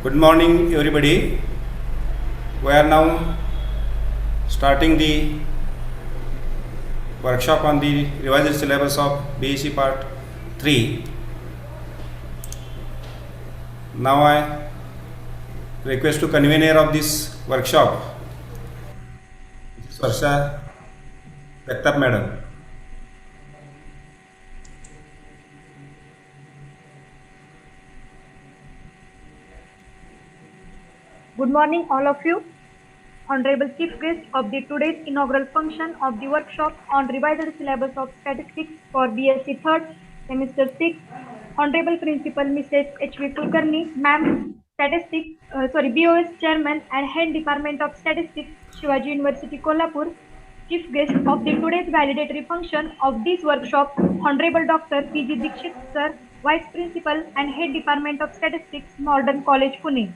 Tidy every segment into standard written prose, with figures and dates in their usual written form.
Good morning, everybody. We are now starting the workshop on the revised syllabus of BSc Part 3. Now I request to convener of this workshop, Swarsha Jagtap Madam. Good morning, all of you. Honorable Chief Guest of the today's inaugural function of the workshop on revised syllabus of statistics for BSc 3rd semester 6. Honorable Principal Mrs. H.V. Kulkarni, Ma'am, BOS Chairman and Head Department of Statistics, Shivaji University, Kolhapur. Chief Guest of the today's validatory function of this workshop, Honorable Dr. P.G. Dikshit Sir, Vice Principal and Head Department of Statistics, Modern College, Pune.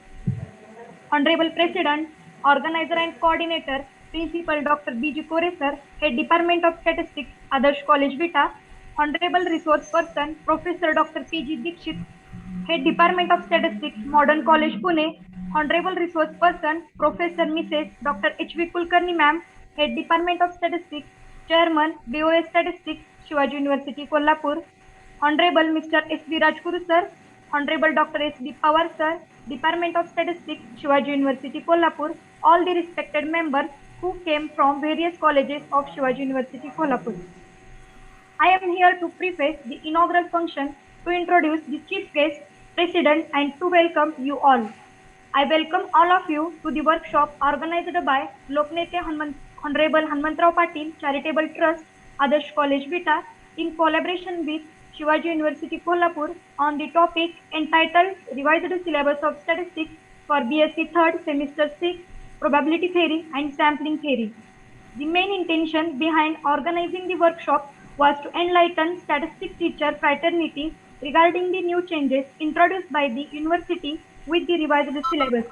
Honorable President, Organizer and Coordinator, Principal Dr. B.G. Kore Sir, Head Department of Statistics, Adarsh College, Vita. Honorable Resource Person, Professor Dr. P.G. Dikshit, Head Department of Statistics, Modern College, Pune. Honorable Resource Person, Professor Mrs. Dr. H.V. Kulkarni Ma'am, Head Department of Statistics, Chairman, BOS Statistics, Shivaji University, Kolhapur. Honorable Mr. S.V. Rajguru Sir, Honorable Dr. S.D. Pawar Sir, Department of Statistics, Shivaji University, Kolhapur, all the respected members who came from various colleges of Shivaji University, Kolhapur. I am here to preface the inaugural function, to introduce the Chief Guest, President, and to welcome you all. I welcome all of you to the workshop organized by Loknete Honorable Hanmantrao Patil Charitable Trust, Adarsh College, Vita, in collaboration with Shivaji University, Kolhapur, on the topic entitled Revised Syllabus of Statistics for BSc 3rd semester 6, Probability Theory and Sampling Theory. The main intention behind organizing the workshop was to enlighten statistics teacher fraternity regarding the new changes introduced by the university with the revised syllabus.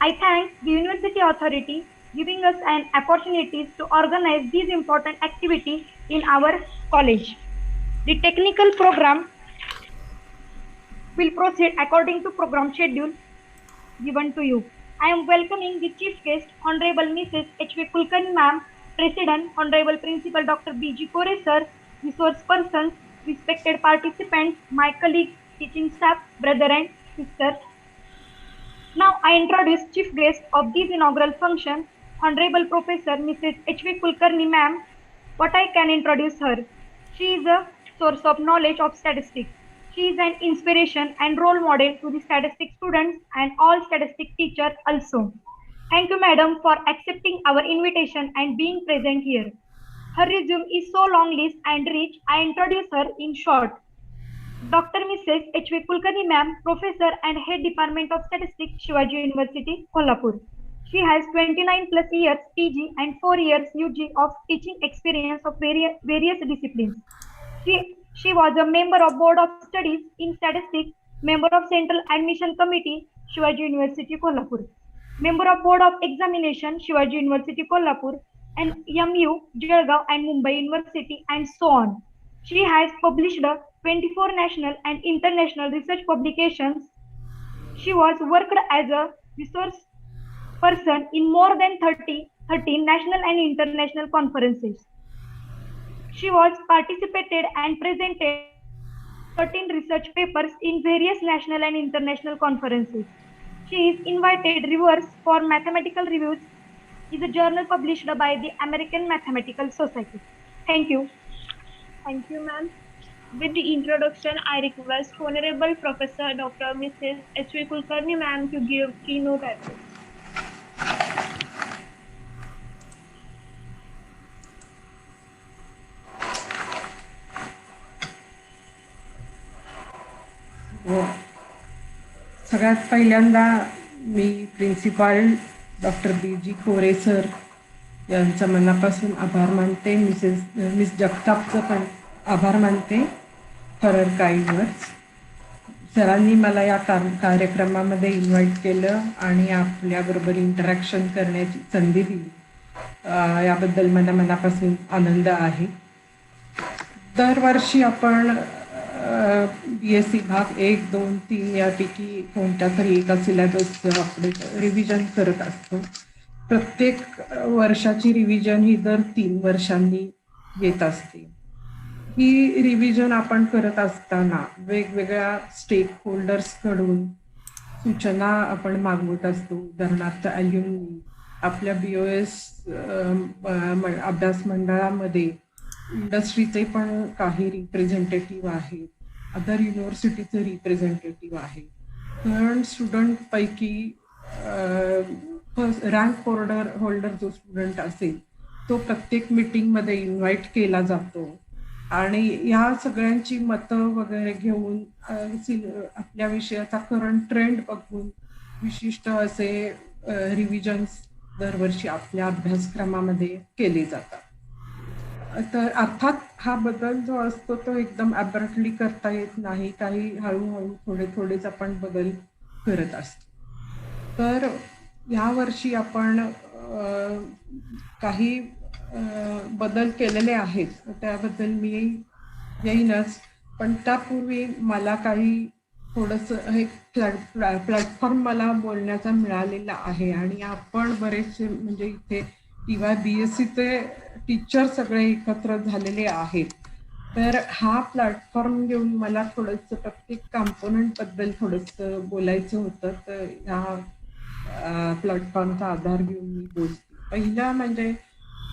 I thank the university authority giving us an opportunity to organize this important activity in our college. The technical program will proceed according to program schedule given to you. I am welcoming the chief guest, Honorable Mrs. H.V. Kulkarni Ma'am, President, Honorable Principal Dr. B.G. Kore Sir, resource persons, respected participants, my colleagues, teaching staff, brother and sister. Now I introduce chief guest of this inaugural function, Honorable Professor Mrs. H.V. Kulkarni Ma'am. What I can introduce her. She is a source of knowledge of statistics. She is an inspiration and role model to the statistics students and all statistics teachers also. Thank you, madam, for accepting our invitation and being present here. Her resume is so long list and rich, I introduce her in short. Dr. Mrs. H.V. Kulkarni Ma'am, Professor and Head Department of Statistics, Shivaji University, Kolhapur. She has 29 plus years PG and 4 years UG of teaching experience of various disciplines. She was a member of Board of Studies in Statistics, member of Central Admission Committee, Shivaji University, Kolhapur, member of Board of Examination, Shivaji University, Kolhapur, and MU, Jalgaon and Mumbai University, and so on. She has published 24 national and international research publications. She was worked as a resource person in more than 13 national and international conferences. She was participated and presented 13 research papers in various national and international conferences. She is invited reviewers for mathematical reviews is a journal published by the American Mathematical Society. Thank you. Thank you, ma'am. With the introduction, I request Honorable Professor Dr. Mrs. H.V. Kulkarni ma'am to give keynote address. सगळ्यात पहिल्यांदा मी principal doctor BG. कोरे sir यांचं मनापासून आभार मानते. Miss जगतापचं पण आभार मानते. For kind words. सरांनी मला या कार्यक्रमामध्ये इन्व्हाइट केलं आणि आपल्याबरोबर इंटरॅक्शन करण्याची संधी दिली, याबद्दल मला मनापासून आनंद आहे. दरवर्षी आपण BSc भाग 1, 2, 3 यापैकी कोणत्या तरी एका सिलेबसचं आपण रिव्हिजन करत असतो. प्रत्येक वर्षाची रिव्हिजन ही दर 3 वर्षांनी येत असते. ही रिव्हिजन आपण करत असताना वेगवेगळ्या स्टेक होल्डर्सकडून सूचना आपण मागवत असतो. उदाहरणार्थ अल्युमिनी, आपल्या BOS अभ्यास मंडळामध्ये इंडस्ट्रीचे पण काही रिप्रेझेंटेटिव्ह आहेत, अदर युनिव्हर्सिटीचे रिप्रेझेंटेटिव्ह आहेत. करंट स्टुडंटपैकी रँक होल्डर जो स्टुडंट असेल तो प्रत्येक मीटिंगमध्ये इन्व्हाइट केला जातो आणि या सगळ्यांची मतं वगैरे घेऊन आपल्या विषयाचा करंट ट्रेंड बघून विशिष्ट असे रिव्हिजन्स दरवर्षी आपल्या अभ्यासक्रमामध्ये केले जातात. तर अर्थात हा बदल जो असतो तो एकदम ॲब्रप्टली करता येत नाही. काही हळूहळू थोडेच आपण बदल करत असतो. तर यावर्षी आपण काही बदल केलेले आहेत, त्याबद्दल मी येईनच. पण त्यापूर्वी मला काही थोडंसं हे प्लॅटफॉर्म मला बोलण्याचा मिळालेला आहे आणि आपण बरेचसे म्हणजे इथे BScचे टीचर सगळे एकत्र झालेले आहेत. तर हा प्लॅटफॉर्म घेऊन मला थोडंसं प्रत्येक कॉम्पोनंटबद्दल थोडंसं बोलायचं होतं. तर ह्या प्लॅटफॉर्मचा आधार घेऊन मी बोलते. पहिला म्हणजे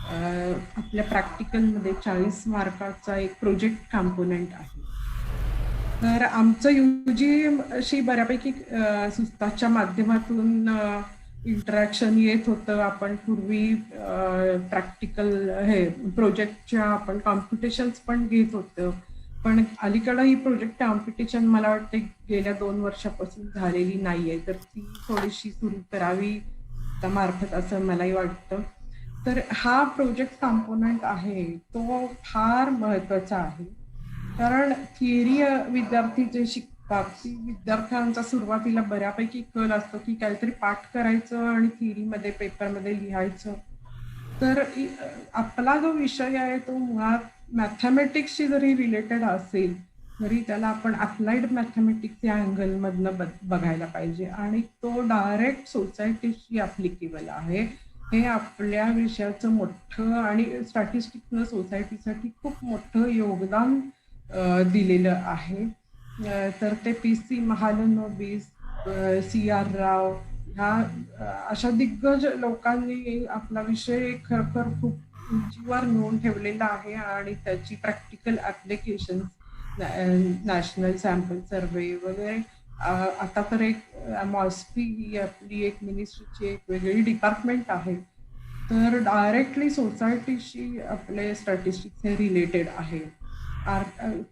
आपल्या प्रॅक्टिकलमध्ये 40 मार्काचा एक प्रोजेक्ट कॉम्पोनंट आहे. तर आमचं UG अशी बऱ्यापैकी सुस्ताच्या माध्यमातून इंटरॅक्शन येत होतं. आपण पूर्वी प्रॅक्टिकल प्रोजेक्टच्या आपण कॉम्पिटिशन्स पण घेत होतो. पण अलीकडं ही प्रोजेक्ट कॉम्पिटिशन मला वाटते गेल्या 2 वर्षापासून झालेली नाहीये. तर ती थोडीशी सुरू करावी मार्फत असं मलाही वाटतं. तर हा प्रोजेक्ट कॉम्पोनंट आहे तो फार महत्वाचा आहे. कारण थिअरी विद्यार्थी जे शिकतात ती विद्यार्थ्यांचा सुरुवातीला बऱ्यापैकी कल असतो की काहीतरी पाठ करायचं आणि थिअरीमध्ये पेपरमध्ये लिहायचं. तर आपला जो विषय आहे तो मुळात मॅथमॅटिक्सशी जरी रिलेटेड असेल तरी त्याला आपण अप्लाइड मॅथमॅटिक्स या अँगलमधनं बघायला पाहिजे आणि तो डायरेक्ट सोसायटीशी ॲप्लिकेबल आहे. हे आपल्या विषयाचं मोठं आणि स्टॅटिस्टिक्सनं सोसायटीसाठी खूप मोठं योगदान दिलेलं आहे. तर ते PC महालनोबिस, CR राव ह्या अशा दिग्गज लोकांनी आपला विषय खरोखर खूप उंचीवर नेऊन ठेवलेला आहे आणि त्याची प्रॅक्टिकल ॲप्लिकेशन नॅशनल सॅम्पल सर्वे वगैरे. आता तर एक MOSFI ही आपली एक मिनिस्ट्रीची एक वेगळी डिपार्टमेंट आहे. तर डायरेक्टली सोसायटीशी आपले स्टॅटिस्टिक्स हे रिलेटेड आहे.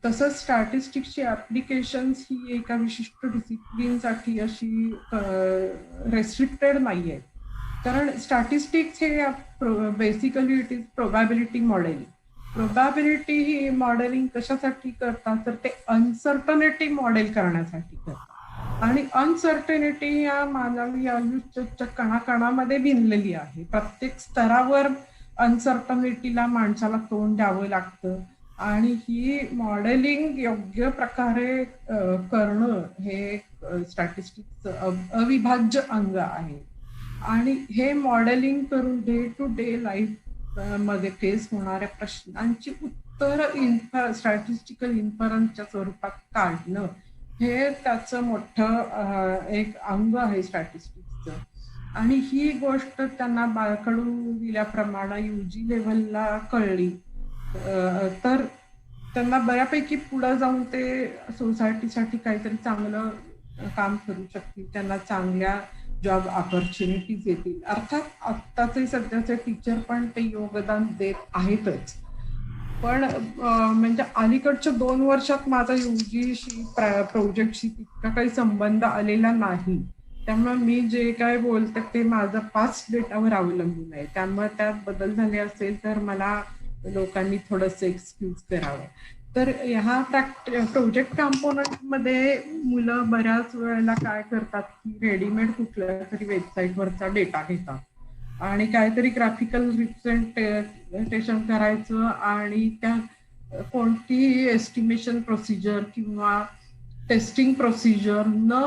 तसंच स्टॅटिस्टिक्सची ॲप्लिकेशन्स ही एका विशिष्ट डिसिप्लिनसाठी अशी रेस्ट्रिक्टेड नाही आहे. कारण स्टॅटिस्टिक्स हे basically it is probability modelling. Probability ही मॉडेलिंग कशासाठी करतात तर ते अनसर्टनिटी मॉडेल करण्यासाठी करतात आणि अनसर्टनिटी या मानवी आयुष्याच्या कणाकणामध्ये भिनलेली आहे. प्रत्येक स्तरावर अनसर्टनिटीला माणसाला तोंड द्यावं लागतं आणि ही मॉडेलिंग योग्य प्रकारे करणं हे स्टॅटिस्टिक्सचं अविभाज्य अंग आहे. आणि हे मॉडेलिंग करून डे टू डे लाईफ मध्ये फेस होणाऱ्या प्रश्नांची उत्तर स्टॅटिस्टिकल इन्फरन्सच्या स्वरूपात काढणं हे त्याचं मोठं एक अंग आहे स्टॅटिस्टिक्सचं. आणि ही गोष्ट त्यांना बाळकडू दिल्याप्रमाणे UG लेव्हलला कळली तर त्यांना बऱ्यापैकी पुढे जाऊन ते सोसायटीसाठी काहीतरी चांगलं काम करू शकतील. त्यांना चांगल्या जॉब ऑपॉर्च्युनिटीज येतील. अर्थात आत्ताचे सध्याचे टीचर पण ते योगदान देत आहेतच. पण म्हणजे अलीकडच्या 2 वर्षात माझा UGशी प्रोजेक्टशी तितका काही संबंध आलेला नाही. त्यामुळे मी जे काय बोलते ते माझं पास्ट डेटावर अवलंबून आहे. त्यामुळे त्यात बदल झाले असेल तर मला लोकांनी थोडंसं एक्सक्यूज करावं. तर ह्या प्रोजेक्ट कॉम्पोनंटमध्ये मुलं बऱ्याच वेळेला काय करतात की रेडीमेड कुठल्या तरी वेबसाईटवरचा डेटा घेतात आणि काहीतरी ग्राफिकल रिप्रेझेंटेशन करायचं आणि त्या कोणतीही एस्टिमेशन प्रोसिजर किंवा टेस्टिंग प्रोसिजर न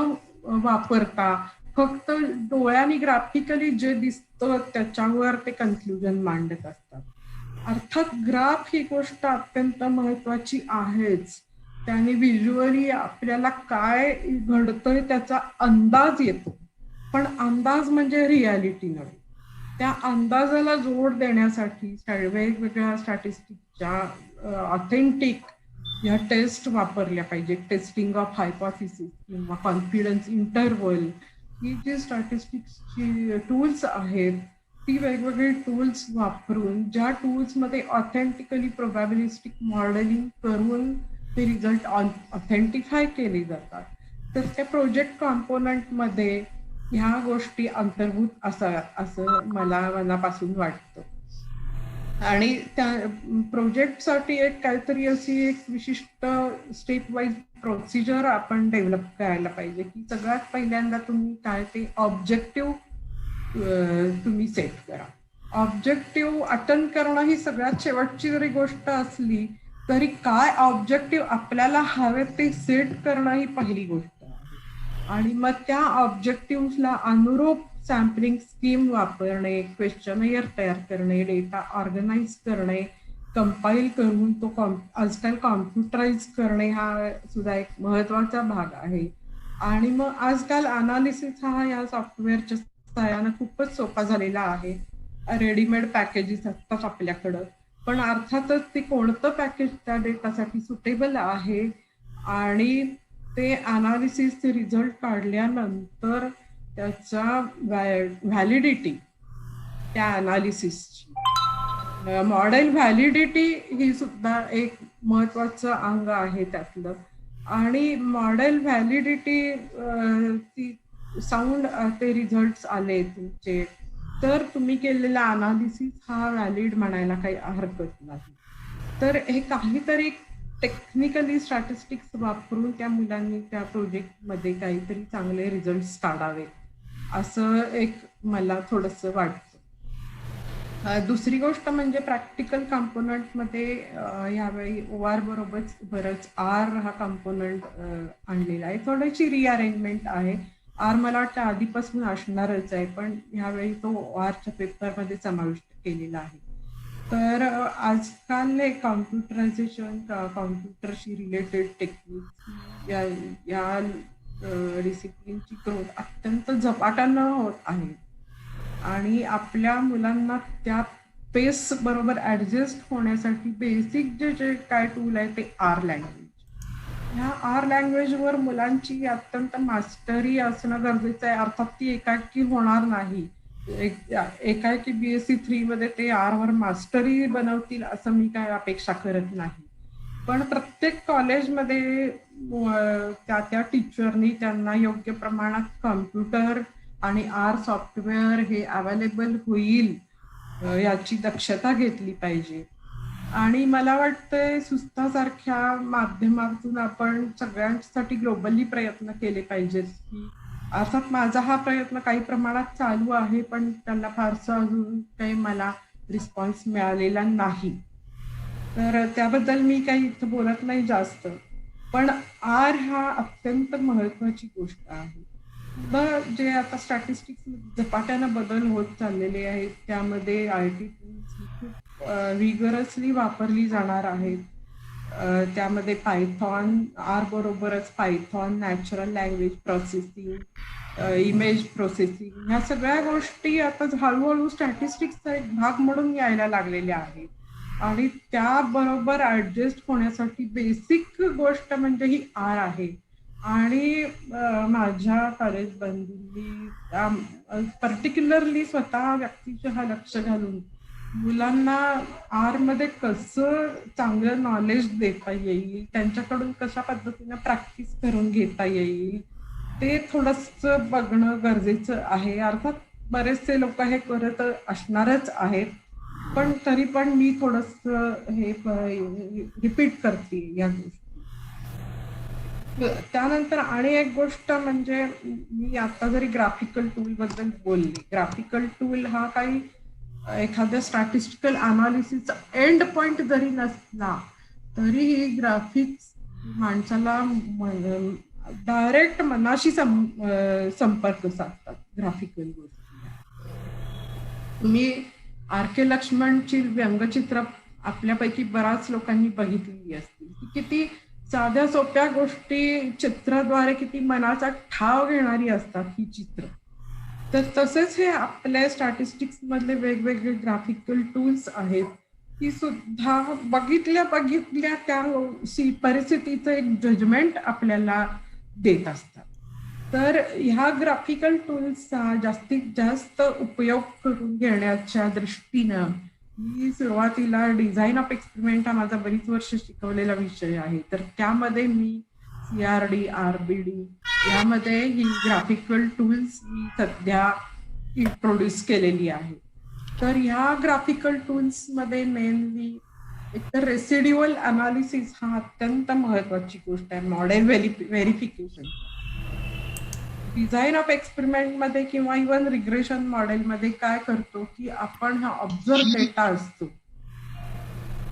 वापरता फक्त डोळ्यांनी ग्राफिकली जे दिसतं त्याच्यावर ते कन्क्लुजन मांडत असतात. अर्थात ग्राफ ही गोष्ट अत्यंत महत्वाची आहेच. त्याने व्हिज्युअली आपल्याला काय घडतंय त्याचा अंदाज येतो, पण अंदाज म्हणजे रियालिटी नव्हे. त्या अंदाजाला जोड देण्यासाठी वेगवेगळ्या स्टॅटिस्टिक्सच्या ऑथेंटिक या टेस्ट वापरल्या पाहिजे. टेस्टिंग ऑफ हायपोथिसिस किंवा कॉन्फिडन्स इंटरवल ही जी स्टॅटिस्टिक्सची टूल्स आहेत ती वेगवेगळी टूल्स वापरून ज्या टूल्समध्ये ऑथेंटिकली प्रोबॅबिलिस्टिक मॉडेलिंग करून ते रिझल्ट ऑथेंटिफाय केले जातात, तर त्या प्रोजेक्ट कॉम्पोनंटमध्ये ह्या गोष्टी अंतर्भूत असाव्यात असं मला मनापासून वाटतं. आणि त्या प्रोजेक्टसाठी एक काहीतरी अशी एक विशिष्ट स्टेप वाईज प्रोसिजर आपण डेव्हलप करायला पाहिजे की सगळ्यात पहिल्यांदा तुम्ही काय ते ऑब्जेक्टिव्ह तुम्ही सेट करा. ऑब्जेक्टिव्ह अटेंड करणं ही सगळ्यात शेवटची जरी गोष्ट असली तरी काय ऑब्जेक्टिव्ह आपल्याला हवे ते सेट करणं ही पहिली गोष्ट आहे. आणि मग त्या ऑब्जेक्टिव्हला अनुरूप सॅम्पलिंग स्कीम वापरणे, क्वेश्चनर तयार करणे, डेटा ऑर्गनाईज करणे, कंपाईल करून तो आजकाल कॉम्प्युटराईज करणे हा सुद्धा एक महत्वाचा भाग आहे. आणि मग आजकाल अनालिसिस हा या सॉफ्टवेअरच्या सहाय्यानं खूपच सोपा झालेला आहे. रेडीमेड पॅकेजेस असतात आपल्याकडं, पण अर्थातच ते कोणतं पॅकेज त्या डेटासाठी सुटेबल आहे आणि ते अनालिसिसचे रिझल्ट काढल्यानंतर त्याचा व्हॅलिडिटी त्या अनालिसिसची मॉडेल व्हॅलिडिटी ही सुद्धा एक महत्वाचं अंग आहे त्यातलं. आणि मॉडेल व्हॅलिडिटी ती साऊंड ते रिझल्ट आले तुमचे तर तुम्ही केलेला अनालिसिस हा व्हॅलिड म्हणायला काही हरकत नाही. तर हे काहीतरी टेक्निकली स्टॅटिस्टिक्स वापरून त्या मुलांनी त्या प्रोजेक्टमध्ये काहीतरी चांगले रिझल्ट काढावे असं एक मला थोडंसं वाटतं. दुसरी गोष्ट म्हणजे प्रॅक्टिकल कॉम्पोनंटमध्ये यावेळी OR बरोबरच R हा कॉम्पोनंट आणलेला आहे. थोडीशी रिअरेंजमेंट आहे. R मला वाटतं आधीपासून असणारच आहे, पण ह्यावेळी तो ORच्या पेपरमध्ये समाविष्ट केलेला आहे. तर आजकाल कॉम्प्युटरायझेशन, कॉम्प्युटरशी रिलेटेड टेक्निक या डिसिप्लिनची ग्रोथ अत्यंत झपाट्यानं होत आहे आणि आपल्या मुलांना त्या पेस बरोबर ऍडजस्ट होण्यासाठी बेसिक जे काय टूल आहे ते R लँग्वेज. ह्या R लँग्वेजवर मुलांची अत्यंत मास्टरी असणं गरजेचं आहे. अर्थात ती एकाएकी होणार नाही. एकाएकी BSc 3 मध्ये ते R वर मास्टरी बनवतील असं मी काय अपेक्षा करत नाही. पण प्रत्येक कॉलेजमध्ये त्या टीचरनी त्यांना योग्य प्रमाणात कॉम्प्युटर आणि R सॉफ्टवेअर हे अवेलेबल होईल याची दक्षता घेतली पाहिजे. आणि मला वाटतंय सुस्तासारख्या माध्यमातून आपण सगळ्यांसाठी ग्लोबली प्रयत्न केले पाहिजेत की अर्थात माझा हा प्रयत्न काही प्रमाणात चालू आहे, पण त्याला फारसा अजून काही मला रिस्पॉन्स मिळालेला नाही. तर त्याबद्दल मी काही इथं बोलत नाही जास्त. पण R हा अत्यंत महत्वाची गोष्ट आहे. जे आता स्टॅटिस्टिक्स झपाट्यानं बदल होत चाललेले आहेत त्यामध्ये IT टूल्स खूप विगरसली वापरली जाणार आहेत. त्यामध्ये पायथॉन, R बरोबरच Python, natural language processing, image processing ह्या सगळ्या गोष्टी आता हळूहळू स्टॅटिस्टिक्सचा एक भाग म्हणून यायला लागलेल्या आहेत. आणि त्याबरोबर ऍडजस्ट होण्यासाठी बेसिक गोष्ट म्हणजे ही R आहे. आणि माझ्या कॉलेज बंधूंनी पर्टिक्युलरली स्वतः व्यक्तिशः लक्ष घालून मुलांना R मध्ये कसं चांगलं नॉलेज देता येईल, त्यांच्याकडून कशा पद्धतीनं प्रॅक्टिस करून घेता येईल ते थोडंसं बघणं गरजेचं आहे. अर्थात बरेचसे लोक हे करत असणारच आहेत, पण तरी पण मी थोडंसं हे रिपीट करते या गोष्टी. त्यानंतर आणि एक गोष्ट म्हणजे मी आता जरी ग्राफिकल टूल बद्दल बोलले, ग्राफिकल टूल हा काही एखाद्या स्टॅटिस्टिकल अनालिसिसचा एंड पॉइंट जरी नसला तरीही ग्राफिक्स माणसाला डायरेक्ट मनाशी संपर्क साधतात ग्राफिकल गोष्टी. तुम्ही आर के लक्ष्मणची व्यंगचित्र आपल्यापैकी बऱ्याच लोकांनी बघितलेली असतील. किती साध्या सोप्या गोष्टी चित्राद्वारे किती मनाचा ठाव घेणारी असतात ही चित्र. तर तसेच हे आपल्या स्टॅटिस्टिक्स मधले वेगवेगळे ग्राफिकल टूल्स आहेत, ती सुद्धा बघितल्या त्या परिस्थितीचं एक जजमेंट आपल्याला देत असतात. तर ह्या ग्राफिकल टूल्सचा जास्तीत जास्त उपयोग करून घेण्याच्या दृष्टीनं मी सुरुवातीला डिझाईन ऑफ एक्सपेरिमेंट हा माझा बरीच वर्ष शिकवलेला विषय आहे. तर त्यामध्ये मी CRD, RBD यामध्ये ही ग्राफिकल टूल्स मी सध्या इंट्रोड्यूस केलेली आहे. तर ह्या ग्राफिकल टूल्स मध्ये मेनली एकतर रेसिड्युअल अनालिसिस हा अत्यंत महत्वाची गोष्ट आहे. Model verification design of experiment मध्ये किंवा इव्हन रिग्रेशन मॉडेल मध्ये काय करतो की आपण हा ऑब्झर्व डेटा असतो,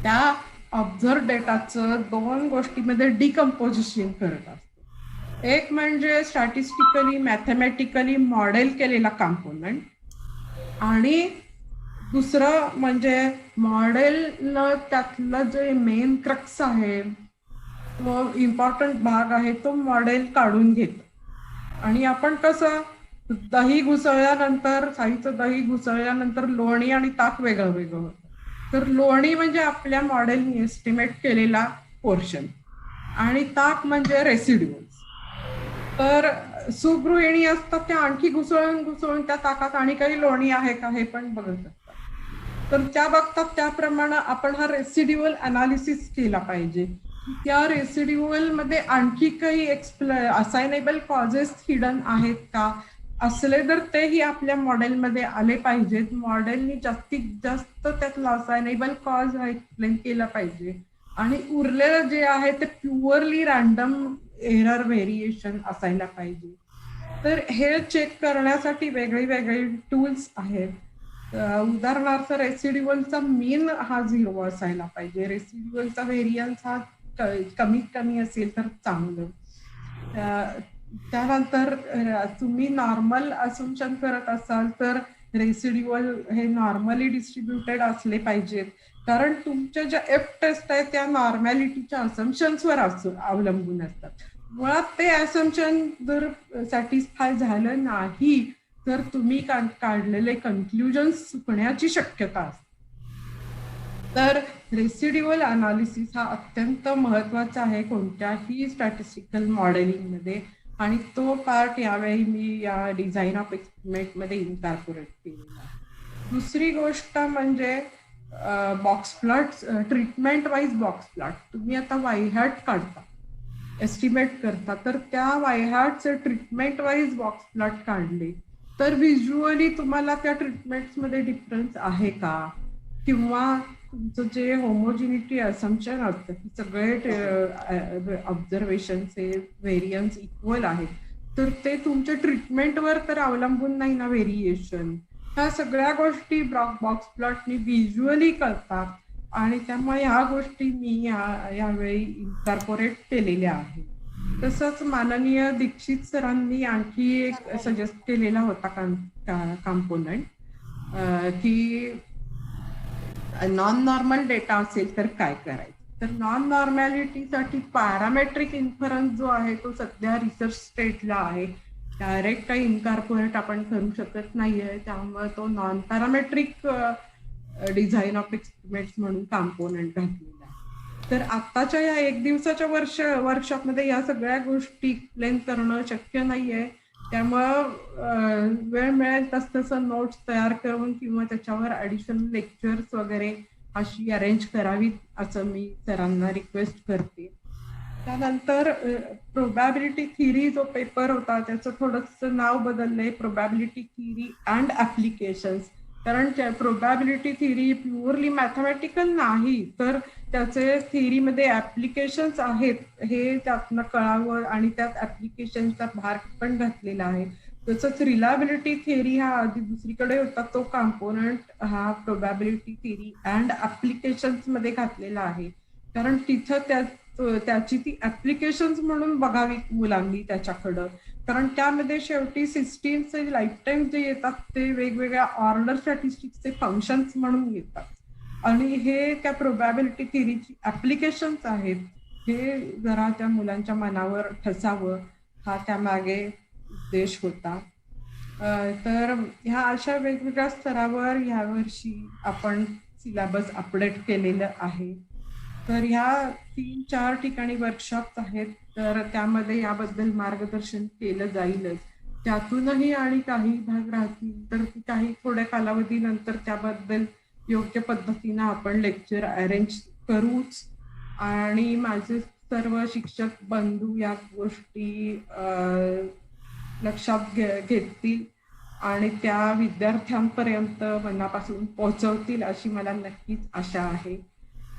त्या ऑब्झर्व डेटाचं दोन गोष्टीमध्ये डिकम्पोजिशन करत असतो. एक म्हणजे स्टॅटिस्टिकली मॅथमॅटिकली मॉडेल केलेला कॉम्पोनंट, आणि दुसरं म्हणजे मॉडेलनं त्यातलं जे मेन क्रक्स आहे, तो इम्पॉर्टंट भाग आहे, तो मॉडेल काढून घेतो. आणि आपण कसं दही घुसळल्यानंतर, साईचं दही घुसळल्यानंतर लोणी आणि ताक वेगळं वेगळं होतं. तर लोणी म्हणजे आपल्या मॉडेलनी एस्टिमेट केलेला पोर्शन आणि ताक म्हणजे रेसिड्युअल्स. तर सुगृहिणी असतात त्या आणखी घुसळून त्या ताकात आणि काही लोणी आहे का हे पण बघत असतात. तर त्या बघतात त्याप्रमाणे आपण हा रेसिड्युअल अनालिसिस केला पाहिजे. त्या रेसिड्युअल मध्ये आणखी काही असाइनेबल कॉजेस हिडन आहेत का, असले तर तेही आपल्या मॉडेलमध्ये आले पाहिजेत. मॉडेलनी जास्तीत जास्त त्यातला असाइनेबल कॉज एक्सप्लेन केला पाहिजे आणि उरलेलं जे आहे ते प्युअरली रॅन्डम एरर व्हेरिएशन असायला पाहिजे. तर हे चेक करण्यासाठी वेगळे वेगळे टूल्स आहेत. उदाहरणार्थ रेसिड्युअलचा मीन हा 0 असायला पाहिजे, रेसिड्युअलचा व्हेरियन्स हा कमीत कमी असेल तर चांगलं. त्यानंतर तुम्ही नॉर्मल असम्पशन करत असाल तर रेसिड्युअल हे नॉर्मली डिस्ट्रीब्युटेड असले पाहिजेत, कारण तुमच्या ज्या एफ टेस्ट आहेत त्या नॉर्मॅलिटीच्या असम्पशन्सवर अवलंबून असतात. मुळात ते असम्पशन जर सॅटिस्फाय झालं नाही तर तुम्ही काढलेले कन्क्लुजन्स चुकण्याची शक्यता असते. तर रेसिड्युअल अनालिसिस हा अत्यंत महत्वाचा आहे कोणत्याही स्टॅटिस्टिकल मॉडेलिंग मध्ये, आणि तो पार्ट यावेळी मी या डिझाईन ऑफ एक्सपेरिमेंट मध्ये इन्कॉर्पोरेट केलेला. दुसरी गोष्ट म्हणजे box plot, treatment wise box plot. तुम्ही आता वायहॅट काढता, एस्टिमेट करता, तर त्या वायहॅटचे ट्रीटमेंट वाईज बॉक्स प्लॉट काढले तर व्हिज्युअली तुम्हाला त्या ट्रीटमेंट्स मध्ये डिफरन्स आहे का, किंवा तुमचं जे होमोजिनिटी असम्पशन असतं की सगळे ऑब्झर्वेशनचे व्हेरियन्स इक्वल आहेत, तर ते तुमच्या ट्रीटमेंटवर तर अवलंबून नाही ना व्हेरिएशन. ह्या सगळ्या गोष्टी बॉक्स प्लॉटनी व्हिज्युअली करतात आणि त्यामुळे ह्या गोष्टी मी यावेळी इन्कॉर्पोरेट केलेल्या आहेत. तसंच माननीय दीक्षित सरांनी आणखी एक सजेस्ट केलेला होता कॉम्पोनंट की नॉन नॉर्मल डेटा असेल तर काय करायचं. तर नॉन नॉर्मॅलिटीसाठी पॅरामेट्रिक इन्फरन्स जो आहे तो सध्या रिसर्च स्टेटला आहे. डायरेक्ट काही इन्कॉर्पोरेट आपण करू शकत नाहीये, त्यामुळे तो non parametric design of experiments म्हणून कॉम्पोनंट घातलेला आहे. तर आत्ताच्या या एक दिवसाच्या वर्कशॉपमध्ये या सगळ्या गोष्टी एक्सप्लेन करणं शक्य नाहीये, त्यामुळं वेळ मिळेल तसं नोट्स तयार करून किंवा त्याच्यावर ऍडिशनल लेक्चर्स वगैरे अशी अरेंज करावीत असं मी सरांना रिक्वेस्ट करते. त्यानंतर प्रोबॅबिलिटी थिअरी जो पेपर होता त्याचं थोडंसं नाव बदललंय, प्रोबॅबिलिटी थिअरी अँड ऍप्लिकेशन्स. कारण प्रोबॅबिलिटी थिअरी प्युअरली मॅथमॅटिकल नाही, तर त्याचे थिअरीमध्ये ऍप्लिकेशन्स आहेत हे त्यातनं कळावं आणि त्यात ऍप्लिकेशनचा भार पण घातलेला आहे. तसंच रिलायबिलिटी थिअरी हा आधी दुसरीकडे होता, तो कॉम्पोनंट हा प्रोबॅबिलिटी थिअरी अँड ऍप्लिकेशन्स मध्ये घातलेला आहे. कारण तिथं त्याची ती ऍप्लिकेशन्स म्हणून बघावी मुलांनी त्याच्याकडं, कारण त्यामध्ये शेवटी सिस्टीमचे लाईफटाईम जे येतात ते वेगवेगळ्या ऑर्डर स्टॅटिस्टिक्सचे फंक्शन्स म्हणून येतात, आणि हे त्या प्रोबॅबिलिटी थिअरीची ऍप्लिकेशन्स आहेत. हे जरा त्या मुलांच्या मनावर ठसावं हा त्यामागे उद्देश होता. तर ह्या अशा वेगवेगळ्या स्तरावर यावर्षी आपण सिलेबस अपडेट केलेलं आहे. तर ह्या 3-4 ठिकाणी वर्कशॉप्स आहेत, तर त्यामध्ये याबद्दल मार्गदर्शन केलं जाईलच. त्यातूनही आणि काही भाग राहतील तर काही थोड्या कालावधीनंतर त्याबद्दल योग्य पद्धतीनं आपण लेक्चर अरेंज करूच. आणि माझे सर्व शिक्षक बंधू या गोष्टी लक्षात घेतील आणि त्या विद्यार्थ्यांपर्यंत मनापासून पोहोचवतील अशी मला नक्कीच आशा आहे.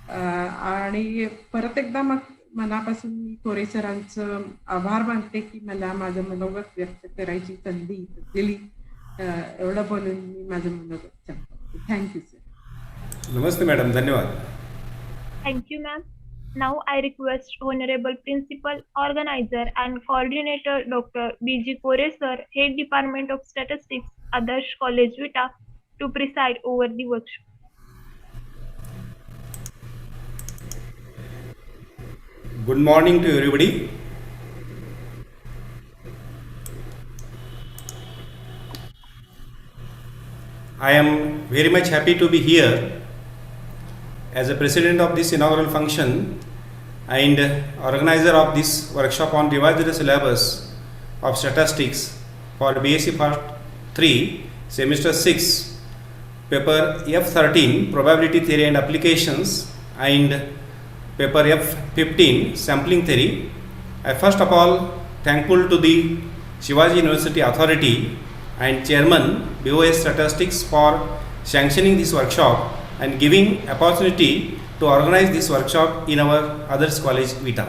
आणि परत एकदा मग मनापासून मी कोरे सरांचं आभार मानते की मला माझं मनोगत व्यक्त करायची संधी दिली. एवढं बोलून मी माझं मनोगत सांगते. Thank you sir. नमस्ते मॅडम, धन्यवाद. Thank you, ma'am. Now I request Honorable Principal, Organizer and Coordinator Dr. B.G. Kore sir, Head Department of Statistics, Adarsh College, Vita, to preside over the workshop. Good morning to everybody. I am very much happy to be here as a president of this inaugural function and organizer of this workshop on revised syllabus of statistics for BSc Part 3, Semester 6, Paper F13, Probability Theory and Applications, and Paper F15, Sampling Theory. I first of all thankful to the Shivaji University Authority and Chairman BOS Statistics for sanctioning this workshop and giving opportunity to organize this workshop in our Adarsh College, Vita.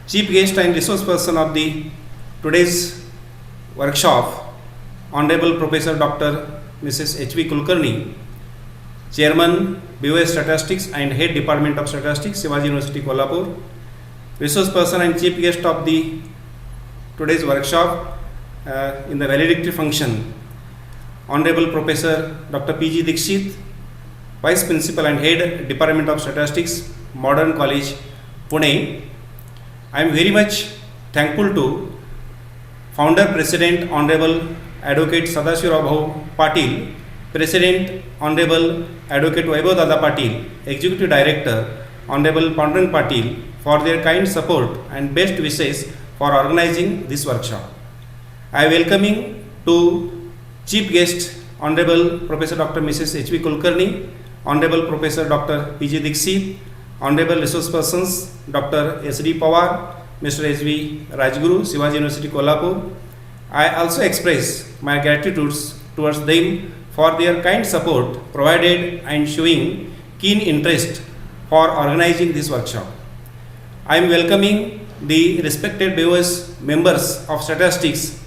Chief guest and resource person of the today's workshop, Honorable Professor Dr. Mrs. H.V. Kulkarni, Chairman BOS Statistics and Head Department of Statistics, Shivaji University, Kolhapur. Resource person and chief guest of the today's workshop in the valedictory function, Honorable Professor Dr. P.G. Dikshit, Vice Principal and Head Department of Statistics, Modern College, Pune. I am very much thankful to Founder President Honorable Advocate Sadashivaraw Patil, President Honorable Advocate Vaibhav Dada Patil, Executive Director Honorable Pandurang Patil for their kind support and best wishes for organizing this workshop. I welcoming to Chief Guest Honorable Professor Dr. Mrs. H.V. Kulkarni, Honorable Professor Dr. P.G. Dikshit, Honorable Resource Persons Dr. S.D. Pawar, Mr. H.V. Rajguru, Shivaji University, Kolhapur. I also express my gratitude towards them for their kind support provided and showing keen interest for organizing this workshop. I am welcoming the respected BOS members of statistics,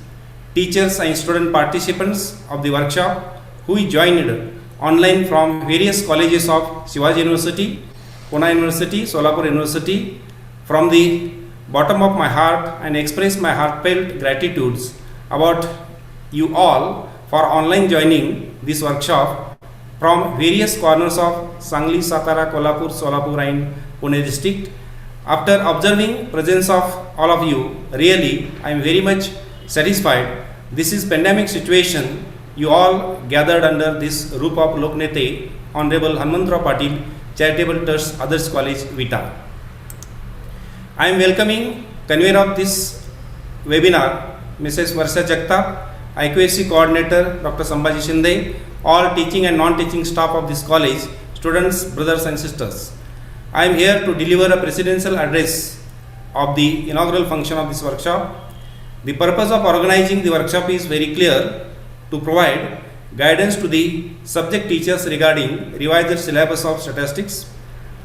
teachers and student participants of the workshop who joined online from various colleges of Shivaji University, Pune University, Solapur University. From the bottom of my heart and express my heartfelt gratitudes about you all for online joining this workshop from various corners of Sangli, Satara, Kolhapur, Solapur and Pune district. After observing presence of all of you, really I am very much satisfied. This is pandemic situation. You all gathered under this roof of Loknete, Honorable Hanumantrao Patil, Charitable Trust, Adarsh College, Vita. I am welcoming convener of this webinar, Mrs. Varsha Jagtap, IQAC Coordinator Dr. Sambhaji Shinde, all teaching and non-teaching staff of this college, students, brothers and sisters. I am here to deliver a presidential address of the inaugural function of this workshop. The purpose of organizing the workshop is very clear: to provide guidance to the subject teachers regarding revised syllabus of statistics,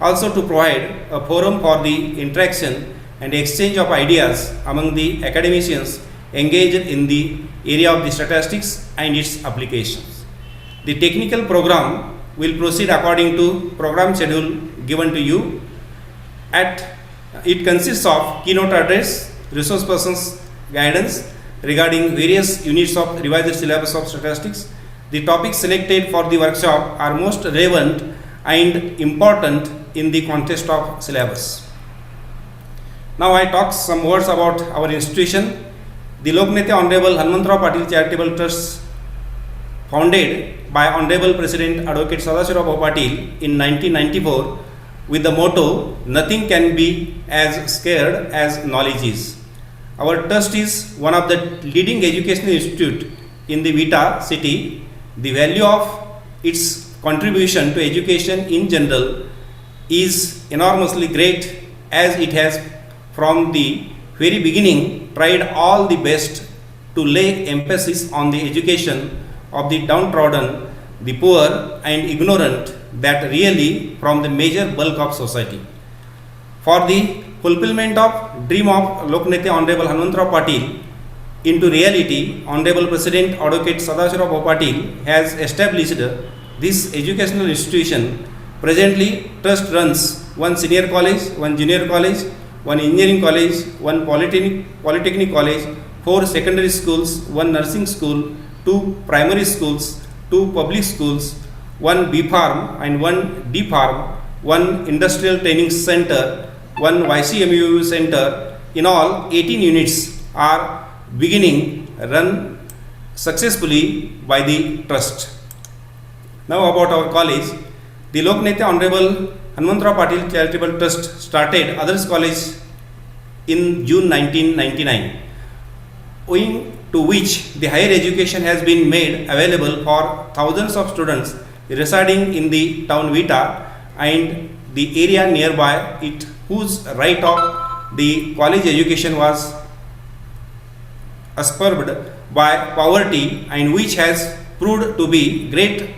also to provide a forum for the interaction and exchange of ideas among the academicians engaged in the area of the statistics and its applications. The technical program will proceed according to program schedule given to you. At it consists of keynote address, resource persons guidance regarding various units of revised syllabus of statistics. The topics selected for the workshop are most relevant and important in the context of syllabus. Now I talk some words about our institution. The Loknetya Honorable Hanmantrao Patil Charitable Trust, founded by Honorable President Advocate Sadashirao Patil in 1994 with the motto, "Nothing can be as scared as knowledge is." Our trust is one of the leading educational institute in the Vita city. The value of its contribution to education in general is enormously great, as it has from the very beginning tried all the best to lay emphasis on the education of the downtrodden, the poor and ignorant, that really from the major bulk of society. For the fulfillment of dream of Loknetya Honorable Hanmantrao Patil into reality, Honorable President Advocate Sadashirao Patil has established this educational institution. Presently, Trust runs one senior college, one junior college, one engineering college, one polytechnic college, 4 secondary schools, one nursing school, 2 primary schools, 2 public schools, 1 B Farm and 1 D Farm, 1 industrial training center, 1 YCMU center. In all, 18 units are beginning run successfully by the trust. Now about our college. The Loknetya Honorable Hanmantrao Patil Charitable Trust started Others College in June 1999, owing to which the higher education has been made available for thousands of students residing in the town Vita and the area nearby it, whose right of the college education was usurped by poverty and which has proved to be great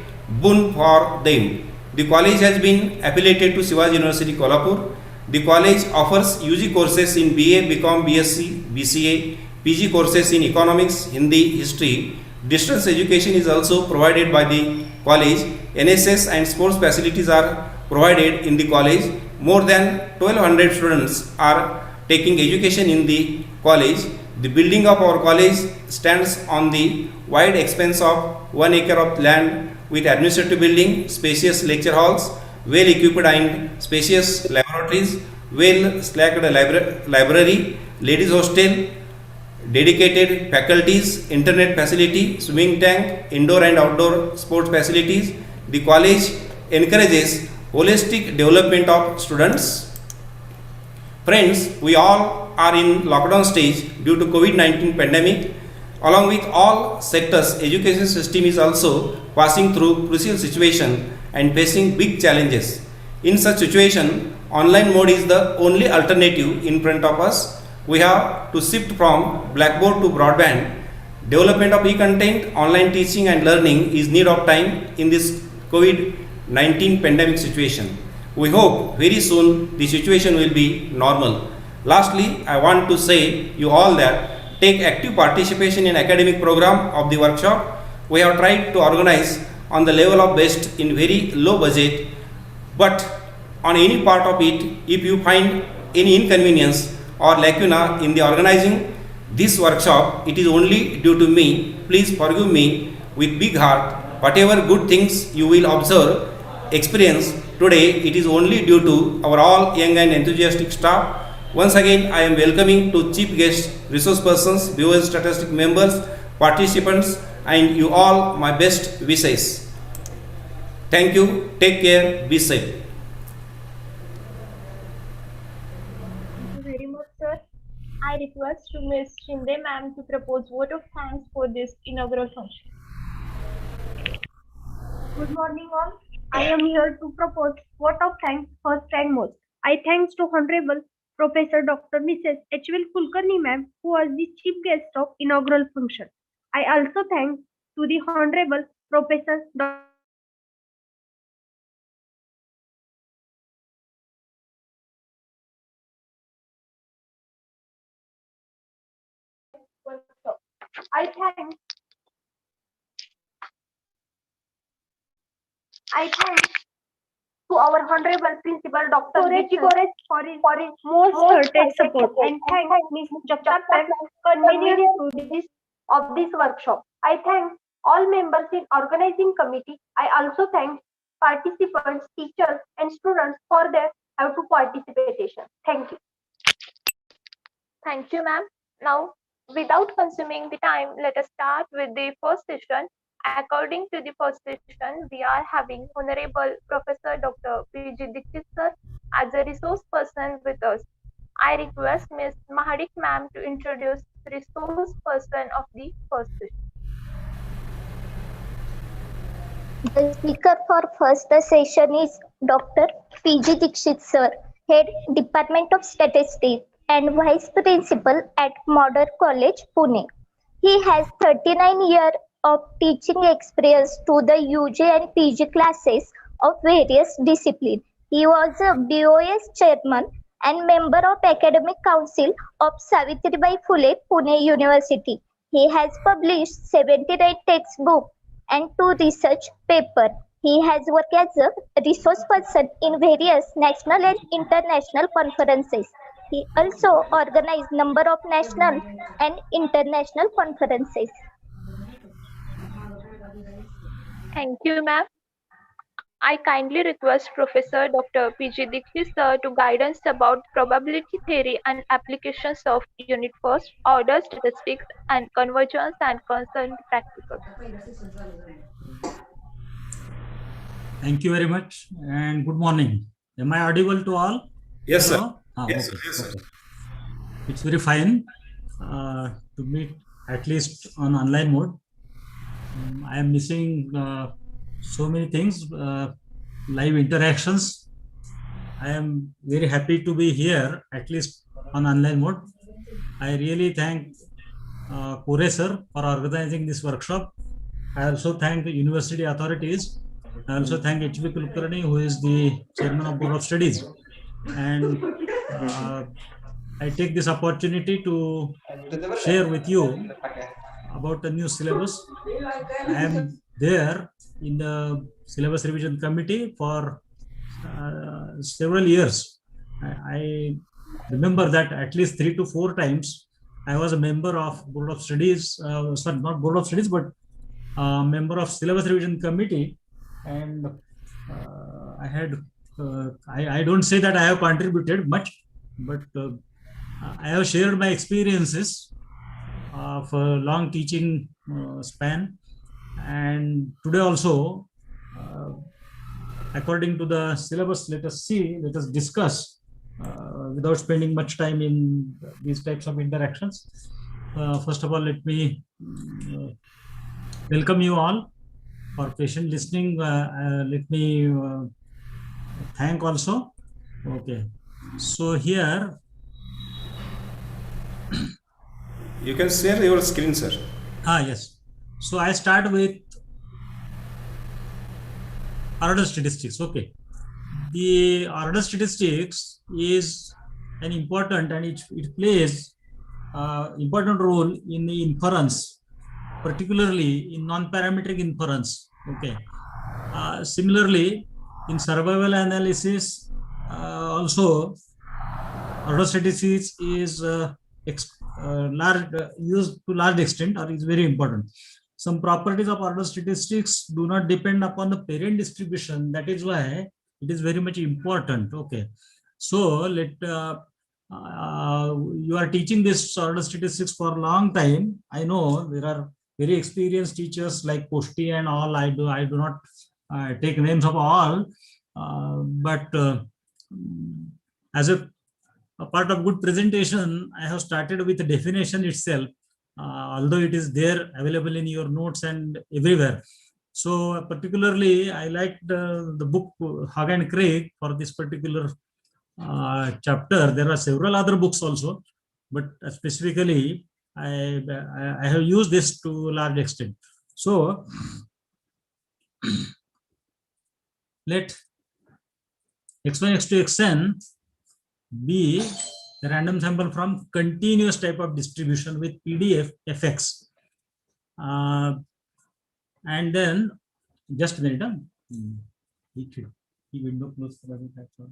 boon for them. The college has been affiliated to Shivaji University, Kolhapur. The college offers UG courses in BA, BCom, BSc, BCA, PG courses in economics, Hindi, history. Distance education is also provided by the college. NSS and sports facilities are provided in the college. More than 1200 students are taking education in the college. The building of our college stands on the wide expanse of 1 acre of land with administrative building, spacious lecture halls, well equipped and spacious laboratories, well stacked library, ladies hostel, dedicated faculties, internet facility, swimming tank, indoor and outdoor sports facilities. The college encourages holistic development of students. Friends, we all are in lockdown stage due to COVID-19 pandemic. Along with all sectors, education system is also passing through crucial situation and facing big challenges. In such situation, online mode is the only alternative in front of us. We have to shift from blackboard to broadband. Development of e-content, online teaching and learning is need of time in this COVID-19 pandemic situation. We hope very soon the situation will be normal. Lastly, I want to say you all that take active participation in academic program of the workshop. We have tried to organize on the level of best in very low budget, but on any part of it, if you find any inconvenience or lacuna in the organizing this workshop, it is only due to me. Please forgive me with big heart. Whatever good things you will observe, experience today, it is only due to our all young and enthusiastic staff. Once again, I am welcoming to chief guests, resource persons, viewers, statistic members, participants, and you all my best wishes. Thank you. Take care. Be safe. Thank you very much, sir. I request to Ms. Shinde ma'am to propose vote of thanks for this inaugural function. Good morning all. I am here to propose vote of thanks first and most. I thanks to Honorable Professor Dr. Mrs. H.L. Kulkarni ma'am, who was the chief guest of inaugural function. I also thank to the Honorable Professor Dr. I thank I thank to our honorable principal Dr. B.G. Kores for his Most hearted support and thank Ms. Jagtap for convenience of this workshop. I thank all members in organizing committee. I also thank participants, teachers and students for their have to participation. Thank you. Thank you, ma'am. Now, without consuming the time, let us start with the first session. According to the first session, we are having Honorable Professor Dr. P.G. Dikshit sir as a resource person with us. I request Ms. Mahadik ma'am to introduce the resource person of the first session. The speaker for first session is Dr. P.G. Dikshit sir, Head Department of Statistics and Vice Principal at Modern College, Pune. He has 39 years of teaching experience to the UG and PG classes of various disciplines. He was a BOS chairman and member of Academic Council of Savitribai Phule, Pune University. He has published 79 textbooks and 2 research papers. He has worked as a resource person in various national and international conferences. He also organized number of national and international conferences. Thank you, ma'am. I kindly request Professor Dr. P.G. Dikshit sir to guide us about probability theory and applications of Unit 1st, Order Statistics and Convergence and Concerned Practical. Thank you very much and good morning. Am I audible to all? Yes, sir. Hello? Yes, Okay, sir. Yes, sir. okay. It's very fine to meet at least on online mode. I am missing so many things, live interactions. I am very happy to be here, at least on online mode. I really thank Kore sir for organizing this workshop. I also thank the university authorities. I also thank H.B. Kulkarni, who is the chairman of Board of Studies. And I take this opportunity to share with you about the new syllabus. I am there in the syllabus revision committee for several years. I remember that at least 3 to 4 times I was a member of Board of Studies, sorry, not Board of Studies, but member of syllabus revision committee. And I had, I don't say that I have contributed much, but I have shared my experiences of a long teaching span. And today also, according to the syllabus, let us discuss without spending much time in these types of interactions. First of all, let me welcome you all for patient listening. Let me thank also. Okay, so here You can share your screen, sir. yes. So I start with order statistics. Okay, the order statistics is an important and it plays important role in the inference, particularly in non-parametric inference. Okay. Similarly, in survival analysis, also order statistics is used to large extent, or is very important. Some properties of order statistics do not depend upon the parent distribution. That is why it is very much important. Okay, so you are teaching this order statistics for a long time. I know there are very experienced teachers like Posti and all. I do not take names of all, but as a part of good presentation, I have started with the definition itself, although it is there available in your notes and everywhere. So particularly, I liked the book Hogg and Craig for this particular chapter. There are several other books also, but specifically, I have used this to a large extent. So let x1, x2, xn be the random sample from continuous type of distribution with PDF fx. And then just a minute. window close करावी त्याच्यावर.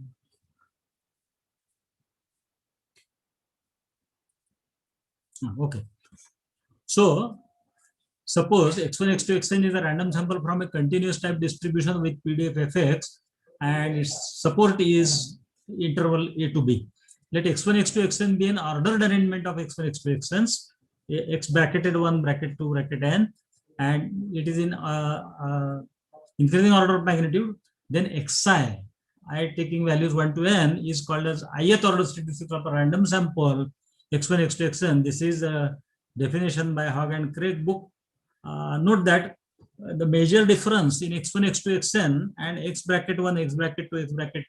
Okay. So suppose x1, x2, xn is a random sample from a continuous type distribution with PDF fx, and its support is interval a to b. Let x1, x2, xn be an ordered arrangement of x1, x2, xn's, x bracketed 1, bracket 2, bracket n, and it is in increasing order of magnitude. Then xi, I taking values 1 to n, is called as ith order statistic of a random sample x1, x2, xn. This is a definition by Hogg and Craig book. Note that the major difference in x1, x2, xn and x bracket 1, x bracket 2, x bracket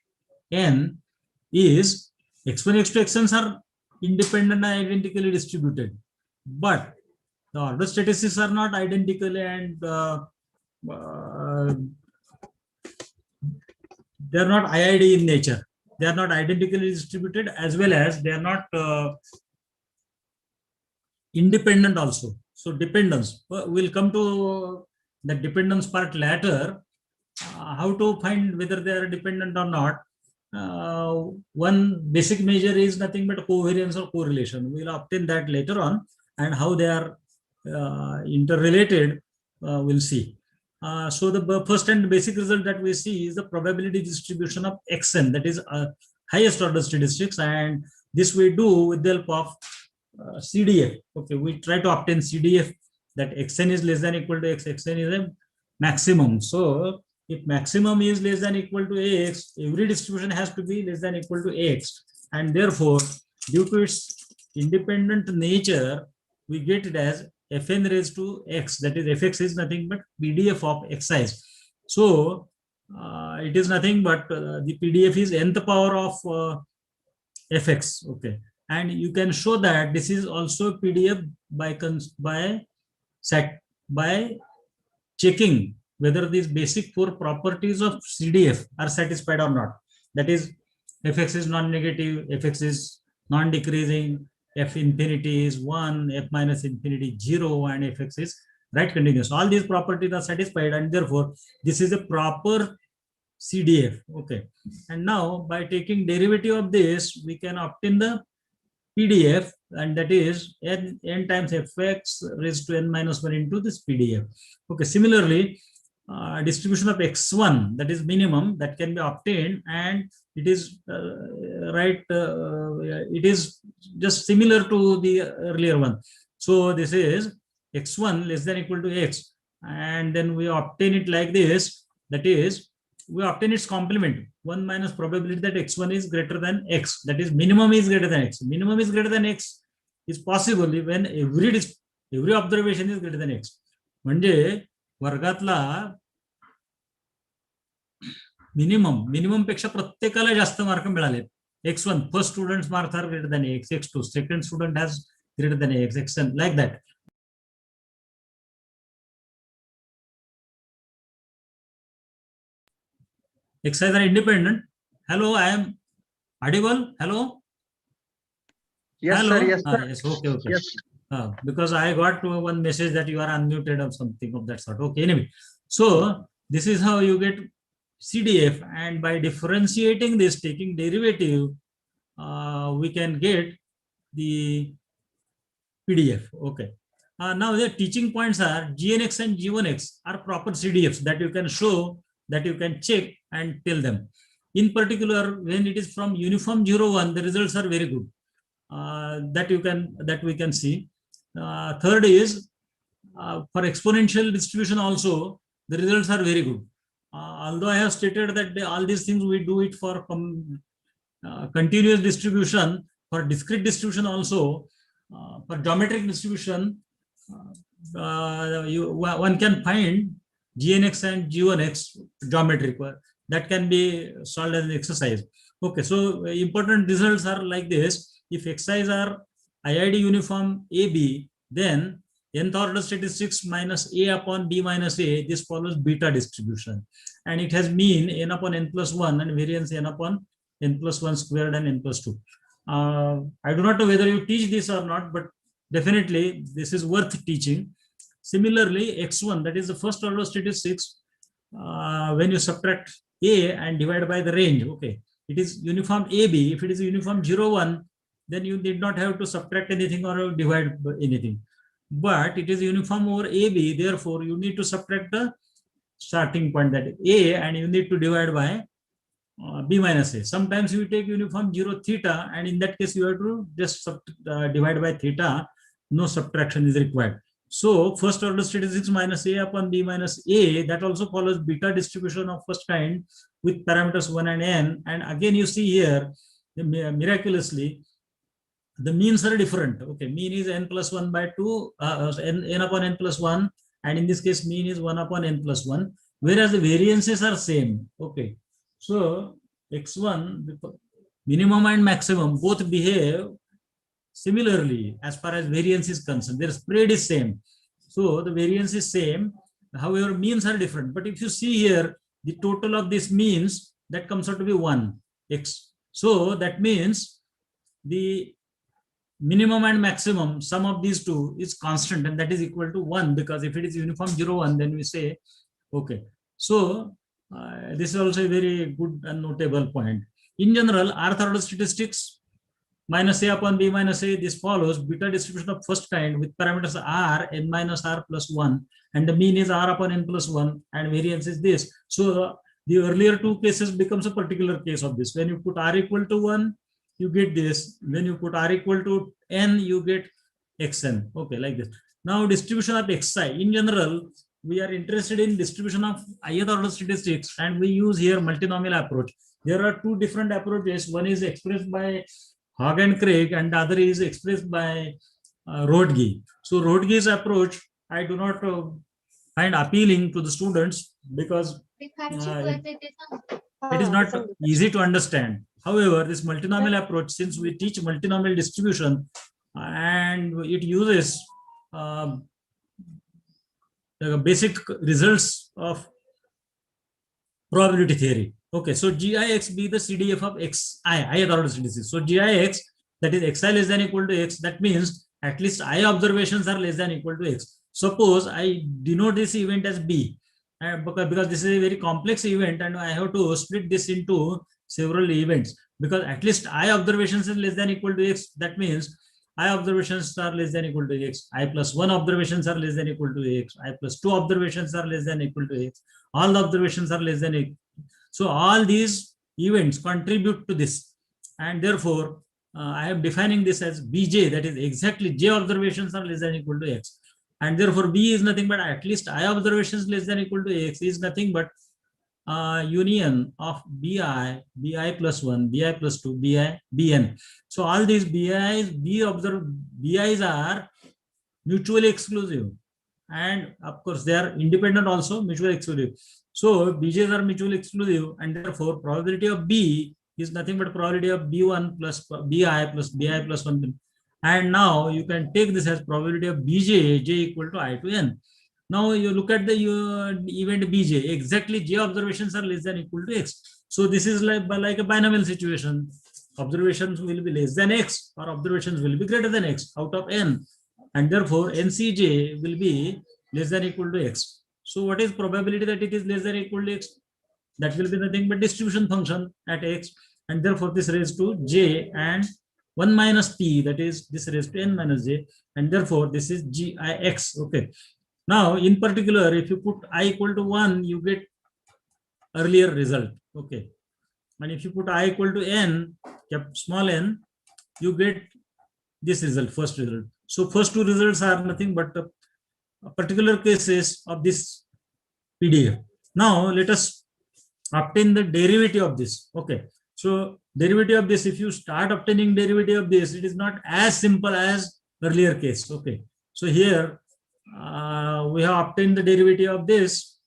n is x1, x2, xn's are independent and identically distributed, but the order statistics are not identical, and they are not IID in nature. They are not identically distributed, as well as they are not independent also. So dependence, we'll come to the dependence part later. How to find whether they are dependent or not? One basic measure is nothing but covariance or correlation. We'll obtain that later on, and how they are interrelated, we'll see. So the first and basic result that we see is the probability distribution of xn, that is highest order statistics, and this we do with the help of CDF. Okay, we try to obtain CDF that xn is less than equal to x, xn is a maximum. So if maximum is less than equal to x, every distribution has to be less than equal to x, and therefore due to its independent nature, we get it as fn raised to x, that is fx is nothing but PDF of xi. So it is nothing but the PDF is nth power of fx. Okay, and you can show that this is also PDF by checking whether these basic four properties of CDF are satisfied or not. That is, fx is non-negative, fx is non-decreasing, f infinity is 1, f minus infinity 0, and fx is right continuous. All these properties are satisfied, and therefore this is a proper CDF. Okay, and now by taking derivative of this, we can obtain the PDF, and that is n times fx raised to n minus 1 into this PDF. Okay, similarly, distribution of x1, that is minimum, that can be obtained, and it is it is just similar to the earlier one. So this is x1 less than equal to x, and then we obtain it like this, that is we obtain its complement, 1 minus probability that x1 is greater than x, that is minimum is greater than x. Minimum is greater than x is possible when every observation is greater than x. म्हणजे वर्गातला minimum पेक्षा प्रत्येकाला जास्त mark मिळाले. x1 first students marks are greater than x, x2 second student has greater than x, xn like that. X's are independent. Hello, I am audible. Hello. Yes, Hello? sir. Yes, sir. Yes. Okay. Yes. Because I got one message that you are unmuted or something of that sort. Okay. Anyway, so this is how you get CDF, and by differentiating this, taking derivative, we can get the PDF. Okay. Now the teaching points are GNX and G1X are proper CDFs that you can show, that you can check and tell them. In particular, when it is from uniform 0, 1, the results are very good. That we can see. Third is for exponential distribution also, the results are very good. Although I have stated that all these things we do it for continuous distribution, for discrete distribution also, for geometric distribution, one can find GNX and G1X geometric, that can be solved as an exercise. Okay, so important results are like this. If Xi's are IID uniform AB, then nth order statistics minus A upon B minus A, this follows beta distribution. And it has mean n upon n plus 1 and variance n upon n plus 1 squared and n plus 2. I do not know whether you teach this or not, but definitely this is worth teaching. Similarly, X1, that is the first order statistics, when you subtract A and divide by the range. Okay, it is uniform AB. If it is uniform 0, 1, then you did not have to subtract anything or divide by anything. But it is uniform over AB, therefore you need to subtract the starting point, that is A, and you need to divide by B minus A. Sometimes you take uniform 0 theta, and in that case you have to just divide by theta. No subtraction is required. So first order statistics minus A upon B minus A, that also follows beta distribution of first kind with parameters 1 and n. And again you see here, miraculously, the means are different. Okay, mean is n plus 1 by 2, n upon n plus 1, and in this case mean is 1 upon n plus 1, whereas the variances are same. Okay, so x1, minimum and maximum both behave similarly as far as variance is concerned. Their spread is same, so the variance is same. However, means are different. But if you see here, the total of this means, that comes out to be 1 x. So that means the minimum and maximum sum of these two is constant, and that is equal to 1, because if it is uniform 0, 1, then we say okay. So this is also a very good and notable point. In general, rth order statistics minus A upon B minus A, this follows beta distribution of first kind with parameters R, n minus R plus 1, and the mean is R upon n plus 1, and variance is this. So the earlier two cases becomes a particular case of this. When you put R equal to 1, you get this. When you put R equal to n, you get xn. Okay, like this. Now distribution of xi. In general, we are interested in distribution of ith order statistics, and we use here multinomial approach. There are two different approaches. One is expressed by Hogg and Craig, and the other is expressed by Rodge. So Rodge's approach I do not find appealing to the students, because it is not easy to understand. However, this multinomial approach, since we teach multinomial distribution and it uses the basic results of probability theory. Okay, so GIX be the CDF of XI, ith order statistics. So GIX, that is xi less than equal to x, that means at least I observations are less than equal to x. Suppose I denote this event as B, because this is a very complex event and I have to split this into several events, because at least I observations is less than equal to x, that means I observations are less than equal to x, I plus 1 observations are less than equal to x, I plus 2 observations are less than equal to x, all the observations are less than x. So all these events contribute to this, and therefore I am defining this as Bj, that is exactly j observations are less than equal to x, and therefore B is nothing but at least I observations less than equal to x is nothing but union of Bi plus 1, Bi plus 2, Bi, Bn. So all these Bi's, Bi's are mutually exclusive, and of course they are independent also, mutually exclusive. So Bj's are mutually exclusive, and therefore probability of B is nothing but probability of B1 plus Bi plus 1. And now you can take this as probability of Bj, j equal to I to n. Now you look at the event Bj, exactly j observations are less than equal to x. So this is like a binomial situation. Observations will be less than x, or observations will be greater than x out of n, and therefore NCJ will be less than equal to x. So what is probability that it is less than equal to x? That will be nothing but distribution function at x, and therefore this raised to j and 1 minus p, that is this raised to n minus j, and therefore this is GIX. Okay. Now in particular, if you put I equal to 1, you get earlier result. Okay. And if you put I equal to n, small n, you get this result, first result. So first two results are nothing but particular cases of this PDF. Now let us obtain the derivative of this. Okay, so derivative of this, if you start obtaining derivative of this, it is not as simple as earlier case. Okay, so here we have obtained the derivative of this,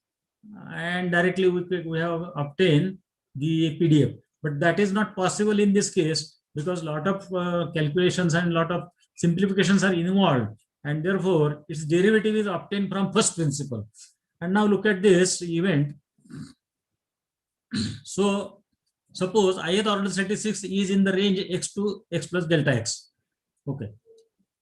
and directly we have obtained the PDF, but that is not possible in this case, because a lot of calculations and a lot of simplifications are involved, and therefore its derivative is obtained from first principle. And now look at this event. So suppose ith order statistics is in the range x to x plus delta x. Okay,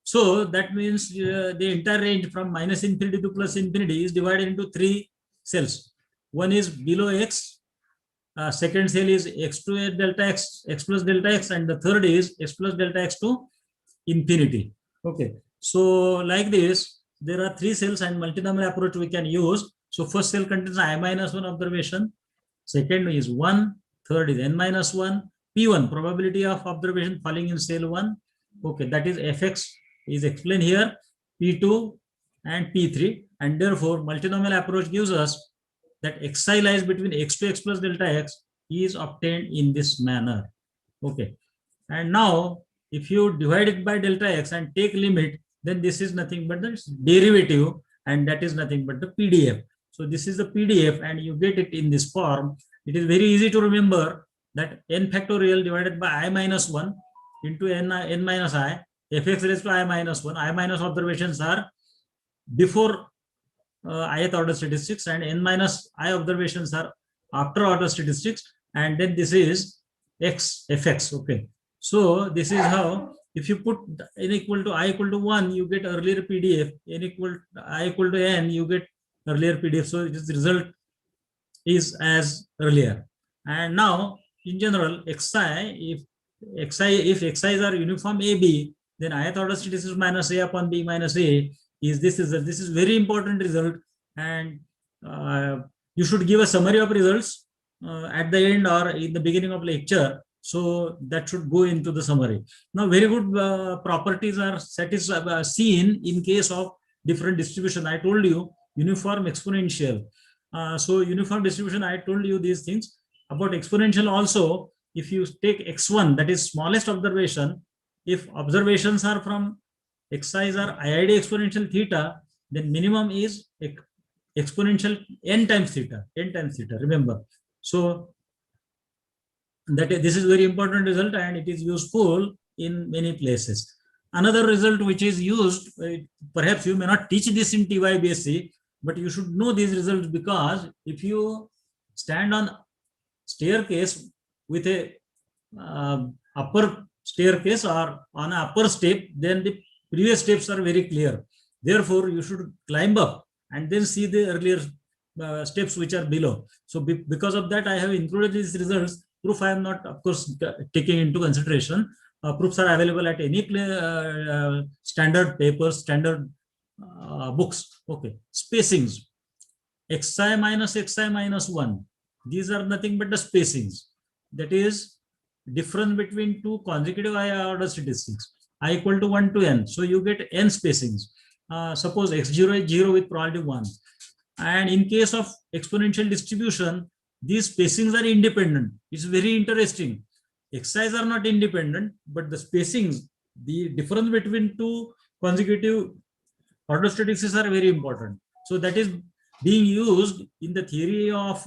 so that means the entire range from minus infinity to plus infinity is divided into 3 cells. One is below x, second cell is x to delta x, x plus delta x, and the third is x plus delta x to infinity. Okay, so like this, there are three cells and multinomial approach we can use. So first cell contains I minus 1 observation, second is 1, third is n minus 1, p1 probability of observation falling in cell 1. Okay, that is fx is explained here, p2 and p3, and therefore multinomial approach gives us that xi lies between x to x plus delta x is obtained in this manner. Okay, and now if you divide it by delta x and take limit, then this is nothing but the derivative, and that is nothing but the PDF. So this is the PDF, and you get it in this form. It is very easy to remember that n factorial divided by I minus 1 into n minus I, fx raised to I minus 1. I minus observations are before ith order statistics, and n minus I observations are after order statistics, and then this is fx. Okay, so this is how, if you put n equal to I equal to 1, you get earlier PDF, n equal to I equal to n, you get earlier PDF. So this result is as earlier. And now in general, xi, if xi's are uniform AB, then ith order statistics minus A upon B minus A is this result. This is very important result, and you should give a summary of results at the end or in the beginning of lecture. So that should go into the summary. Now, very good properties are seen in case of different distribution. I told you uniform exponential. So uniform distribution, I told you these things. About exponential also, if you take x1, that is smallest observation, if observations are from xi's are IID exponential theta, then minimum is exponential n times theta, remember. So this is very important result, and it is useful in many places. Another result which is used, perhaps you may not teach this in TYBSc, but you should know these results, because if you stand on staircase with a upper staircase or on an upper step, then the previous steps are very clear. Therefore, you should climb up and then see the earlier steps which are below. So because of that, I have included these results. Proof I am not, of course, taking into consideration. Proofs are available at any standard papers, standard books. Okay, spacings, xi minus 1. These are nothing but the spacings. That is difference between two consecutive higher order statistics. I equal to 1 to n. So you get n spacings. Suppose x0 is 0 with probability 1. And in case of exponential distribution, these spacings are independent. It's very interesting. Xi's are not independent, but the spacings, the difference between two consecutive order statistics are very important. So that is being used in the theory of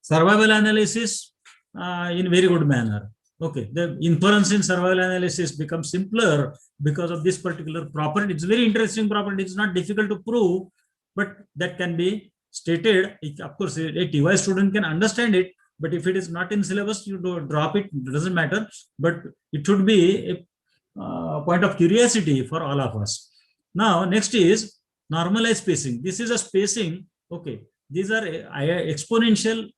survival analysis in very good manner. Okay, the inference in survival analysis becomes simpler because of this particular property. It's very interesting property. It's not difficult to prove, but that can be stated. Of course, a TY student can understand it, but if it is not in syllabus, you don't drop it. It doesn't matter. But it should be a point of curiosity for all of us. Now, next is normalized spacing. This is a spacing. Okay, these are exponential,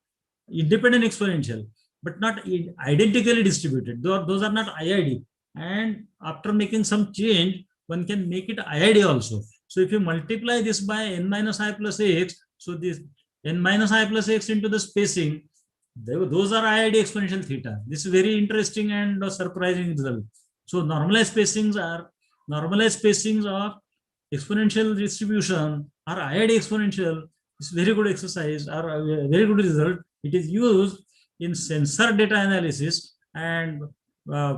independent exponential, but not identically distributed. Those are not IID. And after making some change, one can make it IID also. So if you multiply this by n minus I plus x, so this n minus I plus x into the spacing, those are IID exponential theta. This is very interesting and surprising result. So normalized spacings of exponential distribution are IID exponential. It's very good exercise or a very good result. It is used in sensor data analysis, and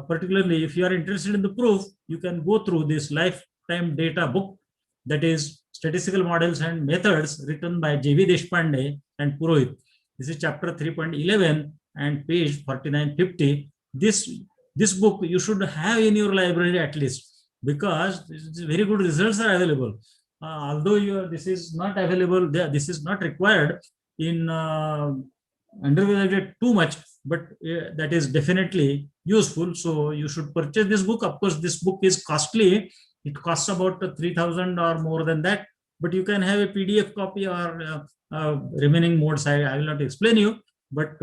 particularly if you are interested in the proof, you can go through this lifetime data book, that is statistical models and methods, written by J.V. Deshpande and Purohit. This is chapter 3.11 and page 4950. This book you should have in your library at least, because very good results are available. Although this is not available, this is not required in undergraduate too much, but that is definitely useful. So you should purchase this book. Of course, this book is costly. It costs about 3,000 or more than that, but you can have a PDF copy or remaining modes. I will not explain you, but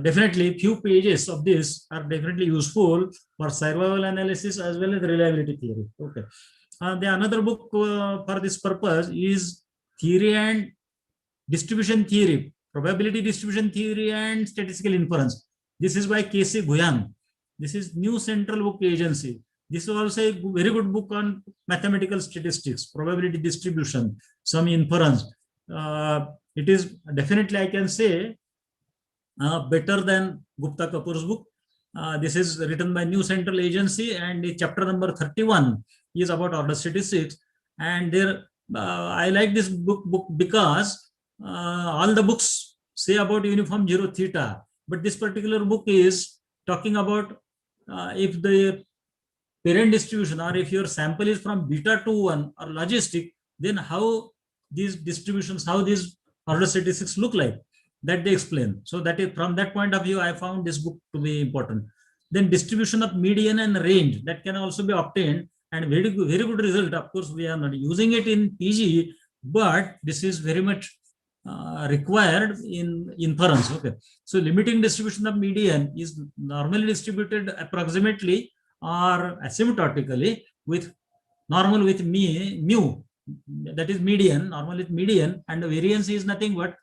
definitely few pages of this are definitely useful for survival analysis as well as reliability theory. Okay. The another book for this purpose is Theory and Distribution Theory, Probability Distribution Theory and Statistical Inference. This is by K.C. Guyan. This is New Central Book Agency. This is also a very good book on mathematical statistics, probability distribution, some inference. It is definitely, I can say, better than Gupta Kapoor's book. This is written by New Central Agency, and the chapter number 31 is about order statistics. And there, I like this book because all the books say about uniform zero theta, but this particular book is talking about if the parent distribution or if your sample is from beta to 1 or logistic, then how these distributions, how these order statistics look like, that they explain. So that is from that point of view, I found this book to be important. Then distribution of median and range, that can also be obtained, and very good result. Of course, we are not using it in PG, but this is very much required in inference. Okay, so limiting distribution of median is normally distributed approximately or asymptotically with normal with mu, that is median, normal with median, and the variance is nothing but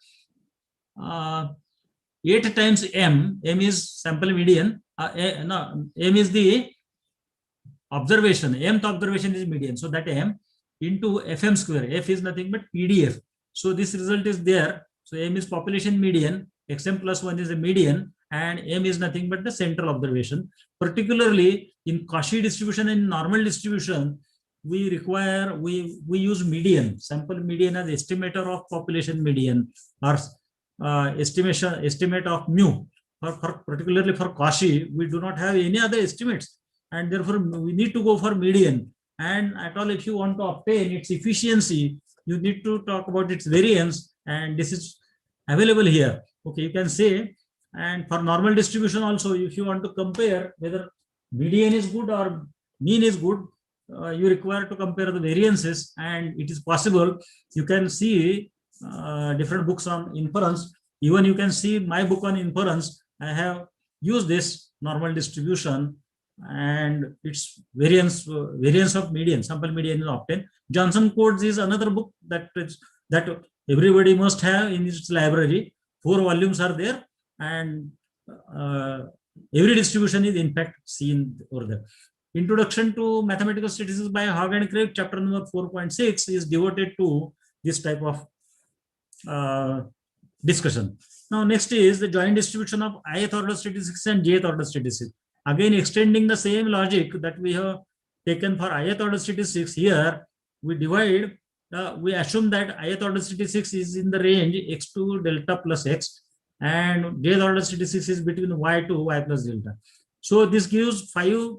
8 times m. M is sample median. M is the observation. Mth observation is median. So that m into fm square. F is nothing but PDF. So this result is there. So m is population median. Xm plus 1 is a median, and m is nothing but the central observation. Particularly in Cauchy distribution and normal distribution, we use median, sample median as estimator of population median, or estimate of mu. Particularly for Cauchy, we do not have any other estimates, and therefore we need to go for median. And at all, if you want to obtain its efficiency, you need to talk about its variance, and this is available here. Okay, you can say. And for normal distribution also, if you want to compare whether median is good or mean is good, you require to compare the variances, and it is possible. You can see different books on inference. Even you can see my book on inference. I have used this normal distribution and its variance of median, sample median is obtained. Johnson codes is another book that everybody must have in its library. 4 volumes are there, and every distribution is in fact seen over there. Introduction to Mathematical Statistics by Hogg and Craig, chapter number 4.6 is devoted to this type of discussion. Now, next is the joint distribution of ith order statistics and jth order statistics. Again, extending the same logic that we have taken for ith order statistics, here we divide, we assume that ith order statistics is in the range x2 delta plus x, and jth order statistics is between y2 y plus delta. So this gives 5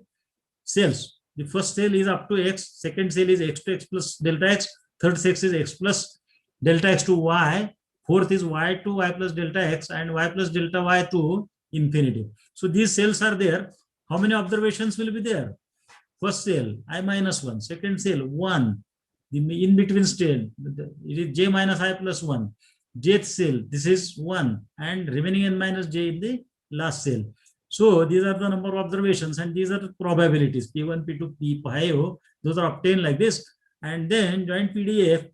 cells. The first cell is up to x, second cell is x to x plus delta x, third cell is x plus delta x to y, fourth is y to y plus delta x, and y plus delta y to infinity. So these cells are there. How many observations will be there? First cell I minus 1, second cell 1, the in between cell it is j minus I plus 1, jth cell this is 1, and remaining n minus j in the last cell. So these are the number of observations, and these are the probabilities p1, p2, p5. Those are obtained like this, and then joint PDF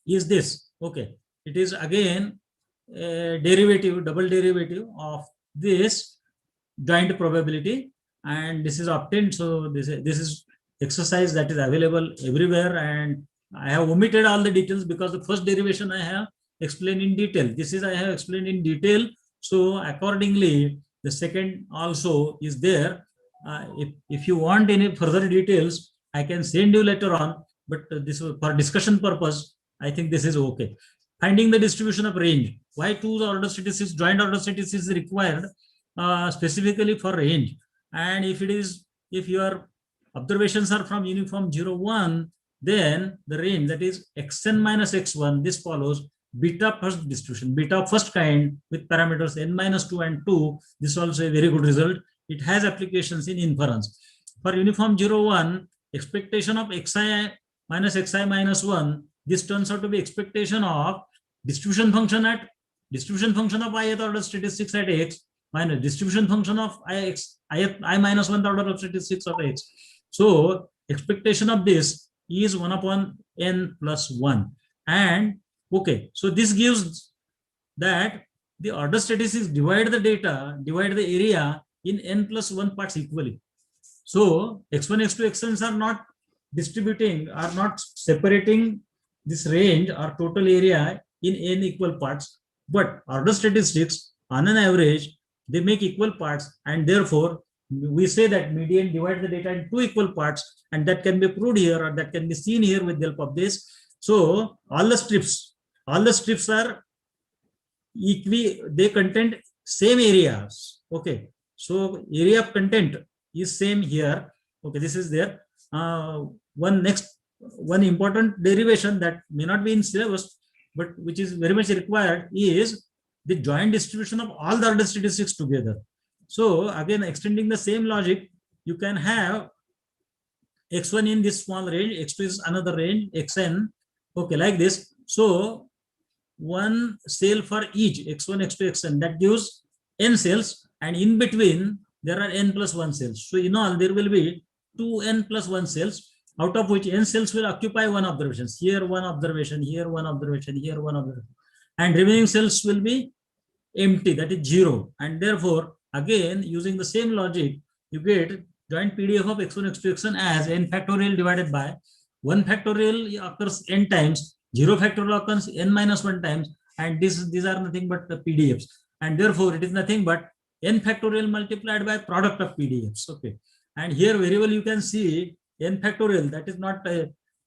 is this. Okay, it is again a derivative, double derivative of this joint probability, and this is obtained. So this is exercise that is available everywhere, and I have omitted all the details because the first derivation I have explained in detail. This is I have explained in detail. So accordingly, the second also is there. If you want any further details, I can send you later on, but this for discussion purpose, I think this is okay. Finding the distribution of range. Why 2 order statistics, joint order statistics is required specifically for range. And if your observations are from uniform 0, 1, then the range, that is xn minus x1, this follows beta first distribution, beta first kind with parameters n minus 2 and 2. This is also a very good result. It has applications in inference. For uniform 0, 1, expectation of xi minus xi minus 1, this turns out to be expectation of distribution function at distribution function of ith order statistics at x minus distribution function of I minus 1th order of statistics of x. So expectation of this is 1 upon n plus 1. And okay, so this gives that the order statistics divide the data, divide the area in n plus 1 parts equally. So x1, x2, xn's are not distributing, are not separating this range or total area in n equal parts, but order statistics on an average, they make equal parts, and therefore we say that median divides the data in 2 equal parts, and that can be proved here, or that can be seen here with the help of this. So all the strips are they contain same areas. Okay, so area of content is same here. Okay, this is there. One important derivation that may not be in syllabus, but which is very much required, is the joint distribution of all the order statistics together. So again, extending the same logic, you can have x1 in this small range, x2 is another range, xn. Okay, like this. So one cell for each x1, x2, xn, that gives n cells, and in between there are n plus 1 cells. So in all there will be 2n plus 1 cells, out of which n cells will occupy one observation. Here one observation, here one observation, here one observation, and remaining cells will be empty, that is 0. And therefore again, using the same logic, you get joint PDF of x1, x2, xn as n factorial divided by 1 factorial occurs n times, 0 factorial occurs n minus 1 times, and these are nothing but the PDFs, and therefore it is nothing but n factorial multiplied by product of PDFs. Okay, and here very well you can see n factorial, that is not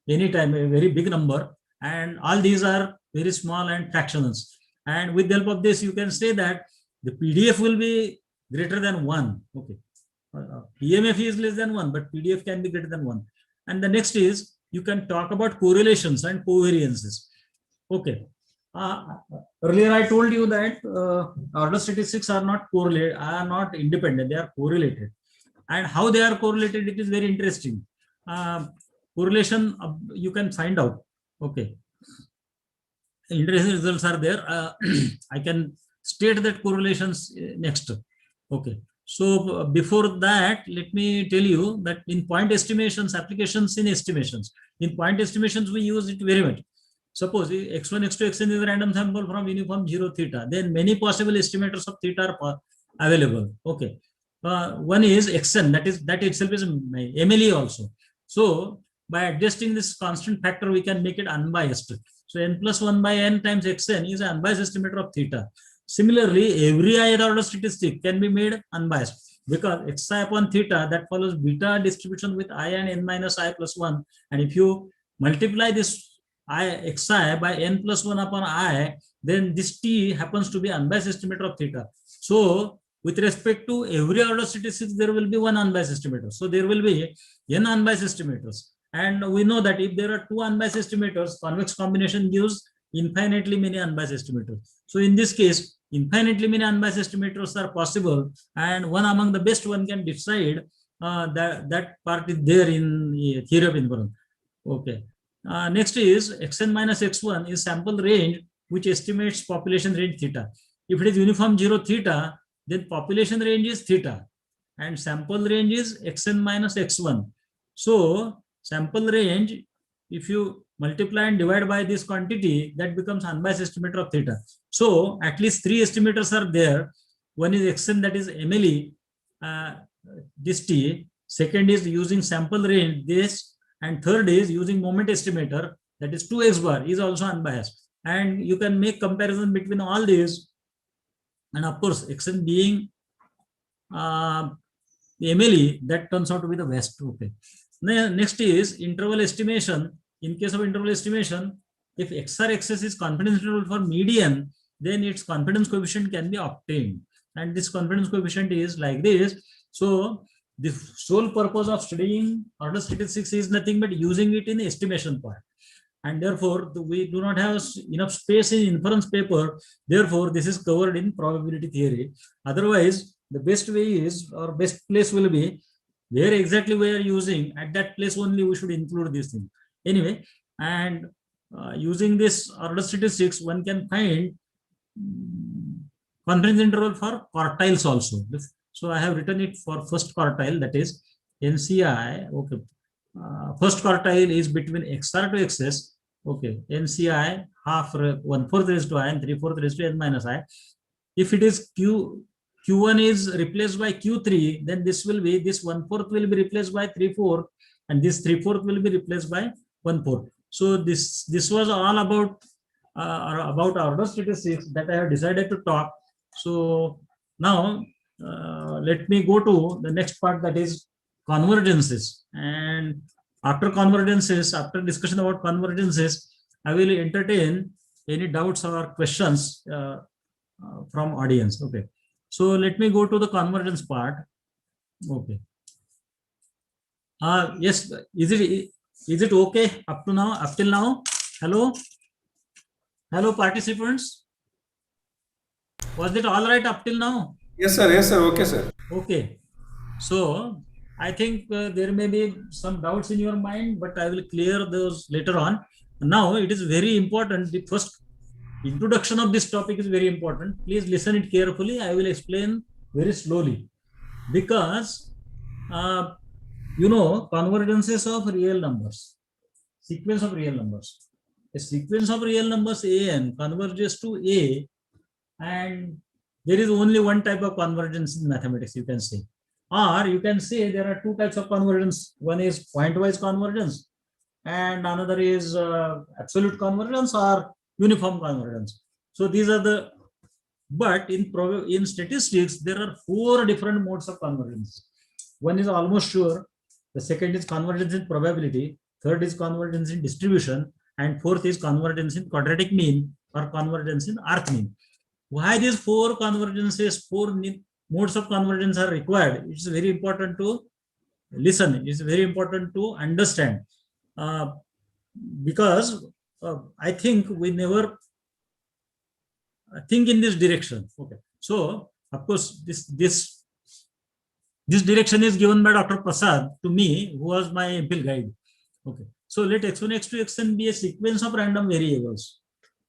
any time a very big number, and all these are very small and fractionals. And with the help of this, you can say that the PDF will be greater than 1. Okay, PMF is less than 1, but PDF can be greater than 1. And the next is, you can talk about correlations and covariances. Okay. Earlier I told you that order statistics are not correlated, are not independent, they are correlated. And how they are correlated, it is very interesting. Correlation you can find out. Okay. Interesting results are there. I can state that correlations next. Okay. So before that, let me tell you that in point estimations, applications in estimations, in point estimations, we use it very much. Suppose x1, x2, xn is a random sample from uniform 0 theta, then many possible estimators of theta are available. Okay. One is xn, that itself is MLE also. So by adjusting this constant factor, we can make it unbiased. So n plus 1 by n times xn is an unbiased estimator of theta. Similarly, every ith order statistic can be made unbiased, because xi upon theta, that follows beta distribution with I and n minus I plus 1. And if you multiply this xi by n plus 1 upon I, then this t happens to be unbiased estimator of theta. So with respect to every order statistics, there will be one unbiased estimator. So there will be n unbiased estimators. And we know that if there are two unbiased estimators, convex combination gives infinitely many unbiased estimators. So in this case, infinitely many unbiased estimators are possible, and one among the best one can decide that part is there in theory of inference. Okay. Next is xn minus x1 is sample range which estimates population range theta. If it is uniform 0 theta, then population range is theta, and sample range is xn minus x1. So sample range, if you multiply and divide by this quantity, that becomes unbiased estimator of theta. So at least 3 estimators are there. One is xn, that is MLE, this t. Second is using sample range, this. And third is using moment estimator, that is 2x bar, is also unbiased. And you can make comparison between all these. And of course, xn being MLE, that turns out to be the best. Okay. Next is interval estimation. In case of interval estimation, if XR XS is confidence interval for median, then its confidence coefficient can be obtained. And this confidence coefficient is like this. So the sole purpose of studying order statistics is nothing but using it in estimation part. And therefore, we do not have enough space in inference paper. Therefore, this is covered in probability theory. Otherwise, the best way is, or best place will be, where exactly we are using, at that place only we should include this thing. Anyway, and using this order statistics, one can find confidence interval for quartiles also. So I have written it for first quartile, that is NCI. Okay, first quartile is between XR to XS. Okay, NCI half 1/4 raised to I and 3/4 raised to n minus I. If it is Q1 is replaced by Q3, then this will be, this 1/4 will be replaced by 3/4, and this 3/4 will be replaced by 1/4. So this was all about order statistics that I have decided to talk. So now let me go to the next part, that is convergences. And after convergences, after discussion about convergences, I will entertain any doubts or questions from audience. Okay, so let me go to the convergence part. Okay. Yes, is it okay up to now, up till now? Hello participants, was it all right up till now? Yes, sir. Yes, sir. Okay, sir. Okay, so I think there may be some doubts in your mind, but I will clear those later on. Now it is very important, the first introduction of this topic is very important. Please listen it carefully. I will explain very slowly, because convergences of real numbers, sequence of real numbers. A sequence of real numbers an converges to A, and there is only one type of convergence in mathematics, you can say. Or you can say there are two types of convergence. One is point-wise convergence, and another is absolute convergence or uniform convergence. So these are the, but in statistics, there are 4 different modes of convergence. One is almost sure, the second is convergence in probability, third is convergence in distribution, and fourth is convergence in quadratic mean or convergence in arc mean. Why these 4 convergences, 4 modes of convergence are required? It's very important to listen. It's very important to understand, because I think we never think in this direction. Okay, so of course this direction is given by Dr. Prasad to me, who was my MPhil guide. Okay, so let x1, x2, xn be a sequence of random variables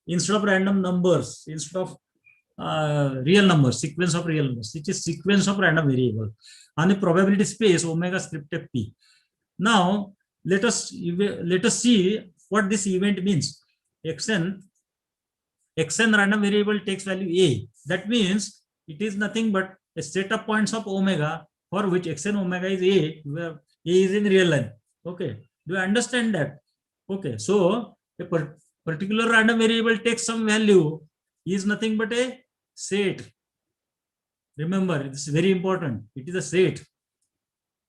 instead of random numbers, instead of real numbers, sequence of real numbers. It is sequence of random variable on a probability space omega script f p. Now let us see what this event means. xn random variable takes value a. That means it is nothing but a set of points of omega for which xn omega is a, where a is in real line. Okay, do you understand that? Okay, so a particular random variable takes some value is nothing but a set. Remember, it's very important. It is a set.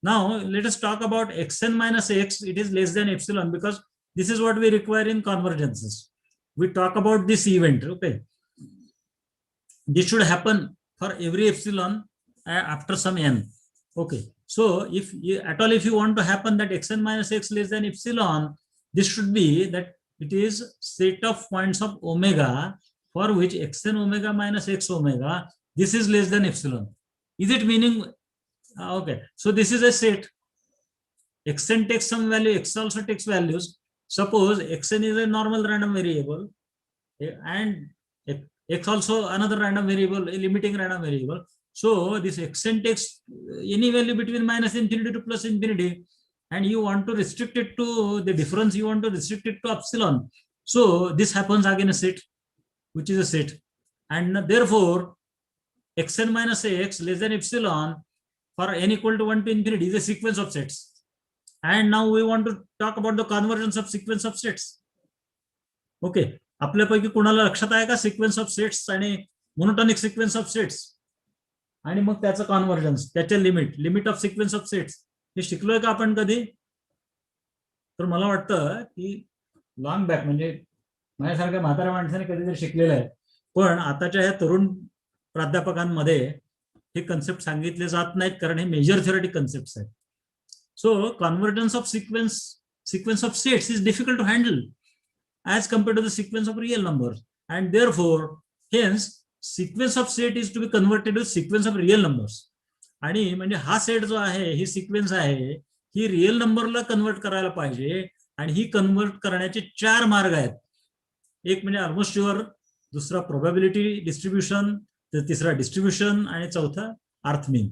Now let us talk about xn minus x. It is less than epsilon, because this is what we require in convergences. We talk about this event. Okay, this should happen for every epsilon after some n. Okay, so if you want to happen that xn minus x less than epsilon, this should be that it is set of points of omega for which xn omega minus x omega, this is less than epsilon. Is it meaning? Okay, so this is a set. Xn takes some value, x also takes values. Suppose xn is a normal random variable, and x also another random variable, a limiting random variable. So this xn takes any value between minus infinity to plus infinity, and you want to restrict it to the difference, you want to restrict it to epsilon. So this happens again a set, which is a set, and therefore xn minus x less than epsilon for n equal to 1 to infinity is a sequence of sets. And now we want to talk about the convergence of sequence of sets. Okay, आपल्यापैकी कोणाला लक्षात आहे का sequence of sets आणि monotonic sequence of sets आणि मग त्याचं convergence, त्याचे limit of sequence of sets हे शिकलोय का आपण कधी? तर मला वाटतं की लॉंग बॅक, म्हणजे माझ्यासारख्या म्हाताऱ्या माणसाने कधीतरी शिकलेलं आहे, पण आताच्या ह्या तरुण प्राध्यापकांमध्ये हे कन्सेप्ट सांगितले जात नाहीत, कारण हे मेजर थेरटिक कन्सेप्ट आहेत. So convergence of sequence of sets is difficult to handle as compared to the sequence of real numbers, and therefore hence sequence of set is to be converted to sequence of real numbers. आणि म्हणजे हा set जो आहे, ही sequence आहे, ही real नंबरला convert करायला पाहिजे, आणि ही कन्वर्ट करण्याचे 4 मार्ग आहेत. एक म्हणजे ऑलमोस्ट शुअर, दुसरा प्रोबॅबिलिटी डिस्ट्रीब्युशन, तर तिसरा डिस्ट्रीब्युशन आणि चौथा अर्थ मीन.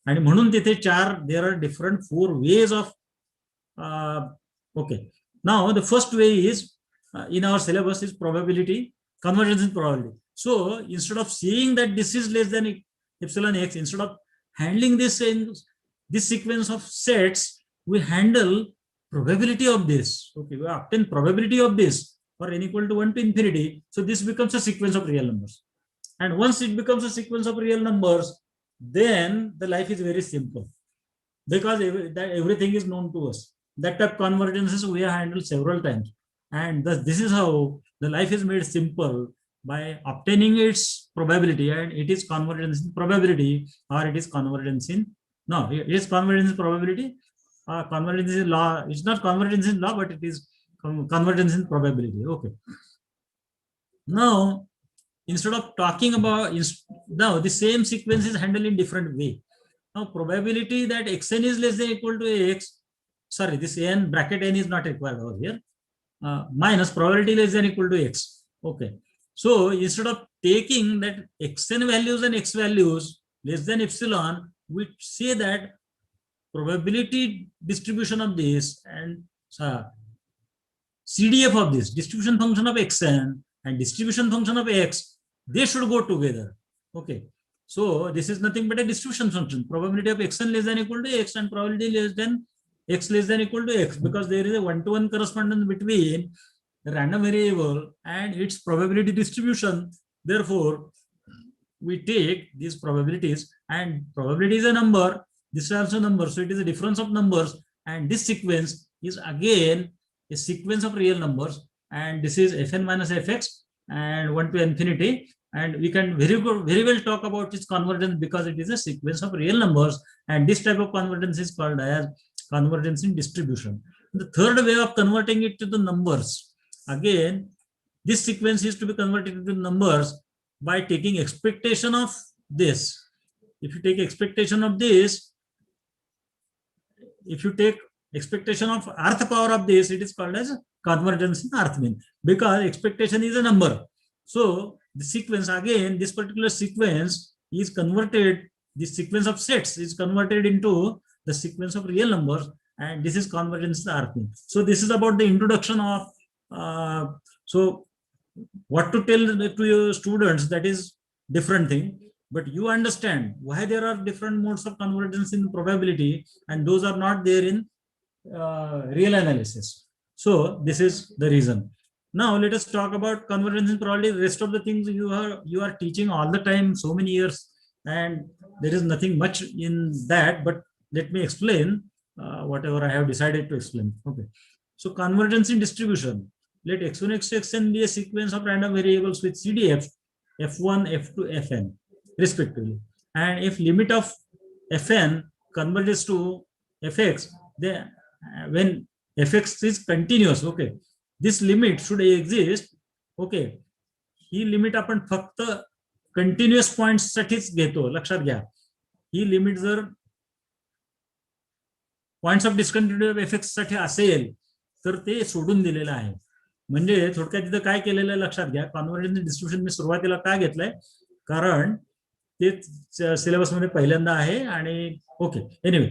आणि म्हणून तिथे there are different 4 ways of okay. Now the first way is in our syllabus is probability, convergence in probability. So instead of saying that this is less than epsilon x, instead of handling this in this sequence of sets, we handle probability of this. Okay, we obtain probability of this for n equal to 1 to infinity. So this becomes a sequence of real numbers. And once it becomes a sequence of real numbers, then the life is very simple because everything is known to us. That type of convergences we have handled several times. And thus, this is how the life is made simple by obtaining its probability, and it is convergence in probability, or it is convergence in, no, it is convergence in probability, convergence in law. It's not convergence in law, but it is convergence in probability. Okay. Now, instead of talking about, now the same sequence is handled in different way. Now, probability that xn is less than or equal to x, sorry, this n bracket n is not required over here, minus probability less than or equal to x. Okay. So instead of taking that xn values and x values less than epsilon, we say that probability distribution of this and CDF of this, distribution function of xn and distribution function of x, they should go together. Okay. So this is nothing but a distribution function. Probability of xn less than or equal to x and probability less than x less than or equal to x, because there is a one-to-one correspondence between the random variable and its probability distribution. Therefore, we take these probabilities, and probability is a number, this is also a number, so it is a difference of numbers, and this sequence is again a sequence of real numbers, and this is fn minus fx and 1 to infinity. And we can very well talk about its convergence because it is a sequence of real numbers, and this type of convergence is called as convergence in distribution. The third way of converting it to the numbers, again, this sequence is to be converted into numbers by taking expectation of this. If you take expectation of this, if you take expectation of earth power of this, it is called as convergence in earth mean, because expectation is a number. So the sequence, again, this particular sequence is converted, this sequence of sets is converted into the sequence of real numbers, and this is convergence in earth mean. So this is about the introduction of so what to tell to your students, that is different thing, but you understand why there are different modes of convergence in probability, and those are not there in real analysis. So this is the reason. Now let us talk about convergence in probability. The rest of the things you are teaching all the time, so many years, and there is nothing much in that, but let me explain whatever I have decided to explain. Okay. So convergence in distribution. Let x1, x2, xn be a sequence of random variables with CDF f1, f2, fn respectively. And if limit of fn converges to fx, then when fx is continuous, okay, this limit should exist. Okay, he limit आपण फक्त continuous points साठीच घेतो, लक्षात घ्या. ही limit जर points of discontinuity of FX साठी असेल तर ते सोडून दिलेलं आहे. म्हणजे थोडक्यात तिथं काय केलेलं आहे लक्षात घ्या. कॉन्व्हर्जन्स डिस्ट्रीब्युशन मी सुरुवातीला का घेतलंय, कारण ते सिलेबस मध्ये पहिल्यांदा आहे. आणि ओके, एनिवे,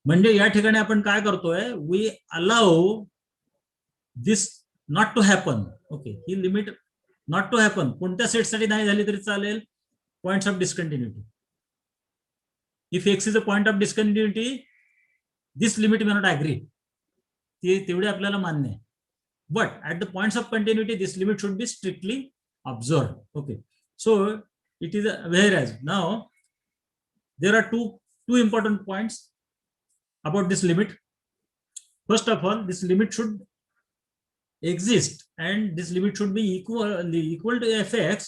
म्हणजे या ठिकाणी आपण काय करतोय, we allow this not to happen. Okay, ही लिमिट नॉट टू हॅपन कोणत्या सेटसाठी नाही झाली तरी चालेल, points of discontinuity. If x is a point of discontinuity, this limit may not agree, ते तेवढे आपल्याला मान्य आहे. But at the points of continuity, this limit should be strictly observed. Okay, so it is whereas now there are two important points about this limit. First of all, this limit should exist, and this limit should be equal to fx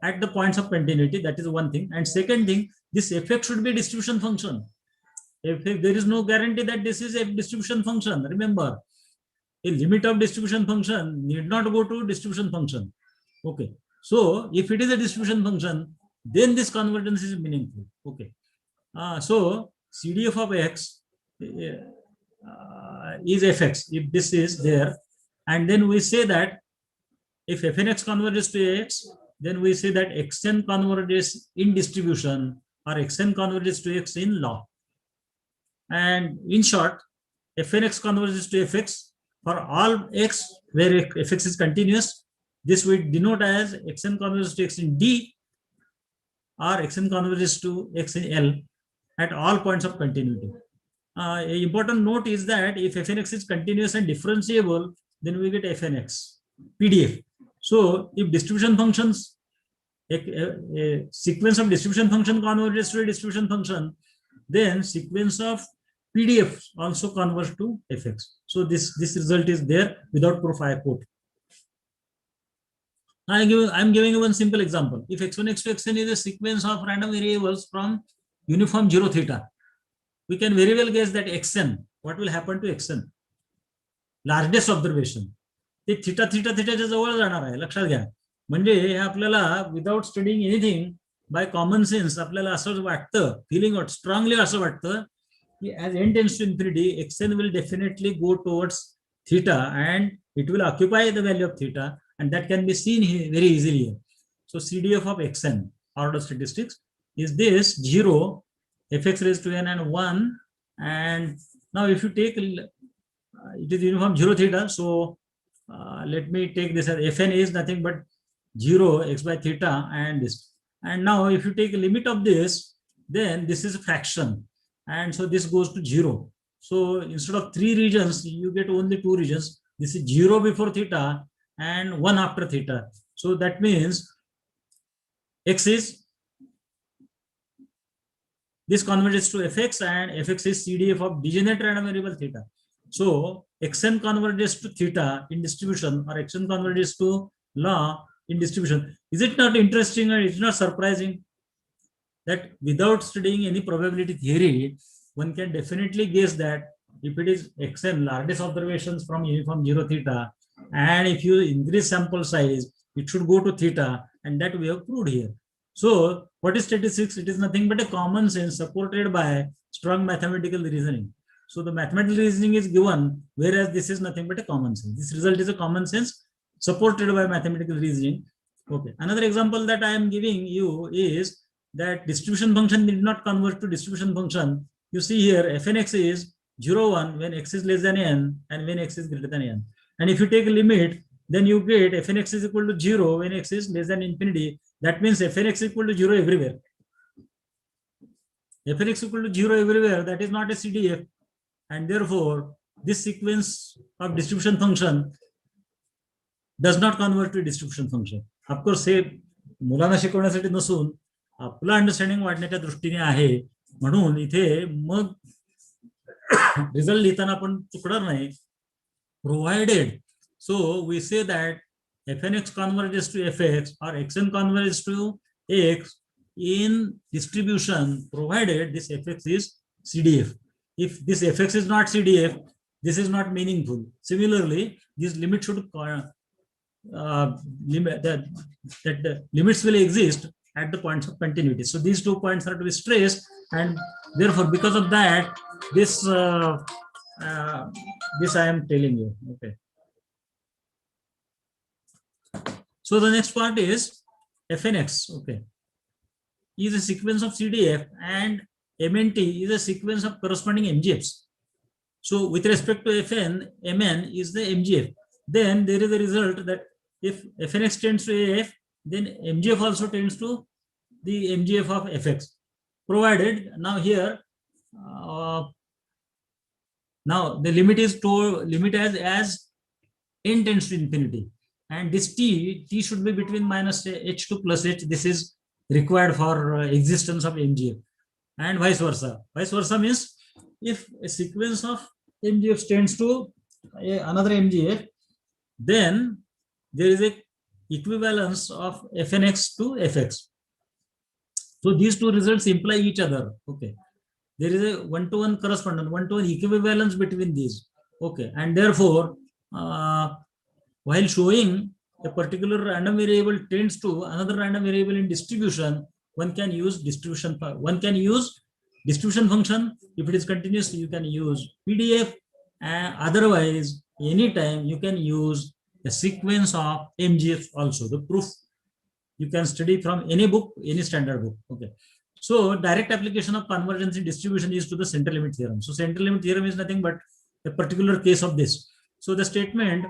at the points of continuity. That is one thing. And second thing, this fx should be a distribution function. If there is no guarantee that this is a distribution function, remember, a limit of distribution function need not go to distribution function. Okay, so if it is a distribution function, then this convergence is meaningful. Okay, so CDF of x is fx if this is there, and then we say that if fnx converges to x, then we say that xn converges in distribution or xn converges to x in law. And in short, fnx converges to fx for all x where fx is continuous. This we denote as xn converges to x in D or xn converges to x in L at all points of continuity. An important note is that if fnx is continuous and differentiable, then we get fnx PDF. So if distribution functions, a sequence of distribution function converges to a distribution function, then sequence of PDF also converts to fx. So this result is there without proof I quote. I'm giving you one simple example. If x1, x2, xn is a sequence of random variables from uniform 0 theta, we can very well guess that xn, what will happen to xn? Largest observation. ते theta च्या जवळ जाणार आहे, लक्षात घ्या. म्हणजे हे आपल्याला without studying anything by common sense आपल्याला असं वाटतं, फिलिंग स्ट्रॉंगली असं वाटतं की as n tends to infinity, xn will definitely go towards theta and it will occupy the value of theta, and that can be seen here very easily here. So CDF of xn order statistics is this 0, fx raised to n and 1, and now if you take it is uniform 0 theta, so let me take this as fn is nothing but 0 x by theta and this. And now if you take a limit of this, then this is a fraction, and so this goes to 0. So instead of 3 regions, you get only 2 regions. This is 0 before theta and 1 after theta. So that means x is, this converges to fx, and fx is CDF of degenerate random variable theta. So xn converges to theta in distribution, or xn converges to law in distribution. Is it not interesting, or it's not surprising that without studying any probability theory, one can definitely guess that if it is xn, largest observations from uniform 0 theta, and if you increase sample size, it should go to theta, and that we have proved here. So what is statistics? It is nothing but a common sense supported by strong mathematical reasoning. So the mathematical reasoning is given, whereas this is nothing but a common sense. This result is a common sense supported by mathematical reasoning. Okay. Another example that I am giving you is that distribution function did not converge to distribution function. You see here fnx is 0, 1 when x is less than n and when x is greater than n. And if you take a limit, then you get fnx is equal to 0 when x is less than infinity. That means fnx is equal to 0 everywhere. Fnx equal to 0 everywhere, that is not a CDF. And therefore, this sequence of distribution function does not convert to a distribution function. Of course, हे मुलांना शिकवण्यासाठी नसून आपलं understanding वाढण्याच्या दृष्टीने आहे, म्हणून इथे मग result लिहिताना आपण चुकणार नाही. Provided, so we say that fnx converges to fx or xn converges to x in distribution, provided this fx is CDF. If this fx is not CDF, this is not meaningful. Similarly, this limit should the limits will exist at the points of continuity. So these 2 points are to be stressed, and therefore because of that, this this I am telling you. Okay. So the next part is fnx. Okay, is a sequence of CDF, and MNT is a sequence of corresponding MGFs. So with respect to fn, mn is the MGF. Then there is a result that if fnx tends to AF, then MGF also tends to the MGF of fx. Provided, now here, now the limit is to limit as n tends to infinity, and this t should be between minus h to plus h. This is required for existence of MGF. And vice versa. Vice versa means if a sequence of MGF tends to another MGF, then there is a equivalence of fnx to fx. So these 2 results imply each other. Okay, there is a one-to-one correspondence, one-to-one equivalence between these. Okay, and therefore while showing a particular random variable tends to another random variable in distribution, one can use distribution function. If it is continuous, you can use PDF, and otherwise anytime you can use a sequence of MGF also. The proof you can study from any book, any standard book. Okay. So direct application of convergence in distribution is to the central limit theorem. So central limit theorem is nothing but a particular case of this. So the statement,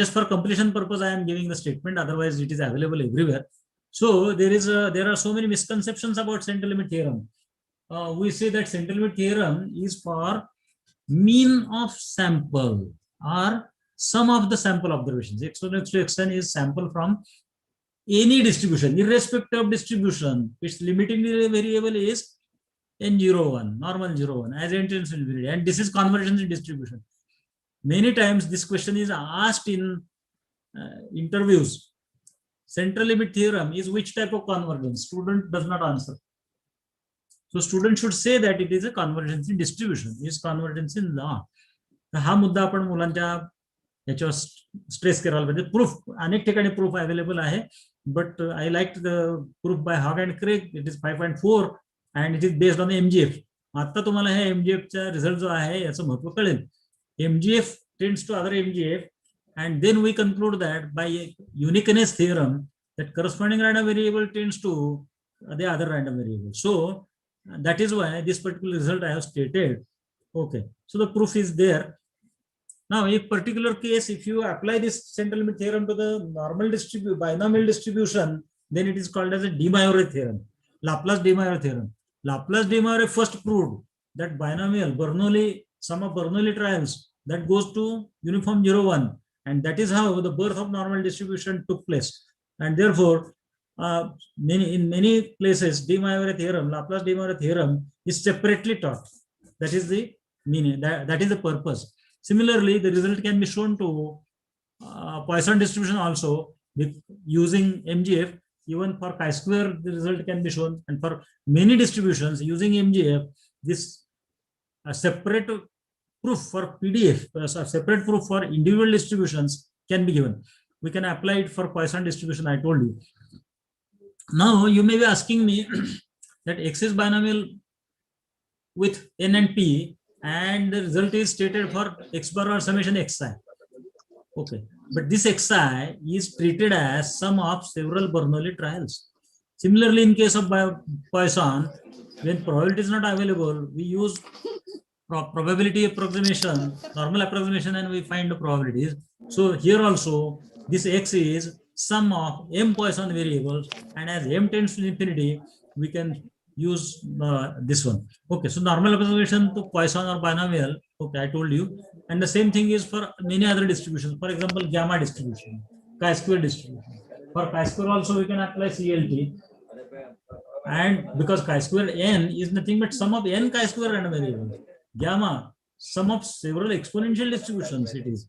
just for completion purpose, I am giving the statement. Otherwise, it is available everywhere. So there are so many misconceptions about central limit theorem. We say that central limit theorem is for mean of sample or sum of the sample observations. Exponential to xn is sample from any distribution, irrespective of distribution. Its limiting variable is n01, normal 01, as intention variable, and this is convergence in distribution. Many times this question is asked in interviews. Central limit theorem is which type of convergence? Student does not answer. So student should say that it is a convergence in distribution, is convergence in law. हा मुद्दा आपण मुलांच्या याच्यावर stress करायला पाहिजे. Proof अनेक ठिकाणी proof available आहे, but I like the proof by Hogg and Craig. It is 5.4 and it is based on MGF. आता तुम्हाला हे एमजीएफचा रिझल्ट जो आहे याचं महत्व कळेल. MGF tends to other MGF and then we conclude that by uniqueness theorem that corresponding random variable tends to the other random variable. So that is why this particular result I have stated. Okay, so the proof is there. Now in particular case, if you apply this central limit theorem to the normal binomial distribution, then it is called as a de Moivre theorem, Laplace de Moivre theorem. Laplace de Moivre first proved that binomial Bernoulli, sum of Bernoulli trials, that goes to uniform 0, 1. And that is how the birth of normal distribution took place. And therefore, in many places, de Moivre theorem, Laplace de Moivre theorem is separately taught. That is the meaning, that is the purpose. Similarly, the result can be shown to Poisson distribution also with using MGF. Even for chi-square, the result can be shown. And for many distributions using MGF, this separate proof for PDF, separate proof for individual distributions can be given. We can apply it for Poisson distribution, I told you. Now you may be asking me that X is binomial with N and P, and the result is stated for X bar or summation Xi. Okay, but this Xi is treated as sum of several Bernoulli trials. Similarly, in case of Poisson, when probability is not available, we use probability approximation, normal approximation, and we find the probabilities. So here also this X is sum of m Poisson variables, and as m tends to infinity, we can use this one. Okay, so normal approximation to Poisson or binomial, okay, I told you. And the same thing is for many other distributions. For example, gamma distribution, chi-square distribution. For chi-square also we can apply CLT. And because chi-square n is nothing but sum of n chi-square random variables. Gamma, sum of several exponential distributions it is.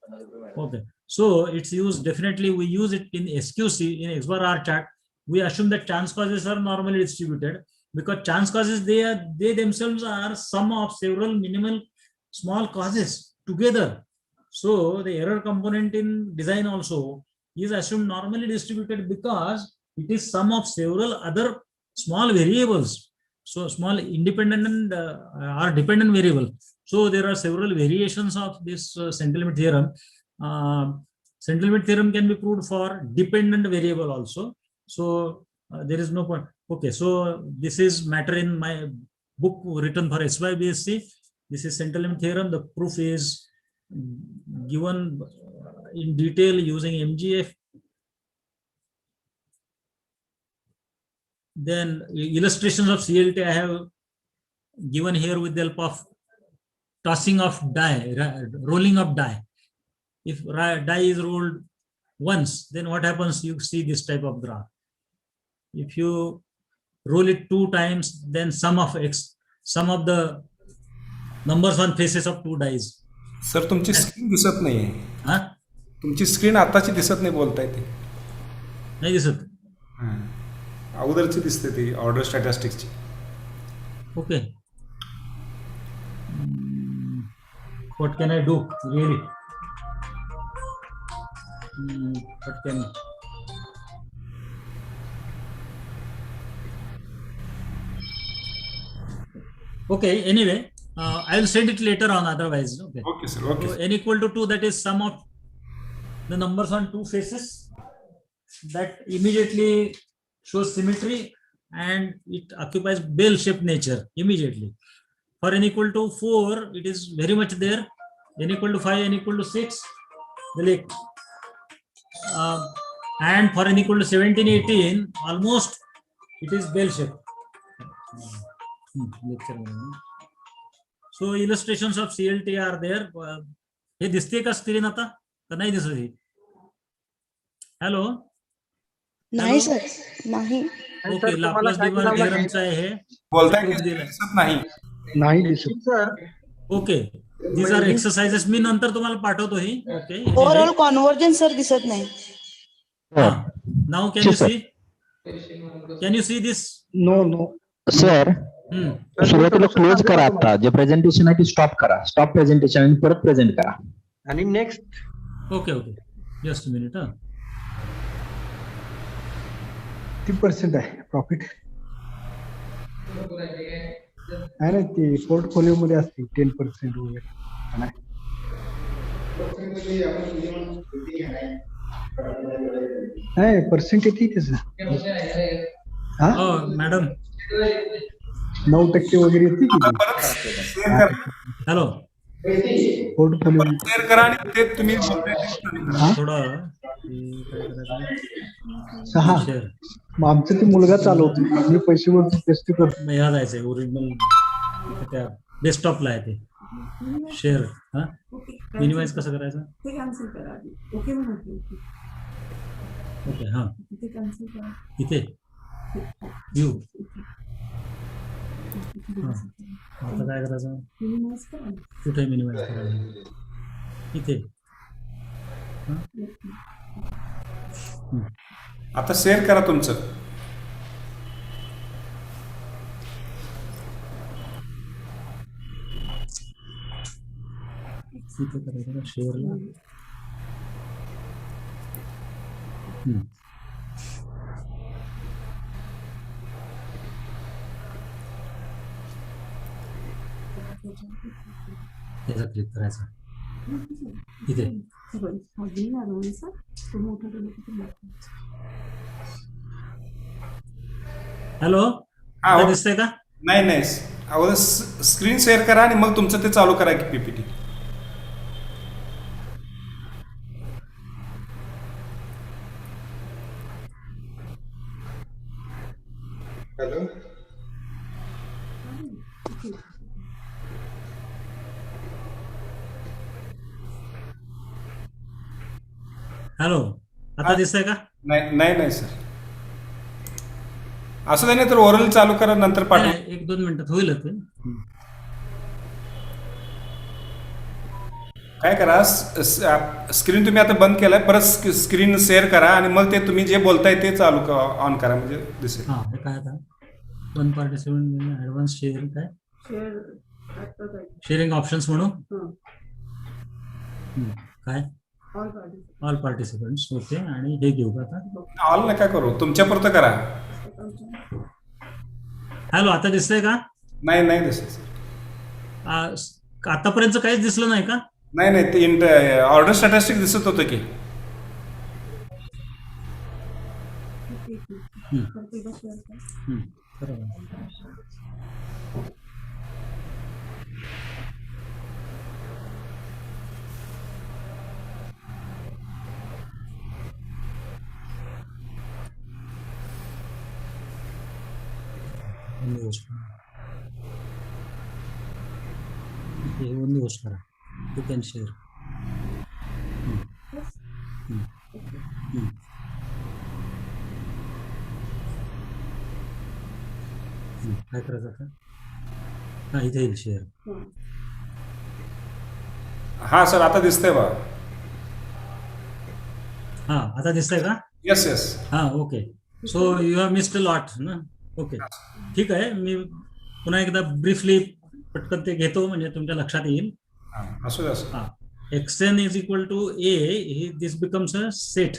Okay, so it's used, definitely we use it in SQC, in X bar R chart. We assume that chance causes are normally distributed, because chance causes, they themselves are sum of several minimal small causes together. So the error component in design also is assumed normally distributed because it is sum of several other small variables. So small independent and or dependent variable. So there are several variations of this central limit theorem. Central limit theorem can be proved for dependent variable also. So there is no point. Okay, so this is matter in my book written for SY BSc. This is central limit theorem. The proof is given in detail using MGF. Then illustrations of CLT I have given here with the help of tossing of die, rolling of die. If die is rolled once, then what happens? You see this type of graph. If you roll it 2 times, then sum of the numbers on faces of 2 dice. Sir तुमची screen दिसत नाहीये. हां, तुमची screen आताची दिसत नाही, बोलताय ते नाही दिसत. अगोदरची दिसते ती ऑर्डर स्टॅटिस्टिक्सची. Okay, what can I do really? What can okay, anyway, I will send it later on otherwise. Okay, okay sir. Okay, so n equal to 2, that is sum of the numbers on two faces, that immediately shows symmetry and it occupies bell-shaped nature immediately. For n equal to 4, it is very much there. N equal to 5, n equal to 6, and for n equal to 17, 18, almost it is bell-shaped. So illustrations of CLT are there. हे दिसते का screen आता का नाही दिसत ही? Hello नाही sir नाही. Okay, Laplace डिमार थेरमचा आहे हे. बोलताय Proof की दिलाय. दिसत नाही. नाही दिसत sir. Okay, these are exercises. मी नंतर तुम्हाला पाठवतो ही. ओके, ओव्हरऑल कॉन्व्हर्जन्स सर दिसत नाही. Now can you see? Can you see this? No sir सुरुवातीला क्लोज करा. आता जे प्रेझेंटेशन आहे ते स्टॉप करा. स्टॉप प्रेझेंटेशन आणि परत प्रेझेंट करा. आणि next. Okay okay, just minute. 30% आहे प्रॉफिट. आहे ना, ते पोर्टफोलिओ मध्ये असते 10% वगैरे. नाही पर्सेंट येते त्याचं. हो मॅडम, 9% वगैरे येते की. हॅलो, पोर्टफोलिओ शेअर करा आणि ते तुम्ही थोडं 6. मग आमचं ते मुलगा चालवतो, मी पैसे वरती टेस्ट करतो. ह्या जायचंय ओरिजिनल त्या डेस्कटॉपला आहे ते शेअर. हा, मिनिमाइज कसं करायचं? ओके, हा इथे व्ह्यू. आता काय करायचं? कुठे मिनिमाइज करायचं? इथे. आता शेअर करा तुमचं. इथे करायचं शेअरला. त्याचा क्लिक करायचा इथे. हॅलो, आता दिसतंय का? नाही नाही, अगोदर स्क्रीन शेअर करा आणि मग तुमचं ते चालू करा की पीपीटी. हॅलो. हॅलो, आता दिसतंय का? नाही नाही नाही सर, असं नाही तर ओरल चालू करा, नंतर पाठवा. 1-2 मिनिटात होईल ते. काय करा, स्क्रीन तुम्ही आता बंद केलाय, परत स्क्रीन शेअर करा आणि मग ते तुम्ही जे बोलताय ते चालू ऑन करा, म्हणजे दिसेल. हा, हे काय आता 1 पार्टिसिपंट ऍडव्हान्स शेअरिंग, काय शेअरिंग ऑप्शन्स म्हणू काय ऑल पार्टिसिपंट्स. ओके, आणि हे घेऊ का आता? ऑल नका करू, तुमच्या पुरतं करा. हॅलो, आता दिसतंय का? नाही नाही दिसत. आतापर्यंत काहीच दिसलं नाही का? नाही नाही, ते ऑर्डर स्टॅटिस्टिक दिसत होतं की. ओनली होस्ट करा. You can share. काय करायचं आता? हा, इथे येईल शेअर. हा सर, आता दिसतंय बा. हा, आता दिसतंय का? Yes yes. हा, okay. So you have missed a lot ना. ओके, ठीक आहे. मी पुन्हा एकदा ब्रीफली पटकन ते घेतो, म्हणजे तुमच्या लक्षात येईल. असू दे असं. हा, xn is equal to a, this becomes a set.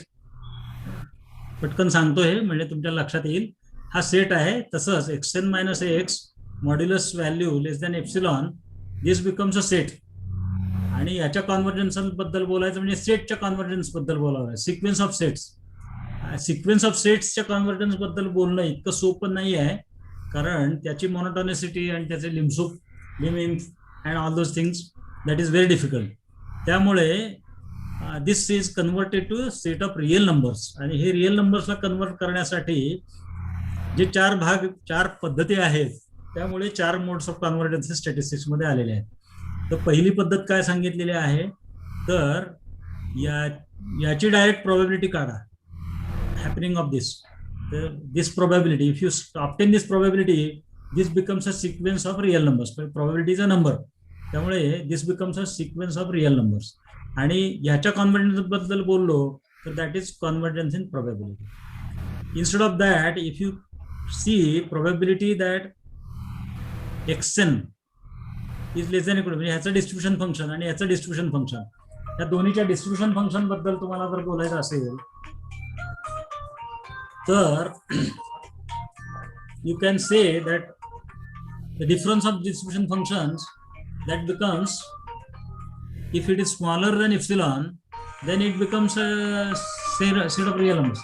पटकन सांगतो हे, म्हणजे तुमच्या लक्षात येईल. हा सेट आहे. तसंच xn minus x modulus value less than epsilon, this becomes a set. आणि याच्या कॉन्व्हर्जन्स बद्दल बोलायचं म्हणजे सेटच्या कॉन्व्हर्जन्स बद्दल बोलावं. Sequence of sets, sequence of सेट्सच्या कॉन्व्हर्जन्स बद्दल बोलणं इतकं सोपं नाही आहे, कारण त्याची मोनोटॉनिसिटी आणि त्याचे limiting and all those things that is very difficult. त्यामुळे this is converted to set of real numbers. आणि हे रिअल नंबर्सला कन्व्हर्ट करण्यासाठी जे चार पद्धती आहेत, त्यामुळे 4 मोड्स ऑफ कन्व्हर्जन्स स्टॅटिस्टिक्स मध्ये आलेले आहेत. तर पहिली पद्धत काय सांगितलेली आहे, तर याची डायरेक्ट प्रोबॅबिलिटी काढा हॅपनिंग ऑफ दिस. तर this probability, if you obtain this probability, this becomes a sequence of real numbers. Probability is a number, त्यामुळे this becomes a sequence of real numbers. आणि याच्या कॉन्व्हर्जन्स बद्दल बोललो तर that is convergence in probability. Instead of that, if you see probability that xn is less than equal, म्हणजे ह्याचं distribution function आणि याचं डिस्ट्रीब्युशन फंक्शन, या दोन्हीच्या डिस्ट्रीब्युशन फंक्शन बद्दल तुम्हाला जर बोलायचं असेल तर you can say that the difference of distribution functions that becomes, if it is smaller than epsilon, then it becomes a set of real numbers,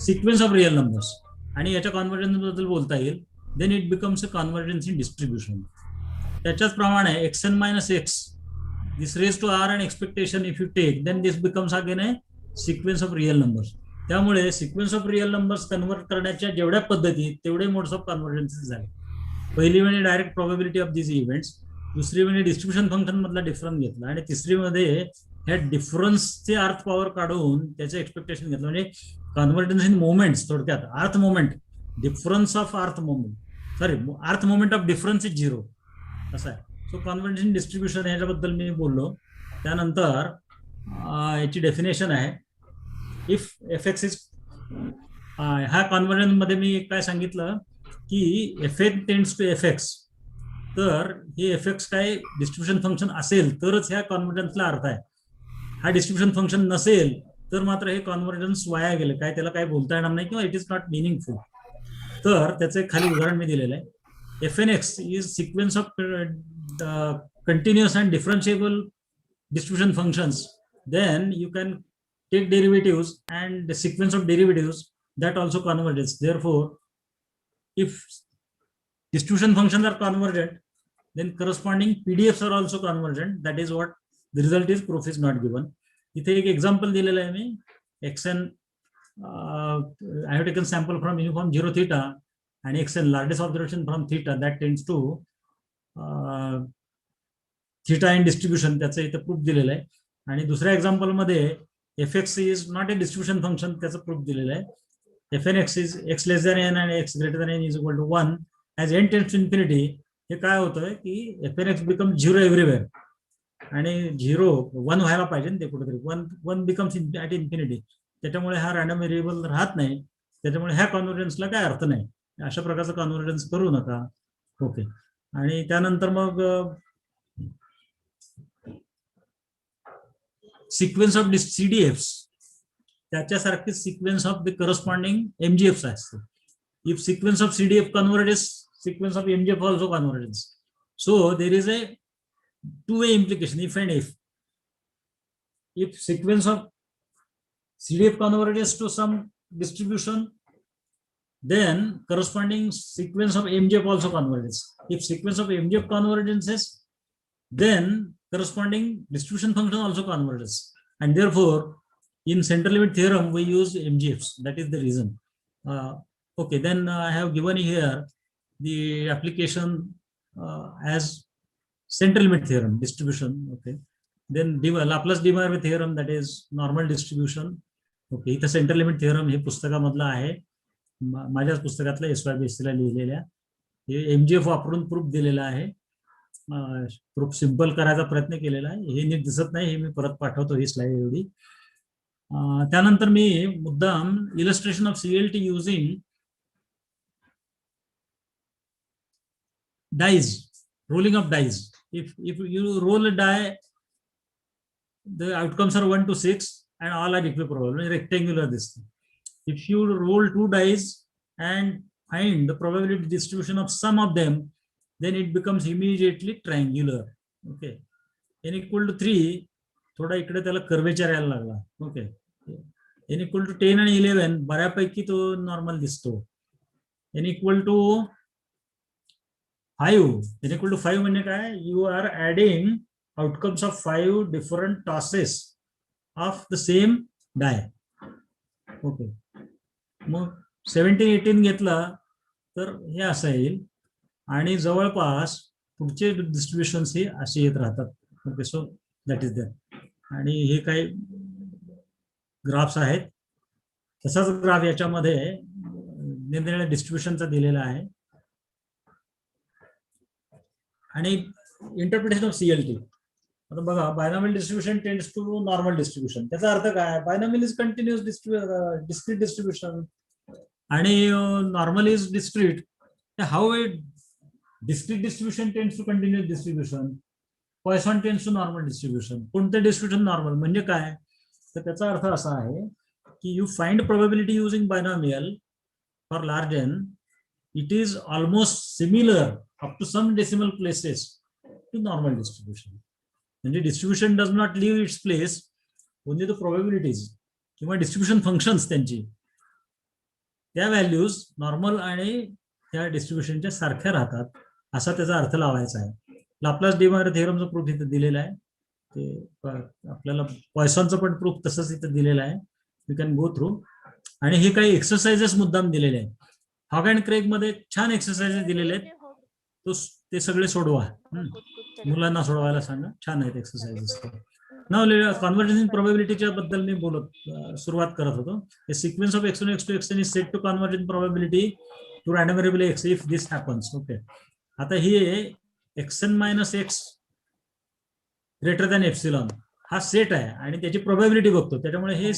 sequence of real numbers. आणि याच्या convergence बद्दल बोलता येईल, then it becomes a convergence in distribution. त्याच्याच प्रमाणे xn minus x, this raised to r and expectation if you take, then this becomes again a sequence of real numbers. त्यामुळे sequence of real numbers convert करण्याच्या जेवढ्या पद्धती तेवढे modes of convergence झाले. पहिली म्हणजे direct probability of this events, दुसरी म्हणजे डिस्ट्रीब्युशन फंक्शन मधला डिफरन्स घेतला, आणि तिसरी मध्ये ह्या डिफरन्सचे अर्थ पॉवर काढून त्याचे एक्सपेक्टेशन घेतलं. म्हणजे कन्व्हर्जन्स इन मोमेंट्स, थोडक्यात rth moment, difference of rth moment, sorry rth moment of difference is 0 असं आहे. सो कन्व्हर्जन डिस्ट्रीब्युशन ह्याच्याबद्दल मी बोललो. त्यानंतर याची डेफिनेशन आहे, इफ एफ एक्स इज, ह्या कॉन्व्हर्जन मध्ये मी काय सांगितलं की F N tends to F X, तर हे एफ एक्स काय डिस्ट्रीब्युशन फंक्शन असेल तरच ह्या कॉन्व्हर्जन्सला अर्थ आहे. हा डिस्ट्रीब्युशन फंक्शन नसेल तर मात्र हे कॉन्व्हर्जन्स वाया गेलं, काय त्याला काय बोलता येणार नाही किंवा इट इज नॉट मिनिंगफुल. तर त्याचं एक खाली उदाहरण मी दिलेलं आहे. F n x is sequence of continuous and differentiable distribution functions, then you can take derivatives and the sequence of derivatives that also converges. Therefore, if distribution functions are convergent, then corresponding PDFs are also convergent. That is what the result is. Proof is not given. इथे एक example दिलेलं आहे मी. xn, I have taken sample from uniform 0 theta and xn largest observation from theta that tends to theta in distribution, त्याचं इथं proof दिलेलं आहे. आणि दुसऱ्या एक्झाम्पल मध्ये f x is not a distribution function, त्याचं प्रूफ दिलेलं आहे. F n x is x less than n आणि x greater than n is equal to 1 as n tends to infinity. हे काय होतंय की F n x become 0 everywhere, आणि 0 1 व्हायला पाहिजे ते कुठेतरी, 1 बिकम्स ॲट इन्फिनिटी. त्याच्यामुळे हा रॅन्डम व्हेरिएबल राहत नाही, त्याच्यामुळे ह्या कॉन्व्हर्जन्सला काय अर्थ नाही. अशा प्रकारचं कॉन्व्हर्जन्स करू नका. ओके. आणि त्यानंतर मग सिक्वेन्स ऑफ CDFs, त्याच्यासारखी sequence of the corresponding MGFs असते. If sequence of CDF converges, sequence of MGF also converges. So there is a two-way implication, if and if. If sequence of CDF converges to some distribution, then corresponding sequence of MGF also converges. If sequence of MGF convergences, then corresponding distribution function also converges, and therefore in central limit theorem we use MGFs. That is the reason. Okay, then I have given here the application as central limit theorem distribution. Okay, then Laplace Debye theorem, that is normal distribution. Okay, इथं central limit theorem हे पुस्तकामधलं आहे, माझ्याच पुस्तकातलं SYBSC ला लिहिलेल्या. हे MGF वापरून proof दिलेला आहे. Proof simple करायचा प्रयत्न केलेला आहे. हे नीट दिसत नाही, हे मी परत पाठवतो ही स्लाइड एवढी. त्यानंतर मी मुद्दाम illustration of CLT using dice, rolling of dice. If you roll a die, the outcomes are 1 to 6 and all are equiprobable, rectangular this thing. If you roll 2 dice and find the probability distribution of some of them, then it becomes immediately triangular. Okay, n equal to 3 थोडा इकडे त्याला curvature यायला लागला. Okay, n equal to 10 आणि 11 बऱ्यापैकी तो normal दिसतो. n equal to 5, n equal to 5 म्हणजे काय, you are adding outcomes of 5 different tosses of the same die. Okay, मग 17-18 घेतला तर हे असं येईल आणि जवळपास पुढचे डिस्ट्रीब्युशन हे असे येत राहतात. Okay, so that is that. आणि हे काही ग्राफ्स आहेत. तसाच ग्राफ याच्यामध्ये निरनिराळ्या डिस्ट्रीब्युशनचा दिलेला आहे. आणि इंटरप्रिटेशन ऑफ CLT. आता बघा, binomial distribution tends to normal distribution. त्याचा अर्थ काय, binomial is continuous discrete distribution आणि normal is discrete. How a discrete distribution tends to continuous distribution, Poisson tends to normal distribution. कोणतं डिस्ट्रीब्युशन नॉर्मल म्हणजे काय, तर त्याचा अर्थ असा आहे की you find probability using binomial for large n, it is almost similar up to some decimal places to normal distribution. म्हणजे distribution does not live its place, only the probabilities किंवा डिस्ट्रीब्युशन फंक्शन्स त्यांची त्या values normal आणि त्या डिस्ट्रीब्युशनच्या सारख्या राहतात, असा त्याचा अर्थ लावायचा आहे. लाप्लास डिमायर थेरमचं प्रूफ इथं दिलेलं आहे. ते आपल्याला पॉयसॉनचं पण प्रूफ तसंच इथं दिलेलं आहे. You can go through. आणि हे काही एक्सरसाइजेस मुद्दाम दिलेले आहेत. हॉग अँड क्रेग मध्ये छान एक्सरसाइजेस दिलेले आहेत, ते सगळे सोडवा. मुलांना सोडवायला सांगा, छान आहेत एक्सरसाइजेस. नाव कॉन्व्हर्जन्स प्रोबॅबिलिटीच्या बद्दल मी सुरुवात करत होतो. Sequence of x1 x2 xn is set to convergence probability to random variable x if this happens. Okay, आता ही xn minus x greater than epsilon हा सेट आहे आणि त्याची प्रोबॅबिलिटी बघतो. त्याच्यामुळे हे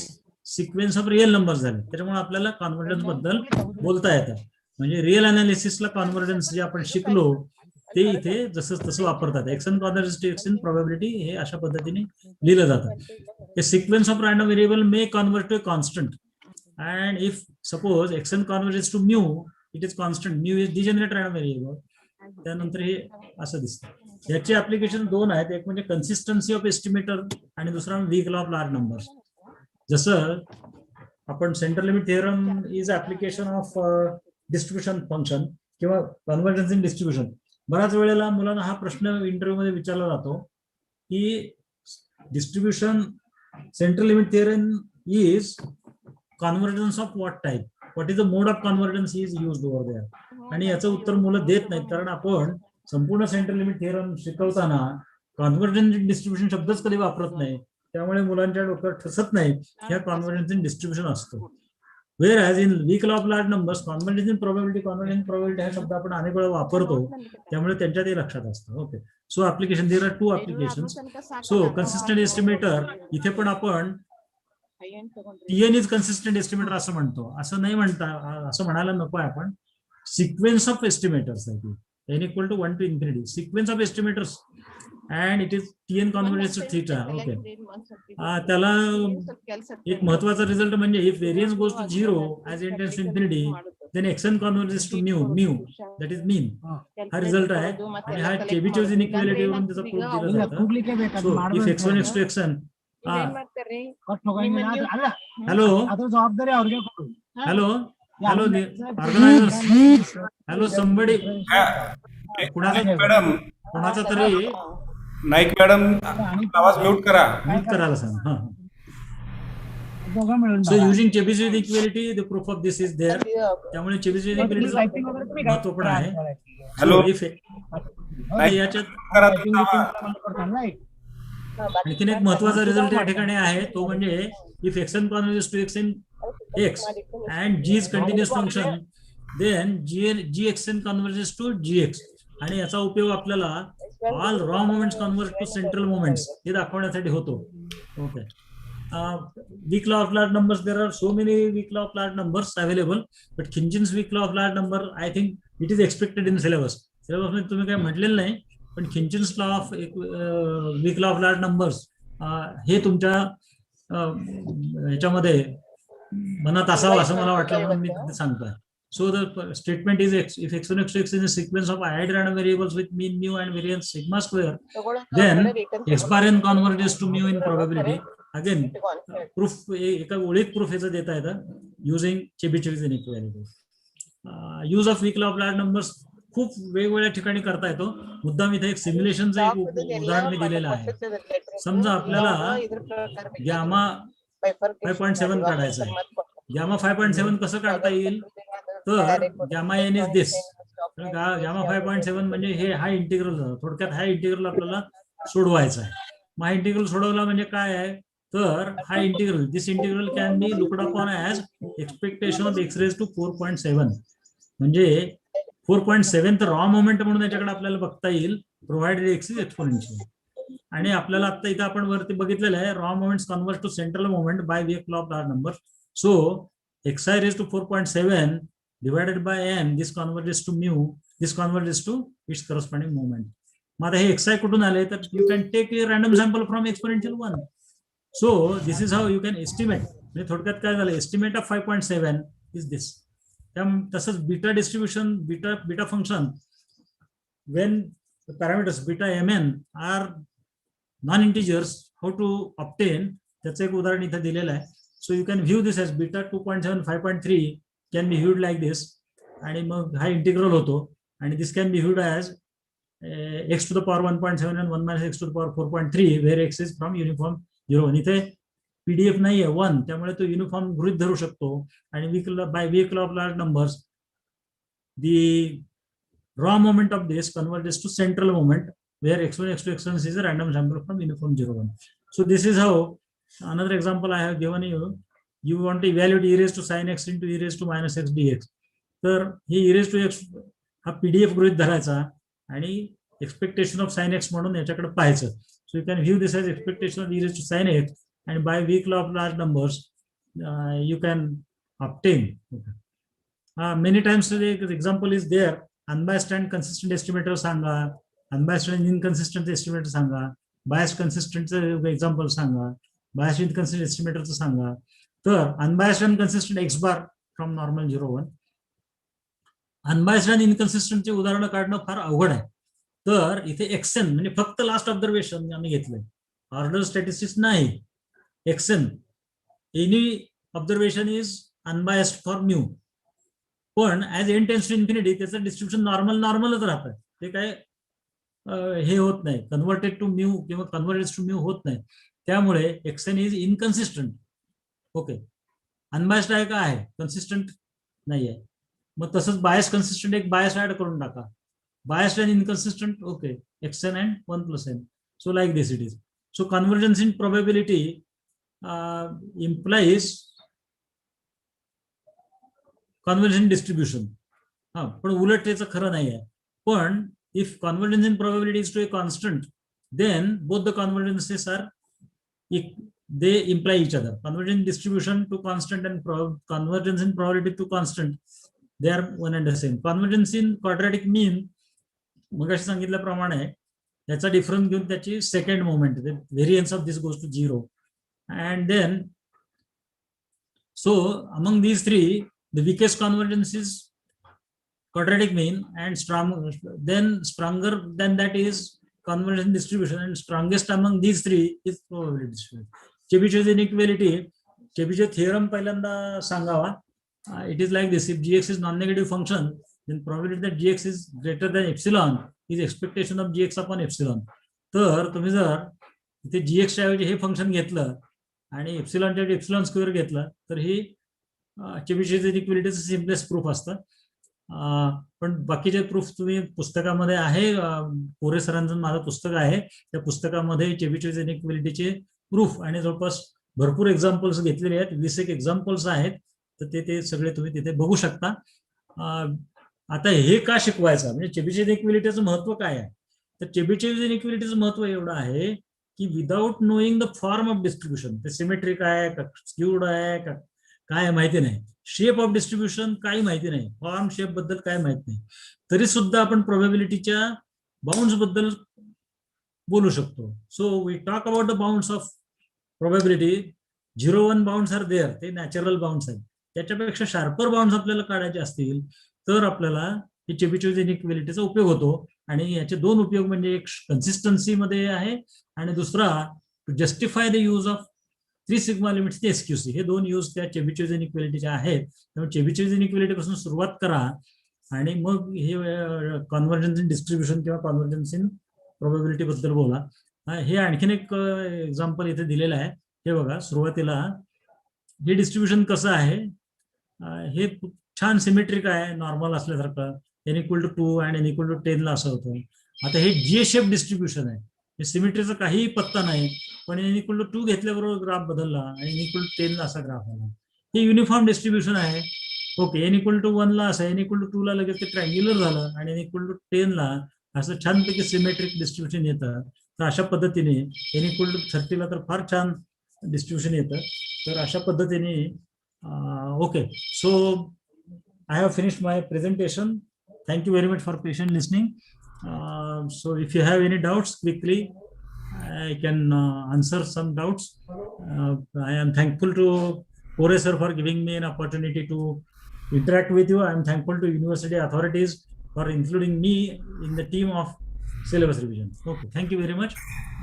सिक्वेन्स ऑफ रिअल नंबर झाले. त्याच्यामुळे आपल्याला कॉन्व्हर्जन्स बद्दल बोलता येतं. म्हणजे रिअल अनालिसिसला कॉन्व्हर्जन्स जे आपण शिकलो ते इथे जसं तसं वापरतात. xn convergence to xn probability हे अशा पद्धतीने लिहिलं जातं. Sequence of random variable may convert to constant and if suppose xn converges to mu, it is constant. Mu is degenerate random variable. त्यानंतर हे असं दिसतं. याचे ऍप्लिकेशन 2 आहेत. एक म्हणजे कन्सिस्टन्सी ऑफ एस्टिमेटर आणि दुसरा weak law of large numbers. जसं आपण centre limit theorem is application of distribution function किंवा कन्व्हर्जन्स इन डिस्ट्रीब्युशन. बऱ्याच वेळेला मुलांना हा प्रश्न इंटरव्ह्यू मध्ये विचारला जातो की distribution centre limit theorem is convergence of what type, what is the mode of convergence is used over there. आणि याचं उत्तर मुलं देत नाहीत, कारण आपण संपूर्ण सेंटर लिमिट थिअरम शिकवताना कॉन्व्हर्जन्स इन डिस्ट्रीब्युशन शब्दच कधी वापरत नाही. त्यामुळे मुलांच्या डोक्यात ठसत नाही ह्या कॉन्व्हर्जन्स इन डिस्ट्रीब्युशन असतो. Whereas in weak law of large numbers convergence in probability हा शब्द आपण अनेक वेळा वापरतो, त्यामुळे त्यांच्या ते लक्षात असतं. Okay, so application there are 2 application. So consistent estimator, इथे पण आपण TN इज कन्सिस्टंट एस्टिमेटर असं म्हणतो. असं नाही म्हणता, असं म्हणायला नको आहे. आपण सिक्वेन्स ऑफ एस्टिमेटर्स आहे, n equal to 1 to infinity sequence of estimators and it is TN converges to theta. Okay, त्याला एक महत्वाचा रिझल्ट म्हणजे if variance goes to 0 as n tends to infinity then xn converges to mu that is mean. हा result आहे आणि हा चेबीचेव inequality वरून त्याचा प्रूफ दिला जातं. So if x1 x2 xn. Hello hello hello organizers, hello somebody, कोणाचा तरी नाईक मॅडम आवाज म्यूट करा. म्यूट करायला सांग. हा, so using Chebyshev inequality the proof of this is there. त्यामुळे चेबीचेव इनइक्वालिटीचं महत्व पण आहे. हॅलो, याच्यात आणखीन एक महत्वाचा रिझल्ट या ठिकाणी आहे, तो म्हणजे if xn converges to xn x and g is continuous function then gxn converges to gx. आणि याचा उपयोग आपल्याला all raw moments convert to central moments हे दाखवण्यासाठी होतो. Okay, weak law of large numbers, there are so many weak law of large numbers available, but Khinchin's weak law of large number I think it is expected in syllabus. सिलेबसमध्ये तुम्ही काही म्हटलेलं नाही, पण Khinchin's law of weak law of large numbers हे तुमच्या ह्याच्यामध्ये मनात असावं असं मला वाटलं, म्हणून मी सांगतोय. So the statement is if x1 x2 x is a sequence of added random variables with mean mu and variance sigma square, then x bar n converges to mu in probability. Again, proof एका ओळीत proof याचं देता येतं using Chebyshev's inequality. Use of weak law of large numbers खूप वेगवेगळ्या ठिकाणी करता येतो. मुद्दाम इथे एक सिम्युलेशनचं एक उदाहरण मी दिलेलं आहे. समजा आपल्याला गॅमा 5.7 काढायचं आहे. गॅमा 5.7 कसं काढता येईल, तर gamma n is this. Gamma 5.7 म्हणजे हे हा इंटिग्रल झाला. थोडक्यात हा इंटिग्रल आपल्याला सोडवायचा आहे. मग हा इंटिग्रल सोडवला म्हणजे काय आहे, तर हा integral, this integral can be looked upon as expectation of x raise to 4.7. म्हणजे 4.7 तर रॉ मोमेंट म्हणून याच्याकडे आपल्याला बघता येईल, प्रोव्हाइडेड एक्स इज एक्सपोनेन्शियल. आणि आपल्याला आता इथं आपण वरती बघितलेलं आहे raw moments convert to central moment by weak law of large number. So xi raised to 4.7 divided by n, this converges to mu, this converges to its corresponding moment. मग आता हे xi कुठून आले, तर you can take a random sample from exponential 1. So this is how you can estimate. म्हणजे थोडक्यात काय झालं, एस्टिमेट ऑफ 5.7 इज दिस. तसंच beta distribution, beta function when the parameters beta mn are non-integers, how to obtain, त्याचं एक उदाहरण इथे दिलेलं आहे. So you can view this as beta 2.7 5.3 can be viewed like this, आणि मग हा इंटिग्रल होतो, आणि this can be viewed as x to the power 1.7 and 1 minus x to the power 4.3 where x is from uniform 0. इथे PDF नाही आहे 1, त्यामुळे तो uniform गृहीत धरू शकतो. आणि by weak law of large numbers the raw moment of this converges to central moment where x1 x2 x1 is a random sample from uniform 0 1. So this is how. Another example I have given you. You want to evaluate e raised to sin x into e raised to minus x dx. तर हे e raised to x हा PDF गृहीत धरायचा आणि expectation of sin x म्हणून याच्याकडे पाहायचं. So you can view this as expectation of e raised to sin x, and by weak law of large numbers you can obtain. Many times the example is there. Unbiased and consistent estimator Sanga, unbiased and inconsistent estimator Sanga, biased consistent example Sanga, biased inconsistent estimator सांगा. तर unbiased and consistent x bar from normal 0 1. Unbiased आणि इनकन्सिस्टंट चे उदाहरण काढणं फार अवघड आहे. तर इथे action म्हणजे फक्त लास्ट ऑब्झर्वेशन आम्ही घेतलंय, ऑर्डर स्टॅटिस्टिक्स नाही. X N any observation is unbiased for mu, पण as N tends to infinity त्याचं डिस्ट्रीब्युशन नॉर्मलच राहतं. ते काय हे होत नाही, कन्व्हर्टेड टू म्यू किंवा कन्व्हर्टेड टू म्यू होत नाही. त्यामुळे X N is inconsistent. Okay, unbiased आहे का आहे, कन्सिस्टंट नाही आहे. मग तसंच बायस कन्सिस्टंट एक बायस ऍड करून टाका, biased and inconsistent. Okay, X N and 1+n. So like this it is. So convergence in probability implies convergence distribution. हा, पण उलट त्याचं खरं नाही आहे. पण if convergence in probability is to a constant, then both the convergences are they imply each other. Convergence distribution to constant and convergence in probability to constant, they are one and the same. Convergence in quadratic mean मगाशी सांगितल्याप्रमाणे याचा difference घेऊन त्याची second moment, variance of this goes to 0. and then so among these three the weakest convergence is quadratic mean, and stronger than that is convergence distribution, and strongest among these three is probability distribution. Chebyshev inequality, Chebyshev theorem पहिल्यांदा सांगावा. It is like this: if gx is non-negative function, then probability that gx is greater than epsilon is expectation of gx upon epsilon. तर तुम्ही जर इथे gx च्या ऐवजी हे function घेतलं आणि एप्सिलॉनच्या ऐवजी एप्सिलॉन स्क्वेअर घेतलं, तर ही चेबिशेव इनइक्वालिटीचं सिम्पलेस्ट प्रूफ असतं. पण बाकीचे प्रूफ तुम्ही पुस्तकामध्ये आहे, कोरे सरांचं माझं पुस्तक आहे, त्या पुस्तकामध्ये चेबिशेव इनइक्वालिटीचे प्रूफ आणि जवळपास भरपूर एक्झाम्पल्स घेतलेले आहेत. 20 एक एक्झाम्पल्स आहेत, तर ते सगळे तुम्ही तिथे बघू शकता. आता हे का शिकवायचं, म्हणजे चेबिशेव इनइक्वालिटीचं महत्व काय आहे, तर चेबिशेव इनइक्वालिटीचं महत्व एवढं आहे की without knowing the form of distribution, ते सिमेट्रिक आहे का, स्क्यूड आहे का, काय माहिती नाही, शेप ऑफ डिस्ट्रीब्युशन काही माहिती नाही, फॉर्म शेप बद्दल काय माहित नाही, तरी सुद्धा आपण प्रोबॅबिलिटीच्या बाउंड्स बद्दल बोलू शकतो. So we talk about the bounds of probability. 0-1 bounds are there, ते नॅचरल बाउंड्स आहेत. त्याच्यापेक्षा शार्पर बाउंड्स आपल्याला काढायचे असतील तर आपल्याला हे चेबिशेव्स इनइक्वालिटीचा उपयोग होतो. आणि याचे दोन उपयोग म्हणजे एक कन्सिस्टन्सी मध्ये आहे आणि दुसरा to justify the use of 3 sigma limits ते एसक्यूसी. हे दोन यूज त्या चेबिशेव्स इनइक्वालिटीचे आहेत. त्यामुळे चेबिशेव्स इनइक्वालिटी पासून सुरुवात करा आणि मग हे कॉन्व्हर्जन्स इन डिस्ट्रीब्युशन किंवा कॉन्व्हर्जन्स इन प्रोबॅबिलिटी बद्दल बोला. हे आणखीन एक एक्झाम्पल इथे दिलेलं आहे. हे बघा, सुरुवातीला हे डिस्ट्रीब्युशन कसं आहे, हे छान सिमेट्रिक आहे, नॉर्मल असल्यासारखं. n इक्वल टू 2 आणि n इक्वल टू 10 ला असं होतं. आता हे जी शेप डिस्ट्रीब्युशन आहे, हे सिमेट्रीचा काहीही पत्ता नाही, पण n इक्वल टू 2 घेतल्याबरोबर ग्राफ बदलला आणि n इक्वल टू 10 ला असा ग्राफ आला. हे युनिफॉर्म डिस्ट्रीब्युशन आहे. ओके, n इक्वल टू 1 ला असं, n इक्वल टू 2 ला लगेच ते ट्रँग्युलर झालं आणि n इक्वल टू 10 ला असं छानपैकी सिमेट्रिक डिस्ट्रीब्युशन येतं. तर अशा पद्धतीने n इक्वल टू 30 ला तर फार छान डिस्ट्रीब्युशन येतं. तर अशा पद्धतीने okay, so I have finished my presentation. Thank you very much for patient listening. So if you have any doubts, quickly I can answer some doubts. I am thankful to Kore sir for giving me an opportunity to interact with you. I am thankful to university authorities for including me in the team of syllabus revision. Okay, thank you very much.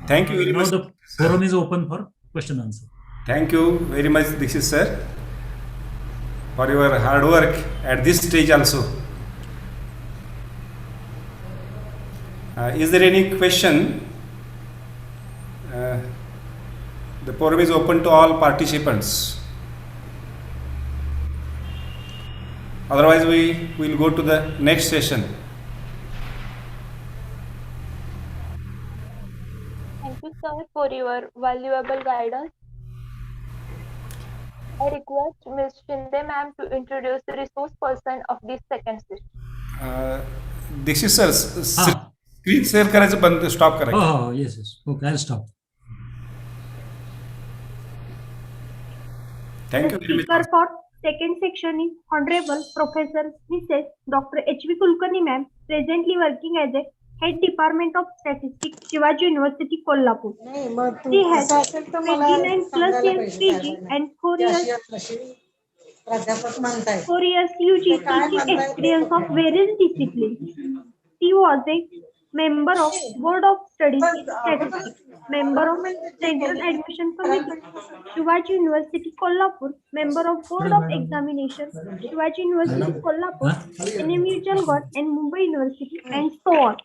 Thank you very much. Now the forum is open for question answer. Thank you very much, Dixit sir, for your hard work at this stage also. Is there any question? The forum is open to all participants. Otherwise, we will go to the next session. Thank you, sir, for your valuable guidance. I request Ms. Shinde ma'am to introduce the resource person of this second session. Dixit sir, screen share करायचं बंद, stop करायचं. Oh, yes, yes. Okay, I'll stop. Thank you very Speaker much. for second section is Honorable Professor Mrs. Dr. H.V. Kulkarni ma'am, presently working as a Head Department of Statistics, Shivaji University, Kolhapur. She has 29 plus years PG and 4 years UG teaching experience of various disciplines. She was a member of Board of Studies in Statistics, member of Central Admission Committee, Shivaji University, Kolhapur, member of Board of Examination, Shivaji University, Kolhapur, NMU Jalgaon and Mumbai University, and so on.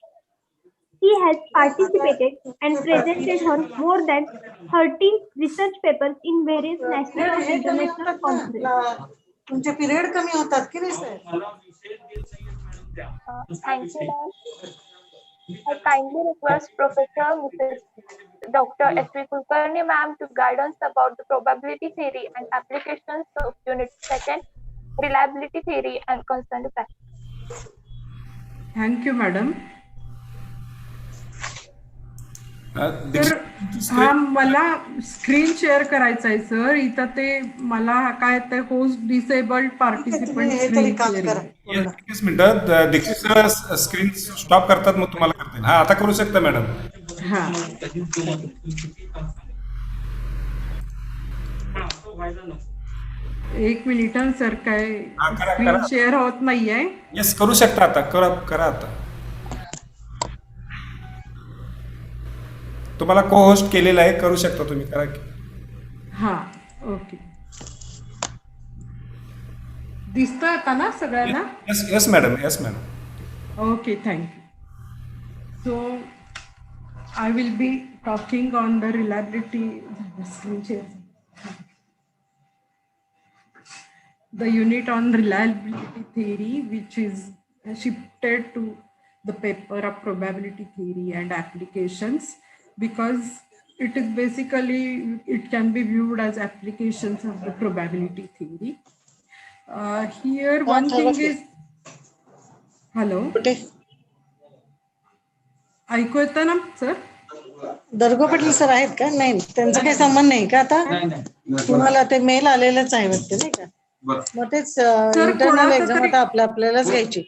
She has participated and presented her more than 30 research papers in various national and international conferences. तुमचे period कमी होतात की नाही sir? Thank you, ma'am. I kindly request Professor Mrs. Dr. H.V. Kulkarni ma'am to guide us about the probability theory and applications of Unit 2nd, reliability theory and constant practice. Thank you madam. Dixit, हा मला screen share करायचं आहे sir. इथं ते मला काय ते host disabled participant screen share. एकच मिनिट, दीक्षित सर स्क्रीन स्टॉप करतात, मग तुम्हाला करते. हा, आता करू शकता मॅडम. हा, एक मिनिट सर, काय स्क्रीन शेअर होत नाहीये. येस, करू शकता आता. करा आता. तुम्हाला को होस्ट केलेला आहे, करू शकता तुम्ही, करा की. हा, ओके. दिसतोय आता ना सगळ्यांना? Yes madam, yes madam. Okay, thank you. So, I will be talking on the reliability, the unit on reliability theory, which is shifted to the paper of probability theory and applications, because it is basically, it can be viewed as applications of the probability theory. Here one thing is, hello, ऐकू येतं ना sir? दर्गो Patil sir आहेत का? नाही, त्यांचा काही संबंध नाही का आता? तुम्हाला ते मेल आलेलंच आहे वाटतं नाही का? मग तेच इंटरनल एक्झाम आता आपल्यालाच घ्यायची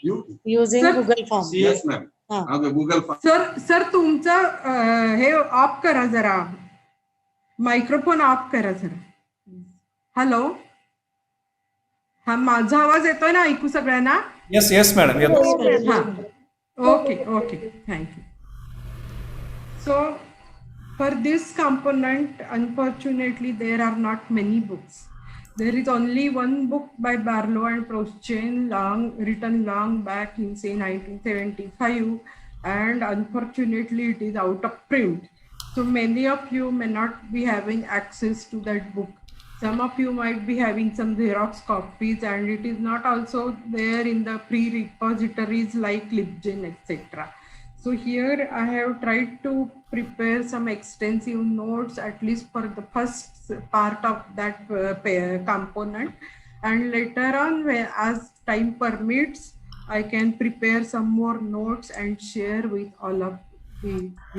युझिंग गुगल फॉर्म. सर तुमचं हे ऑफ करा जरा, मायक्रोफोन ऑफ करा जरा. हॅलो, हा माझा आवाज येतोय ना ऐकू सगळ्यांना? Yes, yes, madam. Yes. हो मॅम. हा okay okay thank you. So for this component, unfortunately, there are not many books. There is only one book by Barlow and Prochain, written long back in say 1975, and unfortunately it is out of print. So many of you may not be having access to that book. Some of you might be having some Xerox copies, and it is not also there in the pre-repositories like LibGen, etc. So here I have tried to prepare some extensive notes, at least for the first part of that component, and later on, as time permits, I can prepare some more notes and share with all of the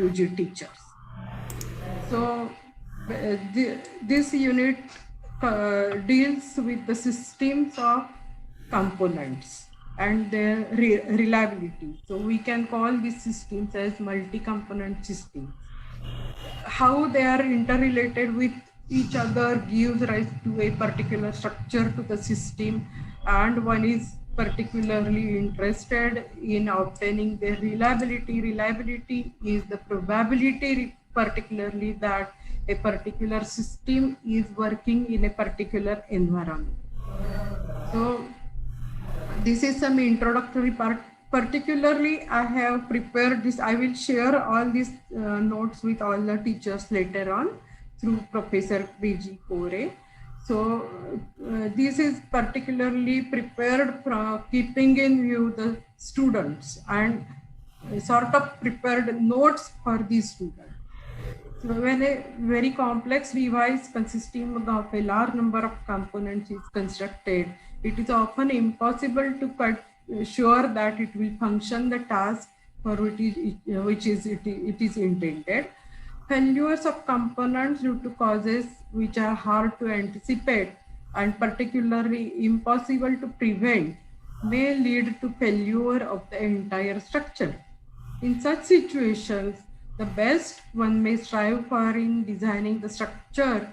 UG teachers. So this unit deals with the systems of components and their reliability. So we can call these systems as multi-component systems. How they are interrelated with each other gives rise to a particular structure to the system, and one is particularly interested in obtaining their reliability. Reliability is the probability, particularly that a particular system is working in a particular environment. So this is some introductory part. Particularly, I have prepared this. I will share all these notes with all the teachers later on through Professor B.G. Kore. So this is particularly prepared from keeping in view the students and sort of prepared notes for these students. So when a very complex device consisting of a large number of components is constructed, it is often impossible to sure that it will function the task for which it is intended. Failures of components due to causes which are hard to anticipate and particularly impossible to prevent may lead to failure of the entire structure. In such situations, the best one may strive for in designing the structure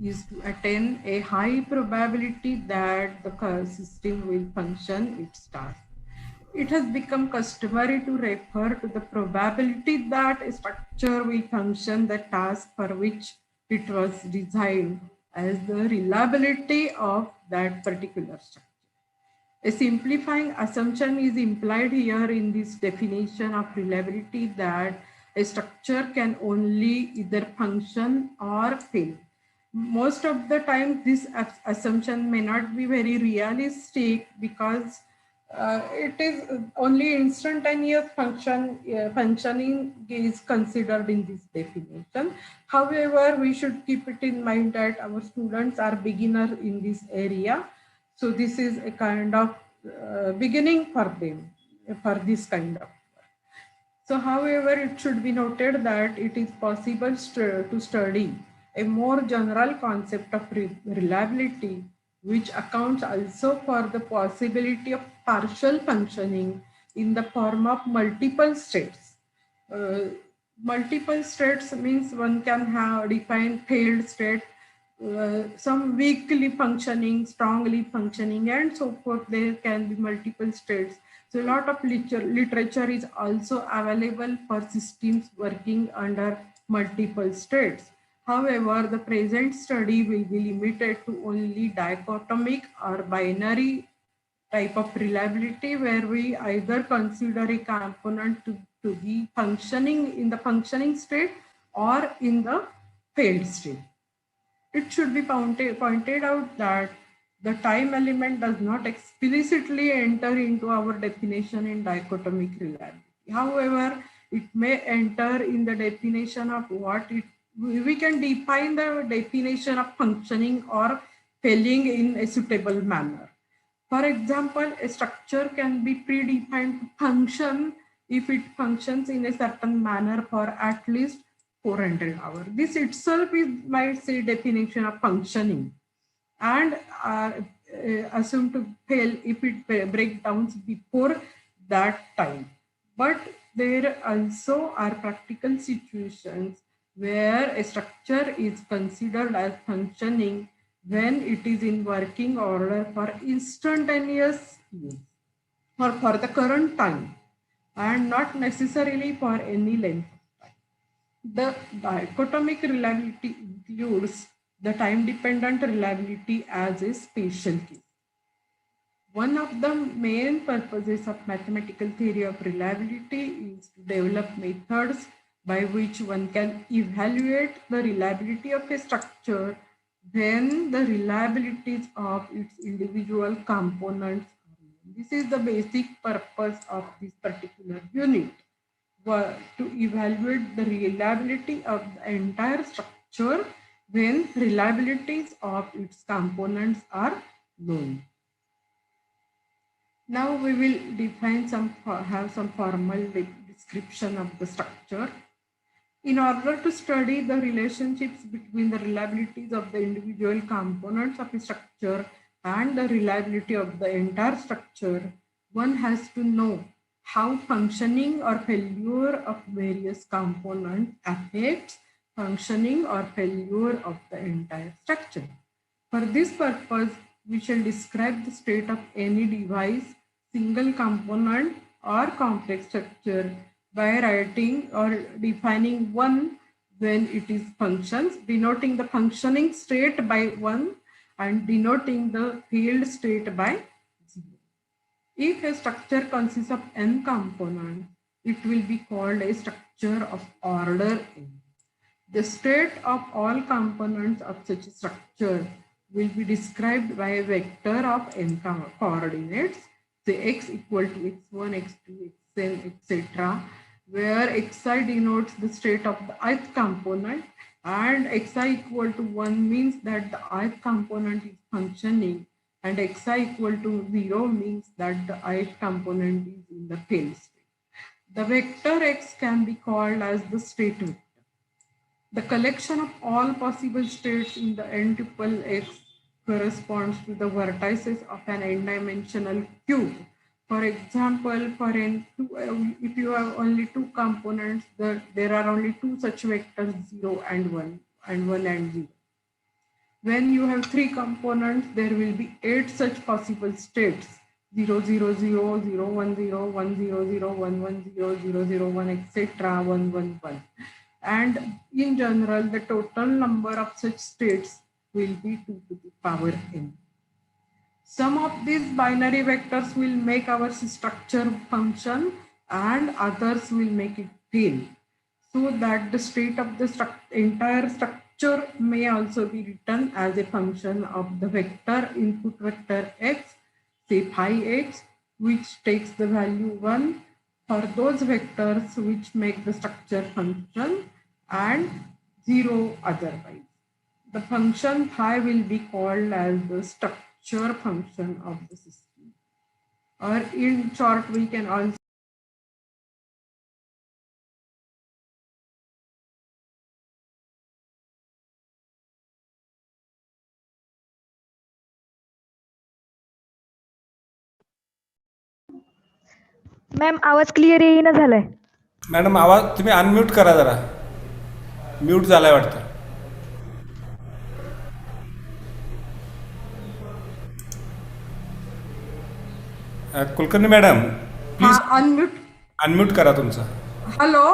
is to attain a high probability that the system will function its task. It has become customary to refer to the probability that a structure will function the task for which it was designed as the reliability of that particular structure. A simplifying assumption is implied here in this definition of reliability that a structure can only either function or fail. Most of the time, this assumption may not be very realistic because it is only instantaneous functioning is considered in this definition. However, we should keep it in mind that our students are beginners in this area. So this is a kind of beginning for them for this kind of. So however, it should be noted that it is possible to study a more general concept of reliability, which accounts also for the possibility of partial functioning in the form of multiple states. Multiple states means one can have defined failed state, some weakly functioning, strongly functioning, and so forth. There can be multiple states. So a lot of literature is also available for systems working under multiple states. However, the present study will be limited to only dichotomic or binary type of reliability, where we either consider a component to be functioning in the functioning state or in the failed state. It should be pointed out that the time element does not explicitly enter into our definition in dichotomic reliability. However, it may enter in the definition of what we can define the definition of functioning or failing in a suitable manner. For example, a structure can be predefined to function if it functions in a certain manner for at least 400 hours. This itself is, might say, definition of functioning, and assumed to fail if it breaks down before that time. But there also are practical situations where a structure is considered as functioning when it is in working order for instantaneous use or for the current time and not necessarily for any length of time. The dichotomic reliability includes the time-dependent reliability as a special case. One of the main purposes of mathematical theory of reliability is to develop methods by which one can evaluate the reliability of a structure when the reliabilities of its individual components are known. This is the basic purpose of this particular unit, to evaluate the reliability of the entire structure when reliabilities of its components are known. Now we will define have some formal description of the structure. In order to study the relationships between the reliabilities of the individual components of a structure and the reliability of the entire structure, one has to know how functioning or failure of various components affects functioning or failure of the entire structure. For this purpose, we shall describe the state of any device, single component or complex structure by writing or defining one when it is functions, denoting the functioning state by 1 and denoting the failed state by 0. If a structure consists of n components, it will be called a structure of order n. The state of all components of such a structure will be described by a vector of n coordinates, say x equal to x1, x2, xn, etc., where xi denotes the state of the ith component and xi equal to 1 means that the ith component is functioning and xi equal to 0 means that the ith component is in the failed state. The vector x can be called as the state vector. The collection of all possible states in the n tuple x corresponds to the vertices of an n-dimensional cube. For example, if you have only two components, there are only two such vectors, 0 and 1, and 1 and 0. When you have three components, there will be 8 such possible states, 0, 0, 0, 0, 1, 0, 1, 0, 0, 1, 1, 0, 0, 0, 1, etc., 1, 1, 1. And in general, the total number of such states will be 2 to the power n. Some of these binary vectors will make our structure function and others will make it fail, so that the state of the entire structure may also be written as a function of the vector input vector x, say phi x, which takes the value 1 for those vectors which make the structure function and 0 otherwise. The function phi will be called as the structure function of the system. Or in short, we can also ma'am आवाज clear येईना झालाय. Madam आवाज तुम्ही unmute करा जरा, mute झालाय वाटतं. Kulkarni madam please unmute करा तुमचा. हॅलो,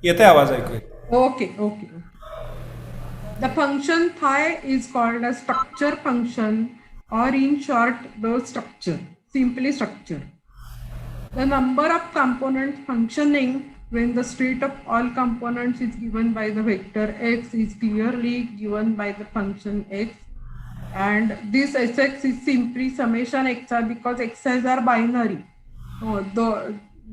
येतोय आवाज ऐकू. Okay. The function phi is called a structure function, or in short, the structure, simply structure. The number of components functioning when the state of all components is given by the vector x is clearly given by the function x, and this sx is simply summation xi because xi's are binary.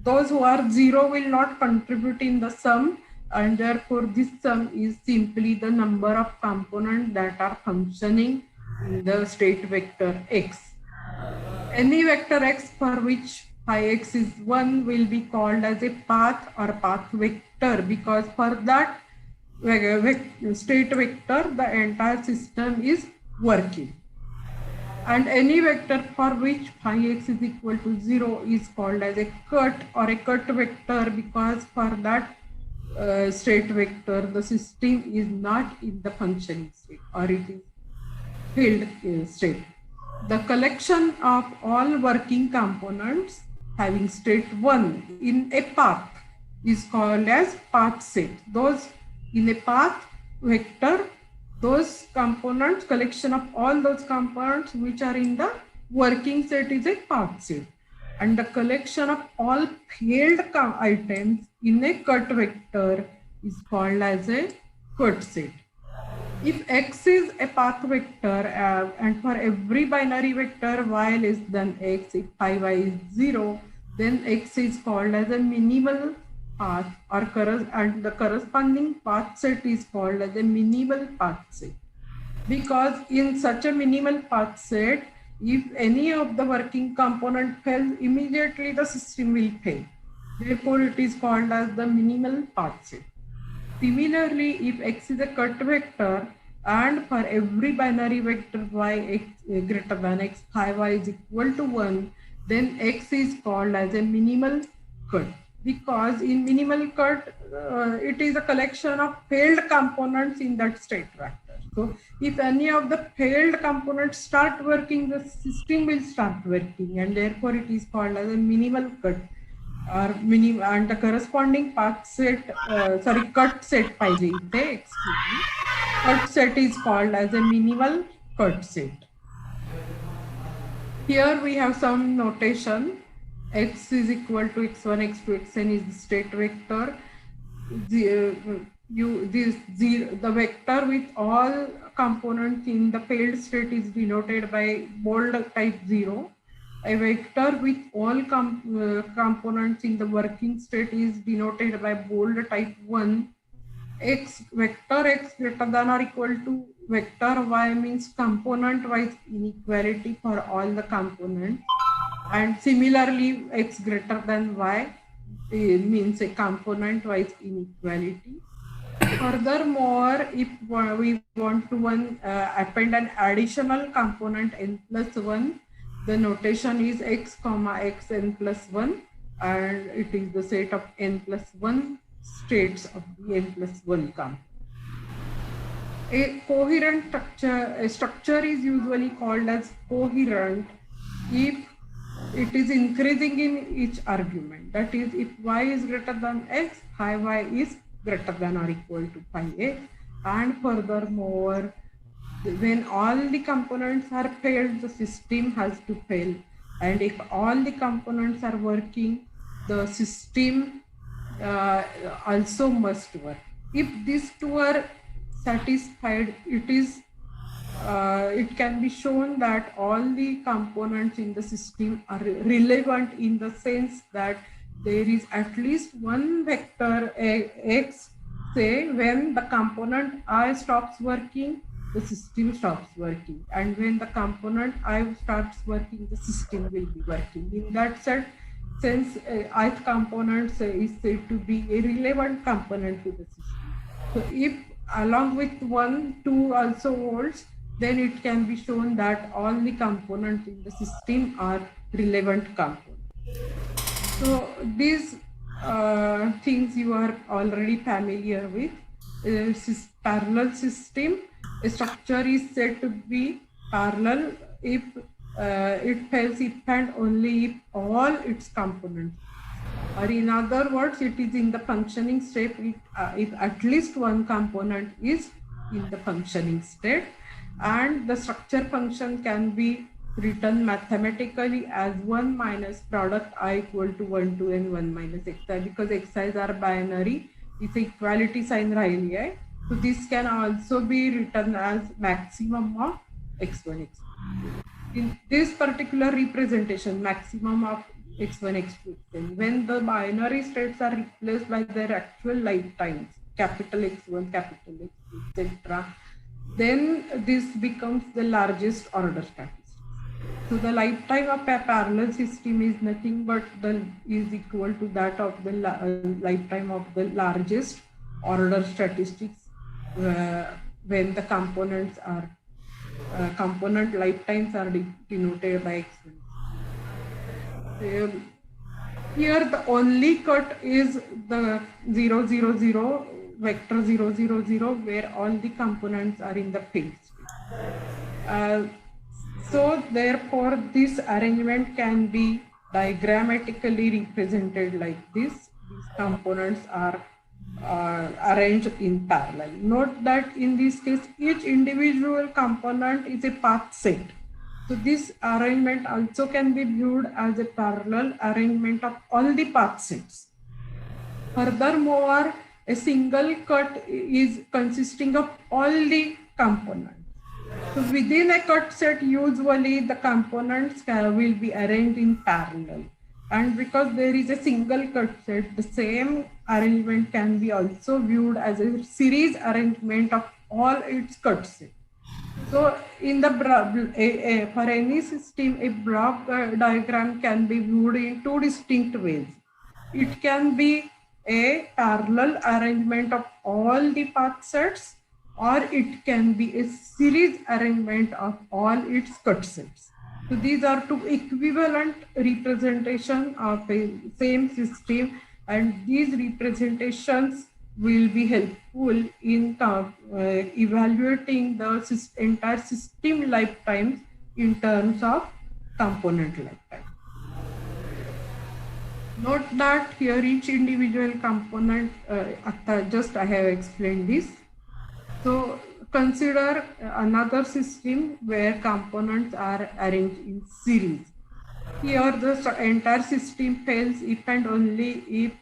Those who are 0 will not contribute in the sum, and therefore this sum is simply the number of components that are functioning in the state vector x. Any vector x for which phi x is 1 will be called as a path or path vector, because for that state vector the entire system is working. And any vector for which phi x is equal to 0 is called as a cut or a cut vector, because for that state vector the system is not in the functioning state, or it is field state. The collection of all working components having state 1 in a path is called as path set. Those in a path vector, those components, collection of all those components which are in the working set is a path set. And the collection of all failed items in a cut vector is called as a cut set. If x is a path vector and for every binary vector y less than x, if phi y is 0, then x is called as a minimal path and the corresponding path set is called as a minimal path set. Because in such a minimal path set, if any of the working component fails, immediately the system will fail. Therefore, it is called as the minimal path set. Similarly, if x is a cut vector and for every binary vector y x greater than x, phi y is equal to 1, then x is called as a minimal cut. Because in minimal cut, it is a collection of failed components in that state vector. So if any of the failed components start working, the system will start working, and therefore it is called as a minimal cut. Or and the corresponding path set, cut set cut set is called as a minimal cut set. Here we have some notation. X is equal to x1, x2, xn is the state vector. The vector with all components in the failed state is denoted by bold type 0. A vector with all components in the working state is denoted by bold type 1. Vector x greater than or equal to vector y means component wise inequality for all the components. And similarly, x greater than y means a component wise inequality. Furthermore, if we want to append an additional component n plus 1, the notation is x comma x n plus 1, and it is the set of n plus 1 states of the n plus 1 component. A coherent structure is usually called as coherent if it is increasing in each argument. That is, if y is greater than x, phi y is greater than or equal to phi x. And furthermore, when all the components are failed, the system has to fail. And if all the components are working, the system also must work. If these two are satisfied, it can be shown that all the components in the system are relevant in the sense that there is at least one vector x, say when the component I stops working, the system stops working, and when the component I starts working, the system will be working. In that sense, ith component is said to be a relevant component to the system. So if along with 1, 2 also holds, then it can be shown that all the components in the system are relevant components. So these things you are already familiar with. Parallel system, a structure is said to be parallel if it fails if and only if all its components, or in other words, it is in the functioning state if at least one component is in the functioning state. And the structure function can be written mathematically as 1 minus product I equal to 1 to n 1 minus xi, because xi's are binary, it's equality sign राहिली आहे. So this can also be written as maximum of x1, x2. In this particular representation, maximum of x1, x2, xn, when the binary states are replaced by their actual lifetimes, capital X1, capital X2, etc., then this becomes the largest order statistics. So the lifetime of a parallel system is nothing but is equal to that of the lifetime of the largest order statistics when the components are component lifetimes are denoted by x1. Here the only cut is the 0, 0, 0, vector 0, 0, 0, where all the components are in the field state. So therefore, this arrangement can be diagrammatically represented like this. These components are arranged in parallel. Note that in this case, each individual component is a path set. So this arrangement also can be viewed as a parallel arrangement of all the path sets. Furthermore, a single cut is consisting of all the components. So within a cut set, usually the components will be arranged in parallel. And because there is a single cut set, the same arrangement can be also viewed as a series arrangement of all its cut sets. So in the for any system, a block diagram can be viewed in two distinct ways. It can be a parallel arrangement of all the path sets, or it can be a series arrangement of all its cut sets. So these are two equivalent representation of a same system, and these representations will be helpful in evaluating the entire system lifetimes in terms of component lifetime. Note that here each individual component, just I have explained this. So consider another system where components are arranged in series. Here the entire system fails if and only if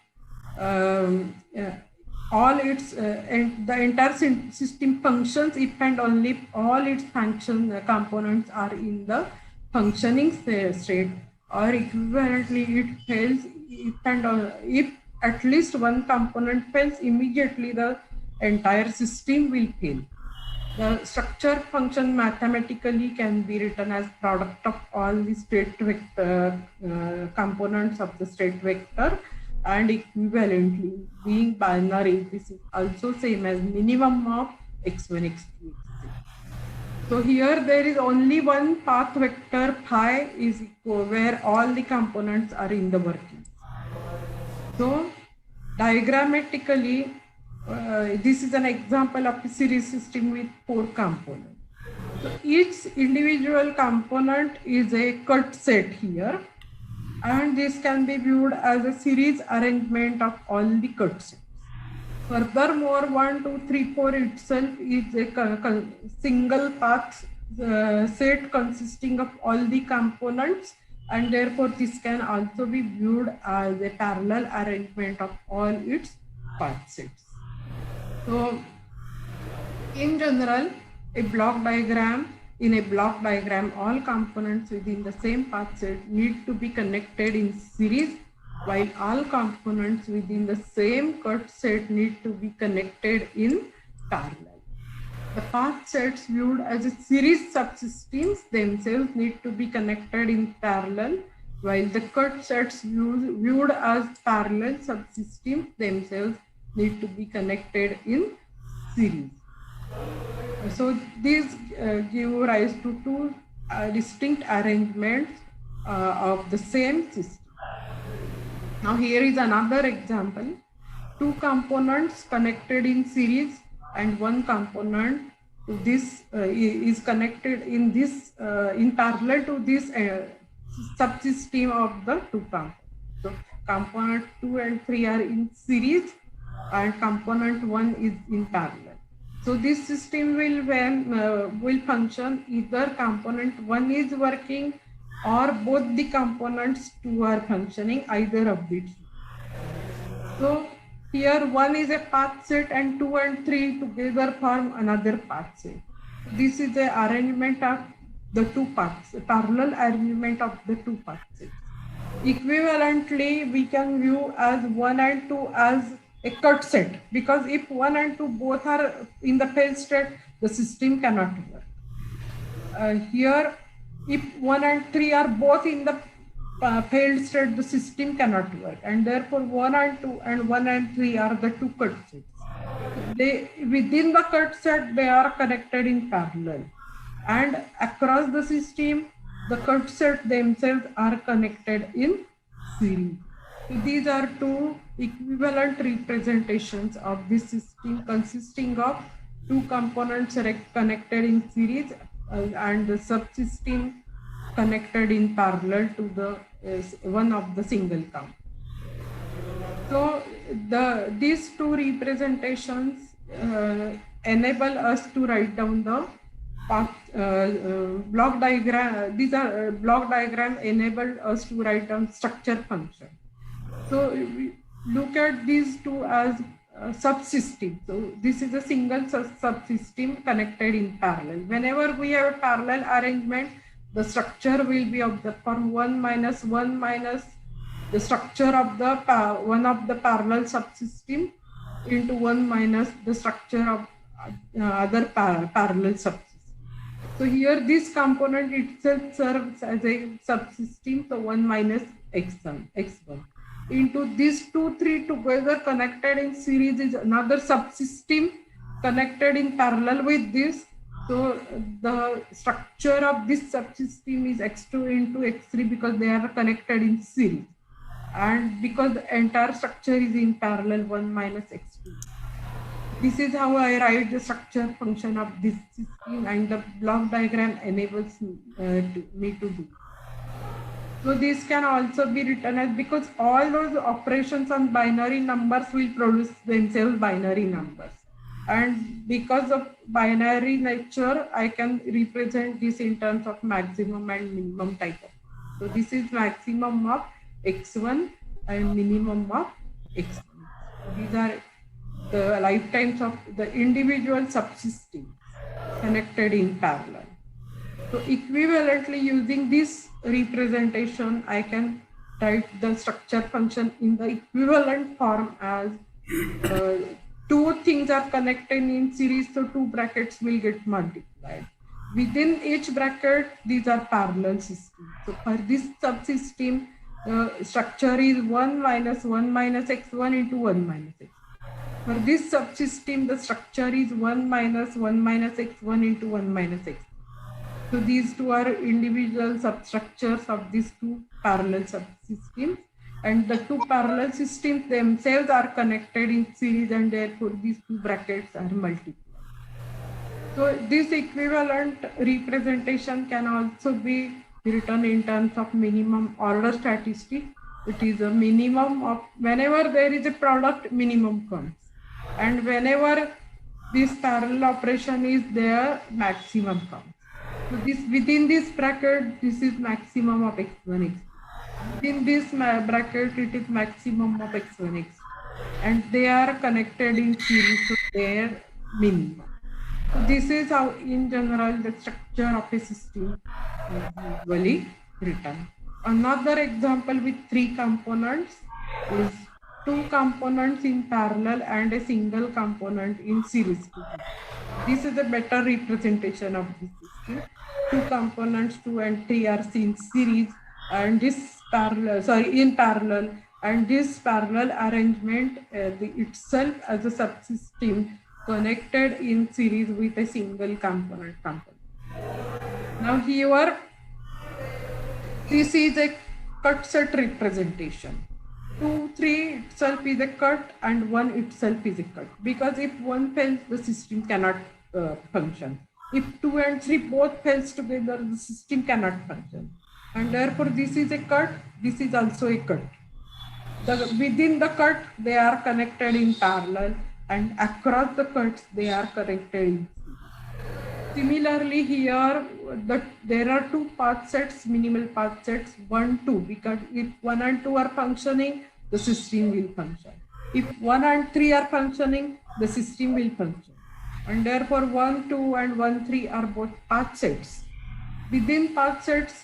all its and the entire system functions if and only if all its components are in the functioning state, or equivalently it fails if and if at least one component fails, immediately the entire system will fail. The structure function mathematically can be written as product of all the state vector components of the state vector, and equivalently being binary, this is also same as minimum of x1, x2, x3. So here there is only one path vector phi is equal where all the components are in the working. So diagrammatically, this is an example of a series system with 4 components. So each individual component is a cut set here, and this can be viewed as a series arrangement of all the cut sets. Furthermore, 1, 2, 3, 4 itself is a single path set consisting of all the components, and therefore this can also be viewed as a parallel arrangement of all its path sets. So in general, in a block diagram, all components within the same path set need to be connected in series, while all components within the same cut set need to be connected in parallel. The path sets viewed as a series subsystems themselves need to be connected in parallel, while the cut sets viewed as parallel subsystems themselves need to be connected in series. So these give rise to 2 distinct arrangements of the same system. Now here is another example. 2 components connected in series, and one component to this is connected in this in parallel to this subsystem of the 2 components. So component 2 and 3 are in series, and component 1 is in parallel. So this system will function either component 1 is working or both the components 2 are functioning, either of the 2. So here 1 is a path set and 2 and 3 together form another path set. This is the arrangement of the 2 paths, parallel arrangement of the 2 path sets. Equivalently, we can view as 1 and 2 as a cut set, because if 1 and 2 both are in the failed state, the system cannot work. Here, if 1 and 3 are both in the failed state, the system cannot work, and therefore 1 and 2 and 1 and 3 are the 2 cut sets. Within the cut set, they are connected in parallel, and across the system, the cut set themselves are connected in series. So these are 2 equivalent representations of this system consisting of 2 components connected in series and the subsystem connected in parallel to the one of the single component. So these two representations enable us to write down the block diagram. These are block diagram enabled us to write down structure function. So we look at these two as subsystem. So this is a single subsystem connected in parallel. Whenever we have a parallel arrangement, the structure will be of the form 1 minus 1 minus the structure of the one of the parallel subsystem into 1 minus the structure of other parallel subsystem. So here this component itself serves as a subsystem, so 1 minus x1. Into these 3 together connected in series is another subsystem connected in parallel with this. So the structure of this subsystem is x2 into x3 because they are connected in series. And because the entire structure is in parallel 1 minus x2. This is how I write the structure function of this system, and the block diagram enables me to do. So this can also be written as, because all those operations on binary numbers will produce themselves binary numbers. And because of binary nature, I can represent this in terms of maximum and minimum type of. So this is maximum of x1 and minimum of x1. These are the lifetimes of the individual subsystems connected in parallel. So equivalently, using this representation, I can write the structure function in the equivalent form as two things are connected in series, so 2 brackets will get multiplied. Within each bracket, these are parallel systems. So for this subsystem, the structure is 1 minus x1 into 1 minus x. For this subsystem, the structure is 1 minus x1 into 1 minus x. So these two are individual substructures of these two parallel subsystems, and the two parallel systems themselves are connected in series, and therefore these two brackets are multiplied. So this equivalent representation can also be written in terms of minimum order statistic. It is a minimum of whenever there is a product, minimum comes, and whenever this parallel operation is there, maximum comes. So this within this bracket, this is maximum of x1 x. Within this bracket, it is maximum of x1 x, and they are connected in series, so their minimum. So this is how, in general, the structure of a system is usually written. Another example with 3 components is 2 components in parallel and a single component in series. This is a better representation of this system. 2 components, 2 and 3 are in series, and this in parallel, and this parallel arrangement itself as a subsystem connected in series with a single component. Now here, this is a cut set representation. 2, 3 itself is a cut and 1 itself is a cut, because if 1 fails, the system cannot function. If 2 and 3 both fails together, the system cannot function. And therefore this is a cut, this is also a cut. Within the cut, they are connected in parallel, and across the cuts, they are connected in series. Similarly here, there are 2 path sets, minimal path sets, 1, 2, because if 1 and 2 are functioning, the system will function. If 1 and 3 are functioning, the system will function. And therefore 1, 2 and 1, 3 are both path sets. Within path sets,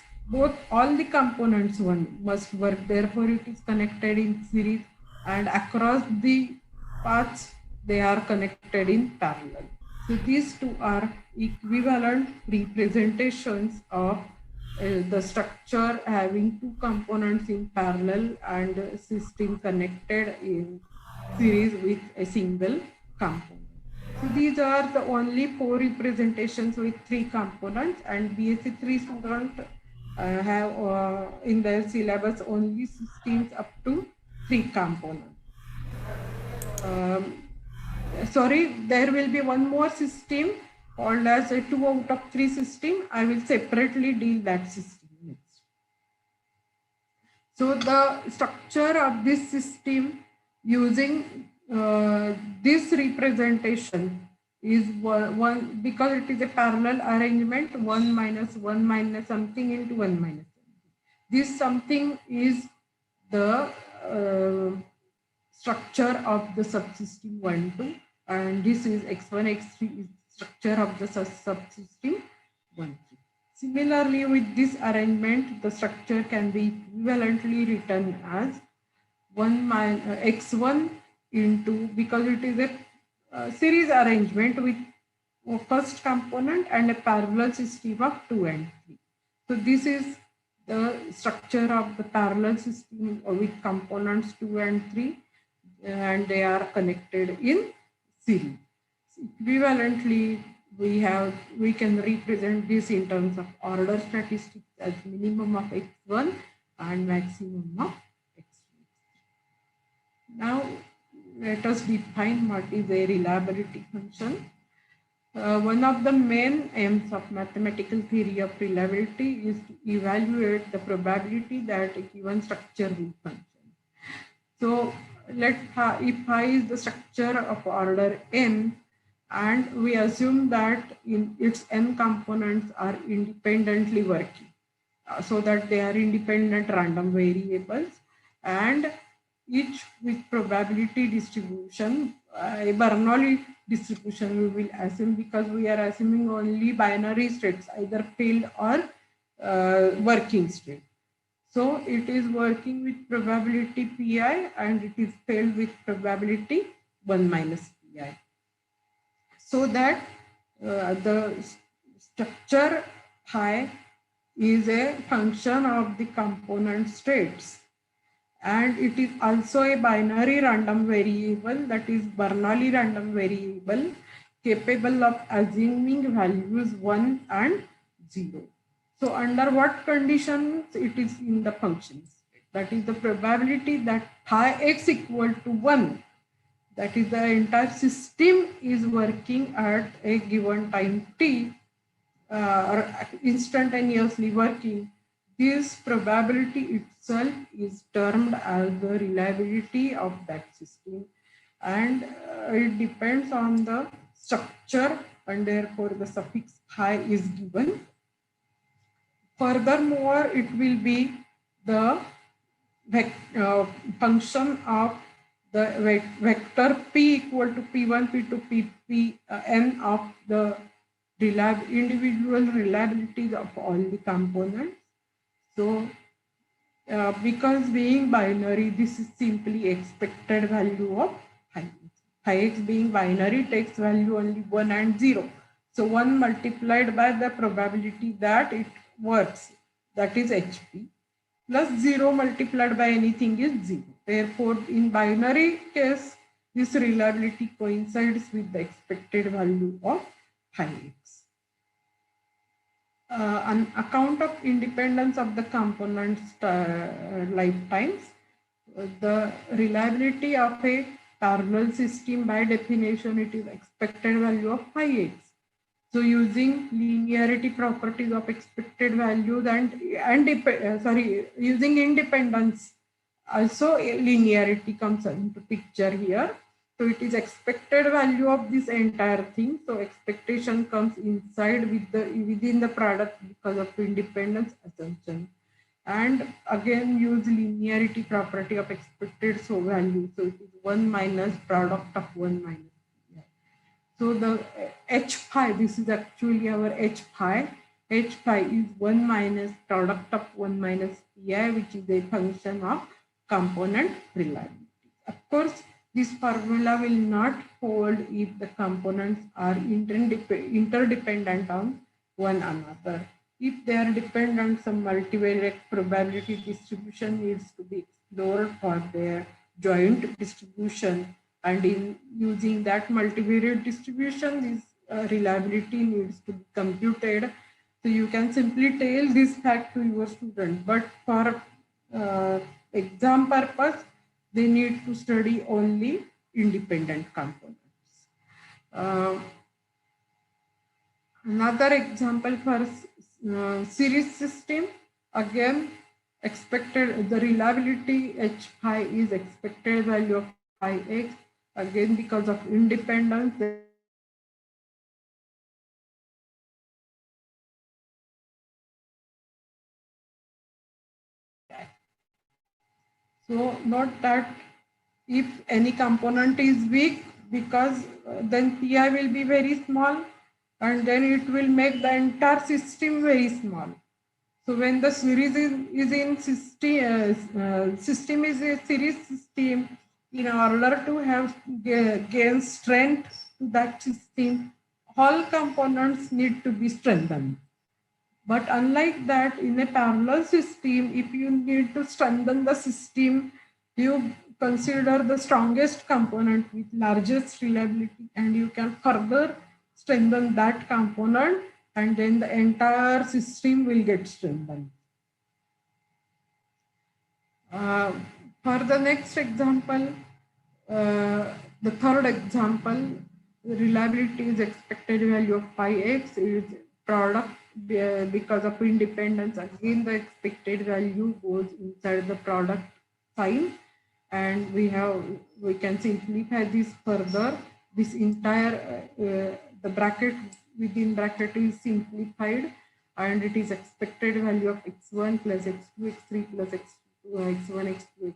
all the components must work. Therefore it is connected in series, and across the paths, they are connected in parallel. So these two are equivalent representations of the structure having 2 components in parallel and a system connected in series with a single component. So these are the only 4 representations with 3 components, and BSc 3 students have in their syllabus only systems up to 3 components. Sorry, there will be one more system called as a 2 out of 3 system. I will separately deal that system next. So the structure of this system using this representation is one because it is a parallel arrangement, 1 minus 1 minus something into 1 minus something. This something is the structure of the subsystem 1 2, and this is x1 x3 is structure of the subsystem 1 3. Similarly, with this arrangement, the structure can be equivalently written as 1 minus x1 into, because it is a series arrangement with first component and a parallel system of 2 and 3. So this is the structure of the parallel system with components 2 and 3, and they are connected in series. Equivalently, we can represent this in terms of order statistics as minimum of x1 and maximum of x2. Now let us define what is a reliability function. One of the main aims of mathematical theory of reliability is to evaluate the probability that a given structure will function. So if I is the structure of order n, and we assume that in its n components are independently working, so that they are independent random variables, and each with probability distribution, a Bernoulli distribution we will assume, because we are assuming only binary states, either failed or working state. So it is working with probability pi and it is failed with probability 1 minus pi. So that the structure phi is a function of the component states, and it is also a binary random variable, that is Bernoulli random variable, capable of assuming values 1 and 0. So under what conditions it is in the function state? That is the probability that phi x equal to 1, that is the entire system is working at a given time t, or instantaneously working. This probability itself is termed as the reliability of that system, and it depends on the structure, and therefore the suffix phi is given. Furthermore, it will be the function of the vector p equal to p1, p2, n of the individual reliabilities of all the components. So because being binary, this is simply expected value of phi x. Phi x being binary takes value only 1 and 0. So 1 multiplied by the probability that it works, that is hp, plus 0 multiplied by anything is 0. Therefore, in binary case, this reliability coincides with the expected value of phi x. On account of independence of the components lifetimes, the reliability of a parallel system, by definition, it is expected value of phi x. So using linearity properties of expected values using independence, also linearity comes into picture here. So it is expected value of this entire thing. So expectation comes inside within the product because of independence assumption. And again use linearity property of expected value. So it is 1 minus product of 1 minus. So the h phi, this is actually our h phi. H phi is 1 minus product of 1 minus pi, which is a function of component reliability. Of course, this formula will not hold if the components are interdependent on one another. If they are dependent, some multivariate probability distribution needs to be explored for their joint distribution, and in using that multivariate distribution, this reliability needs to be computed. So you can simply tell this fact to your student, but for exam purpose, they need to study only independent components. Another example for series system, again expected the reliability h phi is expected value of phi x, again because of independence there is no so note that if any component is weak, because then pi will be very small and then it will make the entire system very small. So when the series is in system is a series system, in order to have gain strength to that system, all components need to be strengthened. But unlike that, in a parallel system, if you need to strengthen the system, you consider the strongest component with largest reliability and you can further strengthen that component and then the entire system will get strengthened. For the next example, the third example, reliability is expected value of pi x is product because of independence. Again, the expected value goes inside the product sign, and we can simplify this further. This entire the bracket within bracket is simplified, and it is expected value of x1 plus x2 x3 plus x2 x1 x2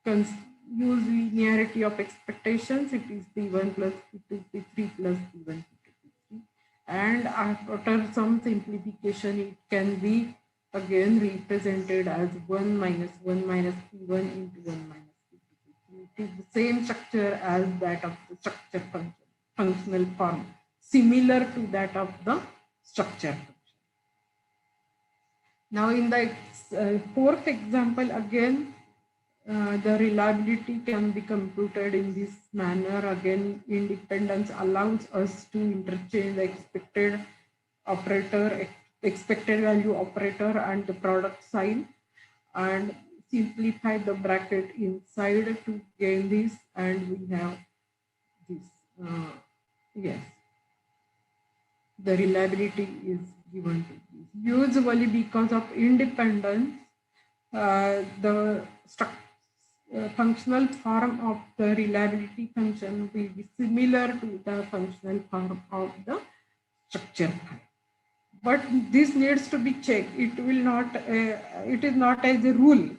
x3. Use linearity of expectations, it is p1 plus p2 p3 plus p1 p2 p3, and after some simplification it can be again represented as 1 minus p1 into 1 minus p2 p3. It is the same structure as that of the structure function, functional form, similar to that of the structure function. Now in the fourth example, again the reliability can be computed in this manner. Again, independence allows us to interchange the expected operator, expected value operator and the product sign, and simplify the bracket inside to gain this, and we have this. Yes, the reliability is given to this. Usually because of independence, the functional form of the reliability function will be similar to the functional form of the structure file. But this needs to be checked. It will not. It is not as a rule,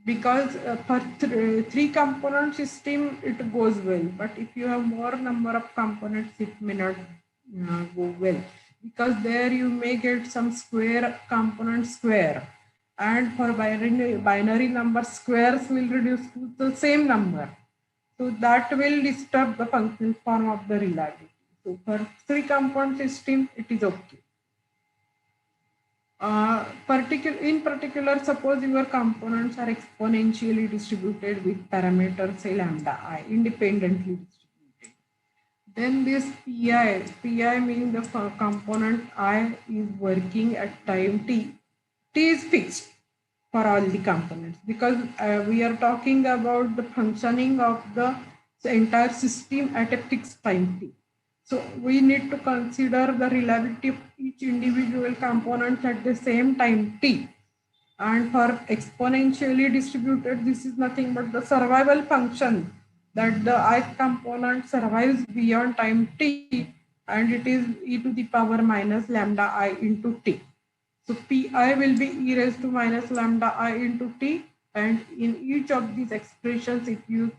because for three component system it goes well. But if you have more number of components, it may not go well, because there you may get some square component square. And for binary number, squares will reduce to the same number. So that will disturb the functional form of the reliability. So for three component system, it is okay. In particular, suppose your components are exponentially distributed with parameters say lambda I, independently distributed. Then this pi means the component I is working at time t. T is fixed for all the components, because we are talking about the functioning of the entire system at a fixed time t. So we need to consider the reliability of each individual component at the same time t. And for exponentially distributed, this is nothing but the survival function, that the ith component survives beyond time t, and it is e to the power minus lambda I into t. So pi will be e raised to minus lambda I into t, and in each of these expressions, if you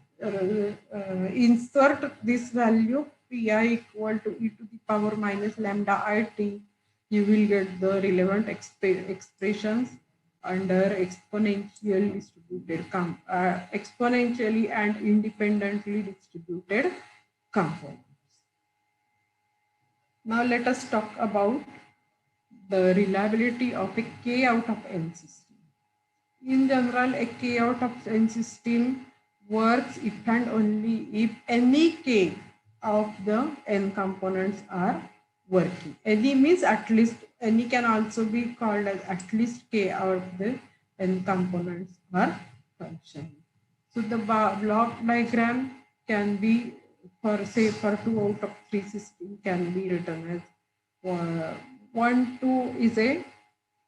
insert this value pi equal to e to the power minus lambda I t, you will get the relevant expressions under exponentially distributed exponentially and independently distributed components. Now let us talk about the reliability of a k out of n system. In general, a k out of n system works if and only if any k of the n components are working. Any means at least, any can also be called as at least k out of the n components are functioning. So the block diagram can be for say for 2 out of 3 system can be written as 1, 2 is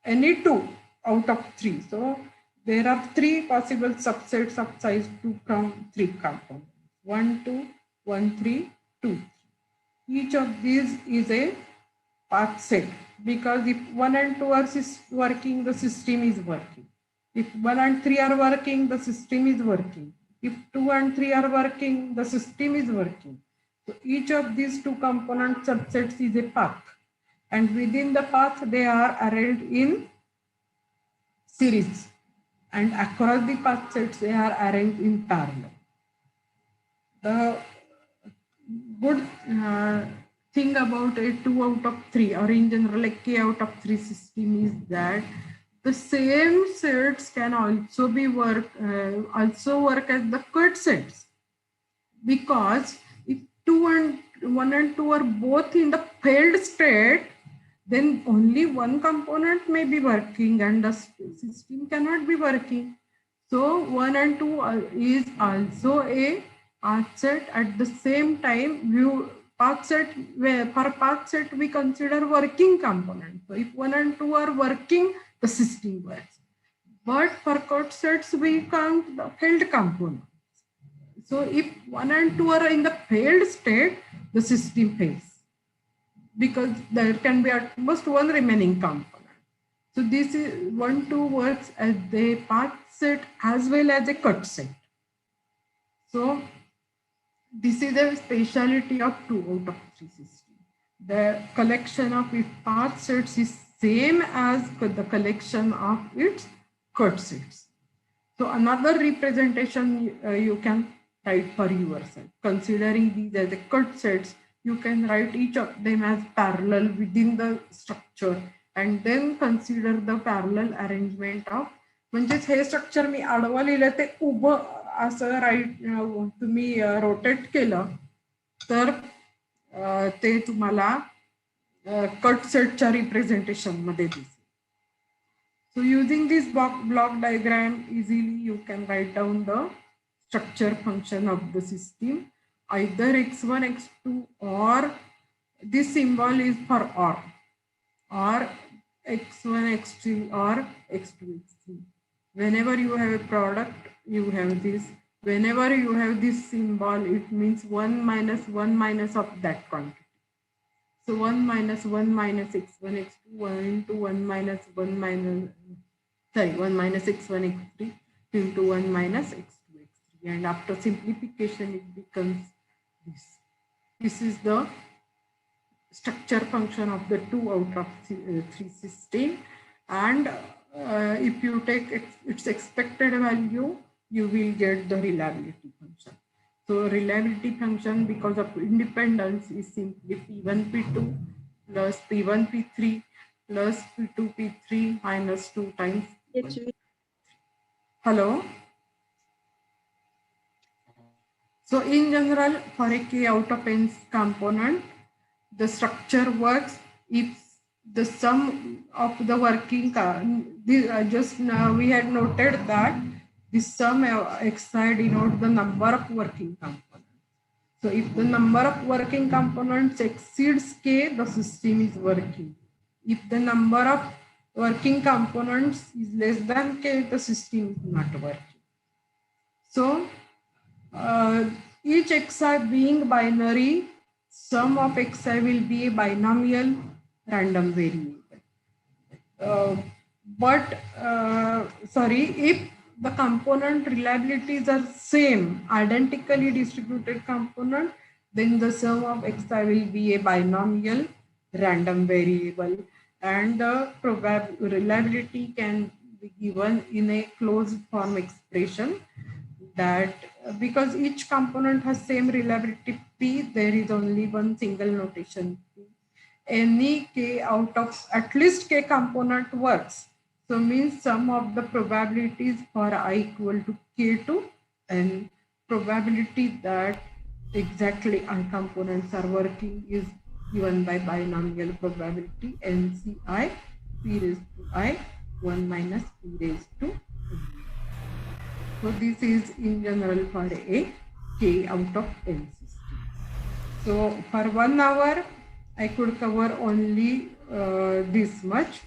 any 2 out of 3. So there are 3 possible subsets of size 2 from 3 components. 1, 2, 1, 3, 2, 3. Each of these is a path set, because if 1 and 2 are working, the system is working. If 1 and 3 are working, the system is working. If 2 and 3 are working, the system is working. So each of these 2 component subsets is a path, and within the path they are arrayed in series, and across the path sets they are arranged in parallel. The good thing about a 2 out of 3, or in general a k out of 3 system, is that the same sets can also work as the cut sets, because if 1 and 2 are both in the failed state, then only one component may be working and the system cannot be working. So 1 and 2 is also a path set. At the same time, for path set we consider working component. So if 1 and 2 are working, the system works. But for cut sets we count the failed component. So if 1 and 2 are in the failed state, the system fails, because there can be at most one remaining component. So this is 1, 2 works as a path set as well as a cut set. So this is a speciality of 2 out of 3 system. The collection of its path sets is same as the collection of its cut sets. So another representation you can write for yourself. Considering these as a cut sets, you can write each of them as parallel within the structure, and then consider the parallel arrangement of, म्हणजेच हे structure मी आडवं लिहिलं ते उभं असं right तुम्ही rotate केलं तर ते तुम्हाला कट सेटच्या रिप्रेझेंटेशन मध्ये दिसेल. So using this block diagram, easily you can write down the structure function of the system, either x1, x2, or this symbol is for or x1, x3, or x2, x3. Whenever you have a product, you have this. Whenever you have this symbol, it means 1 minus of that quantity. So 1 minus x1, x2, 1 into 1 minus x1, x3 into 1 minus x2, x3. And after simplification, it becomes this. This is the structure function of the 2 out of 3 system. And if you take its expected value, you will get the reliability function. So reliability function, because of independence, is simply P1, P2 plus P1, P3 plus P2, P3 minus 2 times. Hello. So in general, for a k out of n component, the structure works if the sum of the working, just now we had noted that this sum xi denotes the number of working components. So if the number of working components exceeds k, the system is working. If the number of working components is less than k, the system is not working. So each xi being binary, sum of xi will be a binomial random variable. If the component reliabilities are same, identically distributed component, then the sum of xi will be a binomial random variable, and the reliability can be given in a closed form expression, that because each component has same reliability p, there is only one single notation p. Any k out of at least k component works. So means sum of the probabilities for I equal to k to n, probability that exactly I components are working is given by binomial probability NCI p raised to I 1 minus p raised to n. So this is in general for a k out of n system. So for 1 hour, I could cover only this much.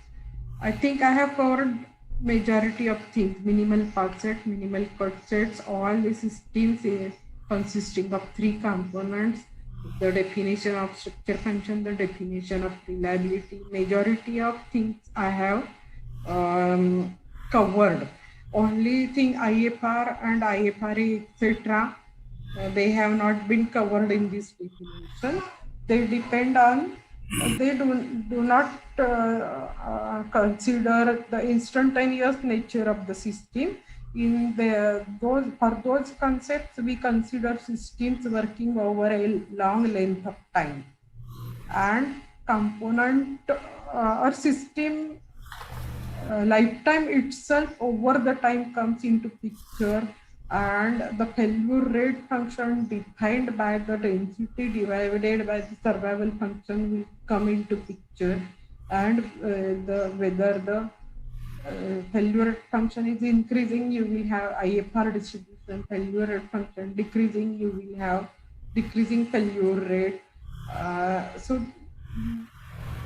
I think I have covered majority of things: minimal part set, minimal cut sets, all the systems consisting of 3 components: the definition of structure function, the definition of reliability. Majority of things I have covered. Only thing IFR and IFRA, etc., they have not been covered in this definition. They depend on, they do not consider the instantaneous nature of the system. In for those concepts, we consider systems working over a long length of time, and component or system lifetime itself over the time comes into picture, and the failure rate function defined by the density divided by the survival function will come into picture, and whether the failure rate function is increasing, you will have IFR distribution. Failure rate function decreasing, you will have decreasing failure rate. So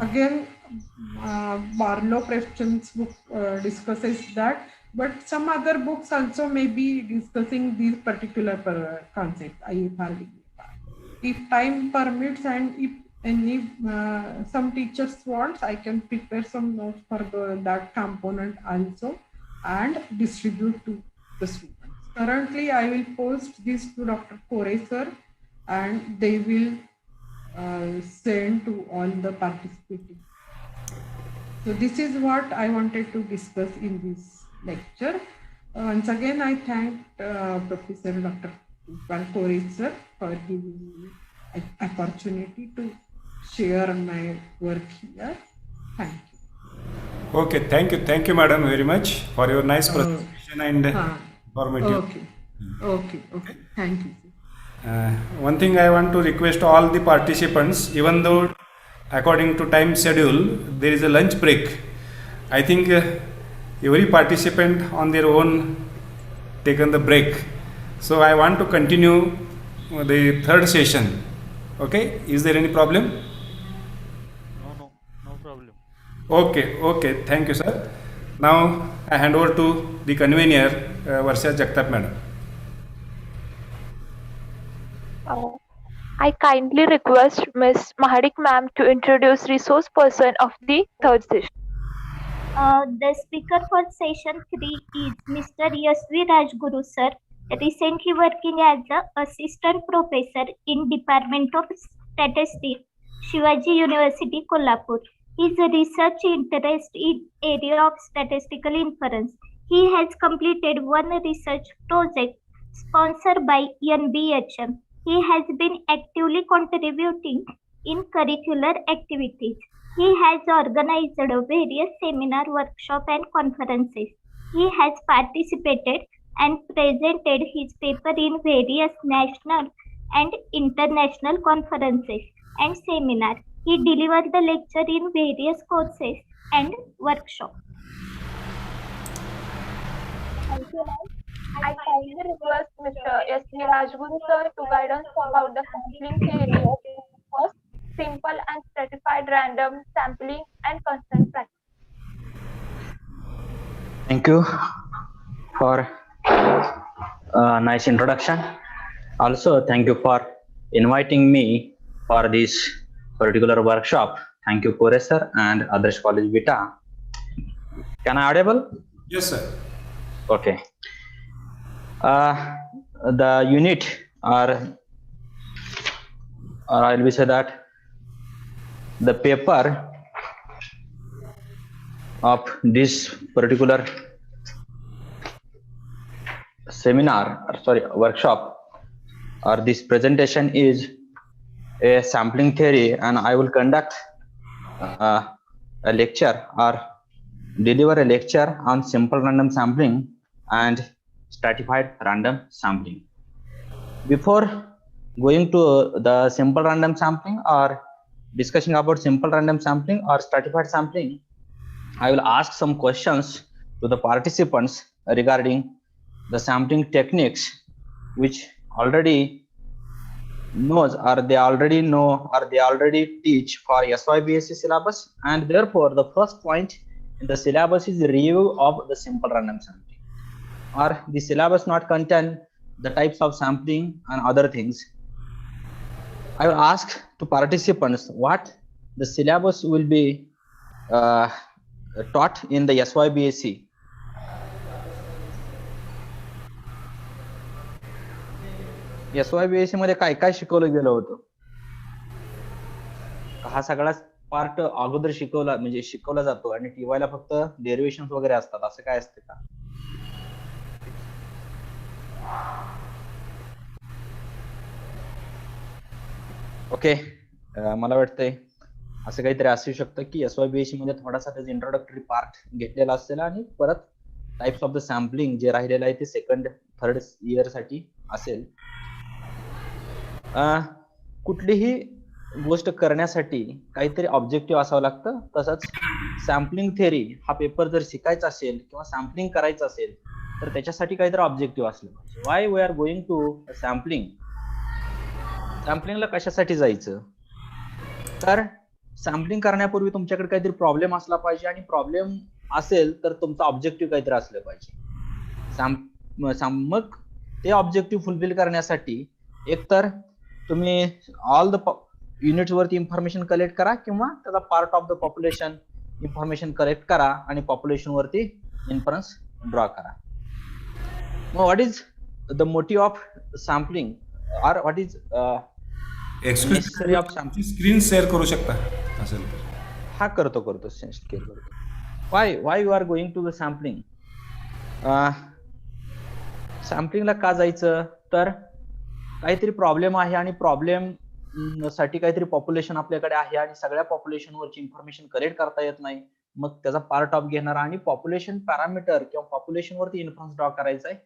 again, Barlow Preston's book discusses that, but some other books also may be discussing these particular concepts, IFR. If time permits and if any some teachers wants, I can prepare some notes for that component also and distribute to the students. Currently, I will post this to Dr. Kore sir, and they will send to all the participating. So this is what I wanted to discuss in this lecture. Once again, I thank Professor Dr. Kore sir for giving me an opportunity to share my work here. Thank you. Okay, thank you, madam, very much for your nice presentation and informative. Okay. Thank you. One thing I want to request all the participants, even though according to time schedule there is a lunch break, I think every participant on their own taken the break. So I want to continue the third session. Okay, is there any problem? No problem. Okay, thank you, sir. Now I hand over to the convener, Varsha Jagtap madam. I kindly request Ms. Mahadik ma'am to introduce resource person of the third session. The speaker for session 3 is Mr. Yasvi Rajguru sir, recently working as the assistant professor in Department of Statistics, Shivaji University, Kolhapur. His research interest in area of statistical inference. He has completed one research project sponsored by NBHM. He has been actively contributing in curricular activities. He has organized various seminar, workshops and conferences. He has participated and presented his paper in various national and international conferences and seminars. He delivered the lecture in various courses and workshops. Thank you, ma'am. I kindly request Mr. S.V. Rajguru sir to guide us about the sampling theory of first, simple and stratified random sampling and constant practice. Thank you for a nice introduction. Also, thank you for inviting me for this particular workshop. Thank you, Kore sir and Adarsh College Vita. Can I audible? Yes, sir. Okay. The unit, or I will say that the paper of this particular workshop, or this presentation is a sampling theory, and I will conduct a lecture or deliver a lecture on simple random sampling and stratified random sampling. Before going to the simple random sampling or discussing about simple random sampling or stratified sampling, I will ask some questions to the participants regarding the sampling techniques which already knows or they already know or they already teach for SYBSC syllabus, and therefore the first point in the syllabus is review of the simple random sampling, or the syllabus not contain the types of sampling and other things. I will ask to participants what the syllabus will be taught in the SYBSC. SYBSC मध्ये काय काय शिकवलं गेलं होतं? हा सगळा part अगोदर शिकवला म्हणजे शिकवला जातो आणि टीवायला फक्त डेरिव्हेशन वगैरे असतात, असं काय असते का? ओके, मला वाटतंय असं काहीतरी असू शकतं की SYBSC मध्ये थोडासा त्याचा इंट्रोडक्टरी पार्ट घेतलेला असेल आणि परत टाइप्स ऑफ द सॅम्पलिंग जे राहिलेलं आहे ते सेकंड थर्ड इयर साठी असेल. कुठलीही गोष्ट करण्यासाठी काहीतरी ऑब्जेक्टिव्ह असावं लागतं. तसंच सॅम्पलिंग थेअरी हा पेपर जर शिकायचा असेल किंवा सॅम्पलिंग करायचं असेल तर त्याच्यासाठी काहीतरी ऑब्जेक्टिव्ह असलं पाहिजे. Why we are going to sampling? सॅम्पलिंगला कशासाठी जायचं? तर सॅम्पलिंग करण्यापूर्वी तुमच्याकडे काहीतरी प्रॉब्लेम असला पाहिजे आणि प्रॉब्लेम असेल तर तुमचा ऑब्जेक्टिव्ह काहीतरी असलं पाहिजे. मग ते ऑब्जेक्टिव्ह फुलफिल करण्यासाठी एकतर तुम्ही ऑल द युनिट्स वरती इन्फॉर्मेशन कलेक्ट करा किंवा त्याचा part of the population information collect करा आणि पॉप्युलेशन वरती इन्फरन्स ड्रॉ करा. मग what is the motive of sampling or what is necessary of sampling? Screen share करू शकता असेल? हा करतो शेअर करतो. Why you are going to the sampling? सॅम्पलिंगला का जायचं? तर काहीतरी प्रॉब्लेम आहे आणि प्रॉब्लेम साठी काहीतरी पॉप्युलेशन आपल्याकडे आहे आणि सगळ्या पॉप्युलेशन वरची इन्फॉर्मेशन कलेक्ट करता येत नाही. मग त्याचा पार्ट ऑफ घेणार आणि पॉप्युलेशन पॅरामीटर किंवा पॉप्युलेशन वरती इन्फरन्स ड्रॉ करायचा आहे.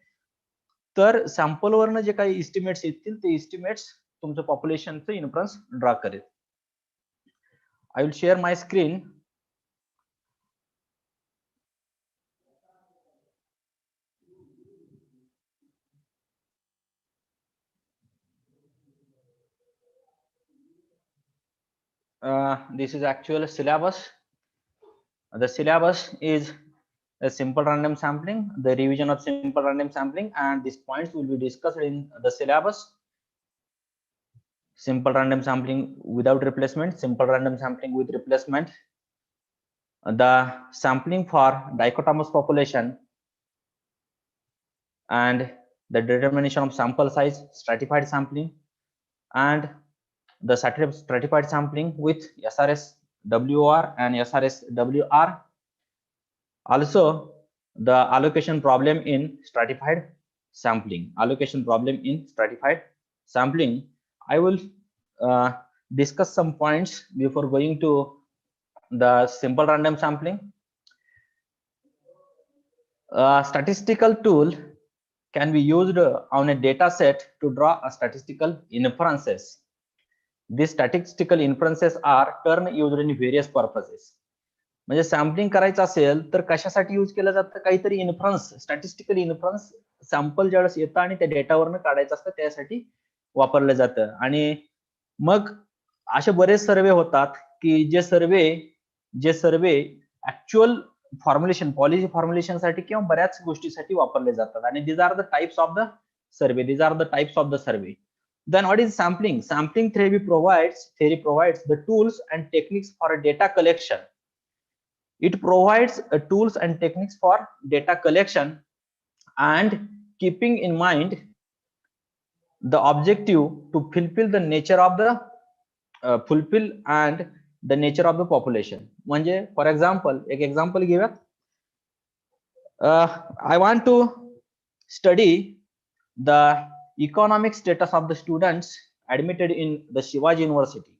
तर सॅम्पल वरनं जे काही इस्टिमेट्स येतील ते इस्टिमेट्स तुमचं पॉप्युलेशनचं इन्फरन्स ड्रॉ करेल. I will share my screen. This is actual syllabus. The syllabus is a simple random sampling, the revision of simple random sampling, and these points will be discussed in the syllabus. Simple random sampling without replacement, simple random sampling with replacement, the sampling for dichotomous population, and the determination of sample size, stratified sampling, and the stratified sampling with SRS WR and SRS WR. Also the allocation problem in stratified sampling. I will discuss some points before going to the simple random sampling. Statistical tool can be used on a data set to draw a statistical inferences. These statistical inferences are term used in various purposes. म्हणजे sampling करायचं असेल तर कशासाठी use केलं जातं? काहीतरी inference, statistical inference sample ज्यावेळेस येतं आणि त्या डेटावरनं काढायचं असतं त्यासाठी वापरलं जातं. आणि मग असे बरेच सर्वे होतात की जे सर्वे ऍक्च्युअल फॉर्म्युलेशन, पॉलिसी फॉर्म्युलेशन साठी किंवा बऱ्याच गोष्टीसाठी वापरले जातात. आणि these are the types of the survey. Then what is sampling? Sampling theory provides the tools and techniques for data collection. It provides tools and techniques for data collection and keeping in mind the objective to fulfill the nature of the population. म्हणजे for example एक example घेऊयात. I want to study the economic status of the students admitted in the Shivaji University.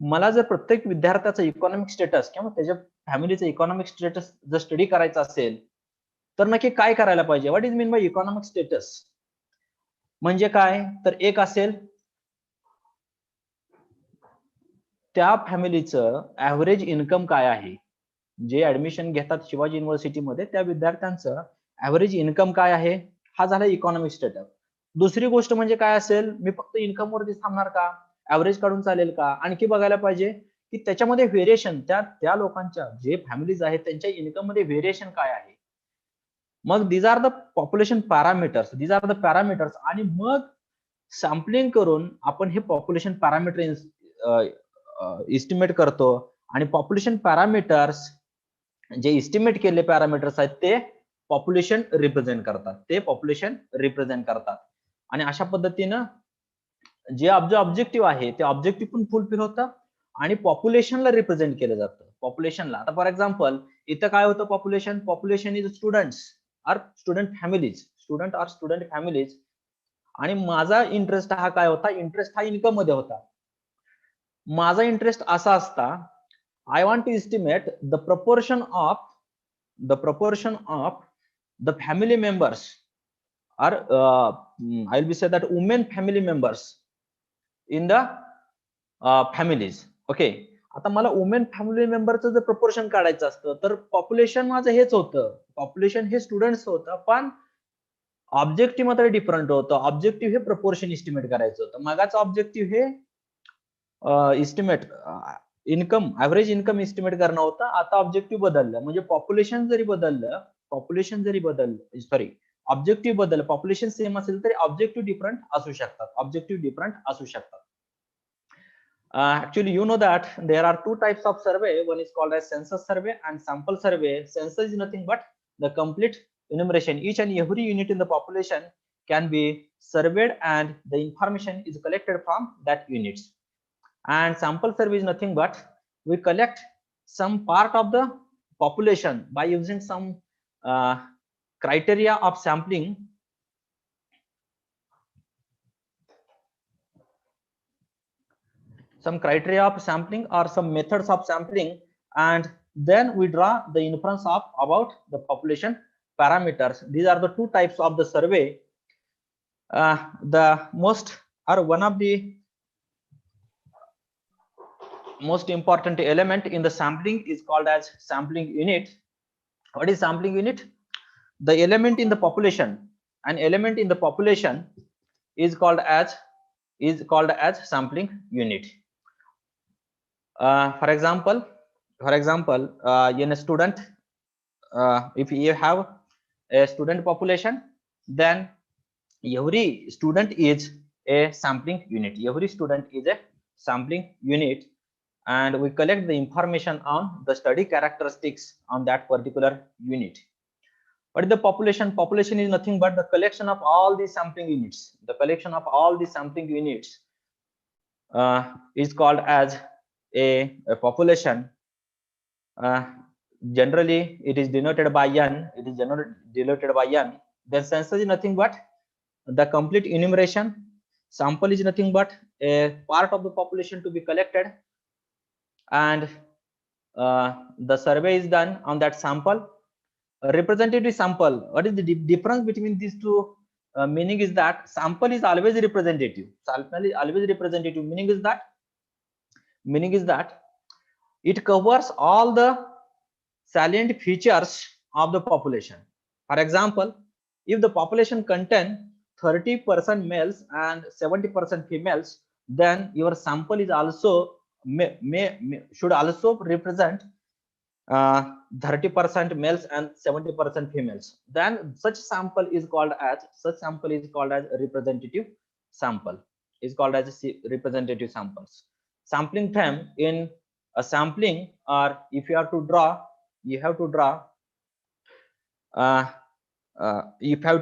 मला जर प्रत्येक विद्यार्थ्याचा economic status किंवा त्याच्या फॅमिलीचा economic status जर स्टडी करायचा असेल तर नक्की काय करायला पाहिजे? What is mean by economic status? म्हणजे काय? तर एक असेल त्या फॅमिलीचं ऍव्हरेज इन्कम काय आहे. जे ऍडमिशन घेतात शिवाजी युनिव्हर्सिटीमध्ये त्या विद्यार्थ्यांचं ऍव्हरेज इन्कम काय आहे, हा झाला इकॉनॉमिक स्टेटस. दुसरी गोष्ट म्हणजे काय असेल, मी फक्त इन्कम वरती थांबणार का, ऍव्हरेज काढून चालेल का, आणखी बघायला पाहिजे की त्याच्यामध्ये व्हेरिएशन त्या लोकांच्या जे फॅमिलीज आहेत त्यांच्या इन्कम मध्ये व्हेरिएशन काय आहे. मग these are the population parameters आणि मग सॅम्पलिंग करून आपण हे पॉप्युलेशन पॅरामीटर इस्टिमेट करतो आणि पॉप्युलेशन पॅरामीटर्स जे इस्टिमेट केलेले पॅरामीटर्स आहेत ते पॉप्युलेशन रिप्रेझेंट करतात आणि अशा पद्धतीनं जे ऑब्जेक्टिव्ह आहे ते ऑब्जेक्टिव्ह पण फुलफिल होतं आणि पॉप्युलेशनला रिप्रेझेंट केलं जातं. पॉप्युलेशनला आता फॉर एक्झाम्पल इथं काय होतं, पॉप्युलेशन इज स्टुडंट फॅमिलीज आणि माझा इंटरेस्ट हा काय होता, इंटरेस्ट हा इन्कम मध्ये होता. माझा इंटरेस्ट असा असता, I want to estimate the proportion of the family members are I will be say that women family members in the families. Okay, आता मला वुमेन फॅमिली मेंबरचं जर प्रपोर्शन काढायचं असतं तर पॉप्युलेशन माझं हेच होतं, पॉप्युलेशन हे स्टुडंट्स होतं, पण ऑब्जेक्टिव्ह मात्र डिफरंट होतं. ऑब्जेक्टिव्ह हे प्रपोर्शन इस्टिमेट करायचं होतं. मागाचं ऑब्जेक्टिव्ह हे इस्टिमेट ऍव्हरेज इन्कम इस्टिमेट करणं होतं. आता ऑब्जेक्टिव्ह बदललं, म्हणजे ऑब्जेक्टिव्ह बदललं, पॉप्युलेशन सेम असेल तरी ऑब्जेक्टिव्ह डिफरंट असू शकतात. Actually, you know that there are two types of survey. One is called as census survey and sample survey. Census is nothing but the complete enumeration. Each and every unit in the population can be surveyed and the information is collected from that units. And sample survey is nothing but we collect some part of the population by using some criteria of sampling. Some criteria of sampling or some methods of sampling, and then we draw the inference about the population parameters. These are the two types of the survey. The most or one of the most important element in the sampling is called as sampling unit. What is sampling unit? The element in the population, an element in the population is called as sampling unit. For example, in a student, if you have a student population, then every student is a sampling unit. And we collect the information on the study characteristics on that particular unit. What is the population? Population is nothing but the collection of all these sampling units. The collection of all these sampling units is called as a population. Generally, it is denoted by n. Then census is nothing but the complete enumeration. Sample is nothing but a part of the population to be collected, and the survey is done on that sample. A representative sample. What is the difference between these two? Meaning is that sample is always representative. Meaning is that it covers all the salient features of the population. For example, if the population contains 30% males and 70% females, then your sample is also should also represent 30% males and 70% females. Then such sample is called as representative sample. Representative samples. Sampling frame in a sampling, or if you have to draw, you have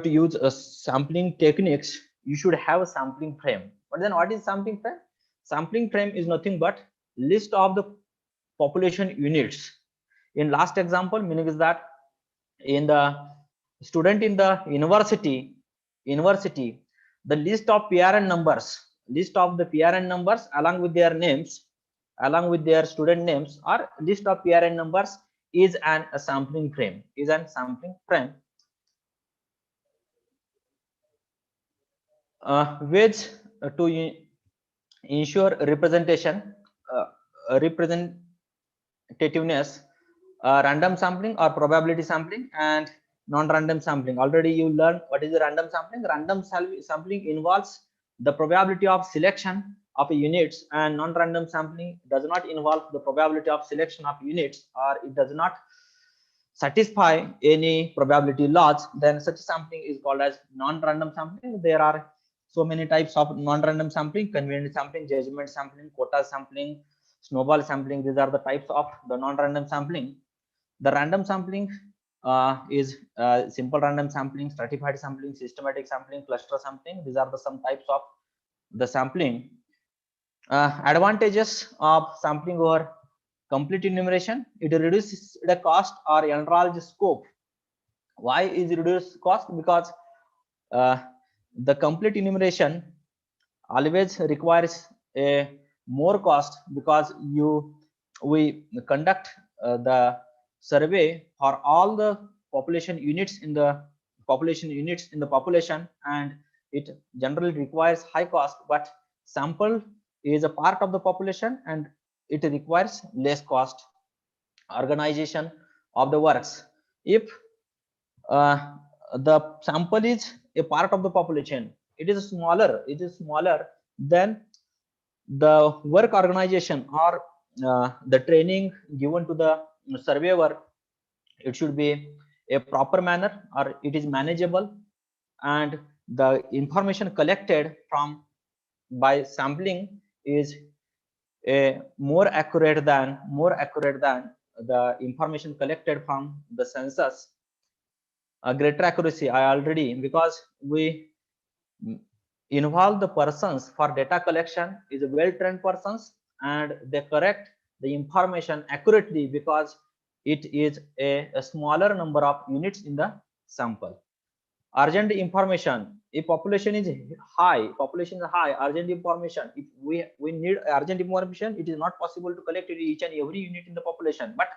to use a sampling techniques, you should have a sampling frame. But then what is sampling frame? Sampling frame is nothing but list of the population units. In last example, meaning is that in the student in the university, the list of PRN numbers along with their names, along with their student names, or list of PRN numbers is a sampling frame. Which to ensure representativeness, random sampling or probability sampling, and non-random sampling. Already you learned what is the random sampling. Random sampling involves the probability of selection of units, and non-random sampling does not involve the probability of selection of units, or it does not satisfy any probability laws. Then such sampling is called as non-random sampling. There are so many types of non-random sampling: convenient sampling, judgment sampling, quota sampling, snowball sampling. These are the types of the non-random sampling. The random sampling is simple random sampling, stratified sampling, systematic sampling, cluster sampling. These are the some types of the sampling. Advantages of sampling over complete enumeration: it reduces the cost or enlarge scope. Why is it reduced cost? Because the complete enumeration always requires a more cost, because we conduct the survey for all the population units in the population, and it generally requires high cost. But sample is a part of the population and it requires less cost. Organization of the works: if the sample is a part of the population, it is smaller, then the work organization or the training given to the surveyor, it should be a proper manner, or it is manageable, and the information collected from by sampling is a more accurate than the information collected from the census. A greater accuracy, I already, because we involve the persons for data collection is well trained persons, and they correct the information accurately because it is a smaller number of units in the sample. Urgent information: if population is high, urgent information, if we need urgent information, it is not possible to collect each and every unit in the population. But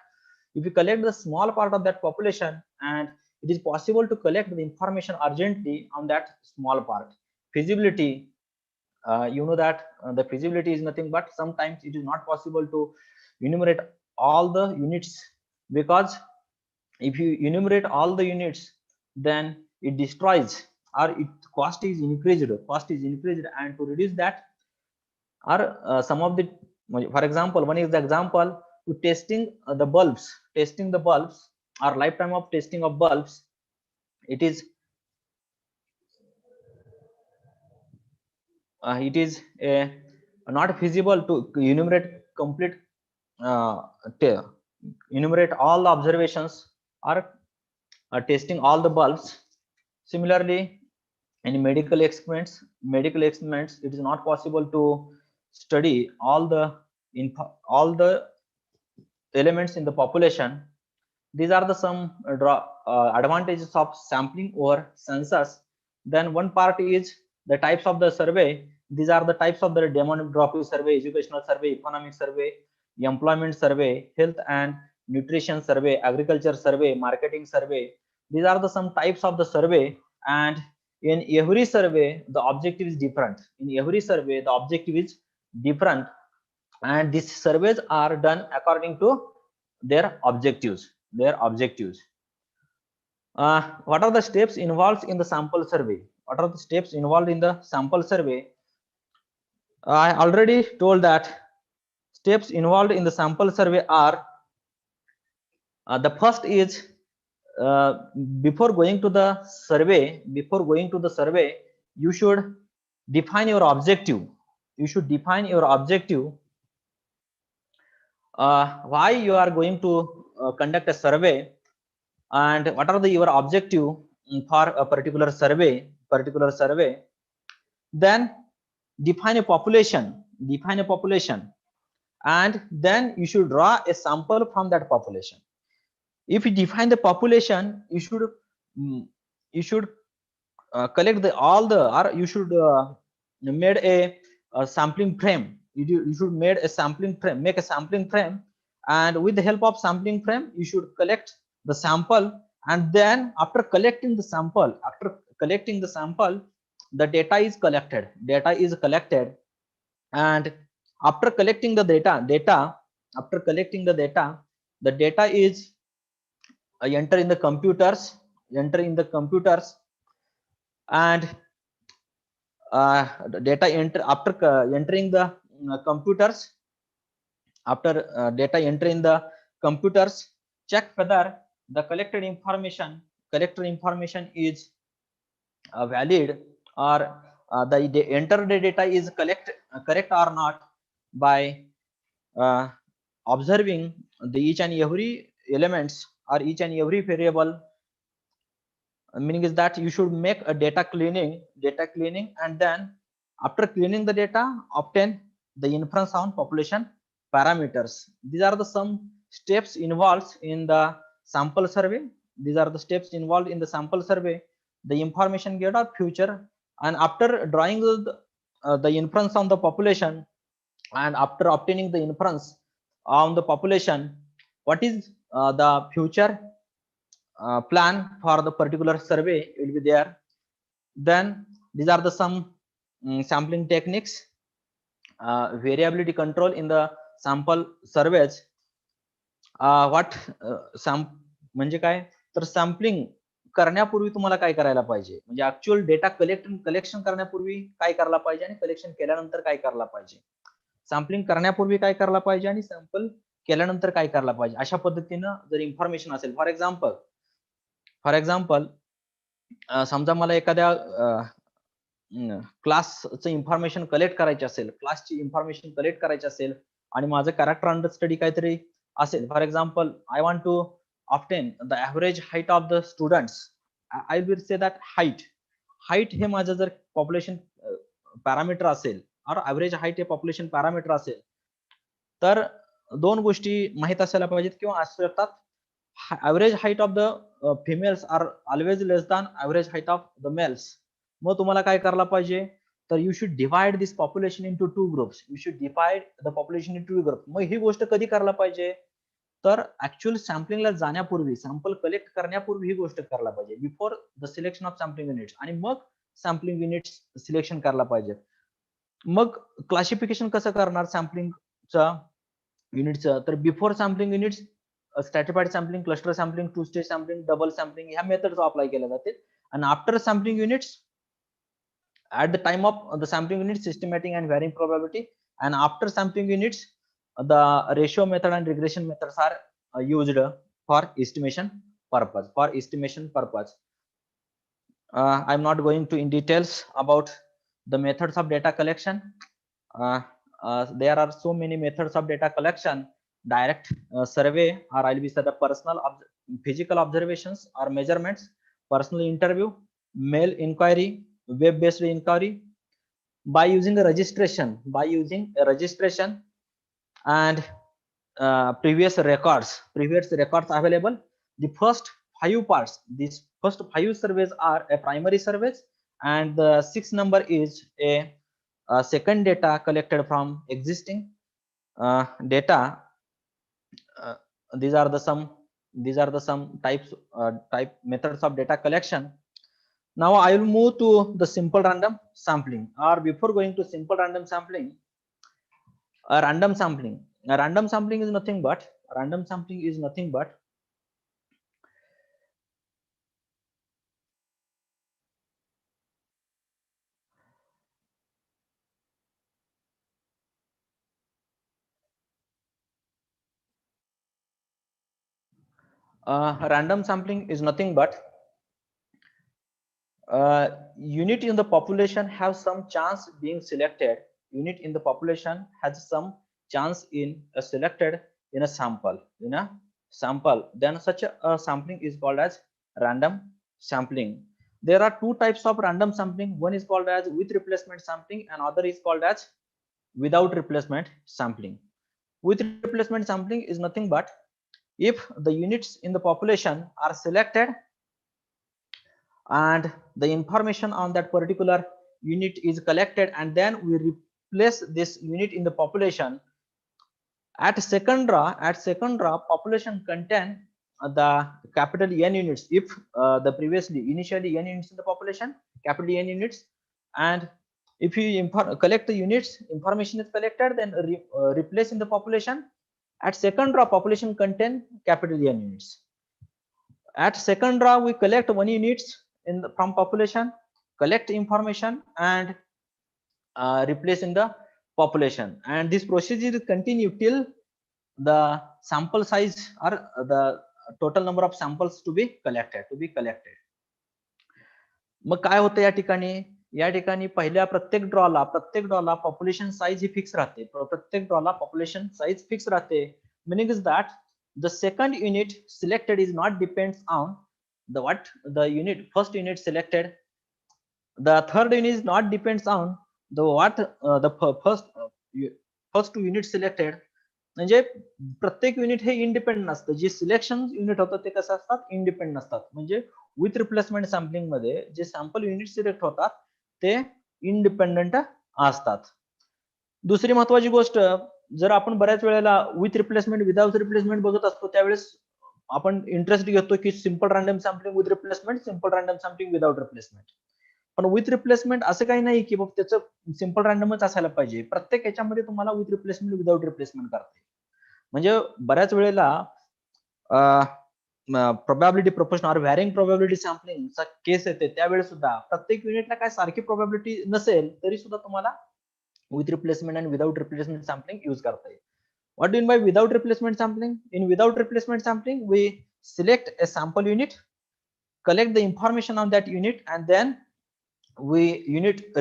if you collect the small part of that population, and it is possible to collect the information urgently on that small part. Feasibility: you know that the feasibility is nothing but sometimes it is not possible to enumerate all the units, because if you enumerate all the units, then it destroys, or cost is increased, and to reduce that, or some of the, for example, one is the example to testing the bulbs, or lifetime of testing of bulbs. It is not feasible to enumerate all the observations, or testing all the bulbs. Similarly, in medical experiments, it is not possible to study all the elements in the population. These are the some advantages of sampling over census. Then one part is the types of the survey. These are the types of the demographic survey, educational survey, economic survey, employment survey, health and nutrition survey, agriculture survey, marketing survey. These are the some types of the survey, and in every survey the objective is different. And these surveys are done according to their objectives. What are the steps involved in the sample survey? I already told that steps involved in the sample survey are, the first is, before going to the survey, you should define your objective. Why you are going to conduct a survey, and what are your objective for a particular survey. Then define a population, and then you should draw a sample from that population. If you define the population, you should collect you should made a sampling frame. You should make a sampling frame, and with the help of sampling frame, you should collect the sample. And then after collecting the sample, the data is collected. And after collecting the data, the data is entered in the computers, enter in the computers, and data enter after entering the computers, after data enter in the computers, check whether the collected information is valid, or the entered data is correct or not, by observing the each and every elements or each and every variable. Meaning is that you should make a data cleaning, and then after cleaning the data, obtain the inference on population parameters. These are the some steps involved in the sample survey. These are the steps involved in the sample survey. The information get of future, and after drawing the inference on the population, and after obtaining the inference on the population, what is the future plan for the particular survey will be there. Then these are the some sampling techniques, variability control in the sample surveys. what म्हणजे काय तर sampling करण्यापूर्वी तुम्हाला काय करायला पाहिजे, म्हणजे actual data collection करण्यापूर्वी काय करायला पाहिजे आणि कलेक्शन केल्यानंतर काय करायला पाहिजे. सॅम्पलिंग करण्यापूर्वी काय करायला पाहिजे आणि सॅम्पल केल्यानंतर काय करायला पाहिजे, अशा पद्धतीनं जर इन्फॉर्मेशन असेल. फॉर एक्झाम्पल समजा मला एखाद्या क्लासचं इन्फॉर्मेशन कलेक्ट करायची असेल, क्लासची इन्फॉर्मेशन कलेक्ट करायची असेल, आणि माझं कॅरेक्टर अंडर स्टडी काहीतरी असेल. For example I want to obtain the average height of the students. I will say that height हे माझं जर पॉप्युलेशन पॅरामीटर असेल, और ॲव्हरेज हाईट हे पॉप्युलेशन पॅरामीटर असेल, तर दोन गोष्टी माहित असायला पाहिजेत किंवा असू शकतात. Average height of the females are always less than average height of the males. मग तुम्हाला काय करायला पाहिजे, तर you should divide this population into 2 groups. You should divide the population into 2 group. मग ही गोष्ट कधी करायला पाहिजे, तर ऍक्च्युअल सॅम्पलिंगला जाण्यापूर्वी, सॅम्पल कलेक्ट करण्यापूर्वी ही गोष्ट करायला पाहिजे, before the selection of sampling units. आणि मग सॅम्पलिंग युनिट्स सिलेक्शन करायला पाहिजे. मग क्लासिफिकेशन कसं करणार सॅम्पलिंगचं युनिटचं, तर before sampling units स्ट्रॅटिफाईड sampling, cluster sampling, 2 stage sampling, double sampling ह्या मेथड्स अप्लाय केल्या जातील. आणि after sampling units, at the time of the sampling unit, systematic and varying probability, and after sampling units the ratio method and regression methods are used for estimation purpose. I'm not going to in details about the methods of data collection. There are so many methods of data collection: direct survey, or I'll be said the personal physical observations or measurements, personal interview, mail inquiry, web-based inquiry, by using a registration, and previous records available. The first 5 parts, these first 5 surveys are a primary surveys, and the 6th number is a second data collected from existing data. These are the some type methods of data collection. Now I will move to the simple random sampling, or before going to simple random sampling, random sampling is nothing but random sampling is nothing but unit in the population have some chance being selected. Unit in the population has some chance in selected in a sample. Then such a sampling is called as random sampling. There are 2 types of random sampling. One is called as with replacement sampling, and other is called as without replacement sampling. With replacement sampling is nothing but if the units in the population are selected and the information on that particular unit is collected, and then we replace this unit in the population. At second draw population contain the capital N units if the initially N units in the population, capital N units, and if you collect the units, information is collected, then replace in the population. At second draw population contain capital N units. At second draw, we collect 1 units from population, collect information, and replace in the population. And this procedure continue till the sample size or the total number of samples to be collected. मग काय होतं या ठिकाणी पहिल्या प्रत्येक ड्रॉला population size ही fix राहते. प्रत्येक ड्रॉला population size fix राहते. Meaning is that the second unit selected is not depends on the first unit selected. The third unit is not depends on the first two units selected. म्हणजे प्रत्येक unit हे independent असतं. जे selection unit होतं ते कसं असतात, independent असतात. म्हणजे with replacement sampling मध्ये जे सॅम्पल युनिट सिलेक्ट होतात ते इंडिपेंडंट असतात. दुसरी महत्वाची गोष्ट, जर आपण बऱ्याच वेळेला विथ रिप्लेसमेंट विदाउट रिप्लेसमेंट बघत असतो त्यावेळेस आपण इंटरेस्ट घेतो की simple random sampling with replacement, simple random sampling without replacement. पण विथ रिप्लेसमेंट असं काही नाही की बाबा त्याचं सिंपल रॅन्डमच असायला पाहिजे. प्रत्येक याच्यामध्ये तुम्हाला विथ रिप्लेसमेंट विदाउट रिप्लेसमेंट करता येईल. म्हणजे बऱ्याच वेळेला प्रोबॅबिलिटी प्रोपोर्शन और व्हॅरिंग प्रोबॅबिलिटी सॅम्पलिंगचा केस येते त्यावेळेस सुद्धा प्रत्येक युनिटला काय सारखी प्रोबॅबिलिटी नसेल तरी सुद्धा तुम्हाला विथ रिप्लेसमेंट आणि विदाउट रिप्लेसमेंट सॅम्पलिंग यूज करता येईल. What do you mean by without replacement sampling? In without replacement sampling, we select a sample unit, collect the information on that unit, and then we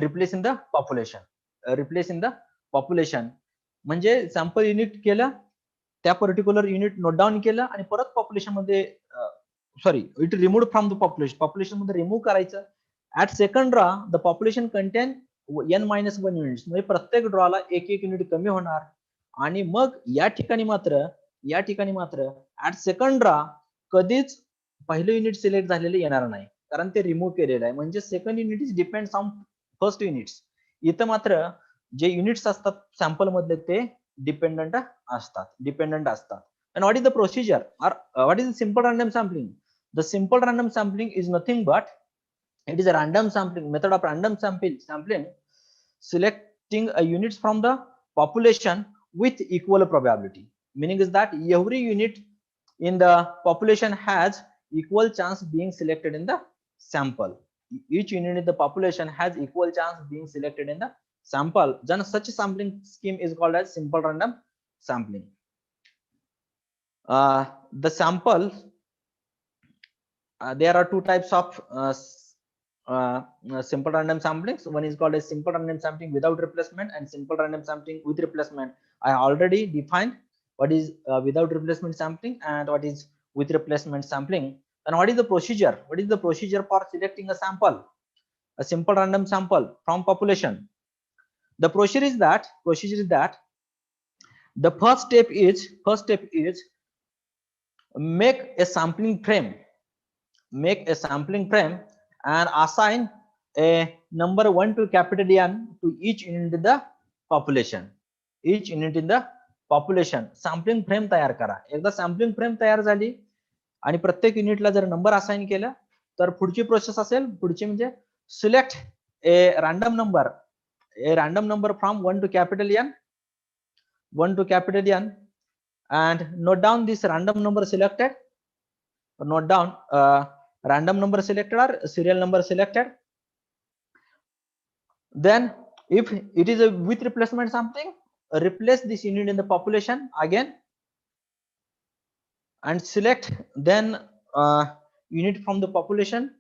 replace in the population. म्हणजे sample unit केलं, त्या particular unit note down केलं आणि परत population मध्ये it removed from the population मध्ये remove करायचं. At second draw the population contain n-1 units. म्हणजे प्रत्येक ड्रॉला एक युनिट कमी होणार. आणि मग या ठिकाणी मात्र ऍट सेकंड ड्रॉ कधीच पहिलं युनिट सिलेक्ट झालेलं येणार नाही, कारण ते रिमूव्ह केलेलं आहे. म्हणजे second unit is depends on first units. इथं मात्र जे युनिट्स असतात सॅम्पल मधले ते डिपेंडंट असतात. And what is the procedure or what is the simple random sampling? The simple random sampling is nothing but it is a random sampling method of random sampling, selecting a units from the population with equal probability. Meaning is that every unit in the population has equal chance being selected in the sample. Each unit in the population has equal chance being selected in the sample. Then such a sampling scheme is called as simple random sampling. The sample, there are two types of simple random samplings. One is called as simple random sampling without replacement and simple random sampling with replacement. I already defined what is without replacement sampling and what is with replacement sampling. And what is the procedure? What is the procedure for selecting a sample, a simple random sample from population? The procedure is that the first step is make a sampling frame and assign a number 1 to capital N to each unit in the population. Sampling frame तयार करा. एकदा sampling frame तयार झाली आणि प्रत्येक युनिटला जर number assign केलं तर पुढची प्रोसेस असेल, पुढची म्हणजे select A random number from 1 to capital N and note down this random number selected, random number selected or serial number selected. Then if it is a with replacement sampling, replace this unit in the population again and select then unit from the population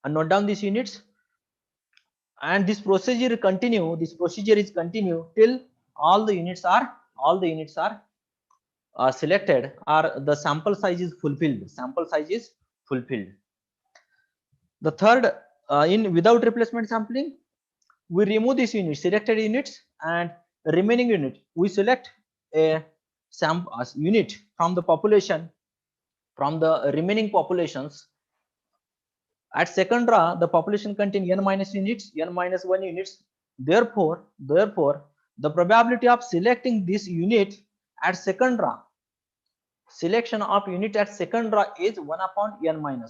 and note down these units, and this procedure is continue till all the units are selected or the sample size is fulfilled. The third, in without replacement sampling, we remove these units, selected units, and remaining unit we select a unit from the population, from the remaining populations. At second draw the population contain n-1 units. Therefore the probability of selecting this unit at second draw, selection of unit at second draw is 1/n-1.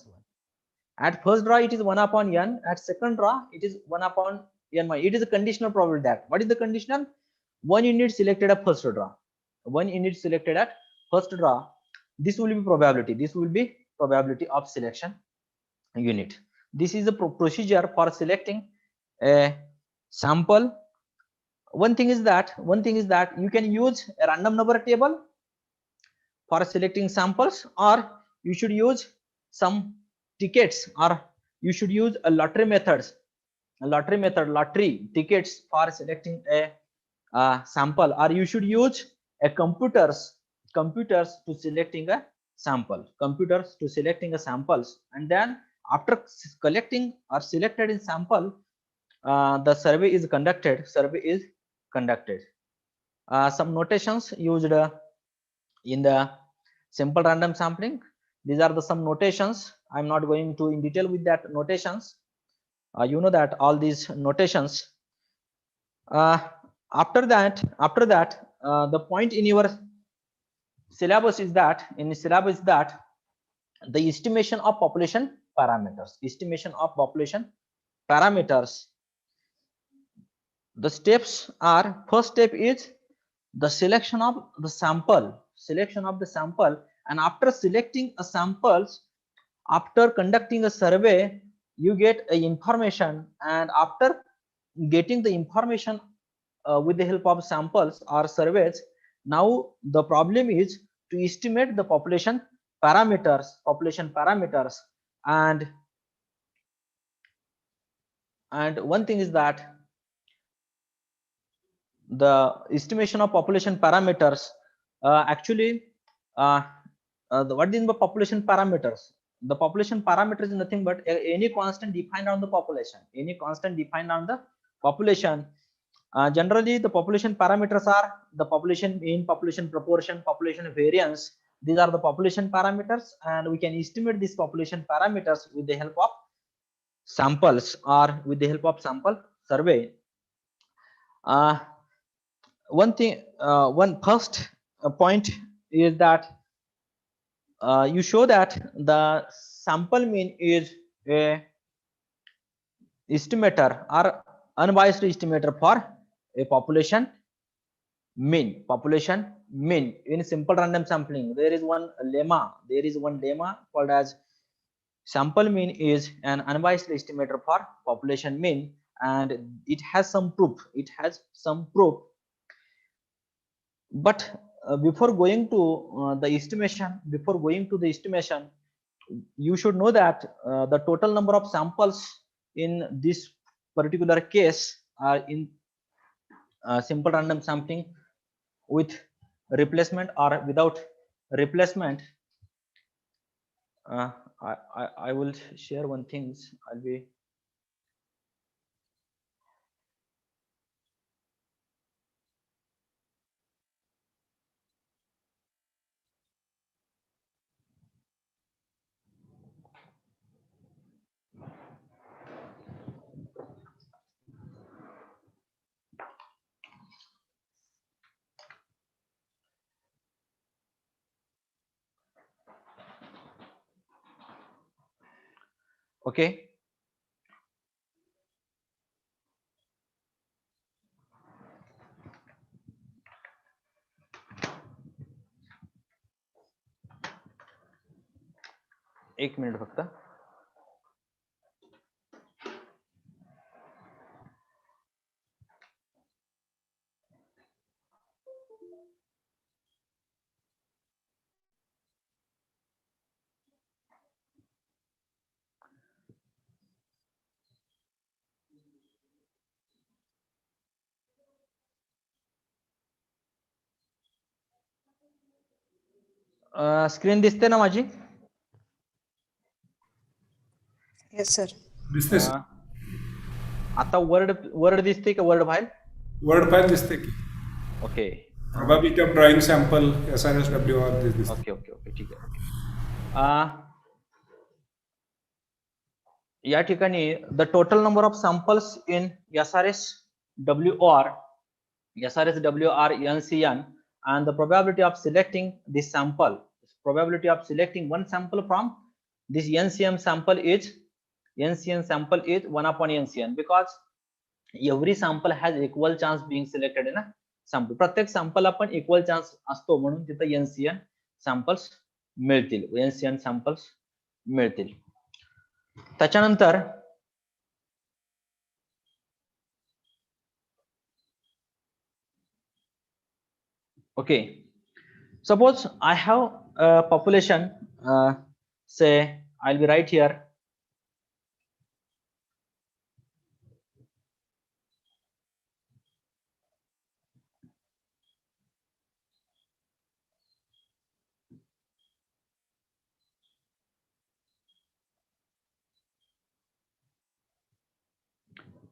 At first draw it is 1/n, at second draw it is 1/n-1. It is a conditional probability. That what is the conditional? One unit selected at first draw, this will be probability. probability of selection unit. This is a procedure for selecting a sample. One thing is that you can use a random number table for selecting samples, or you should use some tickets, or you should use a lottery tickets for selecting a sample, or you should use a computers to selecting a samples, and then after collecting or selected in sample, the survey is conducted. Some notations used in the simple random sampling. These are the some notations. I'm not going to in detail with that notations. You know that all these notations. After that, the point in your syllabus is that the estimation of population parameters. The steps are: first step is the selection of the sample, and after selecting a samples, after conducting a survey, you get a information, and after getting the information with the help of samples or surveys, now the problem is to estimate the population parameters, and one thing is that the estimation of population parameters, actually, what is the population parameters? The population parameter is nothing but any constant defined on the population. Generally, the population parameters are the population mean, population proportion, population variance. These are the population parameters, and we can estimate these population parameters with the help of samples or with the help of sample survey. One first point is that you show that the sample mean is a estimator or unbiased estimator for a population mean. In simple random sampling, there is one lemma called as sample mean is an unbiased estimator for population mean, and it has some proof. But before going to the estimation, you should know that the total number of samples in this particular case are in simple random sampling with replacement or without replacement. I will share one things. I'll be okay. एक minute फक्त. Screen दिसते ना माझी? Yes sir. दिसते sir. आता word दिसते का? Word file दिसते की? Okay. Probability of drawing sample, SRSWR this. Okay ठीक आहे. या ठिकाणी the total number of samples in SRSWR, NCN, and the probability of selecting this sample, one sample from this NCN sample is 1 upon NCN, because every sample has equal chance being selected in a sample. प्रत्येक sample आपण equal chance असतो, म्हणून तिथे NCN samples मिळतील. NCN samples मिळतील. त्याच्यानंतर okay, suppose I have a population, say I'll be right here.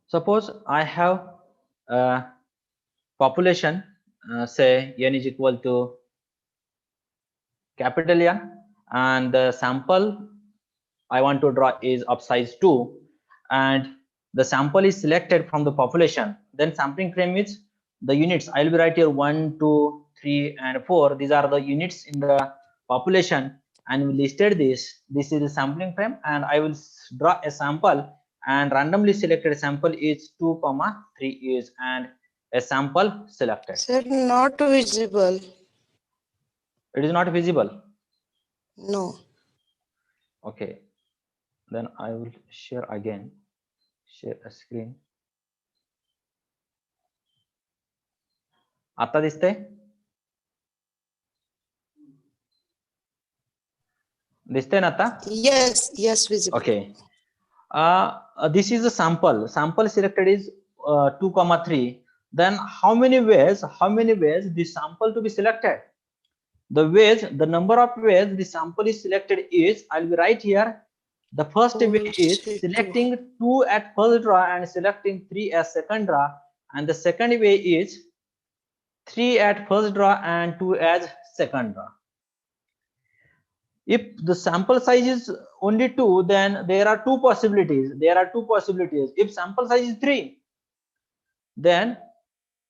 Suppose I have a population, say n is equal to capital N, and the sample I want to draw is of size 2, and the sample is selected from the population. Then sampling frame is the units. I will be right here 1, 2, 3, and 4. These are the units in the population, and we listed this. This is the sampling frame, and I will draw a sample, and randomly selected sample is 2, 3 is, and a sample selected. Sir, not visible. It is not visible. No. Okay. Then I will share again. Share a screen. आता दिसते? दिसते ना आता? Yes, yes, visible. Okay. This is a sample. Sample selected is 2, 3. Then how many ways this sample to be selected? The ways, the number of ways the sample is selected is, I'll be right here. The first way is selecting 2 at first draw and selecting 3 as second draw, and the second way is 3 at first draw and 2 as second draw. If the sample size is only 2, then there are two possibilities. If sample size is 3, then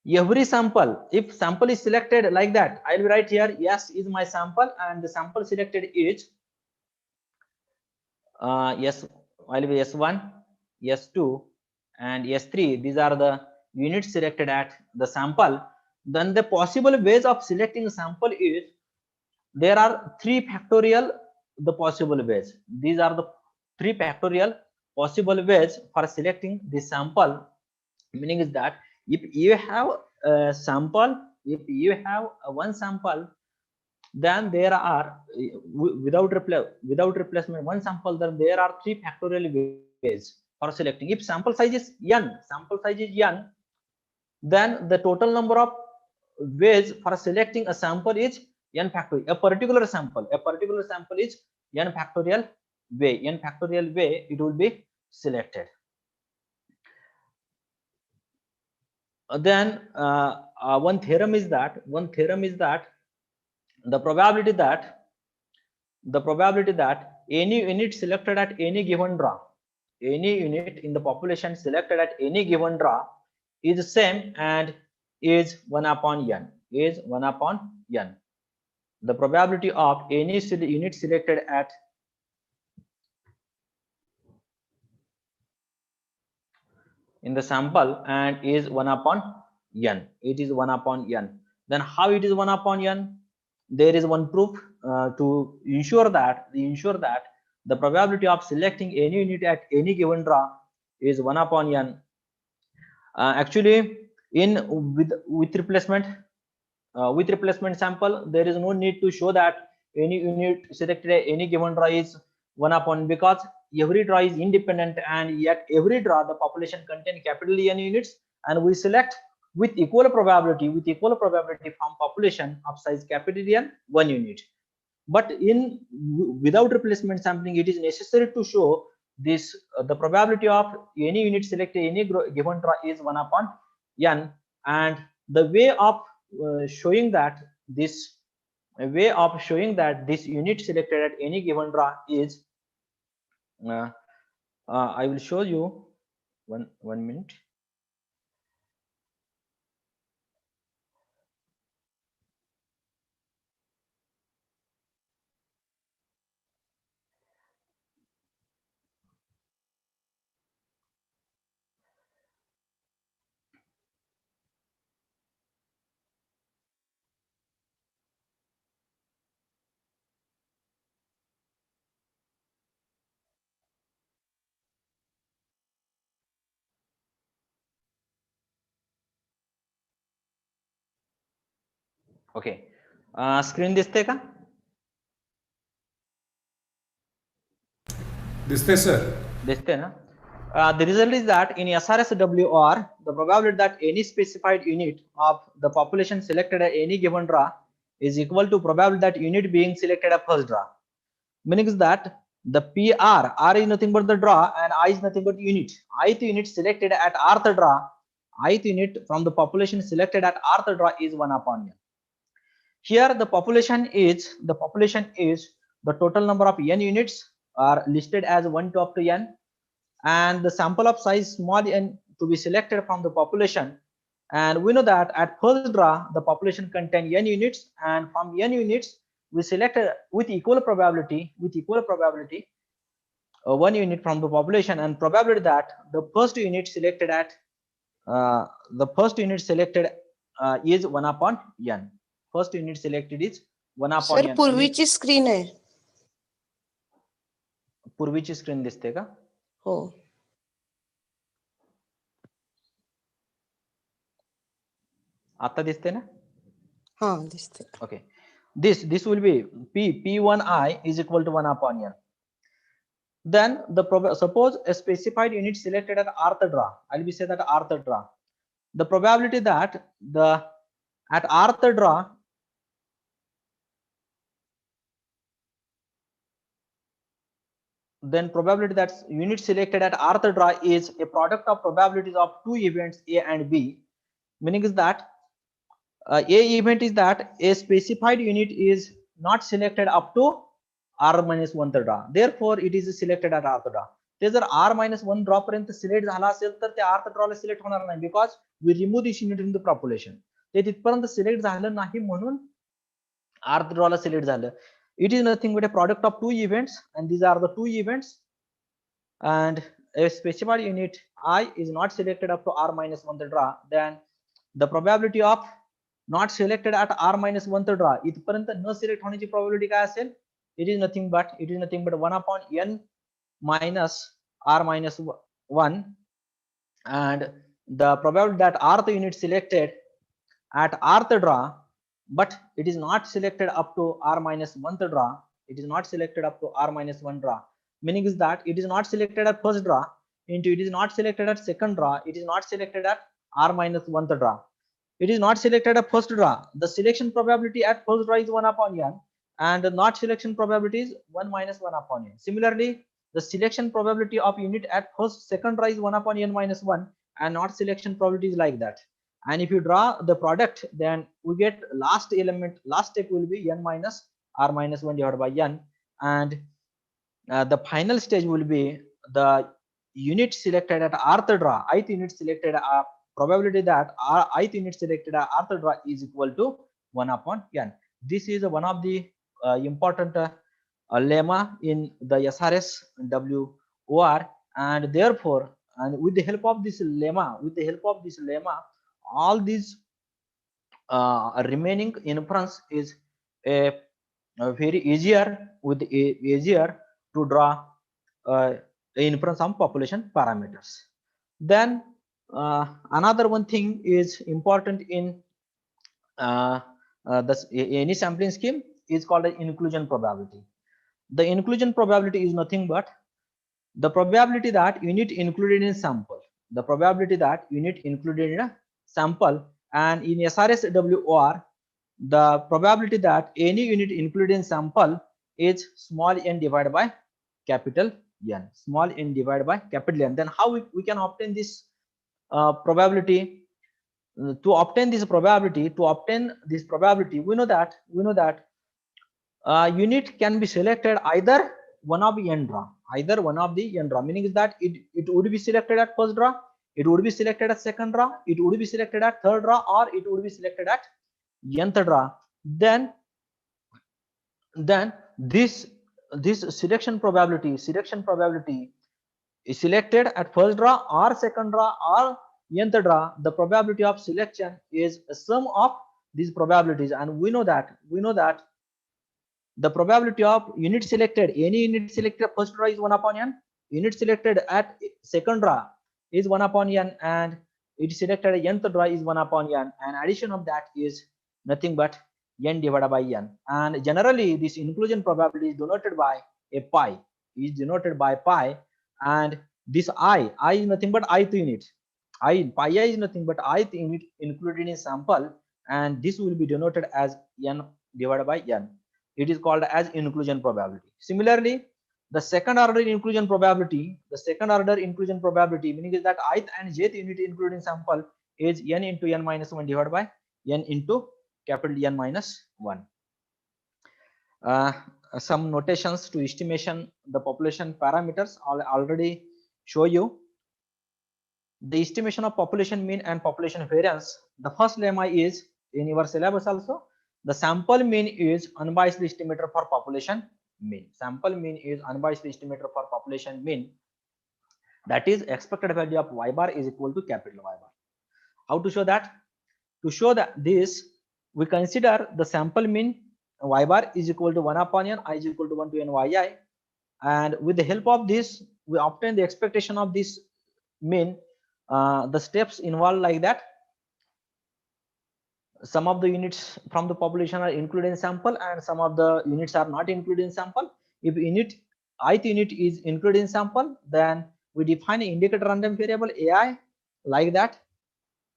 every sample, if sample is selected like that, I will write here yes is my sample, and the sample selected is yes, I will be S1, S2, and S3. These are the units selected at the sample. Then the possible ways of selecting sample is, there are 3 factorial the possible ways. These are the 3 factorial possible ways for selecting the sample. Meaning is that if you have a sample, if you have one sample, then there are without replacement one sample, then there are 3 factorial ways for selecting. If sample size is n, then the total number of ways for selecting a sample is n factorial. A particular sample is n factorial way it will be selected. Then one theorem is that the probability that any unit selected at any given draw, any unit in the population selected at any given draw is same and is 1 upon n, the probability of any unit selected at in the sample and is 1 upon n. It is 1 upon n. Then how it is 1 upon n? There is one proof to ensure that the probability of selecting any unit at any given draw is 1 upon n. Actually, with replacement sample, there is no need to show that any unit selected at any given draw is 1 upon, because every draw is independent, and yet every draw the population contain capital N units, and we select with equal probability from population of size capital N 1 unit. But in without replacement sampling, it is necessary to show this the probability of any unit selected any given draw is 1 upon n, and the way of showing that this unit selected at any given draw is I will show you one minute. Okay, screen दिसते का? दिसते sir. दिसते ना? The result is that in SRSWR, the probability that any specified unit of the population selected at any given draw is equal to probability that unit being selected at first draw. Meaning is that the PR, R is nothing but the draw and I is nothing but unit. Ith unit selected at rth draw, ith unit from the population selected at rth draw is 1 upon n. Here the population is the total number of n units are listed as 1 to up to n, and the sample of size small n to be selected from the population. And we know that at first draw the population contain n units, and from n units we select with equal probability one unit from the population, and probability that the first unit selected is 1 upon n. First unit selected is 1 upon sir n. पूर्वीची screen आहे. पूर्वीची screen दिसते का? हो. आता दिसते ना? हा दिसते. Okay, this will be P1I is equal to 1 upon n. Then suppose a specified unit selected at rth draw, I'll be say that rth draw, the probability that at rth draw then probability that unit selected at rth draw is a product of probabilities of two events A and B. Meaning is that A event is that a specified unit is not selected up to r minus 1 draw, therefore it is selected at rth draw. ते जर r minus 1 draw पर्यंत select झाला असेल तर ते rth draw ला select होणार नाही, because we remove this unit in the population. ते तिथपर्यंत सिलेक्ट झालं नाही म्हणून rth draw ला सिलेक्ट झालं. It is nothing but a product of two events, and these are the two events, and a specified unit I is not selected up to r minus 1 draw, then the probability of not selected at r minus 1 draw इथपर्यंत न select होण्याची probability काय असेल? It is nothing but 1 upon n minus r minus 1, and the probability that rth unit selected at rth draw, but it is not selected up to r minus 1 draw. It is not selected up to r minus 1 draw. Meaning is that it is not selected at first draw into it is not selected at second draw. It is not selected at r minus 1 draw. It is not selected at first draw. The selection probability at first draw is 1 upon n, and the not selection probability is 1 minus 1 upon n. Similarly, the selection probability of unit at second draw is 1 upon n minus 1, and not selection probability is like that. And if you draw the product, then we get last step will be n minus r minus 1 divided by n, and the final stage will be the unit selected at rth draw, ith unit selected at probability that ith unit selected at rth draw is equal to 1 upon n. This is one of the important lemma in the SRS WOR, and therefore, and with the help of this lemma, all these remaining inference is a very easier to draw inference on population parameters. Then another one thing is important in any sampling scheme is called an inclusion probability. The inclusion probability is nothing but the probability that unit included in sample. The probability that unit included in a sample, and in SRS WOR, the probability that any unit included in sample is small n divided by capital N. Small n divided by capital N. Then how we can obtain this probability? To obtain this probability, we know that unit can be selected either one of the n draw, meaning is that it would be selected at first draw, it would be selected at second draw, it would be selected at third draw, or it would be selected at nth draw. Then this selection probability is selected at first draw or second draw or nth draw. The probability of selection is a sum of these probabilities, and we know that the probability of unit selected, any unit selected at first draw is 1 upon n, unit selected at second draw is 1 upon n, and it selected at nth draw is 1 upon n, and addition of that is nothing but n divided by n, and generally this inclusion probability is denoted by a pi, and this I is nothing but ith unit. Pi I is nothing but ith unit included in sample, and this will be denoted as n divided by n. It is called as inclusion probability. Similarly, the second order inclusion probability, meaning is that ith and jth unit included in sample is n into n minus 1 divided by n into capital N minus 1. Some notations to estimation the population parameters I'll already show you. The estimation of population mean and population variance. The first lemma is in your syllabus also. The sample mean is unbiased estimator for population mean. Sample mean is unbiased estimator for population mean. That is expected value of y bar is equal to capital Y bar. How to show that? To show that this, we consider the sample mean y bar is equal to 1 upon n, I is equal to 1 to n yi, and with the help of this we obtain the expectation of this mean. The steps involved like that: some of the units from the population are included in sample and some of the units are not included in sample. If ith unit is included in sample, then we define an indicator random variable ai like that,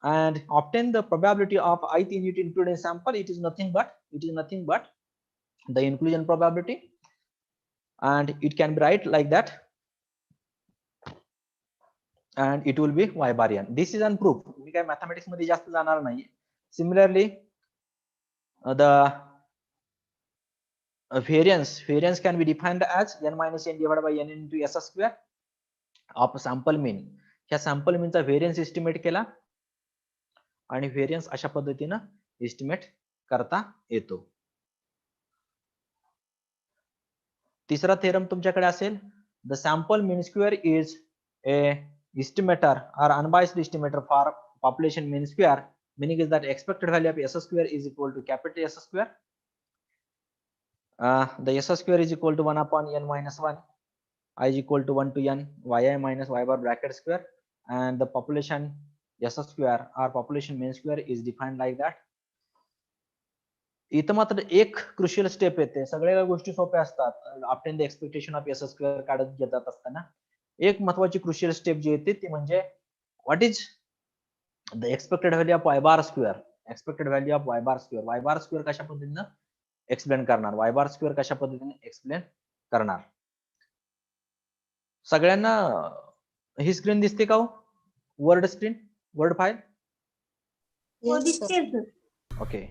and obtain the probability of ith unit included in sample. It is nothing but the inclusion probability, and it can be write like that, and it will be y bar n. This is unproof. मी काय mathematics मध्ये जास्त जाणार नाही. Similarly, the variance can be defined as n minus n divided by n into s square of sample mean. ह्या sample mean चा variance estimate केला आणि variance अशा पद्धतीने estimate करता येतो. तिसरा theorem तुमच्याकडे असेल, the sample mean square is a estimator or unbiased estimator for population mean square, meaning is that expected value of s square is equal to capital S square. The s square is equal to 1 upon n minus 1, I is equal to 1 to n yi minus y bar bracket square, and the population s square or population mean square is defined like that. इथं मात्र एक crucial step येते. सगळ्या गोष्टी सोप्या असतात. Obtain the expectation of S square काढत घेतात असताना एक महत्वाची क्रुशियल स्टेप जी येते ती म्हणजे what is the expected value of Y bar square. Expected value of Y bar square. Y bar square कशा पद्धतीने एक्सप्लेन करणार, वाय बार स्क्वेअर कशा पद्धतीने एक्सप्लेन करणार. सगळ्यांना ही स्क्रीन दिसते का? Word screen, word file. Okay.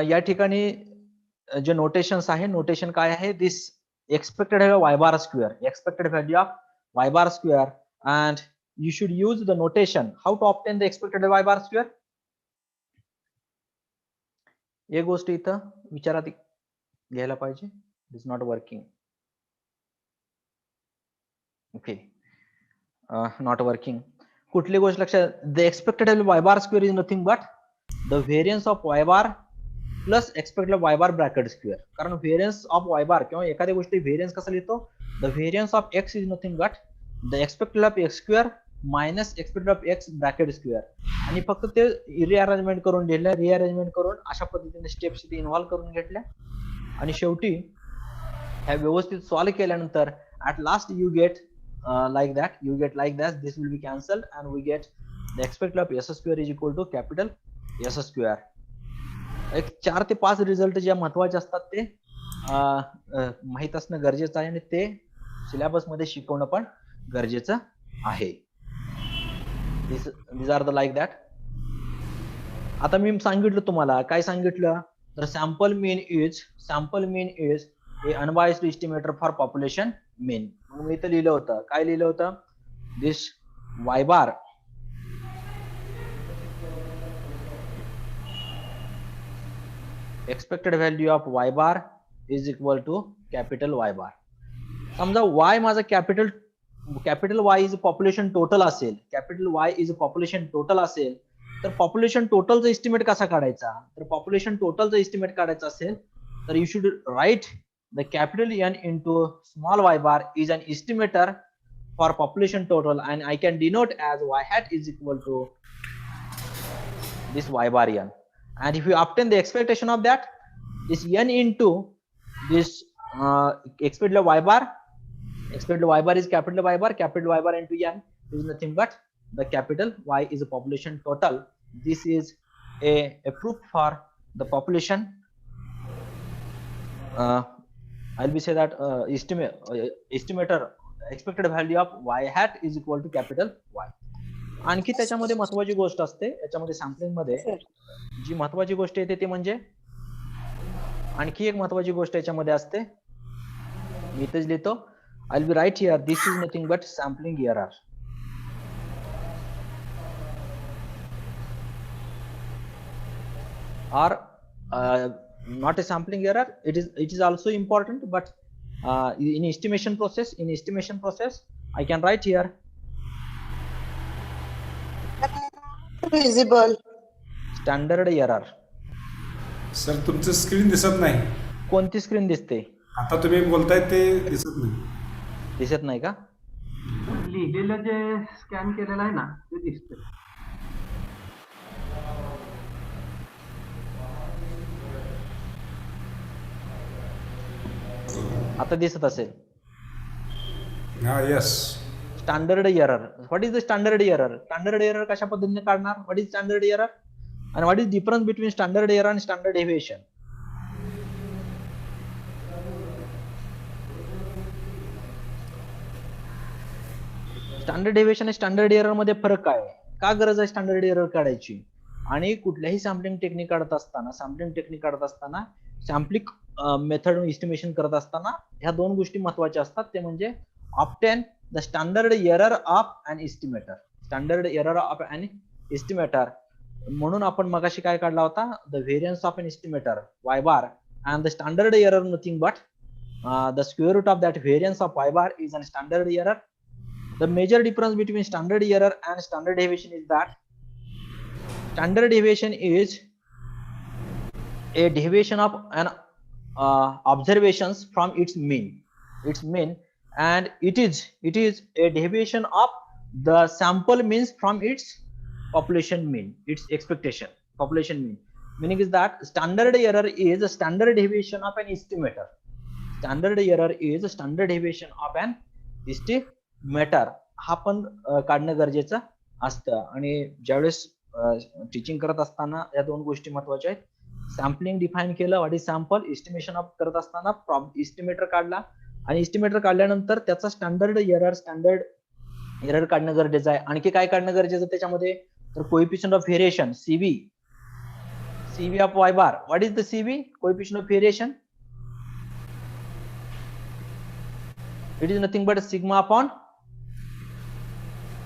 या ठिकाणी जे नोटेशन्स आहे, नोटेशन काय आहे, this expected Y bar square, expected value of Y bar square, and you should use the notation how to obtain the expected Y bar square. एक गोष्ट इथं विचारात घ्यायला पाहिजे, it is not working. Okay, not working. कुठली गोष्ट लक्षात, the expected Y bar square is nothing but the variance of Y bar plus expected Y bar bracket square. कारण व्हेरियन्स ऑफ वाय बार किंवा एखाद्या गोष्टी व्हेरियन्स कसा लिहितो, the variance of x is nothing but the expected of x square minus expected of x bracket square. आणि फक्त ते rearrangement करून घेतल्या, रिअरेंजमेंट करून अशा पद्धतीने स्टेप्स इथे इन्व्हॉल्व करून घेतल्या आणि शेवटी ह्या व्यवस्थित सॉल्व्ह केल्यानंतर at last you get like that, this will be cancelled and we get the expected of s square is equal to capital S square. एक 4 ते 5 रिझल्ट जे महत्वाचे असतात ते माहित असणं गरजेचं आहे आणि ते सिलेबस मध्ये शिकवणं पण गरजेचं आहे. these are the like that. आता मी सांगितलं तुम्हाला, काय सांगितलं, तर sample mean is a unbiased estimator for population mean. मग मी इथं लिहिलं होतं, काय लिहिलं होतं, this Y bar expected value of Y bar is equal to capital Y bar. समजा वाय माझा capital Y is population total असेल, capital Y is population total असेल, तर पॉप्युलेशन टोटलचा एस्टिमेट कसा काढायचा, तर पॉप्युलेशन टोटलचा एस्टिमेट काढायचा असेल you should write the capital N into small y bar is an estimator for population total, and I can denote as y hat is equal to this y bar n. And if you obtain the expectation of that, this n into this expected y bar is capital Y bar into n is nothing but the capital Y is a population total. This is a proof for the population. I'll be say that estimator expected value of y hat is equal to capital Y. आणखी त्याच्यामध्ये महत्वाची गोष्ट असते, याच्यामध्ये sampling मध्ये जी महत्वाची गोष्ट येते ते म्हणजे आणखी एक महत्वाची गोष्ट याच्यामध्ये असते, मी इथेच लिहितो. I'll be right here. This is nothing but sampling error. Or not a sampling error. It is also important, but in estimation process, I can write here. Visible. Standard error. Sir तुमचं screen दिसत नाही. कोणती screen दिसते? आता तुम्ही बोलताय ते दिसत नाही. दिसत नाही का? लिहिलेलं जे स्कॅन केलेलं आहे ना ते दिसतंय. आता दिसत असेल. हा yes. Standard error. What is the standard error? Standard error कशा पद्धतीने काढणार? व्हॉट इज स्टँडर्ड एरर आणि what is difference between standard error आणि स्टँडर्ड डेव्हिएशन? स्टँडर्ड डेव्हिएशन आणि स्टँडर्ड एरर मध्ये फरक काय आहे? का गरज आहे स्टँडर्ड एरर काढायची? आणि कुठल्याही सॅम्पलिंग टेक्निक काढत असताना सॅम्पलिंग मेथड एस्टिमेशन करत असताना ह्या दोन गोष्टी महत्वाच्या असतात, ते म्हणजे obtain the standard error of an estimator. Standard error of an estimator म्हणून आपण मगाशी काय काढला होता? The variance of an estimator y bar and the standard error nothing but the square root of that variance of y bar is a standard error. The major difference between standard error and standard deviation is that standard deviation is a deviation of an observations from its mean, and it is a deviation of the sample means from its population mean, its expectation population mean. Meaning is that standard error is a standard deviation of an estimator. Standard error is a standard deviation of an estimator. हा पण काढणं गरजेचं असतं. आणि ज्यावेळेस teaching करत असताना या दोन गोष्टी महत्वाच्या आहेत. सॅम्पलिंग डिफाईन केलं, what is sample, estimation of करत असताना एस्टिमेटर काढला, आणि एस्टिमेटर काढल्यानंतर त्याचा स्टँडर्ड एरर काढणं गरजेचं आहे. आणखी काय काढणं गरजेचं त्याच्यामध्ये? तर coefficient of variation, CV of y bar. What is the CV? Coefficient of variation. It is nothing but sigma upon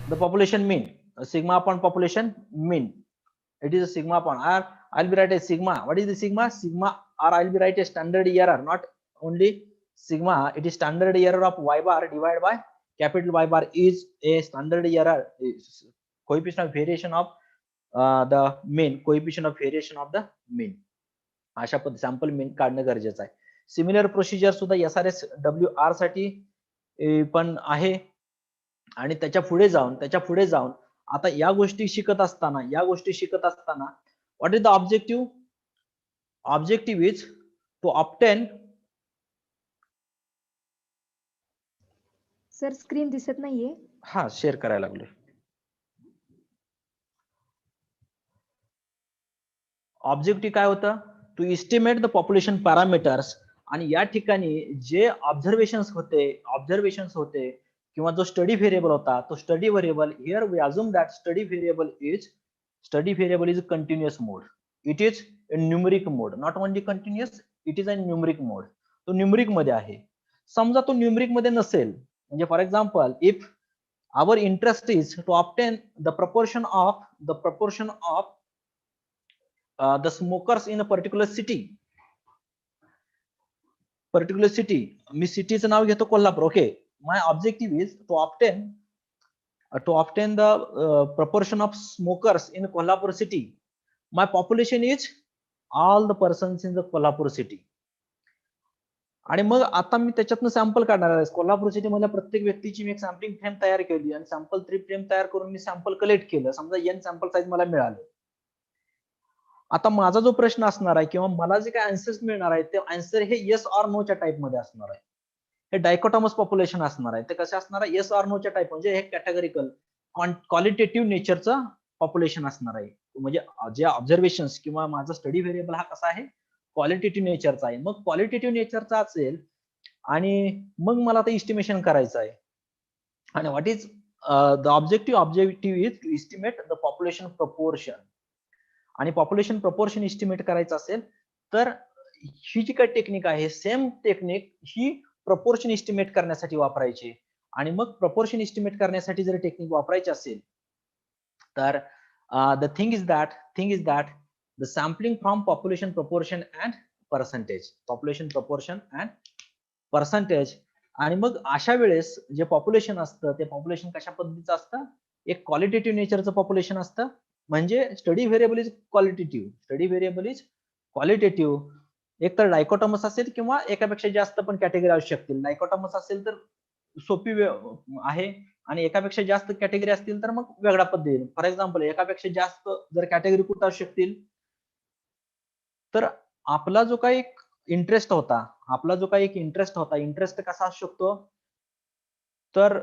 the population mean. Sigma upon population mean. It is a sigma upon. Or I'll be write a sigma. What is the sigma? Sigma, or I'll be write a standard error. Not only sigma. It is standard error of y bar divided by capital Y bar is a standard error. Coefficient of variation of the mean. Coefficient of variation of the mean. अशा पद्धतीने sample mean काढणं गरजेचं आहे. Similar procedure सुद्धा SRS WR साठी पण आहे. आणि त्याच्या पुढे जाऊन आता या गोष्टी शिकत असताना what is the objective? Objective is to obtain. Sir screen दिसत नाहीये. हा शेअर करायला लागलोय. ऑब्जेक्टिव्ह काय होतं? To estimate the population parameters. आणि या ठिकाणी जे ऑब्झर्वेशन्स होते किंवा जो स्टडी व्हेरिएबल होता, तो study variable, here we assume that study variable is continuous mode. It is a numeric mode. Not only continuous, it is a numeric mode. तो numeric मध्ये आहे. समजा तो न्यूमरिक मध्ये नसेल, म्हणजे for example if our interest is to obtain the proportion of the smokers in a particular city. मी सिटीचं नाव घेतो कोल्हापूर. ओके, my objective is to obtain the proportion of smokers in Kolhapur city. My population is all the persons in the Kolhapur city. आणि मग आता मी त्याच्यातनं sample काढणार आहे. कोल्हापूर सिटी मधल्या प्रत्येक व्यक्तीची मी एक सॅम्पलिंग फ्रेम तयार केली आणि सॅम्पल 3 फ्रेम तयार करून मी सॅम्पल कलेक्ट केलं. समजा n सॅम्पल साईज मला मिळाले. आता माझा जो प्रश्न असणार आहे किंवा मला जे काही आन्सर्स मिळणार आहे ते आन्सर हे येस ऑर नो च्या टाइप मध्ये असणार आहे. हे डायकोटॉमस पॉप्युलेशन असणार आहे. ते कसे असणार आहे? येस ऑर नो च्या टाइप, म्हणजे हे कॅटेगरिकल क्वालिटेटिव्ह नेचरचं पॉप्युलेशन असणार आहे. म्हणजे जे ऑब्झर्वेशन्स किंवा माझा स्टडी व्हेरिएबल हा कसा आहे? क्वालिटेटिव्ह नेचरचा आहे. मग क्वालिटेटिव्ह नेचरचा असेल आणि मग मला आता इस्टिमेशन करायचं आहे. आणि what is the objective is to estimate the population proportion. आणि पॉप्युलेशन प्रपोर्शन इस्टिमेट करायचं असेल तर ही जी काही टेक्निक आहे सेम टेक्निक ही प्रपोर्शन इस्टिमेट करण्यासाठी वापरायची. आणि मग प्रपोर्शन इस्टिमेट करण्यासाठी जर टेक्निक वापरायची असेल तर the thing is that the sampling from population proportion and percentage. आणि मग अशा वेळेस जे पॉप्युलेशन असतं ते पॉप्युलेशन कशा पद्धतीचं असतं? एक क्वालिटेटिव्ह नेचरचं पॉप्युलेशन असतं. म्हणजे स्टडी व्हेरिएबल इज क्वालिटेटिव्ह. एक तर डायकोटॉमस असेल किंवा एकापेक्षा जास्त पण कॅटेगरी असू शकतील. डायकोटॉमस असेल तर सोपी आहे आणि एकापेक्षा जास्त कॅटेगरी असतील तर मग वेगळ्या पद्धतीने. फॉर एक्झाम्पल एकापेक्षा जास्त जर कॅटेगरी कुठं असू शकतील तर आपला जो काही इंटरेस्ट होता इंटरेस्ट कसा असू शकतो? तर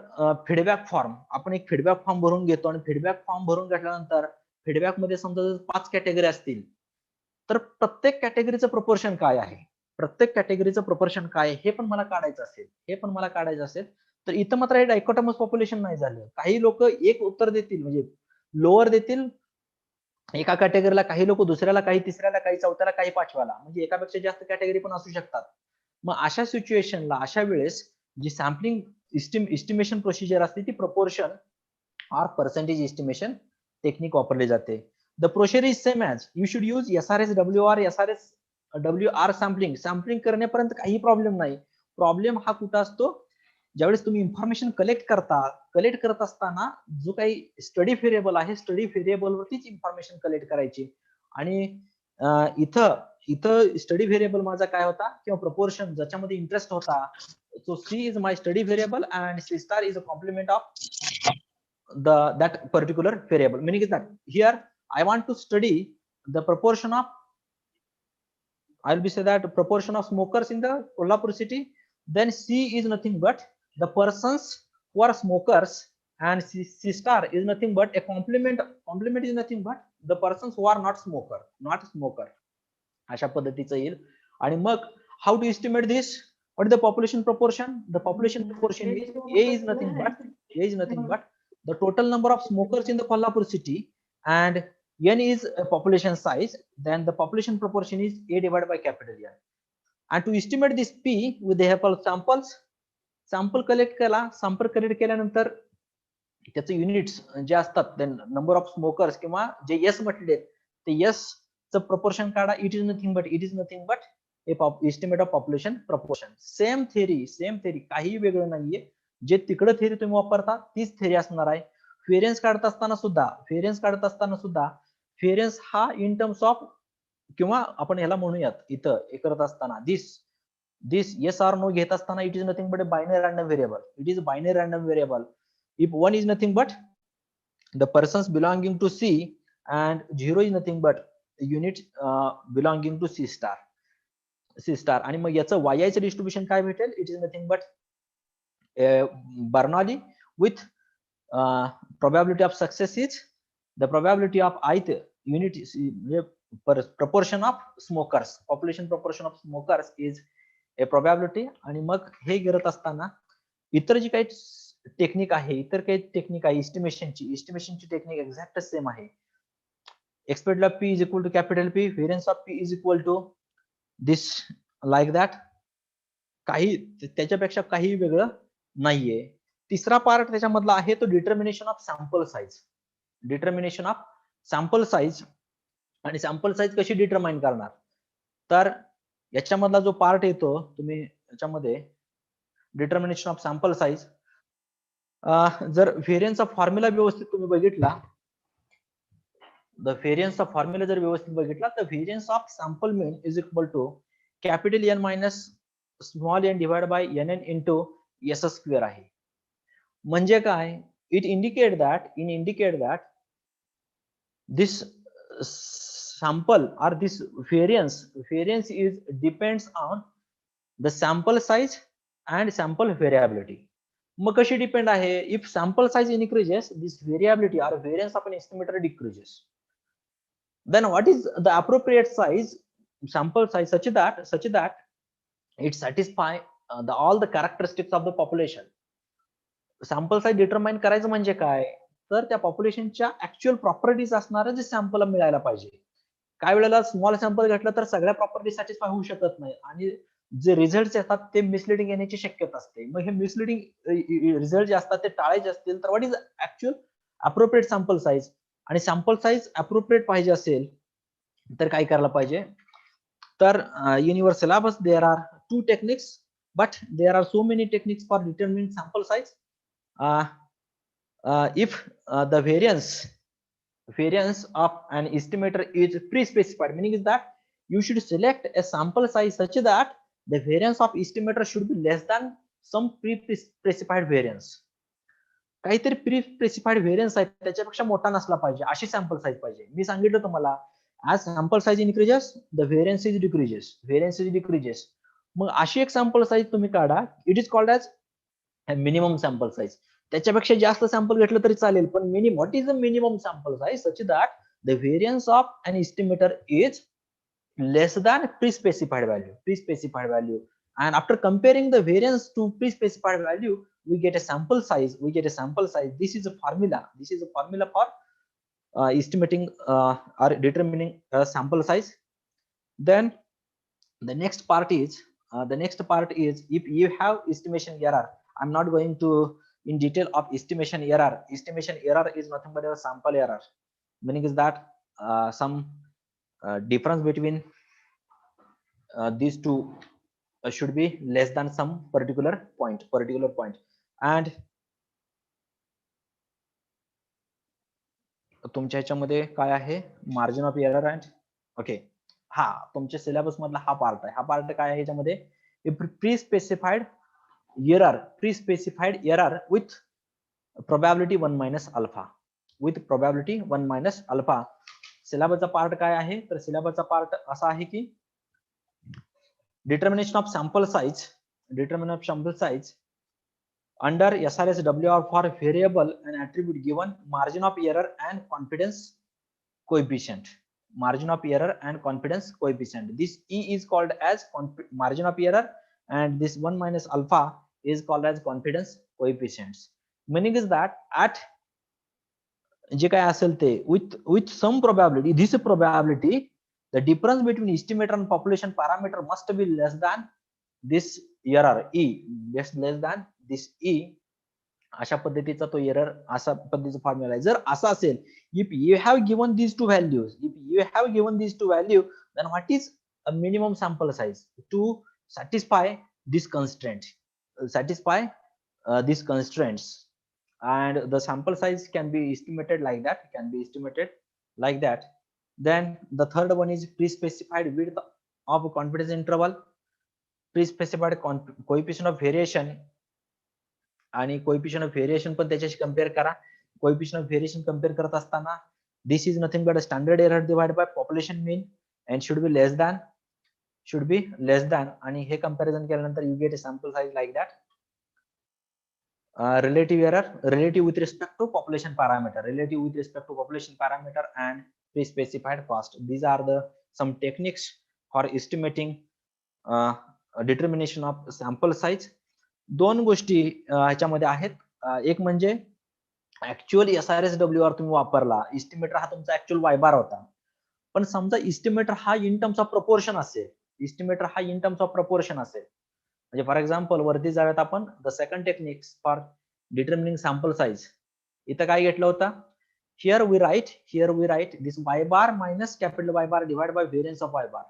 फीडबॅक फॉर्म, आपण एक फीडबॅक फॉर्म भरून घेतो आणि फीडबॅक फॉर्म भरून घेतल्यानंतर फीडबॅक मध्ये समजा जर 5 कॅटेगरी असतील तर प्रत्येक कॅटेगरीचं प्रपोर्शन काय आहे? हे पण मला काढायचं असेल तर इथं मात्र हे डायकोटॉमस पॉप्युलेशन नाही झालं. काही लोक एक उत्तर देतील, म्हणजे लोअर देतील एका कॅटेगरीला, काही लोक दुसऱ्याला, काही तिसऱ्याला, काही चौथ्याला, काही पाचव्याला, म्हणजे एकापेक्षा जास्त कॅटेगरी पण असू शकतात. मग अशा सिच्युएशनला, अशा वेळेस जी सॅम्पलिंग इस्टिमेशन प्रोसिजर असते ती proportion or percentage estimation technique वापरली जाते. The procedure is same as you should use SRS WR sampling करण्यापर्यंत काही प्रॉब्लेम नाही. प्रॉब्लेम हा कुठं असतो? ज्यावेळेस तुम्ही इन्फॉर्मेशन कलेक्ट करत असताना जो काही स्टडी व्हेरिएबल आहे, स्टडी व्हेरिएबल वरतीच इन्फॉर्मेशन कलेक्ट करायची. आणि इथं स्टडी व्हेरिएबल माझा काय होता किंवा प्रपोर्शन ज्याच्यामध्ये इंटरेस्ट होता, so C is my study variable and C star is a complement of that particular variable. Meaning is that here I want to study the proportion of, I'll be say that proportion of smokers in the Kolhapur city. Then C is nothing but the persons who are smokers, and C star is nothing but a complement is nothing but the persons who are not smoker. अशा पद्धतीचं येईल. आणि मग how to estimate this? What is the population proportion? The population proportion is A is nothing but the total number of smokers in the Kolhapur city, and N is a population size. Then the population proportion is A divided by capital N. And to estimate this P with the help of sample collect केल्यानंतर त्याचे units जे असतात, number of smokers किंवा जे yes म्हटले ते yes चं proportion काढा. It is nothing but estimate of population proportion. Same theory, काही वेगळं नाहीये. जे तिकडे थेरी तुम्ही वापरता तीच थेरी असणार आहे. व्हेरियन्स काढत असताना सुद्धा व्हेरियन्स हा इन टर्म्स ऑफ, किंवा आपण याला म्हणूयात इथं हे करत असताना दिस येस ऑर नो घेत असताना it is nothing but binary random variable. If 1 is nothing but the persons belonging to C, and 0 is nothing but unit belonging to C star. आणि मग याचं yi चं डिस्ट्रीब्युशन काय भेटेल? It is nothing but Bernoulli with probability of success is the probability of ith unit, proportion of smokers, population proportion of smokers is a probability. आणि मग हे करत असताना इतर जी काही टेक्निक आहे इस्टिमेशनची टेक्निक एक्झॅक्ट सेम आहे. Expect of P is equal to capital P, variance of P is equal to this, like that. काही त्याच्यापेक्षा काही वेगळं नाहीये. तिसरा पार्ट त्याच्यामधला आहे तो डिटर्मिनेशन ऑफ सॅम्पल साईज. आणि सॅम्पल साईज कशी डिटरमाइन करणार? तर याच्यामधला जो पार्ट येतो, तुम्ही याच्यामध्ये डिटर्मिनेशन ऑफ सॅम्पल साईज, जर व्हेरियन्सचा फॉर्म्युला व्यवस्थित तुम्ही बघितला, तर variance of sample mean is equal to capital N minus small n divide by n n into s square आहे. म्हणजे काय, it indicate that this sample or this variance is depends on the sample size and sample variability. मग कशी depend आहे, if sample size increases this variability or variance of an estimator decreases, then what is the appropriate size, sample size such that it satisfy all the characteristics of the population. Sample size determine करायचं म्हणजे काय, तर त्या पॉप्युलेशनच्या actual properties असणारं जे sample मिळायला पाहिजे. काय वेळेला स्मॉल सॅम्पल घेतलं तर सगळ्या प्रॉपर्टी सॅटिस्फाय होऊ शकत नाही आणि जे रिझल्ट येतात ते मिसलिडिंग येण्याची शक्यता असते. मग हे मिसलिडिंग रिझल्ट जे असतात ते टाळायचे असतील तर what is actual appropriate sample size, आणि सॅम्पल साईज अप्रोप्रिएट पाहिजे असेल तर काय करायला पाहिजे, तर in your syllabus there are 2 techniques, but there are so many techniques for determining sample size. If the variance of an estimator is pre-specified, meaning is that you should select a sample size such that the variance of estimator should be less than some pre-specified variance. काहीतरी pre specified variance आहे त्याच्यापेक्षा मोठा नसला पाहिजे अशी sample size पाहिजे. मी सांगितलं तुम्हाला, as sample size increases the variance is decreases. मग अशी एक सॅम्पल साईज तुम्ही काढा, it is called as minimum sample size. त्याच्यापेक्षा जास्त सॅम्पल घेतलं तरी चालेल, पण what is the minimum sample size such that the variance of an estimator is less than pre-specified value. And after comparing the variance to pre-specified value, we get a sample size. This is a formula for estimating or determining sample size. Then the next part is if you have estimation error. I'm not going to in detail of estimation error. Estimation error is nothing but a sample error, meaning is that some difference between these two should be less than some particular point. And तुमच्या ह्याच्यामध्ये काय आहे, margin of error and okay, हा तुमच्या syllabus मधला हा part आहे. हा पार्ट काय आहे ह्याच्यामध्ये, pre specified error with probability 1 minus alpha. सिलेबसचा पार्ट काय आहे, तर सिलेबसचा पार्ट असा आहे की determination of sample size under SRSWR for variable and attribute given margin of error and confidence coefficient. This E is called as margin of error and this 1 minus alpha is called as confidence coefficients. Meaning is that at जे काय असेल ते with some probability, this probability, the difference between estimator and population parameter must be less than this error E, less than this E. अशा पद्धतीचा तो error, असा पद्धतीचा formula आहे. जर असा असेल, if you have given these two values, then what is a minimum sample size to satisfy this constraint, these constraints, and the sample size can be estimated like that. Then the third one is pre-specified width of confidence interval, pre-specified coefficient of variation, आणि coefficient of variation पण त्याच्याशी compare करा. coefficient of variation compare करत असताना this is nothing but a standard error divided by population mean and should be less than, आणि हे comparison केल्यानंतर you get a sample size like that. Relative error, relative with respect to population parameter, and pre-specified cost. These are the some techniques for estimating determination of sample size. दोन गोष्टी ह्याच्यामध्ये आहेत. एक म्हणजे actual SRSWR तुम्ही वापरला, estimator हा तुमचा ऍक्च्युअल वाय बार होता, पण समजा इस्टिमेटर हा इन टर्म्स ऑफ प्रपोर्शन असेल, म्हणजे फॉर एक्झाम्पल वरती जाऊयात आपण, the second techniques for determining sample size. इथं काय घेतलं होतं, here we write this Y bar minus capital Y bar divide by variance of Y bar.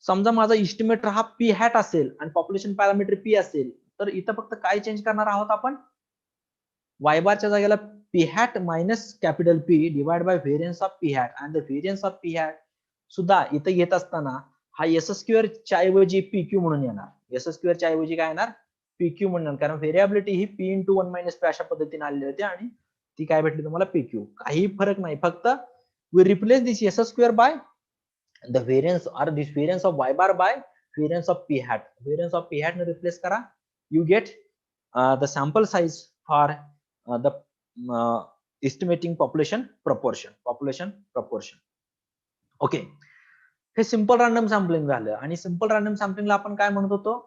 समजा माझा इस्टिमेटर हा पी हॅट असेल आणि पॉप्युलेशन पॅरामीटर पी असेल, तर इथं फक्त काय चेंज करणार आहोत आपण, वाय बारच्या जागेला P hat minus capital P divide by variance of P hat, आणि the variance of P hat सुद्धा इथं घेत असताना हा एस स्क्वेअर च्या ऐवजी पी क्यू म्हणून येणार. S² च्या ऐवजी काय येणार PQ म्हणणार, कारण व्हेरिएबिलिटी ही P × 1 - P अशा पद्धतीने आलेली होती आणि ती काय भेटली तुम्हाला PQ. काही फरक नाही, फक्त we replace this S² by the variance or this variance of y bar by variance of p hat. Variance of p hat ने replace करा, you get the sample size for the estimating population proportion. Okay, हे simple random sampling झालं. आणि simple random सॅम्पलिंगला आपण काय म्हणत होतो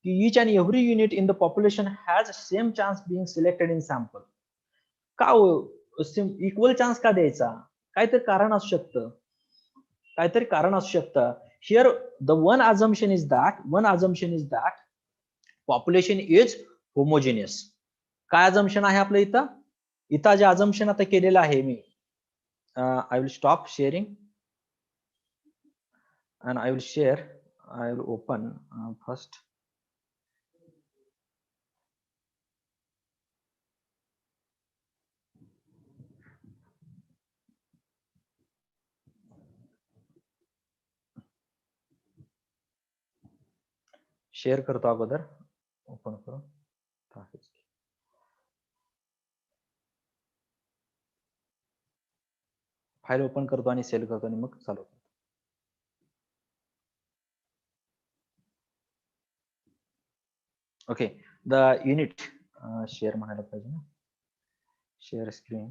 की each and every unit in the population has same chance being selected in sample. का इक्वल चान्स का द्यायचा? काहीतरी कारण असू शकतं, Here the one assumption is that population is homogeneous. काय assumption आहे आपलं इथं जे assumption आता केलेलं आहे मी, I will stop sharing and I will open first. Share करतो, अगोदर ओपन करू. फाईल ओपन करतो आणि सेल करतो आणि मग चालू करतो. ओके, द युनिट शेअर म्हणायला पाहिजे ना, share screen.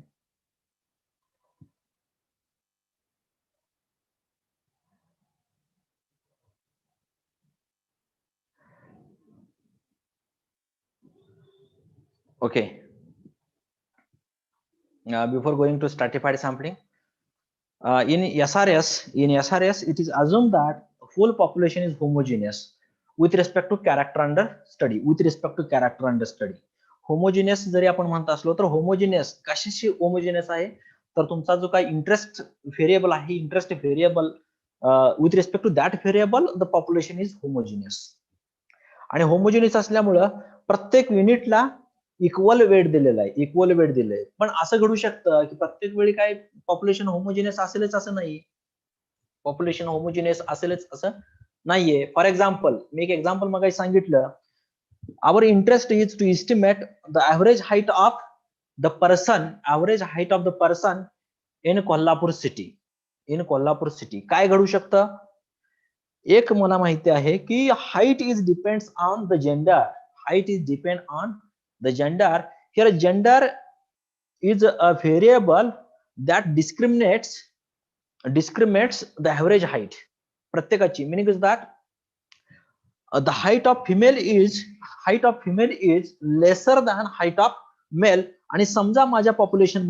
Okay, before going to stratified sampling, in SRS it is assumed that whole population is homogeneous with respect to character under study. Homogeneous जरी आपण म्हणत असलो तर homogeneous कशाशी homogeneous आहे, तर तुमचा जो काही इंटरेस्ट व्हेरिएबल आहे, interest variable with respect to that variable the population is homogeneous. आणि होमोजेनियस असल्यामुळं प्रत्येक युनिटला इक्वल वेट दिलेला आहे, पण असं घडू शकतं की प्रत्येक वेळी काय पॉप्युलेशन होमोजिनियस असेलच असं नाहीये. फॉर एक्झाम्पल, मी एक एक्झाम्पल मग सांगितलं, our interest is to estimate the average height of the person in Kolhapur city. काय घडू शकतं? एक मला माहिती आहे की height is depends on the gender. Here gender is a variable that discriminates the average height. प्रत्येकाची meaning is that the height of female is lesser than height of male. आणि समजा माझ्या पॉप्युलेशन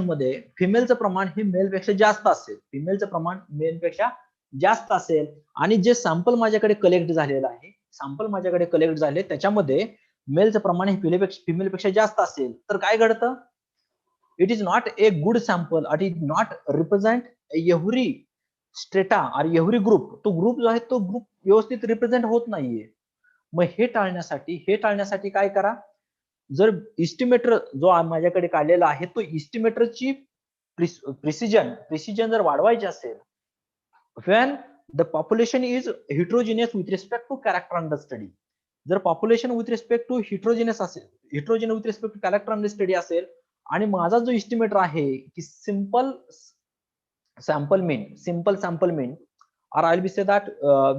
मध्ये फिमेलचं प्रमाण हे मेलपेक्षा जास्त असेल, आणि जे सॅम्पल माझ्याकडे कलेक्ट झाले त्याच्यामध्ये मेलचं प्रमाण हे फिमेलपेक्षा जास्त असेल, तर काय घडतं? It is not a good sample, it is not represent every strata और एव्हरी ग्रुप. तो ग्रुप जो आहे तो ग्रुप व्यवस्थित रिप्रेझेंट होत नाहीये. मग हे टाळण्यासाठी काय करा, जर इस्टिमेटर जो माझ्याकडे काढलेला आहे तो इस्टिमेटरची प्रिसिजन जर वाढवायची असेल, when the population is heterogeneous with respect to character under study. जर population with respect to heterogeneous with respect to character under study असेल, आणि माझा जो इस्टिमेटर आहे की simple sample mean or I'll be say that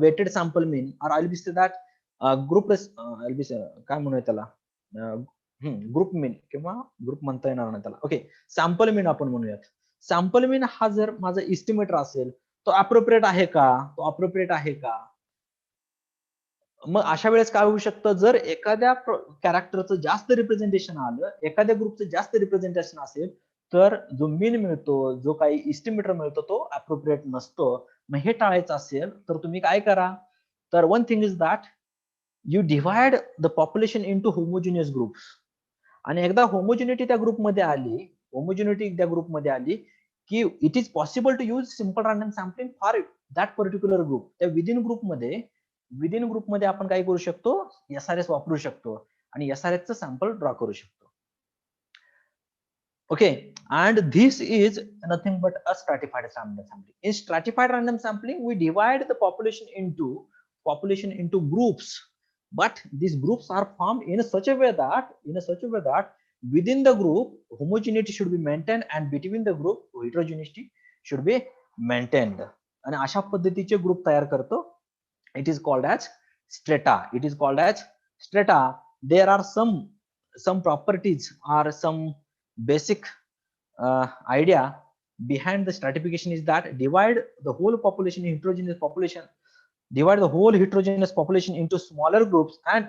weighted sample mean, or I'll be say that काय म्हणूया त्याला, ग्रुप मीन किंवा ग्रुप म्हणता येणार नाही त्याला. ओके, सॅम्पल मीन आपण म्हणूयात. सॅम्पल मीन हा जर माझा इस्टिमेटर असेल तो अप्रोप्रिएट आहे का? मग अशा वेळेस काय होऊ शकतं, जर एखाद्या कॅरेक्टरचं जास्त रिप्रेझेंटेशन आलं, एखाद्या ग्रुपचं जास्त रिप्रेझेंटेशन असेल, तर जो मीन मिळतो, जो काही इस्टिमेटर मिळतो तो अप्रोप्रिएट नसतो. मग हे टाळायचं असेल तर तुम्ही काय करा, तर one thing is that you divide the population into homogeneous groups. आणि एकदा होमोजिनिटी त्या ग्रुपमध्ये आली की it is possible to use simple random sampling for that particular group. त्या विदिन ग्रुपमध्ये आपण काय करू शकतो, SRS वापरू शकतो आणि SRS चं सॅम्पल ड्रॉ करू शकतो. Okay, and this is nothing but a stratified random sampling. In stratified random sampling, we divide the population into groups, but these groups are formed in such a way that within the group homogeneity should be maintained and between the group heterogeneity should be maintained. आणि अशा पद्धतीचे group तयार करतो. It is called as strata. It is called as strata. There are some properties or some basic idea behind the stratification is that divide the whole population heterogeneous population into smaller groups and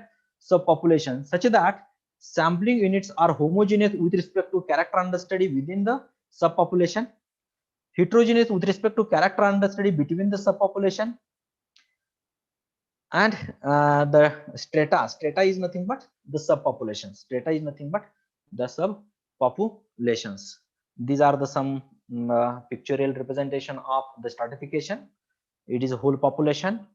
subpopulations such that sampling units are homogeneous with respect to character understudy within the subpopulation, heterogeneous with respect to character understudy between the subpopulation, and the strata is nothing but the subpopulations. These are the some pictorial representation of the stratification. It is a whole population,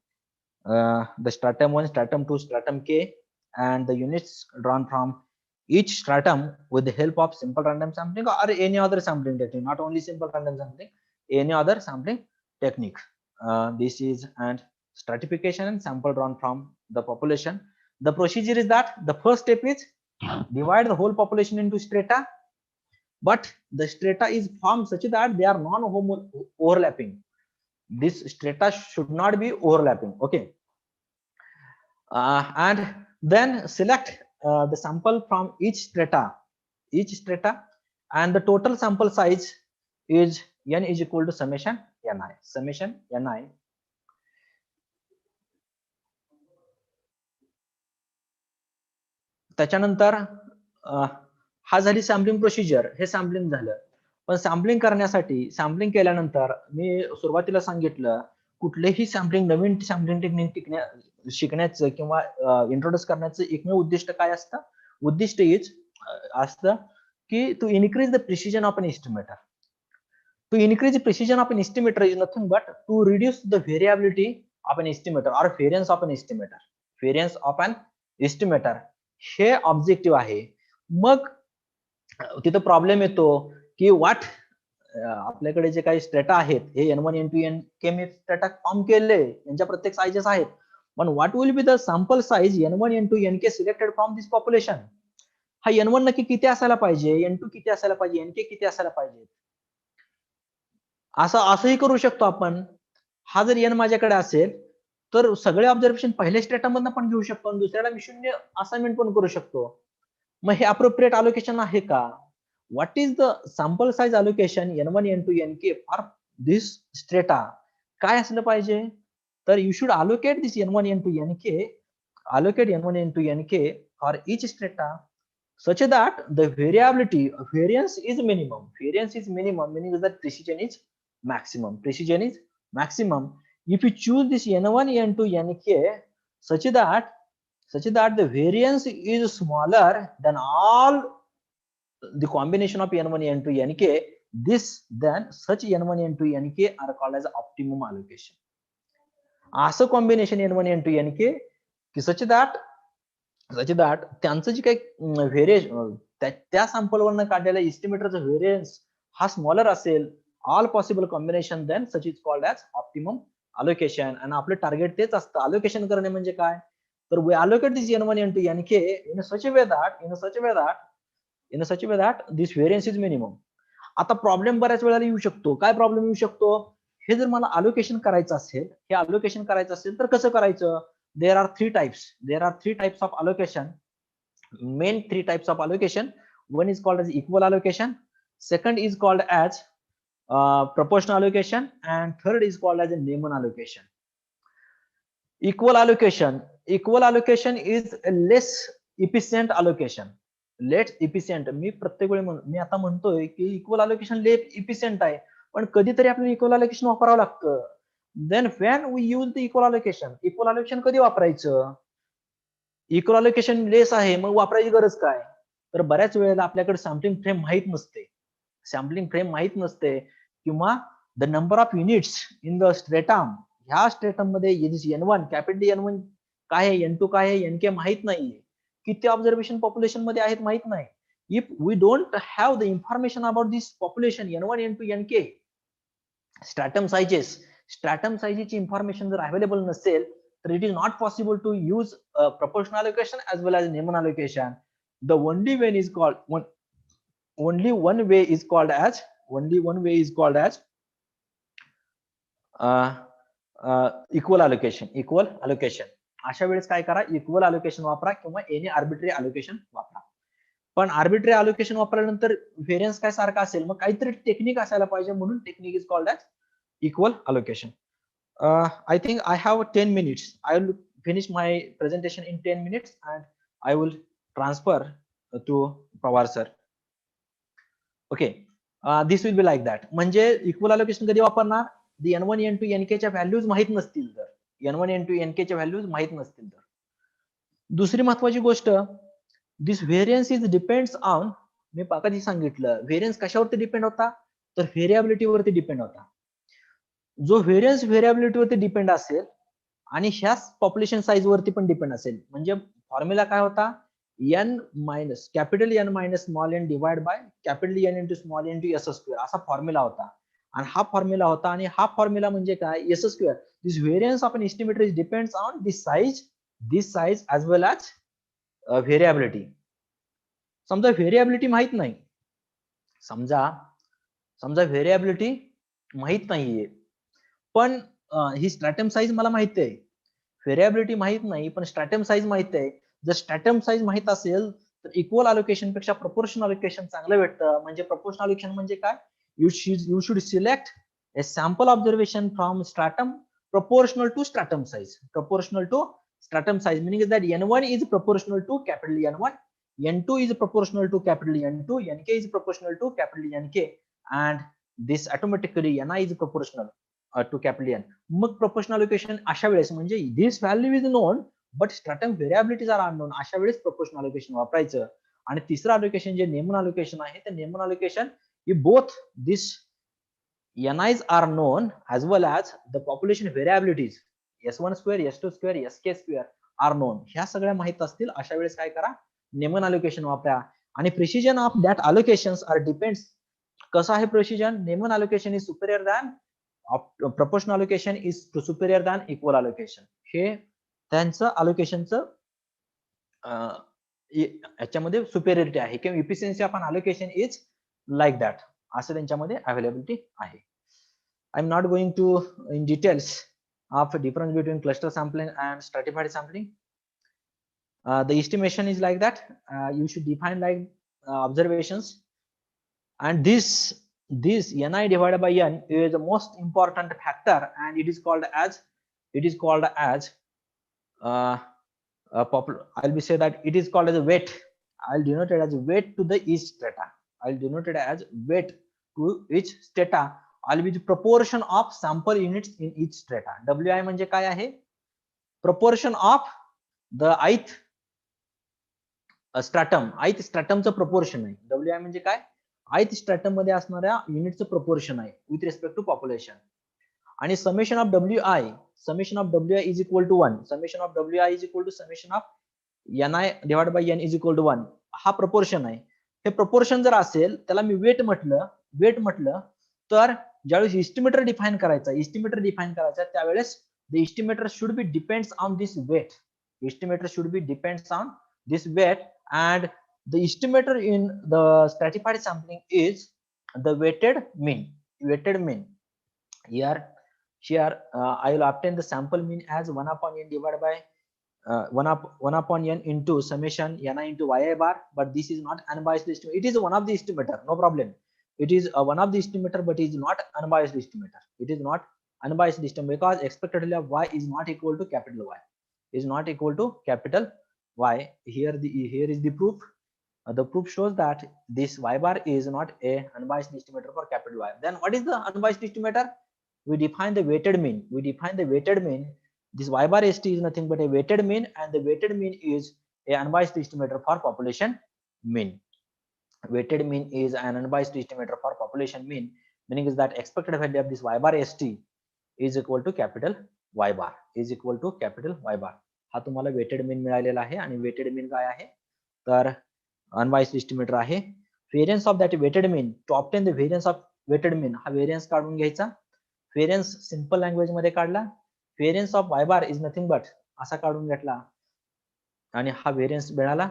the stratum 1, stratum 2, stratum K, and the units drawn from each stratum with the help of simple random sampling or any other sampling technique, not only simple random sampling, any other sampling technique. This is and stratification and sample drawn from the population. The procedure is that the first step is divide the whole population into strata, but the strata is formed such that they are non-overlapping. This strata should not be overlapping. Okay, and then select the sample from each strata, and the total sample size is n is equal to summation ni. त्याच्यानंतर हा झाली sampling procedure. हे sampling झालं, पण sampling केल्यानंतर मी सुरुवातीला सांगितलं कुठलेही नवीन sampling technique शिकण्याचं किंवा इंट्रोड्यूस करण्याचं एकमेव उद्दिष्ट काय असतं? उद्दिष्ट हेच असतं की to increase the precision of an estimator. To increase the precision of an estimator is nothing but to reduce the variability of an estimator or variance of an estimator. हे ऑब्जेक्टिव्ह आहे. मग तिथं प्रॉब्लेम येतो की आपल्याकडे जे काही strata आहेत हे N1 N2 Nk मी strata form केले, यांच्या प्रत्येक साइजेस आहेत, पण what will be the sample size N1 N2 Nk selected from this population. हा N1 नक्की किती असायला पाहिजे, N2 किती असायला पाहिजे, Nk किती असायला पाहिजे, असंही करू शकतो आपण. हा जर n माझ्याकडे असेल तर सगळे ऑब्झर्वेशन पहिल्या स्ट्रेटा मधून पण घेऊ शकतो आणि दुसऱ्याला मी 0 असाइनमेंट पण करू शकतो. मग हे अप्रोप्रिएट अलोकेशन आहे का? What is the sample size allocation N1 N2 Nk for this strata? काय असलं पाहिजे? तर you should allocate this N1 N2 Nk for each strata such that the variance is minimum, meaning that precision is maximum. If you choose this N1 N2 Nk such that the variance is smaller than all the combination of N1 N2 Nk, then such N1 N2 Nk are called as optimum allocation. असं combination N1 N2 Nk की such that त्यांचं जे काही variation त्या सॅम्पलवरनं काढलेल्या एस्टिमेटरचा variance हा smaller असेल, all possible combination, then such is called as optimum allocation. आणि आपलं टार्गेट तेच असतं. अलोकेशन करणे म्हणजे काय? तर we allocate this N1 N2 Nk in such a way that this variance is minimum. आता प्रॉब्लेम बऱ्याच वेळेला येऊ शकतो. काय प्रॉब्लेम येऊ शकतो? हे जर मला अलोकेशन करायचं असेल तर कसं करायचं? There are three types of allocation, main three types of allocation. One is called as equal allocation, second is called as proportional allocation, and third is called as a Neyman allocation. Equal allocation is a less efficient allocation. मी आता म्हणतोय की equal allocation less efficient आहे, पण कधीतरी आपल्याला equal allocation वापरावं लागतं. Then when we use the equal allocation कधी वापरायचं? इक्वल allocation लेस आहे, मग वापरायची गरज काय? तर बऱ्याच वेळेला आपल्याकडे सॅम्पलिंग फ्रेम माहित नसते किंवा the number of units in the stratum, ह्या स्ट्रेटम मध्ये N1 कॅपिटल N1 काय आहे, N2 काय आहे, Nk माहित नाहीये, किती ऑब्झर्वेशन पॉप्युलेशन मध्ये आहेत माहित नाही. if we don't have the information about this population N1, N2, Nk, stratum sizes information जर available नसेल तर it is not possible to use proportional allocation as well as Neyman allocation. The only way is called only one way is called as equal allocation. अशा वेळेस काय करा, equal allocation वापरा किंवा any arbitrary allocation वापरा. पण arbitrary allocation वापरल्यानंतर variance काय सारखा असेल, मग काहीतरी टेक्निक असायला पाहिजे, म्हणून technique is called as equal allocation. I think I have 10 minutes. I will finish my presentation in 10 minutes and I will transfer to Pawar sir. Okay, this will be like that. म्हणजे equal allocation कधी वापरणार, the N1, N2, Nk च्या values माहित नसतील तर, N1, N2, Nk च्या values माहित नसतील तर. दुसरी महत्वाची गोष्ट, this variance is depends on, मी कधी सांगितलं व्हेरियन्स कशावरती डिपेंड होता, तर व्हेरिएबिलिटी वरती डिपेंड होता. जो व्हेरियन्स व्हेरिएबिलिटी वरती डिपेंड असेल आणि ह्याच पॉप्युलेशन साईज वरती पण डिपेंड असेल, म्हणजे फॉर्म्युला काय होता, n minus capital N minus small n divide by capital N into small n into s square, असा फॉर्म्युला होता. आणि हा फॉर्म्युला होता, आणि हा फॉर्म्युला म्हणजे काय, s square. This variance of an estimator is depends on this size as well as variability. समजा व्हेरिएबिलिटी माहित नाही, समजा व्हेरिएबिलिटी माहित नाहीये, पण ही स्ट्रॅटम साइज मला माहिती आहे, व्हेरिएबिलिटी माहित नाही पण स्ट्रॅटम साइज माहित आहे. जर स्ट्रॅटम साइज माहित असेल तर इक्वल अलोकेशन पेक्षा प्रपोर्शनल अलोकेशन चांगलं भेटतं. म्हणजे प्रपोर्शनल अलोकेशन म्हणजे काय, you should select a sample observation from stratum proportional to stratum size. Proportional to stratum size meaning is that N1 is proportional to capital N1, N2 is proportional to capital N2, Nk is proportional to capital Nk, and this automatically Ni is proportional to capital N. Mug proportional allocation अशा वेळेस म्हणजे this value is known but stratum variabilities are unknown, अशा वेळेस proportional allocation वापरायचं. आणि तिसरं allocation जे Neyman allocation आहे, ते Neyman allocation if both these Ni's are known as well as the population variabilities S1 square, S2 square, Sk square are known, ह्या सगळ्या माहित असतील, अशा वेळेस काय करा, Neyman allocation वापरा. आणि precision of that allocations are depends, कसं आहे precision, Neyman allocation is superior than proportional allocation is superior than equal allocation. हे त्यांचं allocationचं याच्यामध्ये सुपेरियरिटी आहे किंवा efficiency of allocation is like that, असं त्यांच्यामध्ये अवेलेबिलिटी आहे. I am not going to in details of difference between cluster sampling and stratified sampling. The estimation is like that, you should define like observations, and this Ni divided by n is the most important factor, and it is called as I'll be say that it is called as a weight. I'll denote it as weight to the each strata. I'll denote it as weight to each strata. I'll be the proportion of sample units in each strata. Wi म्हणजे काय आहे, proportion of the ith stratum. ith stratum चं proportion आहे. Wi म्हणजे काय, ith stratum मध्ये असणाऱ्या युनिटचं proportion आहे with respect to population. आणि summation of Wi is equal to 1. Summation of Wi is equal to summation of Ni divided by n is equal to 1. हा proportion आहे. हे proportion जर असेल, त्याला मी weight म्हटलं तर ज्यावेळेस एस्टिमेटर डिफाइन करायचा त्यावेळेस the estimator should be depends on this weight. Estimator should be depends on this weight, and the estimator in the stratified sampling is the weighted mean. Here I will obtain the sample mean as 1 upon n divided by 1 upon n into summation Ni into Yi bar, but this is not unbiased estimator. It is one of the estimator, no problem. It is one of the estimator, but it is not unbiased estimator. It is not unbiased estimator because expected value of Y is not equal to capital Y. Is not equal to capital Y. Here is the proof. The proof shows that this Y bar is not a unbiased estimator for capital Y. Then what is the unbiased estimator? We define the weighted mean. This Y bar ST is nothing but a weighted mean, and the weighted mean is a unbiased estimator for population mean. Weighted mean is an unbiased estimator for population mean, meaning is that expected value of this Y bar ST is equal to capital Y bar. हा तुम्हाला weighted mean मिळालेला आहे. आणि weighted mean काय आहे, तर unbiased estimator आहे. Variance of that weighted mean, to obtain the variance of weighted mean, हा व्हेरियन्स काढून घ्यायचा. व्हेरियन्स सिंपल लँग्वेज मध्ये काढला. Variance of Y bar is nothing but असा काढून घेतला आणि हा व्हेरियन्स मिळाला.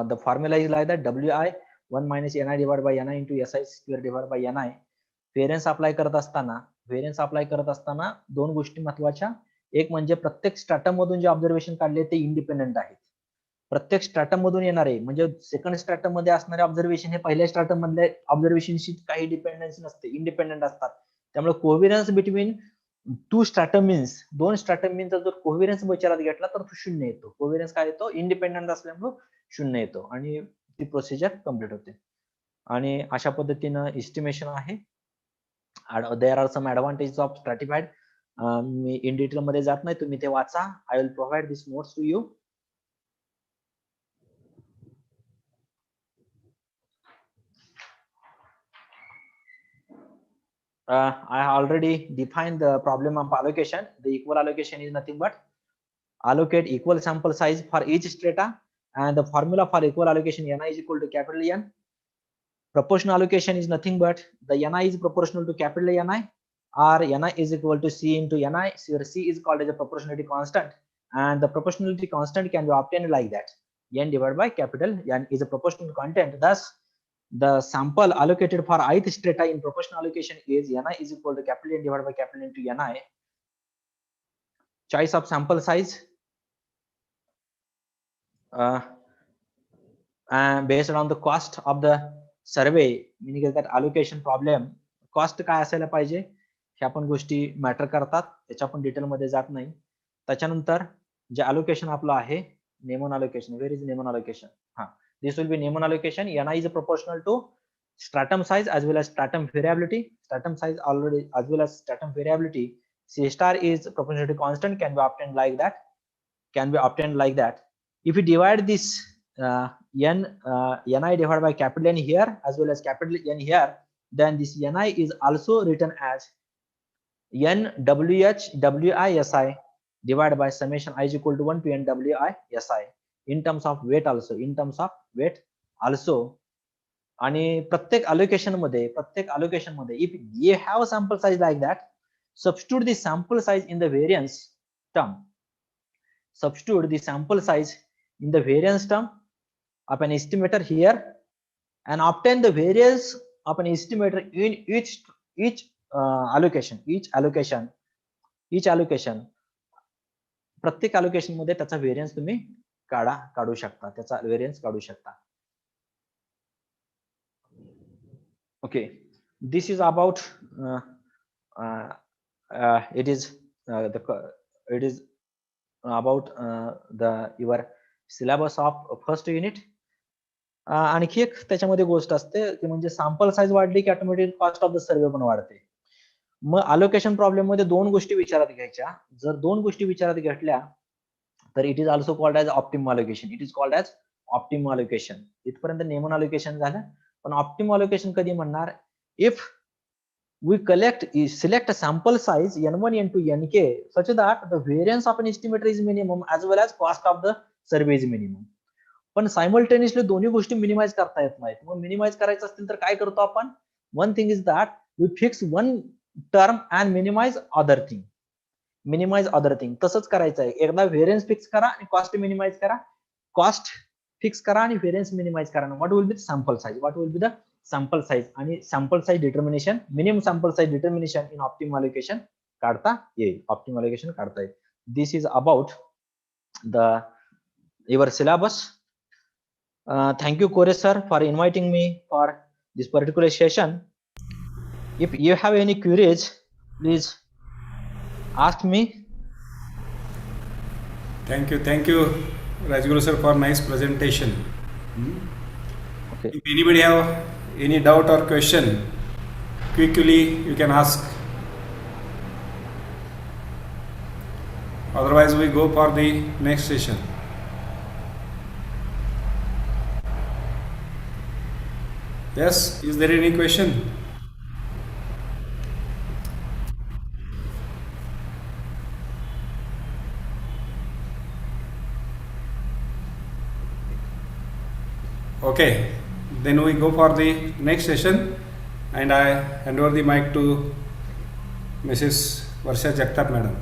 The formula is like that WI 1 - NI divided by NI into SI square divided by NI. Variance apply करत असताना दोन गोष्टी महत्वाच्या. एक म्हणजे प्रत्येक स्ट्रॅटम मधून जे ऑब्झर्वेशन काढले ते इंडिपेंडेंट आहेत. प्रत्येक स्ट्रॅटम मधून येणारे म्हणजे सेकंड स्ट्रॅटम मध्ये असणारे ऑब्झर्वेशन हे पहिल्या स्ट्रॅटम मधल्या ऑब्झर्वेशनशी काही डिपेंडन्सी नसते, इंडिपेंडेंट असतात. त्यामुळे कोव्हेरियन्स बिटवीन टू स्ट्रॅटम मीन्स, दोन स्ट्रॅटम मीन्सचा जर कोव्हेरियन्स विचारात घेतला तर तो 0 येतो. कोव्हेरियन्स काय येतो? इंडिपेंडेंट असल्यामुळे 0 येतो आणि ती प्रोसिजर कम्प्लीट होते. आणि अशा पद्धतीनं एस्टिमेशन आहे. There are some advantages of stratified. मी इन डिटेल मध्ये जात नाही, तुम्ही ते वाचा. I will provide this notes to you. I have already defined the problem of allocation. The equal allocation is nothing but allocate equal sample size for each strata, and the formula for equal allocation Ni is equal to capital N. Proportional allocation is nothing but the Ni is proportional to capital Ni, or Ni is equal to C into Ni, where C is called as a proportionality constant, and the proportionality constant can be obtained like that. N divided by capital N is a proportional content. Thus, the sample allocated for ith strata in proportional allocation is Ni is equal to capital N divided by capital N into Ni. Choice of sample size based on the cost of the survey, meaning that allocation problem cost काय असायला पाहिजे हे आपण गोष्टी matter करतात, त्याच्या आपण detail मध्ये जात नाही. त्याच्यानंतर जे allocation आपलं आहे Nemon allocation. Where is Nemon allocation? This will be Nemon allocation. Ni is proportional to stratum size as well as stratum variability. Stratum size already as well as stratum variability. C star is proportionality constant, can be obtained like that. If you divide this Ni divided by capital N here as well as capital N here, then this Ni is also written as NWH WISI divided by summation I is equal to 1 to NWISI in terms of weight also. आणि प्रत्येक allocation मध्ये if you have a sample size like that, substitute the sample size in the variance term. Substitute the sample size in the variance term of an estimator here and obtain the variance of an estimator in each allocation. प्रत्येक allocation मध्ये त्याचा variance तुम्ही काढू शकता. Okay, this is about it is about your syllabus of first unit. आणखी एक त्याच्यामध्ये गोष्ट असते ती म्हणजे सॅम्पल साईज वाढली की ऑटोमॅटिक कॉस्ट ऑफ द सर्वे पण वाढते. मग अलोकेशन प्रॉब्लेम मध्ये दोन गोष्टी विचारात घ्यायच्या. जर दोन गोष्टी विचारात घेतल्या तर it is also called as optimum allocation. इथपर्यंत नेमन अलोकेशन झालं. पण ऑप्टिमम अलोकेशन कधी म्हणणार? If we select a sample size N1, N2, Nk such that the variance of an estimator is minimum as well as cost of the survey is minimum. पण simultaneously दोन्ही गोष्टी minimise करता येत नाहीत. मग minimise करायचं असतील तर काय करतो आपण? One thing is that we fix one term and minimise other thing. तसंच करायचं आहे. एकदा व्हेरियन्स फिक्स करा आणि कॉस्ट मिनिमाइज करा. कॉस्ट फिक्स करा आणि व्हेरियन्स मिनिमाइज करा. What will be sample size? Sample size आणि sample size determination, minimum sample size determination in optimum allocation काढता येईल. This is about the your syllabus. Thank you, Kore sir, for inviting me for this particular session. If you have any queries, please ask me. Thank you, Rajguru sir, for nice presentation. Okay. If anybody have any doubt or question, quickly you can ask. Otherwise, we go for the next session. Yes, is there any question? Okay, then we go for the next session, and I hand over the mic to Mrs. Varsha Jagtap madam.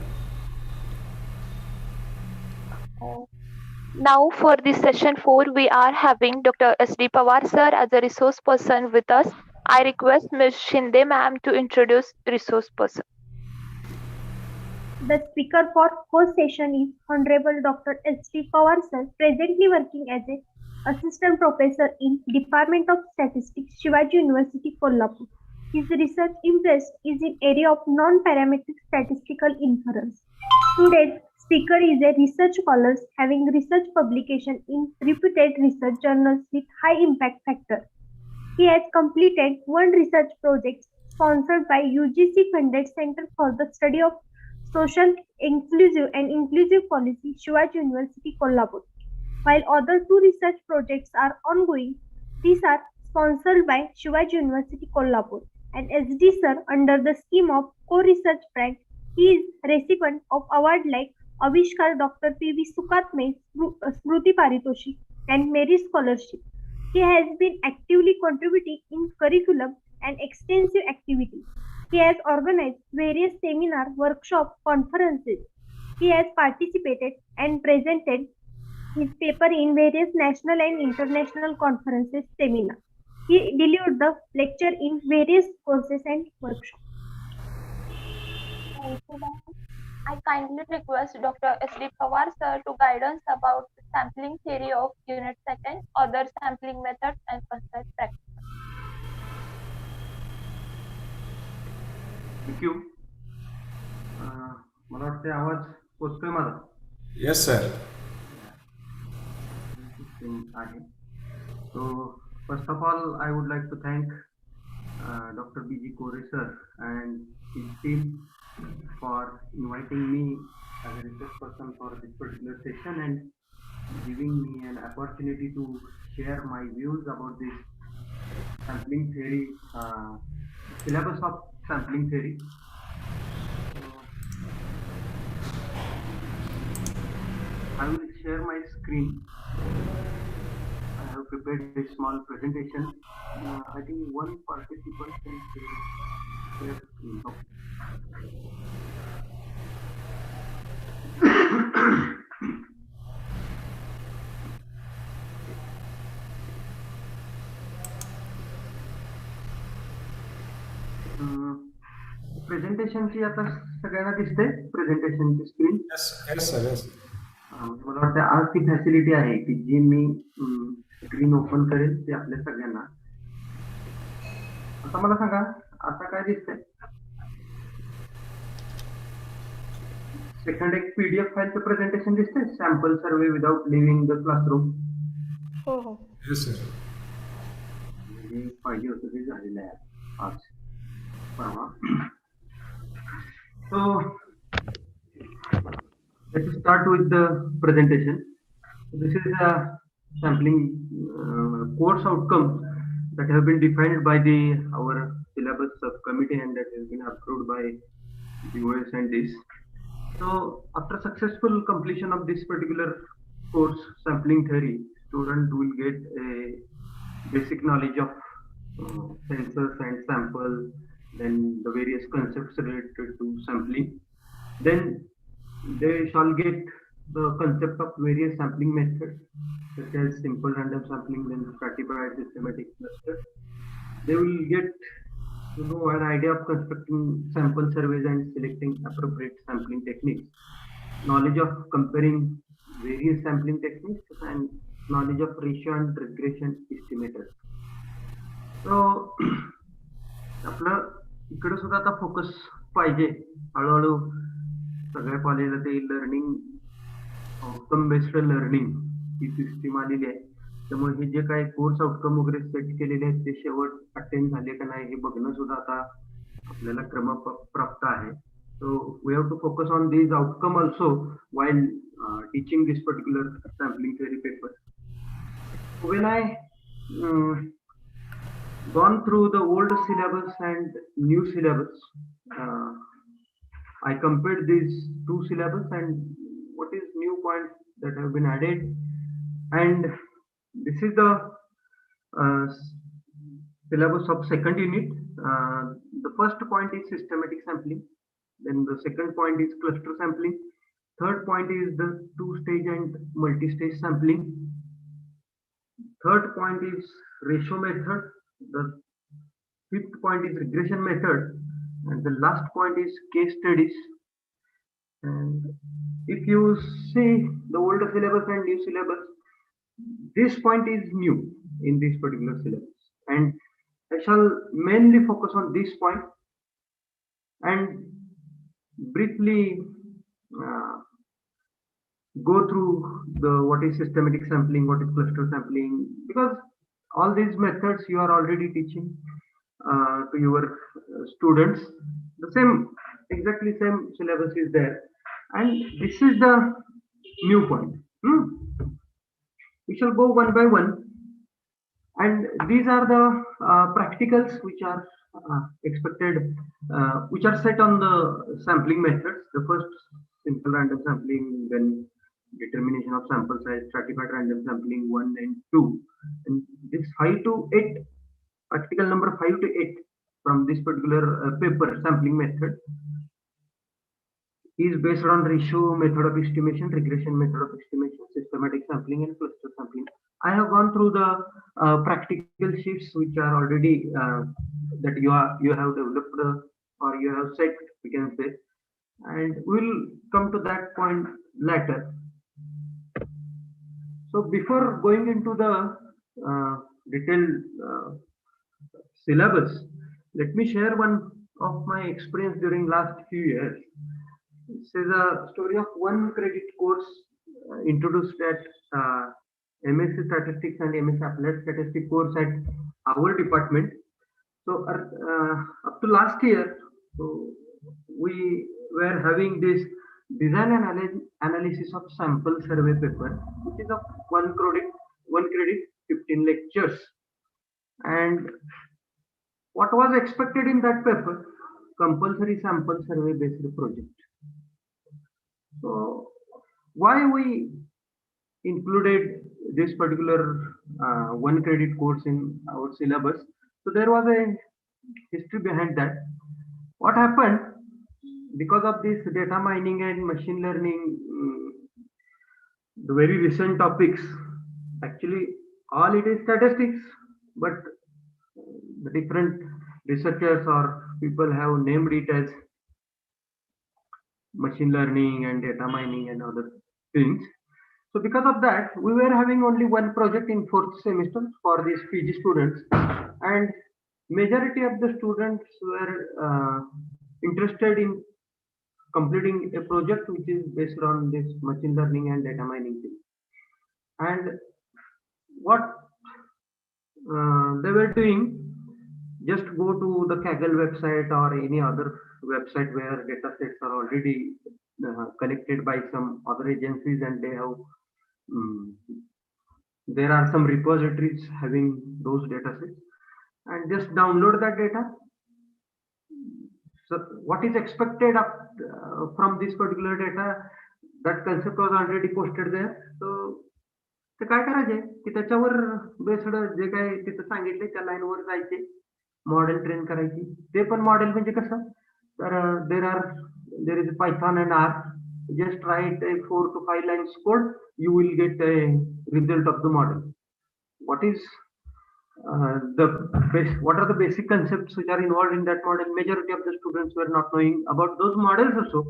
Now for this session 4, we are having Dr. S.D. Pawar sir as a resource person with us. I request Ms. Shinde ma'am to introduce resource person. The speaker for whole session is Honorable Dr. S.D. Pawar sir, presently working as a assistant professor in Department of Statistics, Shivaji University, Kolhapur. His research interest is in area of non-parametric statistical inference. Today's speaker is a research scholar having research publication in reputed research journals with high impact factor. He has completed one research project sponsored by UGC funded Center for the Study of Social, Inclusive Policy, Shivaji University, Kolhapur. While other two research projects are ongoing, these are sponsored by Shivaji University, Kolhapur and SD Sir under the scheme of co-research grant. He is recipient of award like Avishkar Dr. P.V. Sukatme, Smruti Paritoshik and Merit Scholarship. He has been actively contributing in curriculum and extensive activities. He has organized various seminars, workshops, conferences. He has participated and presented his paper in various national and international conferences, seminars. He delivered the lecture in various courses and workshops. Thank you, ma'am. I kindly request Dr. S.D. Pawar sir to guide us about sampling theory of unit second, other sampling methods and concept practice. Thank you. मला वाटते आवाज पोचतोय माझा. Yes, sir. आहे. So first of all, I would like to thank Dr. B.G. Kore sir and his team for inviting me as a research person for this particular session and giving me an opportunity to share my views about this sampling theory, syllabus of sampling theory. I will share my screen. I have prepared a small presentation. I think one participant can share screen. प्रेझेंटेशनची आता सगळ्यांना दिसते प्रेझेंटेशनची screen. Yes, sir. Yes. मला वाटतं आज ती facility आहे की जी मी screen open करेल ते आपल्या सगळ्यांना. आता मला सांगा आता काय दिसतंय. सेकंड एक पीडीएफ फाईलचं प्रेझेंटेशन दिसतंय, sample survey without leaving the classroom. हो हो. Yes, sir. जे पाहिजे होतं ते झालेलं आहे आज परवा. So let's start with the presentation. This is a sampling course outcome that have been defined by our syllabus subcommittee and that has been approved by the OS and this. So after successful completion of this particular course, sampling theory, student will get a basic knowledge of sensors and sample, then the various concepts related to sampling. Then they shall get the concept of various sampling methods such as simple random sampling, then stratified systematic cluster. They will get to know an idea of constructing sample surveys and selecting appropriate sampling techniques, knowledge of comparing various sampling techniques, and knowledge of ratio and regression estimators. So आपलं इकडे सुद्धा आता focus पाहिजे. हळूहळू सगळ्या कॉलेजला ते learning outcome based learning ही system आलेली आहे. त्यामुळे हे जे काही कोर्स आउटकम वगैरे सेट केलेले आहेत ते शेवट अटेंड झाले का नाही हे बघणं सुद्धा आता आपल्याला क्रमप्राप्त आहे. So we have to focus on these outcome also while teaching this particular sampling theory paper. When I gone through the old syllabus and new syllabus, I compared these two syllabus and what is new points that have been added, and this is the syllabus of second unit. The first point is systematic sampling. Then the second point is cluster sampling. Third point is the two-stage and multi-stage sampling. Third point is ratio method. The fifth point is regression method. And the last point is case studies. And if you see the older syllabus and new syllabus, this point is new in this particular syllabus. And I shall mainly focus on this point and briefly go through the what is systematic sampling, what is cluster sampling, because all these methods you are already teaching to your students. The same, exactly same syllabus is there, and this is the new point. We shall go one by one, and these are the practicals which are expected, which are set on the sampling methods. The first, simple random sampling, then determination of sample size, stratified random sampling 1 and 2, and this 5 to 8, practical number 5 to 8 from this particular paper sampling method is based on ratio method of estimation, regression method of estimation, systematic sampling, and cluster sampling. I have gone through the practical sheets which are already that you have developed or you have set, we can say, and we'll come to that point later. So before going into the detailed syllabus, let me share one of my experience during last few years. This is a story of one credit course introduced at MSc Statistics and MSc Applied Statistics course at our department. So up to last year, so we were having this design and analysis of sample survey paper, which is of one credit, 15 lectures. And what was expected in that paper? Compulsory sample survey based project. So why we included this particular one credit course in our syllabus? So there was a history behind that. What happened? Because of this data mining and machine learning, the very recent topics, actually all it is statistics, but the different researchers or people have named it as machine learning and data mining and other things. So because of that, we were having only one project in 4th semester for these PG students, and majority of the students were interested in completing a project which is based on this machine learning and data mining thing. And what they were doing, just go to the Kaggle website or any other website where data sets are already collected by some other agencies, and they have there are some repositories having those data sets, and just download that data. So what is expected from this particular data, that concept was already posted there. So ते काय करायचे की त्याच्यावर based जे काय तिथं सांगितले त्या लाईनवर जायचे, मॉडेल ट्रेन करायची. ते पण मॉडेल म्हणजे कसं, तर there is Python and R, just write a 4 to 5 lines code, you will get a result of the model. What are the basic concepts which are involved in that model? Majority of the students were not knowing about those models also.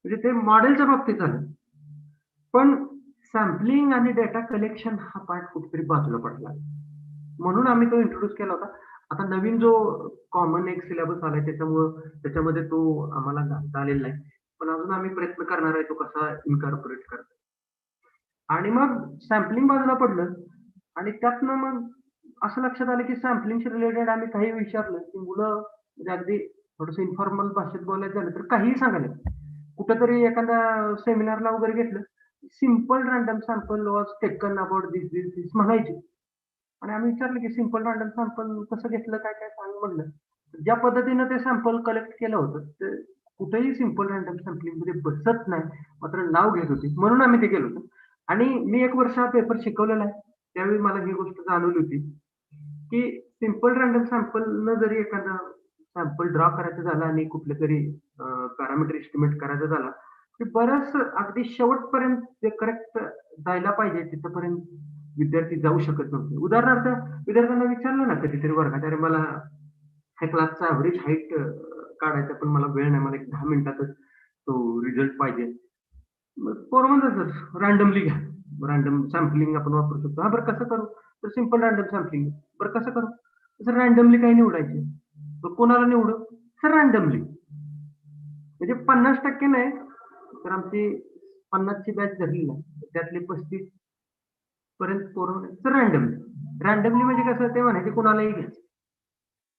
म्हणजे ते मॉडेलच्या बाबतीत झालं, पण sampling आणि data collection हा part कुठेतरी बाजूला पडला, म्हणून आम्ही तो इंट्रोड्यूस केला होता. आता नवीन जो कॉमन एक सिलेबस आलाय त्याच्यामध्ये तो आम्हाला घालता आलेला नाही, पण अजून आम्ही प्रयत्न करणार आहे तो कसा इन्कॉर्पोरेट करतो. आणि मग सॅम्पलिंग बाजूला पडलं, आणि त्यातनं मग असं लक्षात आलं की सॅम्पलिंगशी रिलेटेड आम्ही काही विचारलं की मुलं म्हणजे अगदी थोडंसं इन्फॉर्मल भाषेत बोलायचं झालं तर काहीही सांगायला. कुठंतरी एखाद्या सेमिनारला वगैरे घेतलं, simple random sample was taken about this म्हणायचे, आणि आम्ही विचारलं की सिम्पल रँडम सॅम्पल कसं घेतलं, काय काय सांग म्हणलं. ज्या पद्धतीनं ते सॅम्पल कलेक्ट केलं होतं ते कुठेही सिम्पल रँडम सॅम्पलिंग मध्ये बसत नाही, मात्र नाव घेत होती, म्हणून आम्ही ते केलं होतं. आणि मी 1 वर्ष हा पेपर शिकवलेला आहे, त्यावेळी मला ही गोष्ट जाणवली होती की सिम्पल रँडम सॅम्पल जरी एखादा सॅम्पल ड्रॉ करायचं झालं आणि कुठलं तरी पॅरामीटर एस्टिमेट करायचं झाला की बरंच अगदी शेवटपर्यंत ते करेक्ट जायला पाहिजे तिथपर्यंत विद्यार्थी जाऊ शकत नव्हते. उदाहरणार्थ विद्यार्थ्यांना विचारलं ना कधीतरी वर्गात, अरे मला ह्या क्लासचा ऍव्हरेज हाईट काढायचा पण मला वेळ नाही, मला एक 10 मिनिटातच तो रिझल्ट पाहिजे. मग पोरं म्हणतात रँडमली घ्या, रँडम सॅम्पलिंग आपण वापरू शकतो. हा बरं कसं करू? तर सिम्पल रँडम सॅम्पलिंग. बरं कसं करू? सर रँडमली काही निवडायचे. मग कोणाला निवडू? Sir randomly. म्हणजे 50% नाही तर आमची 50ची बॅच धरली ना त्यातले 35 पर्यंत पोरं तर रँडमली म्हणजे कसं ते म्हणायचे कुणालाही घ्यायचं.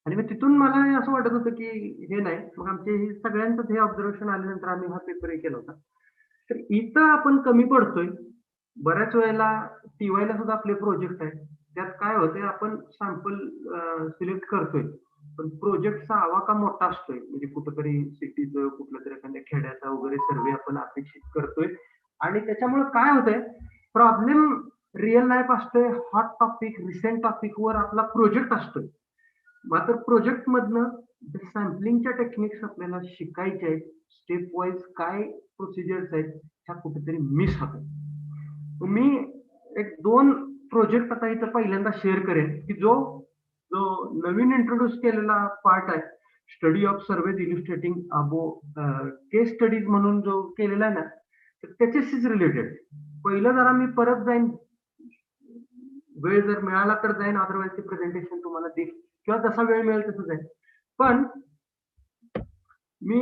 आणि मग तिथून मला असं वाटत होतं की हे नाही. मग आमचे हे सगळ्यांचं हे ऑब्झर्वेशन आल्यानंतर आम्ही हा पेपर हे केला होता. तर इथं आपण कमी पडतोय. बऱ्याच वेळेला टीवायला सुद्धा आपले प्रोजेक्ट आहेत. त्यात काय होतंय आपण सॅम्पल सिलेक्ट करतोय. पण प्रोजेक्टचा आवाका मोठा असतोय. म्हणजे कुठंतरी सिटीचं कुठलं तरी एखाद्या खेड्याचा वगैरे सर्वे आपण अपेक्षित करतोय. आणि त्याच्यामुळे काय होतंय प्रॉब्लेम रिअल लाईफ असतोय, हॉट टॉपिक रिसेंट टॉपिकवर आपला प्रोजेक्ट असतोय. मात्र प्रोजेक्ट मधनं सॅम्पलिंगच्या टेक्निक्स आपल्याला शिकायच्या आहेत. स्टेप वाईज काय प्रोसिजर्स आहेत ह्या कुठेतरी मिस होतात. मी एक 2 प्रोजेक्ट आता इथं पहिल्यांदा शेअर करेन की जो नवीन इंट्रोड्यूस केलेला पार्ट आहे, study of surveys illustrating about case studies म्हणून जो केलेला आहे ना, तर त्याच्याशीच रिलेटेड. पहिलं जरा मी परत जाईन, वेळ जर मिळाला तर जाईन, अदरवाईज ते प्रेझेंटेशन तुम्हाला देईल किंवा जसा वेळ मिळेल तसं जाईल. पण मी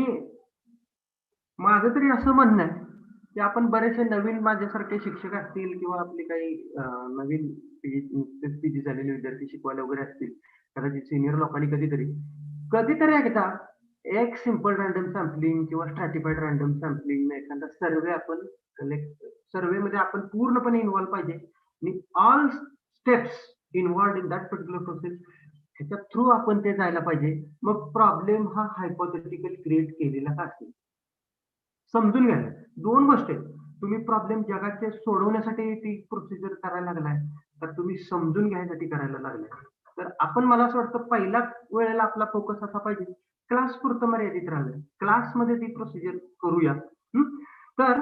माझं तरी असं म्हणणं आहे की आपण बरेचसे नवीन माझ्यासारखे शिक्षक असतील किंवा आपले काही नवीन पीजी झालेले विद्यार्थी शिकवायला वगैरे असतील, कदाचित सिनियर लोकांनी कधीतरी एकदा एक सिम्पल रँडम सॅम्पलिंग किंवा स्ट्रॅटिफाईड रँडम सॅम्पलिंग एखादा सर्वे आपण सर्वे मध्ये आपण पूर्णपणे इन्व्हॉल्व पाहिजे आणि all steps involved in that particular process ह्याच्या थ्रू आपण ते जायला पाहिजे. मग प्रॉब्लेम हा हायपोथेटिकल क्रिएट केलेला असेल. समजून घ्या 2 गोष्टी आहेत. तुम्ही प्रॉब्लेम जगाचे सोडवण्यासाठी ती प्रोसिजर करायला लागलाय तर तुम्ही समजून घ्यायसाठी करायला लागलाय. तर आपण मला असं वाटतं पहिल्या वेळेला आपला फोकस असा पाहिजे क्लास पुरतं मर्यादित राहिलं, क्लासमध्ये ती प्रोसिजर करूया. तर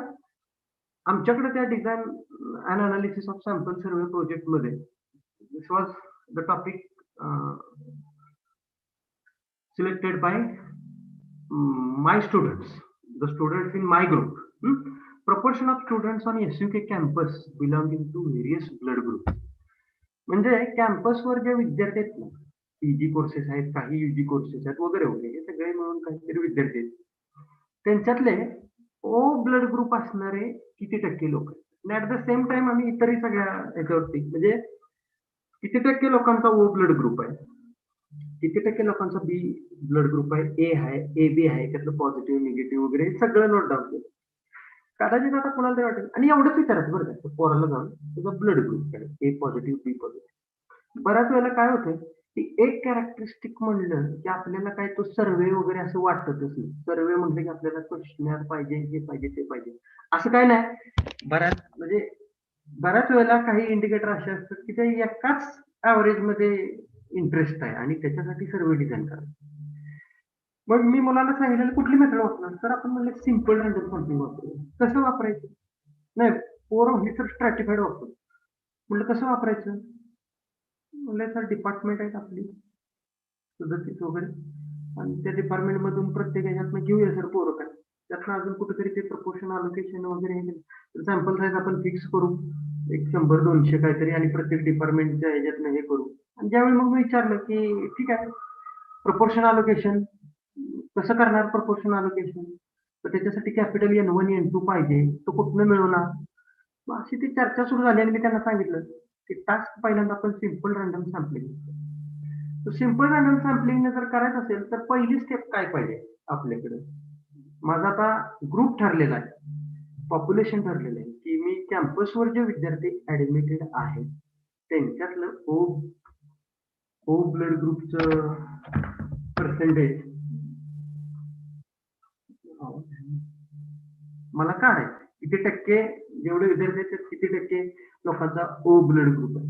आमच्याकडे त्या design and analysis of sample survey project मध्ये this was the topic selected by my students, the students in my group. Proportion of students on SUK campus belonging to various blood groups. म्हणजे कॅम्पसवर जे विद्यार्थी आहेत ना, PG courses आहेत, काही UG courses आहेत वगैरे वगैरे, हे सगळे मिळून काहीतरी विद्यार्थी आहेत. त्यांच्यातले ओ ब्लड ग्रुप असणारे किती टक्के लोक आहेत. ऍट द सेम टाइम आम्ही इतरही सगळ्या याच्यावरती म्हणजे किती टक्के लोकांचा ओ ब्लड ग्रुप आहे, किती टक्के लोकांचा बी ब्लड ग्रुप आहे, ए आहे, ए बी आहे, त्यातलं पॉझिटिव्ह निगेटिव्ह वगैरे सगळं नोट डाऊन केलं. कदाचित आता कोणाला तरी वाटेल आणि एवढंच विचारायचं बरं का पोराला जाऊन तुझा ब्लड ग्रुप काय, ए पॉझिटिव्ह बी पॉझिटिव्ह. बऱ्याच वेळेला काय होतं की एक कॅरेक्टरिस्टिक म्हणलं की आपल्याला काय तो सर्वे वगैरे असं वाटतच नाही. सर्वे म्हटलं की आपल्याला क्वेश्चनर पाहिजे, हे पाहिजे, ते पाहिजे, असं काय नाही. बऱ्याच वेळेला काही इंडिकेटर असे असतात की ते एकाच ऍव्हरेज मध्ये इंटरेस्ट आहे आणि त्याच्यासाठी सर्वे डिझाईन करायचं. मग मी मुलाला सांगितलं कुठली मेथड वापरणार, तर आपण म्हणलं सिम्पल रँडम सॅम्पलिंग वापरूया. कसं वापरायचं? नाही पोरं हे तर स्ट्रॅटिफाईड वापरू. म्हणलं कसं वापरायचं? म्हणलं सर डिपार्टमेंट आहेत आपली सदस्य वगैरे आणि त्या डिपार्टमेंट मधून प्रत्येक ह्याच्यातनं घेऊया सर पोरं काय, त्यातनं अजून कुठेतरी ते प्रपोर्शन अलोकेशन वगैरे सॅम्पल साईज आपण फिक्स करू 100-200 काहीतरी आणि प्रत्येक डिपार्टमेंटच्या ह्याच्यातनं हे करू. आणि ज्यावेळी मग मी विचारलं की ठीक आहे प्रपोर्शन अलोकेशन कसं करणार, प्रपोर्शन अलोकेशन तर त्याच्यासाठी कॅपिटल N1 N2 पाहिजे, तो कुठनं मिळवणार. मग अशी ती चर्चा सुरू झाली आणि मी त्यांना सांगितलं की टास्क पहिल्यांदा आपण सिम्पल रँडम सॅम्पलिंग. तर सिम्पल रँडम सॅम्पलिंग जर करायचं असेल तर पहिली स्टेप काय पाहिजे आपल्याकडे. माझा आता ग्रुप ठरलेला आहे, पॉप्युलेशन ठरलेलं आहे की मी कॅम्पसवर जे विद्यार्थी ऍडमिटेड आहेत त्यांच्यातलं ओ ब्लड ग्रुपचं पर्सेंटेज मला काढायचं. किती टक्के जेवढे विद्यार्थी आहेत किती टक्के लोकांचा ओ ब्लड ग्रुप आहे.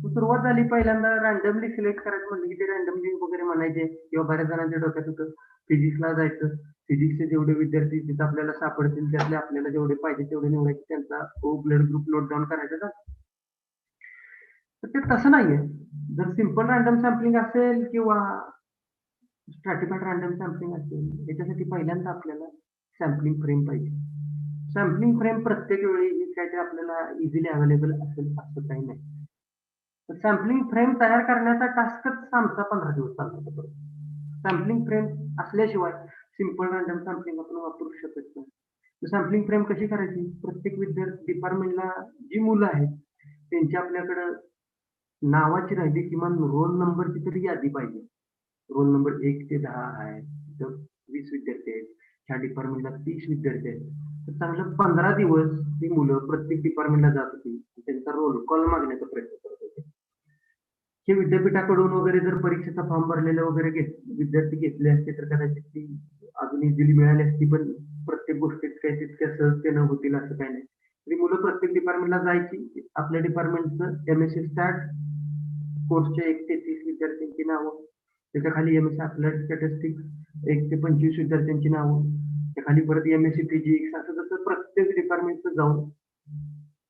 सुरुवात झाली पहिल्यांदा रॅन्डमली सिलेक्ट करायचं म्हणलं की ते रॅन्डमली वगैरे म्हणायचे किंवा बऱ्याच जणांच्या डोक्यात होतं फिजिक्सला जायचं, फिजिक्सचे जेवढे विद्यार्थी तिथं आपल्याला सापडतील त्यातले आपल्याला जेवढे पाहिजे तेवढे निवडायचे, त्यांचा O blood group note down करायचा का. तर ते तसं नाहीये. जर सिम्पल रॅन्डम सॅम्पलिंग असेल किंवा स्ट्रॅटिफाईड रॅन्डम सॅम्पलिंग असेल, याच्यासाठी पहिल्यांदा आपल्याला सॅम्पलिंग फ्रेम पाहिजे. सॅम्पलिंग फ्रेम प्रत्येक वेळी ही काय ते आपल्याला इझिली अवेलेबल असेल असं काही नाही. तर सॅम्पलिंग फ्रेम तयार करण्याचा टास्कच आमचा 15 दिवस चालला. सॅम्पलिंग फ्रेम असल्याशिवाय सिम्पल रॅन्डम सॅम्पलिंग आपण वापरू शकत नाही. सॅम्पलिंग फ्रेम कशी करायची, प्रत्येक विद्यार्थी डिपार्टमेंटला जी मुलं आहेत त्यांची आपल्याकडं नावाची राहिली किमान रोल नंबरची तरी यादी पाहिजे. रोल नंबर 1 ते 10 आहे, तर 20 विद्यार्थी आहेत, ह्या डिपार्टमेंटला 30 विद्यार्थी आहेत. तर चांगलं 15 दिवस ही मुलं प्रत्येक डिपार्टमेंटला जात होती, त्यांचा रोल कॉल मागण्याचा प्रयत्न करत होते. हे विद्यापीठाकडून वगैरे जर परीक्षेचा फॉर्म भरलेले वगैरे विद्यार्थी घेतले असते तर कदाचित ती अजून इझिली मिळाली असती, पण प्रत्येक गोष्टीत काही तितक्या सहजतेनं होतील असं काही नाही. तरी मुलं प्रत्येक डिपार्टमेंटला जायची, आपल्या डिपार्टमेंटचं एमएससी स्टॅट कोर्सच्या 1 ते 30 विद्यार्थ्यांची नावं, त्याच्या खाली एमएससी अप्लाइड स्टॅटिस्टिक्स 1 ते 25 विद्यार्थ्यांची नावं, त्या खाली परत एमएससी फिजिक्स, असं जसं प्रत्येक डिपार्टमेंटचं जाऊन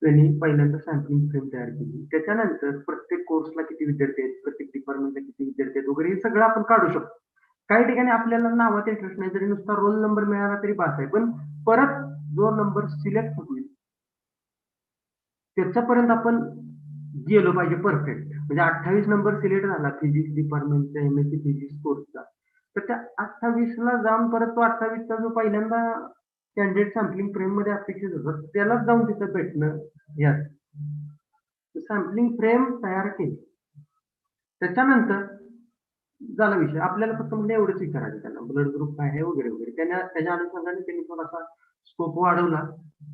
त्यांनी पहिल्यांदा सॅम्पलिंग फ्रेम तयार केली. त्याच्यानंतर प्रत्येक कोर्सला किती विद्यार्थी आहेत, प्रत्येक डिपार्टमेंटला किती विद्यार्थी आहेत वगैरे हे सगळं आपण काढू शकतो. काही ठिकाणी आपल्याला नावात इंटरेस्ट नाही, जरी नुसता रोल नंबर मिळाला तरी बास आहे, पण परत जो नंबर सिलेक्ट होईल त्याच्यापर्यंत आपण गेलो पाहिजे परफेक्ट. म्हणजे 28 नंबर सिलेक्ट झाला फिजिक्स डिपार्टमेंटचा एमएससी फिजिक्स कोर्सचा, तर त्या 28ला जाऊन परत तो 28चा जो पहिल्यांदा कॅन्डिडेट सॅम्पलिंग फ्रेम मध्ये अपेक्षित होतं त्यालाच जाऊन तिथं भेटणं. यात सॅम्पलिंग फ्रेम तयार केली, त्याच्यानंतर झाला विषय. आपल्याला फक्त म्हणजे एवढंच विचारायचं त्यांना ब्लड ग्रुप काय आहे वगैरे वगैरे. त्याच्या अनुषंगाने त्यांनी थोडासा स्कोप वाढवला.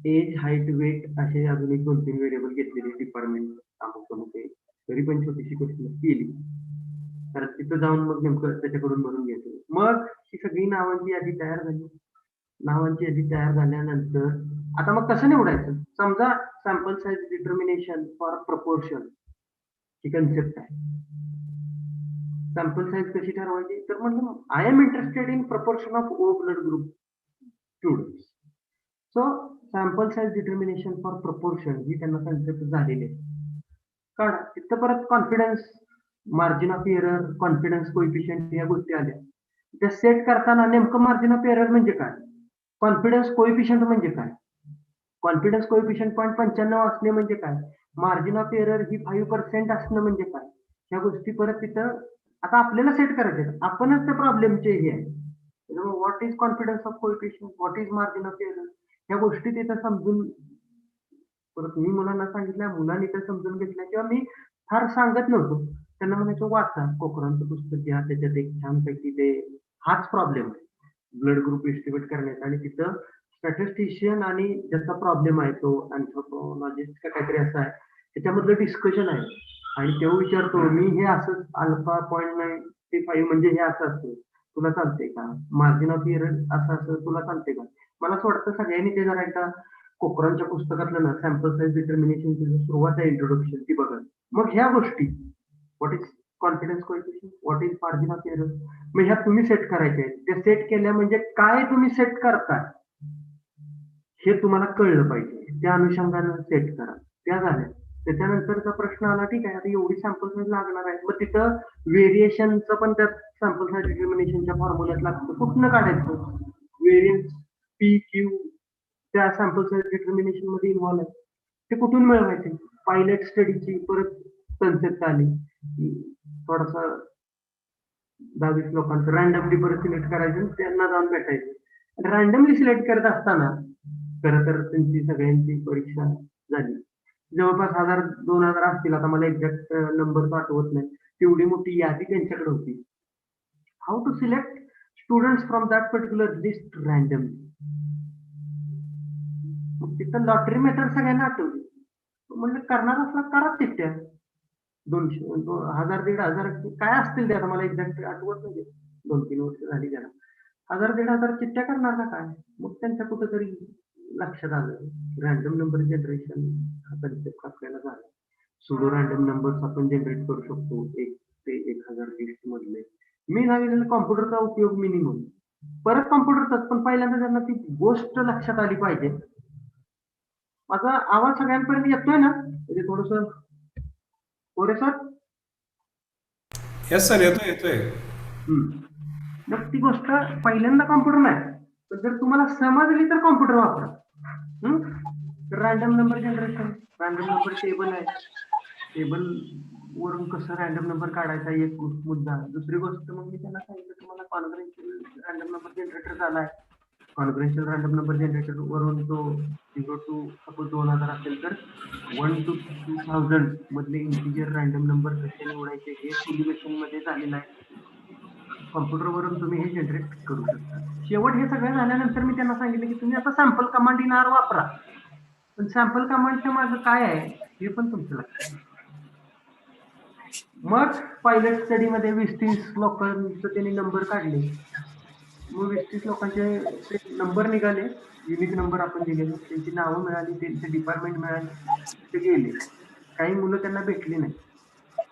एज, हाईट, वेट असे अजून एक 2-3 व्हेरिएबल घेतलेले डिपार्टमेंट अमुक तरी पण छोटीशी गोष्ट केली. तर तिथं जाऊन मग नेमकं त्याच्याकडून भरून घ्यायचं. मग ही सगळी नावांची यादी तयार झाली. नावांची यादी तयार झाल्यानंतर आता मग कसं निवडायचं, समजा sample size determination for proportion ही कन्सेप्ट आहे. सॅम्पल साईज कशी ठरवायची, तर म्हणलं I am interested in proportion of O blood group students. So sample size determination for proportion ही त्यांना कन्सेप्ट झालेली आहे. कारण तिथं परत confidence margin of error, confidence coefficient या गोष्टी आल्या. त्या सेट करताना नेमकं मार्जिन ऑफ एरर म्हणजे काय, कॉन्फिडन्स कोइफिशियंट म्हणजे काय, कॉन्फिडन्स कोइफिशियंट 0.95 असणे म्हणजे काय, मार्जिन ऑफ एरर ही 5% असणं म्हणजे काय, ह्या गोष्टी परत तिथं आता आपल्याला सेट करायचे. आपणच त्या प्रॉब्लेमचे हे आहे. What is confidence of coefficient, what is margin of error, ह्या गोष्टी तिथं समजून परत मी मुलांना सांगितल्या, मुलांनी त्या समजून घेतल्या. किंवा मी फार सांगत नव्हतो, त्यांना म्हणायचो वाचा कोकरांचं पुस्तक घ्या, त्याच्यात एक छानपैकी ते हाच प्रॉब्लेम आहे ब्लड ग्रुप एस्टिमेट करण्याचा. आणि तिथं स्टॅटिस्टिशियन आणि ज्याचा प्रॉब्लेम आहे तो अँथ्रोपोलॉजिस्ट का काहीतरी असं आहे, त्याच्यामधलं डिस्कशन आहे. आणि तो विचारतो मी हे असं अल्फा 0.95 म्हणजे हे असं असतं, तुला चालते का, मार्जिन ऑफ एरर असं असं तुला चालते का. मला असं वाटतं सगळ्यांनी ते जरा एकदा कोकरांच्या पुस्तकातलं ना सॅम्पल साईज डिटर्मिनेशनची सुरुवात आहे इंट्रोडक्शन ती बघा. मग ह्या गोष्टी what is confidence coefficient, what is margin of error, मग ह्या तुम्ही सेट करायच्या आहेत. ते सेट केल्या म्हणजे काय तुम्ही सेट करताय हे तुम्हाला कळलं पाहिजे, त्या अनुषंगाने सेट करा. त्या झाल्या. त्याच्यानंतरचा प्रश्न आला, ठीक आहे आता एवढी सॅम्पल साईज लागणार आहे, मग तिथं व्हेरिएशनचं पण त्यात सॅम्पल साईज डिटर्मिनेशनच्या फॉर्म्युल्यात लागतं. कुठनं काढायचं, व्हेरियन्स पी क्यू त्या सॅम्पल साईज डिटर्मिनेशन मध्ये इन्व्हॉल्व आहे, ते कुठून मिळवायचे. पायलट स्टडीची परत कन्सेप्ट आली, थोडासा 10-20 लोकांचं रॅन्डमली परत सिलेक्ट करायचं, त्यांना जाऊन भेटायचं. रॅन्डमली सिलेक्ट करत असताना खरं तर त्यांची सगळ्यांची परीक्षा झाली. जवळपास 1000-2000 असतील, आता मला एक्झॅक्ट नंबर आठवत नाही, तेवढी मोठी यादी त्यांच्याकडे होती. How to select students from that particular list randomly. तिथं लॉटरी मेथड सगळ्यांना आठवली. म्हणलं करणार असला करा चिठ्ठ्या, 200, 1000-1500 काय असतील त्या, मला एक्झॅक्ट आठवत नाही, 2-3 वर्ष झाली त्याला. 1000-1500 चिठ्ठ्या करणार का काय. मग त्यांच्या कुठंतरी लक्षात आलं रॅन्डम नंबर जनरेशन हा कन्सेप्ट आपल्याला झाला. सुडो रॅन्डम नंबर्स आपण जनरेट करू शकतो 1 ते 1000 लिस्ट मधले. मी सांगितलेलं कॉम्प्युटरचा उपयोग मिनिमम. परत कॉम्प्युटरचाच, पण पहिल्यांदा त्यांना ती गोष्ट लक्षात आली पाहिजे. माझा आवाज सगळ्यांपर्यंत येतोय ना? म्हणजे थोडस कोरे सर. येस सर, येतोय येतोय. मग ती गोष्ट पहिल्यांदा कॉम्प्युटर नाही, पण जर तुम्हाला समजली तर कॉम्प्युटर वापरा. Random number generation, random number table आहे, टेबल वरून कसं रॅन्डम नंबर काढायचा एक मुद्दा. दुसरी गोष्ट मग मी त्यांना सांगितलं तुम्हाला कॉन्फरन्शियल रॅन्डम नंबर जनरेटर झालाय. कॉन्फरन्शियल रॅन्डम नंबर जनरेटर वरून तो 0 to सपोज 2000 असेल तर 1 to 2000 मधले इंटिजर रॅन्डम नंबर कसे निवडायचे हे सिम्युलेशन मध्ये झालेलं आहे. कॉम्प्युटरवरून तुम्ही हे जनरेट करू शकता. शेवट हे सगळं झाल्यानंतर मी त्यांना सांगितलं की तुम्ही आता सॅम्पल कमांड इन आर वापरा, पण सॅम्पल कमांडच्या मागं काय आहे हे पण तुमच्या लक्षात घ्या. मग पायलट स्टडी मध्ये 20-30 लोकांचं त्यांनी नंबर काढले. मग 20-30 लोकांचे ते नंबर निघाले, युनिक नंबर आपण दिलेले, त्यांची नावं मिळाली, त्यांचे डिपार्टमेंट मिळाले, ते गेले. काही मुलं त्यांना भेटली नाही.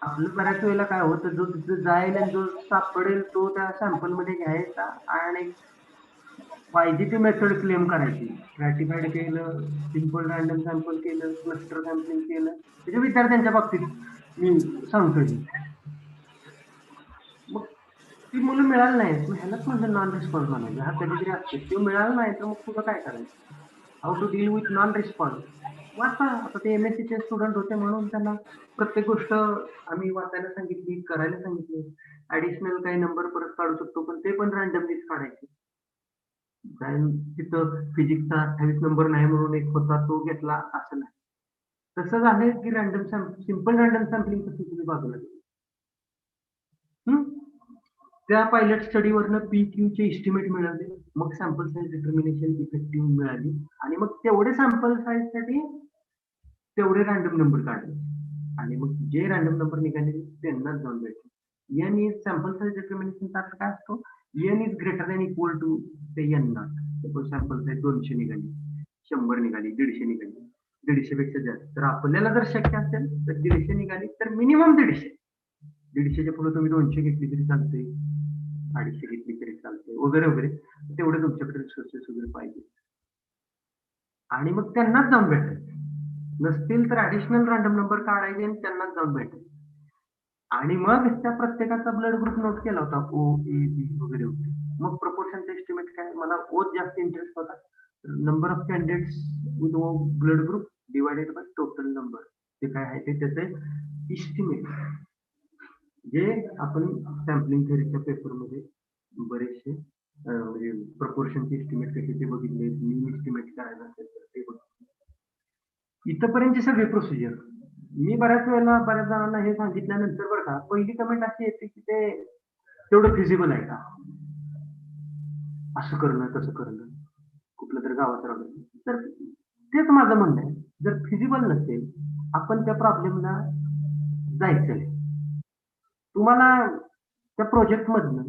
आपलं बऱ्याच वेळेला काय होतं, जो तिथे जाईल आणि जो सापडेल तो त्या सॅम्पल मध्ये घ्यायचा आणि पाहिजे ती मेथड क्लेम करायची. स्ट्रॅटिफाईड केलं, सिम्पल रॅन्डम सॅम्पल केलं, क्लस्टर सॅम्पलिंग केलं. म्हणजे विद्यार्थ्यांच्या बाबतीत मी सांगतोय. मग ती मुलं मिळाली नाही, ह्यालाच म्हणजे नॉन रिस्पॉन्स म्हणायचं. हा कधीतरी असते, ते मिळालं नाही तर मग तुझं काय करायचं? How to deal with non response. वाचा. आता ते MSc चे स्टुडंट होते म्हणून त्यांना प्रत्येक गोष्ट आम्ही वाचायला सांगितली, करायला सांगितली. ऍडिशनल काही नंबर परत काढू शकतो, पण ते पण रॅन्डमलीच काढायचे. तिथं फिजिक्सचा 28 नंबर नाही म्हणून एक होता, तो घेतला असं नाही. तसं झालंय की रॅन्डम सिम्पल रॅन्डम सॅम्पलिंग कसं तुम्ही बाजूला केली. त्या पायलट स्टडीवरनं PQ चे एस्टिमेट मिळाले, मग सॅम्पल साईज डिटर्मिनेशन इफेक्टिव्ह मिळाली आणि मग तेवढे सॅम्पल साईज साठी तेवढे रॅन्डम नंबर काढले आणि मग जे रॅन्डम नंबर निघाले त्यांनाच जाऊन भेटले. N इज सॅम्पल साईज डिटर्मिनेशनचा अर्थ काय असतो? N is greater than equal to ते N not. Suppose sample size 200 निघाली, 100 निघाली, 150 निघाली, 150 पेक्षा जास्त. तर आपल्याला जर शक्य असेल तर 150 निघाली तर मिनिमम 150. 150च्या पुढे तुम्ही 200 घेतली तरी चालते, 250 घेतली तरी चालते, वगैरे वगैरे. तेवढे तुमच्याकडे रिसोर्सेस वगैरे पाहिजे आणि मग त्यांनाच जाऊन भेटायचं. नसतील तर ऍडिशनल रॅन्डम नंबर काढायचे आणि त्यांनाच जाऊन भेटायचे. आणि मग त्या प्रत्येकाचा ब्लड ग्रुप नोट केला होता, O, A, B वगैरे होते. मग प्रपोर्शनचा एस्टिमेट काय, मला ओच जास्त इंटरेस्ट होता. Number of candidates with O blood group divided by total number, जे काय आहे ते त्याचे इस्टिमेट, जे आपण सॅम्पलिंग थेअरीच्या पेपरमध्ये बरेचसे म्हणजे प्रपोर्शनचे एस्टिमेट कसे ते बघितले, मीन एस्टिमेट करायला असेल तर ते बघितले. इथपर्यंतची सगळी प्रोसिजर मी बऱ्याच जणांना हे सांगितल्यानंतर बरं का, पहिली कमेंट अशी येते की ते तेवढं फिजिबल आहे का, असं करणं तसं करणं, कुठलं तरी गावात राहणं. तर तेच माझं म्हणणं आहे, जर फिजिबल नसेल आपण त्या प्रॉब्लेमला जायचं. तुम्हाला त्या प्रोजेक्ट मधनं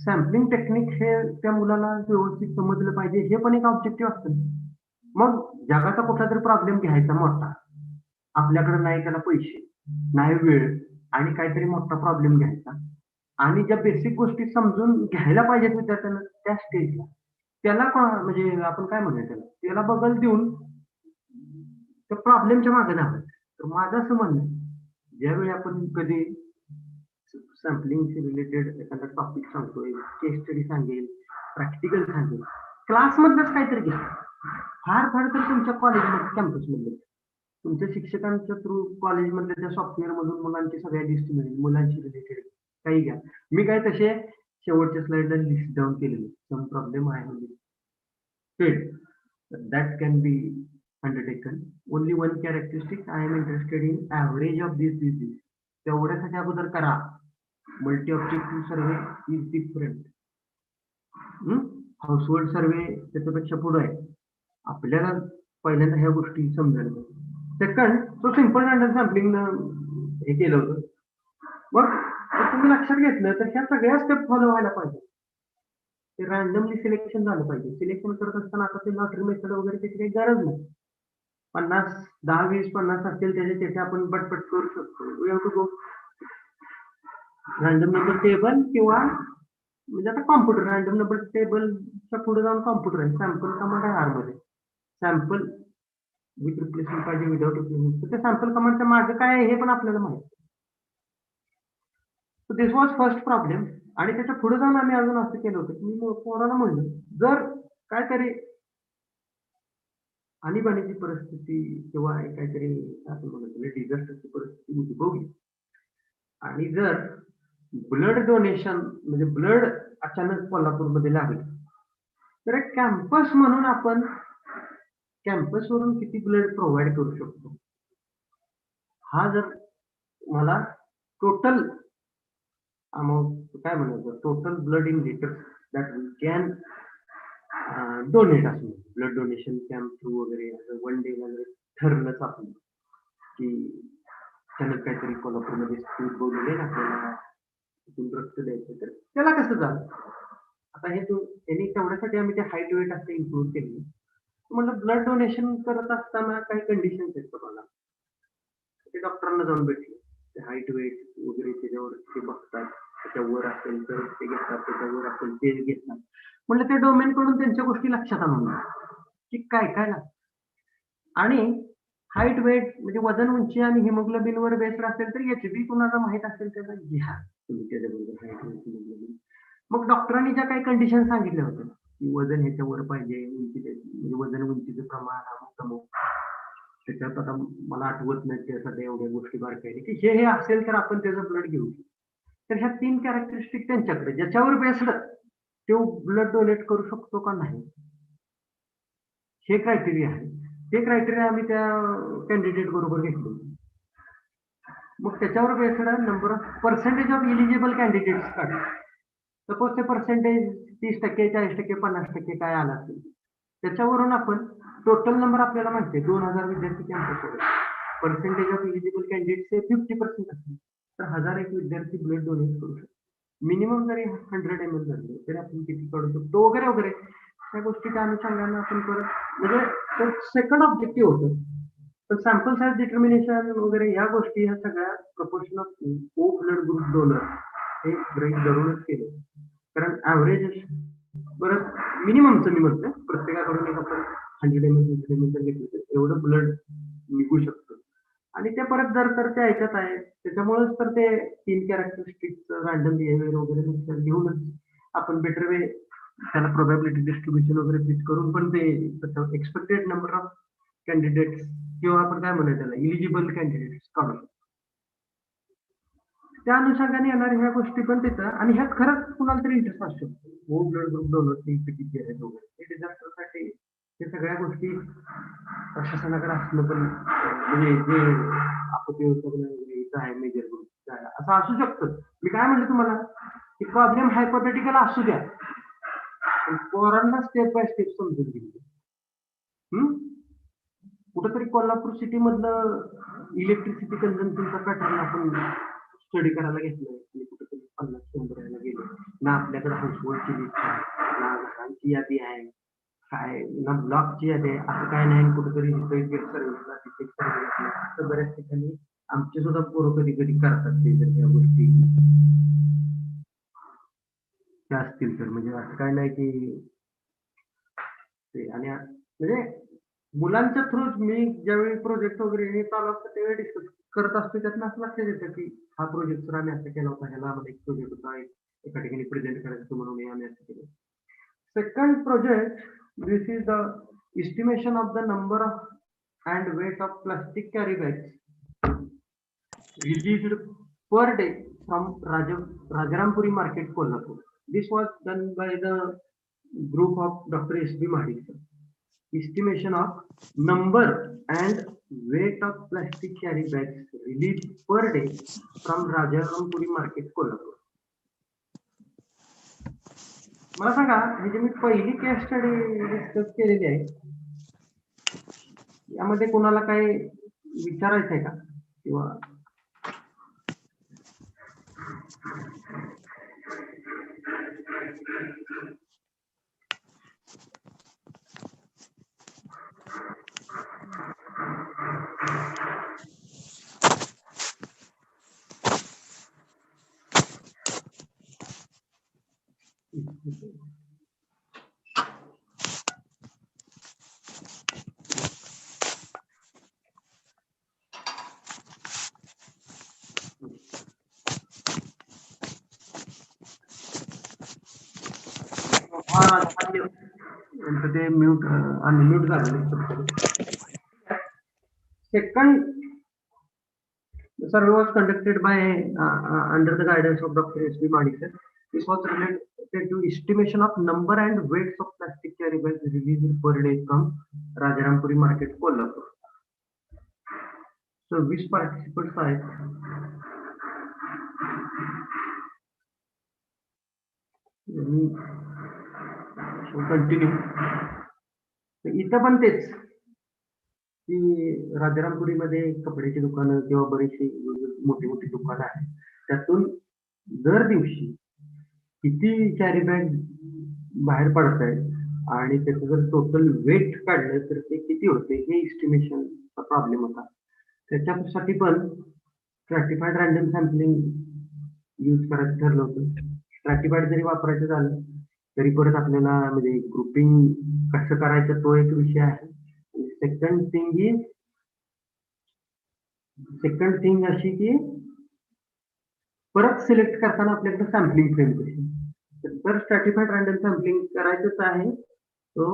सॅम्पलिंग टेक्निक हे त्या मुलाला व्यवस्थित समजलं पाहिजे, हे पण एक ऑब्जेक्टिव्ह असतं. मग जगाचा कुठला तरी प्रॉब्लेम घ्यायचा मोठा, आपल्याकडे नाही त्याला पैसे, नाही वेळ, आणि काहीतरी मोठा प्रॉब्लेम घ्यायचा आणि ज्या बेसिक गोष्टी समजून घ्यायला पाहिजेत विद्यार्थ्यांना त्या स्टेजला, त्याला म्हणजे आपण काय म्हणूया, त्याला बगल देऊन त्या प्रॉब्लेमच्या मागे धावायचं. तर माझं असं म्हणणं, ज्यावेळी आपण कधी सॅम्पलिंग रिलेटेड एखादा टॉपिक सांगतोय, केस स्टडी सांगेल, प्रॅक्टिकल सांगेल, क्लासमधलंच काहीतरी घ्या. फार तर तुमच्या कॉलेजमध्ये, कॅम्पसमध्ये तुमच्या शिक्षकांच्या थ्रू कॉलेजमधल्या त्या सॉफ्टवेअर मधून मुलांची सगळ्या लिस्ट मिळेल, मुलांशी रिलेटेड काही घ्या. मी काय तसे शेवटच्या स्लाइडला लिस्ट डाऊन केलेली, सम प्रॉब्लेम आहे म्हणजे that can be undertaken. Only one characteristic, I am interested in average of this this. तेवढ्यासाठी अगोदर करा. Multi objective survey is different. Household survey त्याच्यापेक्षा पुढे आहे. आपल्याला पहिल्यांदा ह्या गोष्टी समजायला पाहिजे. सेकंड, तो सिम्पल रॅन्डम सॅम्पलिंग हे केलं होतं. मग तुम्ही लक्षात घेतलं तर ह्या सगळ्या स्टेप फॉलो व्हायला पाहिजे. ते रॅन्डमली सिलेक्शन झालं पाहिजे. सिलेक्शन करत असताना आता ते लॉटरी मेथड वगैरे त्याची काही गरज नाही. 50, 10, 20, 50 असतील त्याचे आपण पटपट करू शकतो. We have to go random number table किंवा म्हणजे आता कॉम्प्युटर रँडम नंबर टेबलच्या पुढे जाऊन कॉम्प्युटर आहे. सॅम्पल कमांड आहे आर मध्ये. सॅम्पल विथ रिप्लेसमेंट पाहिजे विदाउट रिप्लेसमेंट. तर त्या सॅम्पल कमांडच्या मागे काय आहे हे पण आपल्याला माहिती. So this was first problem. आणि त्याच्या पुढे जाऊन आम्ही अजून असं केलं होतं की मी पोराला म्हणलं जर काहीतरी आणीबाणीची परिस्थिती किंवा काहीतरी आपण म्हणतो डिझास्टरची परिस्थिती उद्भवली आणि जर ब्लड डोनेशन म्हणजे ब्लड अचानक कोल्हापूरमध्ये लागलं तर एक कॅम्पस म्हणून आपण कॅम्पसवरून किती ब्लड प्रोव्हाइड करू शकतो हा जर मला टोटल अमाऊंट काय म्हणायचं total blood in litres that we can donate असं ब्लड डोनेशन कॅम्प थ्रू वगैरे असं वन डे वगैरे ठरलंच आपण की त्यानं काहीतरी कोल्हापूरमध्ये बोलले आपल्याला तिथून रक्त द्यायचं तर त्याला कसं झालं. आता हे त्यांनी तेवढ्यासाठी आम्ही ते हाईट वेट असं इम्प्रूव्ह केली. म्हणलं ब्लड डोनेशन करत असताना काही कंडिशन्स आहेत तुम्हाला ते डॉक्टरांना जाऊन भेटले. ते हाईट वेट वगैरे त्याच्यावर ते बघतात. त्याच्यावर असेल तर ते घेतात त्याच्यावर असेल ते घेतात. म्हणलं ते डोमेन कडून त्यांच्या गोष्टी लक्षात आणून की काय काय लागतं. आणि हाईट वेट म्हणजे वजन उंची आणि हिमोग्लोबिनवर बेस्ड असेल तर एचबी कुणाला माहित असेल त्याचा घ्या तुम्ही त्याच्याबरोबर हाईट वेट हिमोग्लोबिन. मग डॉक्टरांनी ज्या काही कंडिशन सांगितल्या होत्या की वजन ह्याच्यावर पाहिजे उंची म्हणजे वजन उंचीचं प्रमाण अमुक त्याच्यात आता मला आठवत नाही त्यासाठी एवढ्या गोष्टी बारकाईने की हे असेल तर आपण त्याचं ब्लड घेऊ. तर ह्या 3 कॅरेक्टरिस्टिक त्यांच्याकडे ज्याच्यावर बेस्ड तो ब्लड डोनेट करू शकतो का नाही हे क्रायटेरिया आहे. ते क्रायटेरिया आम्ही त्या कॅन्डिडेट बरोबर घेतले. मग त्याच्यावर based number of percentage of eligible candidates काढले. सपोज ते पर्सेंटेज 30%, 40%, 50% काय आला असेल त्याच्यावरून आपण टोटल नंबर आपल्याला माहिती आहे 2000 विद्यार्थी कॅम्पसवर. पर्सेंटेज ऑफ इलिजिबल कॅन्डिडेट्स हे 50% असेल तर 1001 विद्यार्थी ब्लड डोनेट करू शकतो. मिनिमम जरी 100 ml झाले तरी आपण किती काढू शकतो वगैरे वगैरे त्या गोष्टीच्या अनुषंगाने आपण परत म्हणजे सेकंड ऑब्जेक्टिव्ह होतं. तर सॅम्पल साईज डिटर्मिनेशन वगैरे ह्या गोष्टी ह्या सगळ्या proportion of O blood group donor हे गृहीत धरूनच केले. कारण ऍव्हरेज परत मिनिममचं मी म्हणतोय प्रत्येकाकडून एक आपण 100 ml घेतलं तर एवढं ब्लड निघू शकतं. आणि ते परत जर तर ते ऐकत आहे त्याच्यामुळेच तर ते 3 कॅरेक्टरिस्टिक रँडम बिहेवियर वगैरे घेऊनच आपण बेटर वे त्याला प्रोबॅबिलिटी डिस्ट्रीब्युशन वगैरे फिट करून पण ते एक्सपेक्टेड नंबर ऑफ कॅन्डिडेट्स किंवा आपण काय म्हणायचं त्याला इलिजिबल कॅन्डिडेट्स काढू शकतो. त्या अनुषंगाने येणाऱ्या ह्या गोष्टी पण तिथं आणि ह्यात खरंच कुणाला तरी इंटरेस्ट असू शकतो. हो ब्लड ग्रुप डोनरचे किती आहेत वगैरे हे डिझास्टरसाठी हे सगळ्या गोष्टी प्रशासनाकडे असणं पण म्हणजे जे आपत्ती व्यवस्थापन वगैरे आहे मेजर ग्रुप असं असू शकतं. मी काय म्हणतो तुम्हाला की प्रॉब्लेम हायपोथेटिकल असू द्या पोरांना स्टेप बाय स्टेप समजून घेऊ. कुठंतरी कोल्हापूर सिटी मधलं इलेक्ट्रिसिटी कन्झम्पशनचा पॅटर्न आपण स्टडी करायला घेतलं कुठेतरी 50-100 गेलो ना आपल्याकडे हाऊसहोल्डची लिस्ट आहे ना घरांची यादी आहे काय ना ब्लॉकची यादी आहे असं काय नाही. कुठेतरी सर्व्हिसला तिथे असं बऱ्याच ठिकाणी आमचे सुद्धा पोरं कधी कधी करतात ते जर त्या गोष्टी त्या असतील तर म्हणजे असं काय नाही की ते आणि म्हणजे मुलांच्या थ्रू मी ज्यावेळी प्रोजेक्ट वगैरे हे चालू असतं त्यावेळी डिस्कस करत असतो. त्यातनं असं लक्षात येतं की हा प्रोजेक्ट तर आम्ही असं केला होता ह्याला आम्हाला एक प्रोजेक्ट होता एका ठिकाणी प्रेझेंट करायचं म्हणून आम्ही असं केलं. Second project this is the estimation of the number of and weight of plastic carry bags released per day from Rajarampuri market Kolhapur. This was done by the group of Dr. S.B. Mahdik. Estimation of number and weight of plastic carry bags released per day from Rajarampuri Market, Kolhapur. मला सांगा म्हणजे मी पहिली case study discuss केलेली आहे यामध्ये कोणाला काय विचारायचं आहे का किंवा ते म्यूट अनम्यूट झालेले. Second survey was conducted by under the guidance of Dr. S. B. Manik sir. This was related to estimation of number and weights of plastic carry bags released per day from Rajarampuri Market, Kolhapur. So, which participants are? Continue. इथं पण तेच की राजारामपुरीमध्ये कपड्याची दुकानं किंवा बरीचशी मोठी मोठी दुकानं आहेत, त्यातून दर दिवशी किती कॅरी बॅग बाहेर पडत आहेत आणि त्याचं जर टोटल वेट काढलं तर ते किती होते हे इस्टिमेशनचा प्रॉब्लेम होता. त्याच्यासाठी पण स्ट्रॅटिफाईड रँडम सॅम्पलिंग यूज करायचं ठरलं होतं. स्ट्रॅटिफाईड जरी वापरायचं झालं तरी परत आपल्याला म्हणजे ग्रुपिंग कसं करायचं तो एक विषय आहे. सेकंड थिंग अशी की परत सिलेक्ट करताना आपल्याकडे सॅम्पलिंग फ्रेम कशी, तर स्ट्रॅटिफाईड रँडम सॅम्पलिंग करायचंच आहे. तो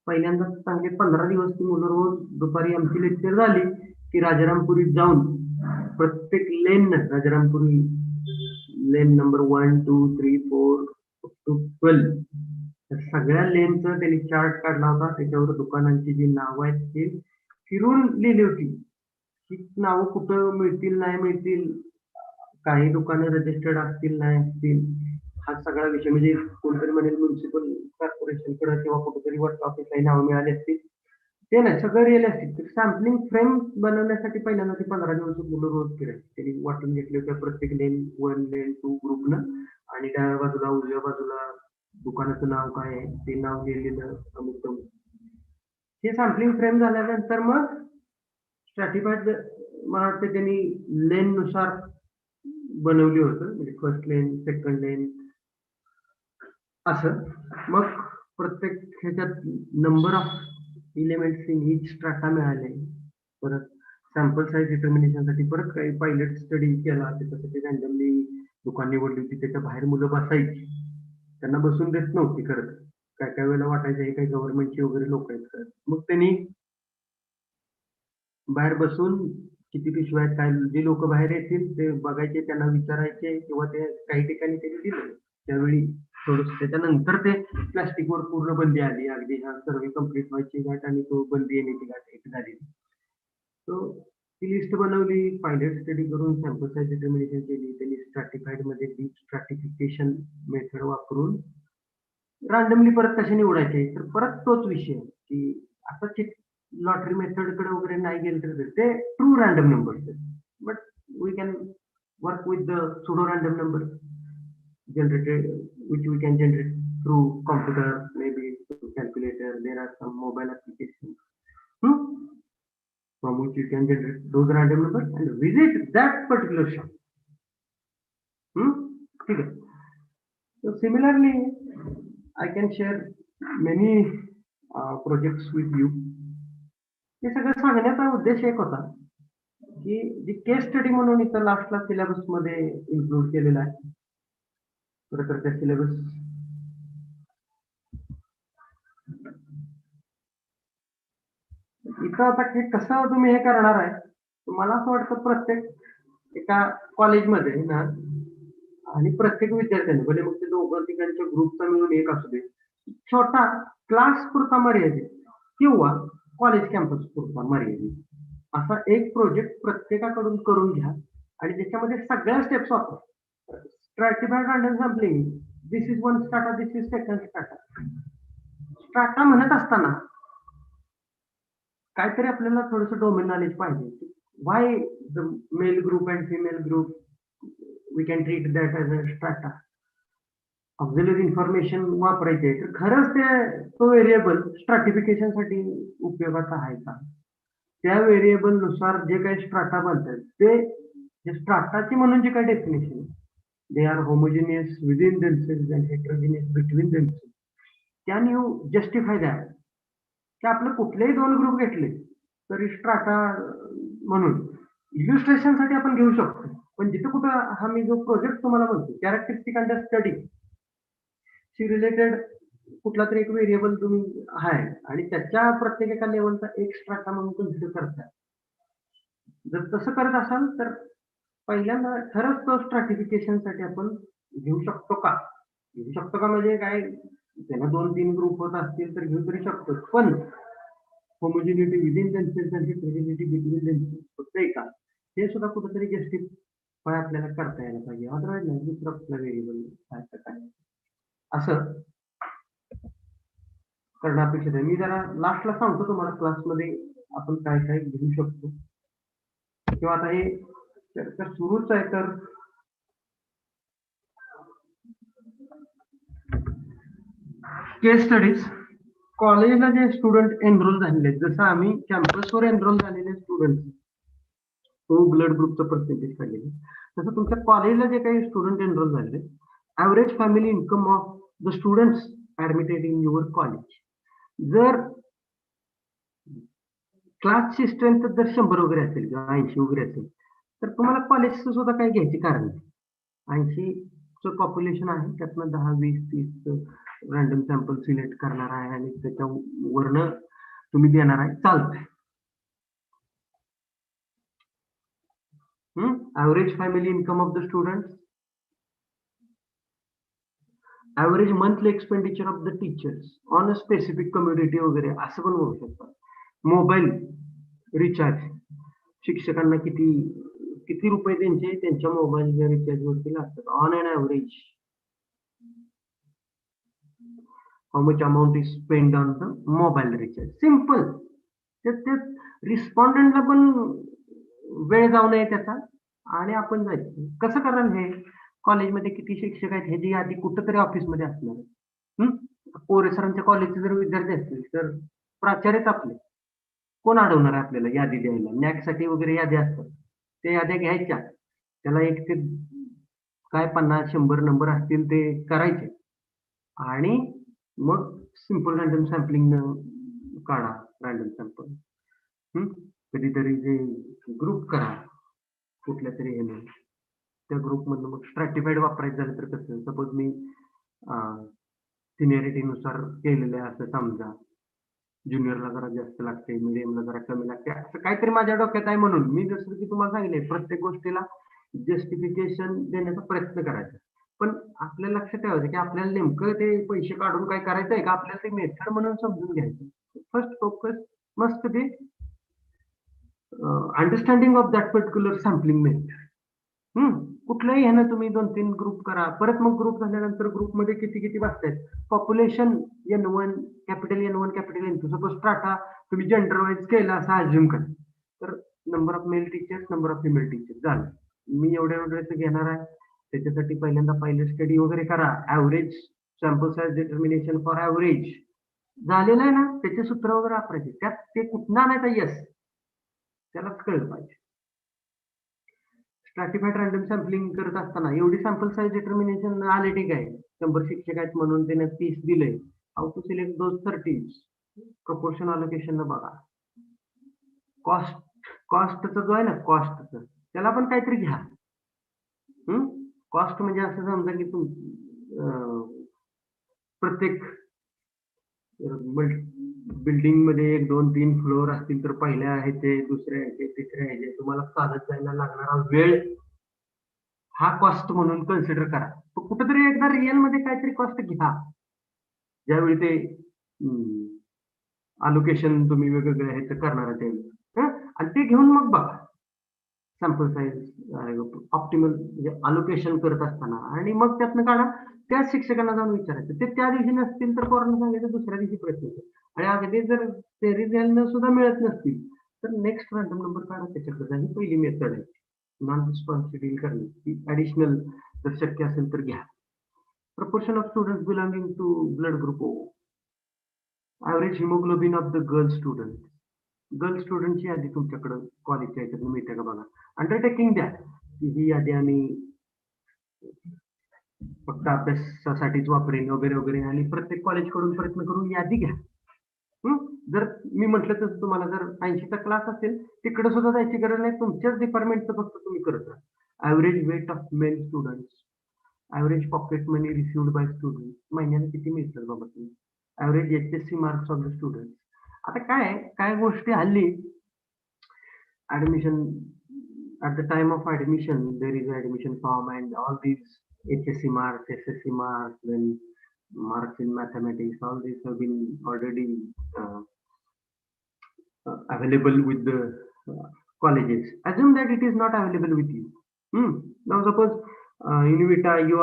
पहिल्यांदा चांगले 15 दिवस ती मुलं रोज दुपारी आमची लेक्चर झाली की राजारामपुरीत जाऊन प्रत्येक लेन राजारामपुरी लेन नंबर 1, 2, 3, 4 to 12 सगळ्या लेनचं त्यांनी चार्ट काढला होता. त्याच्यावर दुकानांची जी नावं आहेत ती फिरून लिहिली होती. ही नावं कुठं मिळतील नाही मिळतील, काही दुकानं रजिस्टर्ड असतील नाही असतील, हा सगळा विषय म्हणजे कोणतरी म्हणेल म्युन्सिपल कॉर्पोरेशनकडे किंवा कुठेतरी वर्क ऑफिसला नावं मिळाली असतील, ते नाही सगळं रिअलिस्टिक. तर सॅम्पलिंग फ्रेम बनवण्यासाठी पहिल्यांदा ते 15 दिवस मुलं रोज फिरायचे. त्यांनी वाटून घेतले होते प्रत्येक लेन 1, लेन 2 ग्रुपनं, आणि डाव्या बाजूला उजव्या बाजूला दुकानाचं नाव काय आहे ते नाव लिहिलेलं अमुक. हे सॅम्पलिंग फ्रेम झाल्यानंतर मग स्ट्रॅटिफाईड मला वाटतं त्यांनी लेन नुसार बनवली होतं, म्हणजे फर्स्ट लेन, सेकंड लेन असं. मग प्रत्येक ह्याच्यात number of elements in each strata मिळाले. परत सॅम्पल साईज डिटर्मिनेशनसाठी परत काही पायलट स्टडी केला. त्याच्यासाठी रँडमली दुकान निवडली होती, त्याच्या बाहेर मुलं बसायची, त्यांना बसून देत नव्हती करत. काय काय वेळेला वाटायचं हे काही गव्हर्नमेंटची वगैरे लोक आहेत करत. मग त्यांनी बाहेर बसून किती पिशव्या आहेत काय, जे लोक बाहेर येतील ते बघायचे, त्यांना विचारायचे, किंवा ते काही ठिकाणी त्यांनी दिलं त्यावेळी थोडस. त्याच्यानंतर ते प्लास्टिकवर पूर्ण बंदी आली. अगदी हा सर्वे कम्प्लीट व्हायची घाट आणि तो बंदी येण्याची घाट एक झाली. तो ती लिस्ट बनवली, पायलट स्टडी करून सॅम्पल साईज डिटर्मिनेशन केली. त्यांनी स्ट्रॅटिफाईड मध्ये डीप स्ट्रॅटिफिकेशन मेथड वापरून रँडमली परत कसे निवडायचे. तर परत तोच विषय की आता लॉटरी मेथडकडे वगैरे नाही गेलं तर ते true random number, but we can work with the pseudo random number generated, which we can generate through computer, maybe through calculator. There are some mobile applications from which you can generate those random numbers and visit that particular shop. Okay. So similarly, I can share many projects with you. हे सगळं सांगण्याचा उद्देश एक होता की जी case study म्हणून इथं लास्टला syllabus मध्ये इन्क्लूड केलेला आहे. खरं त्या सिलेबस इथं आता हे कसं तुम्ही हे करणार आहे, मला असं वाटतं प्रत्येक एका कॉलेजमध्ये ना आणि प्रत्येक विद्यार्थ्याने भले मग ते दोघं तिघांच्या ग्रुपचा मिळून एक असू दे, छोटा क्लास पुरता मर्यादित किंवा कॉलेज कॅम्पस पुरता मर्यादित असा एक प्रोजेक्ट प्रत्येकाकडून करून घ्या आणि त्याच्यामध्ये सगळ्या स्टेप्स वापरा. Stratified random sampling, this is one strata, this is second strata. Strata म्हणत असताना काहीतरी आपल्याला थोडंसं डोमेन नॉलेज पाहिजे. Why the male group and female group we can treat that as a strata. Auxiliary information वापरायचे तर खरंच तो व्हेरिएबल स्ट्रॅटिफिकेशन साठी उपयोगाचा आहे का, त्या व्हेरिएबल नुसार जे काही स्ट्रॅटा बनतात ते स्ट्रॅटाची म्हणून जे काही definition they are homogeneous within themselves and heterogeneous between themselves. Can you justify that? की आपलं कुठलेही दोन ग्रुप घेतले तरी स्ट्राटा म्हणून इल्युस्ट्रेशनसाठी आपण घेऊ शकतो, पण जिथे कुठं हा मी जो प्रोजेक्ट तुम्हाला म्हणतो characteristic under study she related कुठला तरी एक व्हेरिएबल तुम्ही आहे आणि त्याच्या प्रत्येक एका लेवलचा एक स्ट्राटा म्हणून कन्सिडर करताय. जर तसं करत असाल तर पहिल्यांदा खरंच तो स्ट्रॅटिफिकेशन साठी आपण घेऊ शकतो का? घेऊ शकतो का म्हणजे काय, त्याला 2-3 ग्रुप होत असतील तर घेऊ तरी शकतो, पण होमोजिनिटी विदिन देमसेल्स आणि हेटेरोजिनिटी बिटवीन देमसेल्स होतंय का हे सुद्धा कुठेतरी जस्टिफाय आपल्याला करता यायला पाहिजे. अदरवाईज नाही दुसरा कुठला व्हेरिएबल काय असं करणं अपेक्षित आहे. मी जरा लास्टला सांगतो तुम्हाला क्लासमध्ये आपण काय काय घेऊ शकतो किंवा आता हे तर सुरूच आहे. तर केस स्टडीज कॉलेजला जे स्टुडंट एनरोल झालेले आहेत, जसं आम्ही कॅम्पसवर एनरोल झालेले स्टुडंट तो ब्लड ग्रुपचं पर्सेंटेज काढलेलं, तसं तुमच्या कॉलेजला जे काही स्टुडंट एनरोल झालेले average family income of the students admitted in your college, जर क्लासची स्ट्रेंथ जर 100 वगैरे असेल किंवा 80 वगैरे असेल तर तुम्हाला कॉलेजचं सुद्धा काही घ्यायची कारण नाही. 80चं पॉप्युलेशन आहे, त्यातनं 10, 20, 30 रँडम सॅम्पल सिलेक्ट करणार आहे आणि त्याच्यावरनं तुम्ही देणार आहे, चालतंय. Average family income of the student, average monthly expenditure of the teachers on a specific community वगैरे असं पण होऊ शकतं. मोबाईल रिचार्ज, शिक्षकांना किती रुपये त्यांच्या मोबाईलच्या रिचार्ज वरती लागतात on an average, how much amount is spend on the mobile recharge. Simple. ते रिस्पॉन्डंटला पण वेळ जाऊ नये त्याचा आणि आपण जायचं. कसं कराल हे, कॉलेजमध्ये किती शिक्षक आहेत ह्याची यादी कुठंतरी ऑफिसमध्ये असणार. पोरे सरांच्या कॉलेजचे जर विद्यार्थी असतील तर प्राचार्यच आपले कोण अडवणार आहे आपल्याला यादी द्यायला. नॅकसाठी वगैरे यादी असतात, ते याद्या घ्यायच्या, त्याला 1 ते काय 50-100 नंबर असतील ते करायचे आणि मग सिम्पल रँडम सॅम्पलिंग काढा रँडम सॅम्पल. कधीतरी जे ग्रुप करा कुठल्या तरी ह्याने, त्या ग्रुपमधनं मग स्ट्रॅटिफाईड वापरायचं झालं तर कसं, सपोज मी सिनियरिटीनुसार केलेलं आहे असं समजा, ज्युनियरला जरा जास्त लागते, मिडियमला जरा कमी लागते, असं काहीतरी माझ्या डोक्यात आहे म्हणून मी जसं की तुम्हाला सांगितले प्रत्येक गोष्टीला जस्टिफिकेशन देण्याचा प्रयत्न करायचा. पण आपल्या लक्षात ठेवायचं की आपल्याला नेमकं ते पैसे काढून काय करायचं आहे का, आपल्याला ते मेथड म्हणून समजून घ्यायचं. First focus must be understanding of that particular sampling method. कुठल्याही ह्यानं तुम्ही 2-3 ग्रुप करा, परत मग ग्रुप झाल्यानंतर ग्रुपमध्ये किती बसतायत, population N1 capital N1 capital N2, suppose strata तुम्ही जेंडर वाईज केला असं अज्युम करा, तर number of male teachers, number of female teachers झालं. मी एवढ्याचं घेणार आहे, त्याच्यासाठी पहिल्यांदा स्टडी वगैरे करा, average sample size determination for average झालेलं आहे ना, त्याचे सूत्र वगैरे वापरायचे. त्यात ते कुठं आणायचं, यस त्यालाच कळलं पाहिजे. स्ट्रॅटिफाईड रँडम सॅम्पलिंग करत असताना एवढी सॅम्पल साईज डिटर्मिनेशन आले, ठीक आहे 100 शिक्षक आहेत म्हणून त्याने 30 दिले, how to select those 30, proportion allocation बघा. कॉस्टचा जो आहे ना, कॉस्टचं त्याला पण काहीतरी घ्या. कॉस्ट म्हणजे असं समजा की प्रत्येक बिल्डिंग मध्ये 1, 2, 3 फ्लोअर असतील तर पहिल्या आहे ते, दुसऱ्या आहे ते, तिसऱ्या आहे ते, तुम्हाला चालत जायला लागणारा वेळ हा कॉस्ट म्हणून कन्सिडर करा. कुठेतरी एकदा रिअल मध्ये काहीतरी कॉस्ट घ्या ज्यावेळी ते अलोकेशन तुम्ही वेगवेगळ्या ह्याचं करणार आहे त्यावेळी, आणि ते घेऊन मग बघा सॅम्पल साईज ऑप्टिमल अलोकेशन करत असताना, आणि मग त्यातनं काढा. त्या शिक्षकांना जाऊन विचारायचं, ते त्या दिवशी नसतील तर पोरांना सांगायचं दुसऱ्या दिवशी प्रयत्न कर, आणि अगदी जर ते रिझल्ट सुद्धा मिळत नसतील तर नेक्स्ट रँडम नंबर काढा, त्याच्याकडे जा. ही पहिली मेथड आहे नॉन रिस्पॉन्सिव्ह डील करण्याची. ऍडिशनल जर शक्य असेल तर घ्या. Proportion of students belonging to blood group O, average haemoglobin of the girl student. Girl स्टुडंटची यादी तुमच्याकडे कॉलेजच्या ह्याच्यातून मिळते का बघा. अंडरटेकिंग द्या की ही यादी आम्ही फक्त अभ्यासासाठीच वापरेन वगैरे वगैरे, आणि प्रत्येक कॉलेज कडून प्रयत्न करून यादी घ्या. जर मी म्हटलं तसं तुम्हाला जर 80चा क्लास असेल तिकडे सुद्धा जायची गरज नाही, तुमच्याच डिपार्टमेंटचं फक्त तुम्ही करत राहा. Average weight of male students, average pocket money received by student, महिन्याने किती मिळतात बाबा तुम्ही, average HSC marks of the student. आता काय गोष्टी हल्ली admission, at the time of admission there is admission form and all these HSC marks, SSC marks, then marks in mathematics, all these have been already available with the colleges. Assume that it is not available with you. Now suppose in Vita you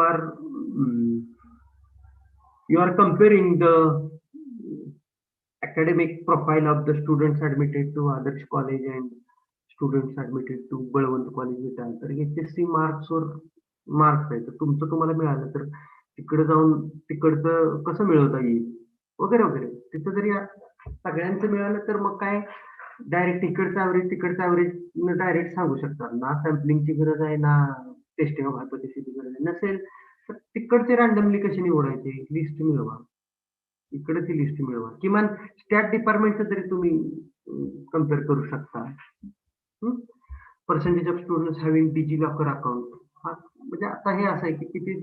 are comparing the academic profile of the students admitted to Adarsh College and students admitted to Balwant College Vita. तर HSC मार्क्सवर marks आहे, तर तुमचं तुम्हाला मिळालं तर तिकडे जाऊन तिकडचं कसं मिळवता येईल वगैरे वगैरे. तिथं जरी सगळ्यांचं मिळालं तर मग काय डायरेक्ट तिकडचं ॲव्हरेज डायरेक्ट सांगू शकतात ना. सॅम्पलिंगची गरज आहे ना टेस्टिंग ऑफ हायपोथेसिसची गरज आहे. नसेल तर तिकडचे रँडमली कशी निवडायचे, लिस्ट मिळवा, इकडे ती लिस्ट मिळवा. किमान स्टॅट डिपार्टमेंटचं तरी तुम्ही कम्पेअर करू शकता. Percentage of students having DigiLocker account, म्हणजे आता हे असं आहे की किती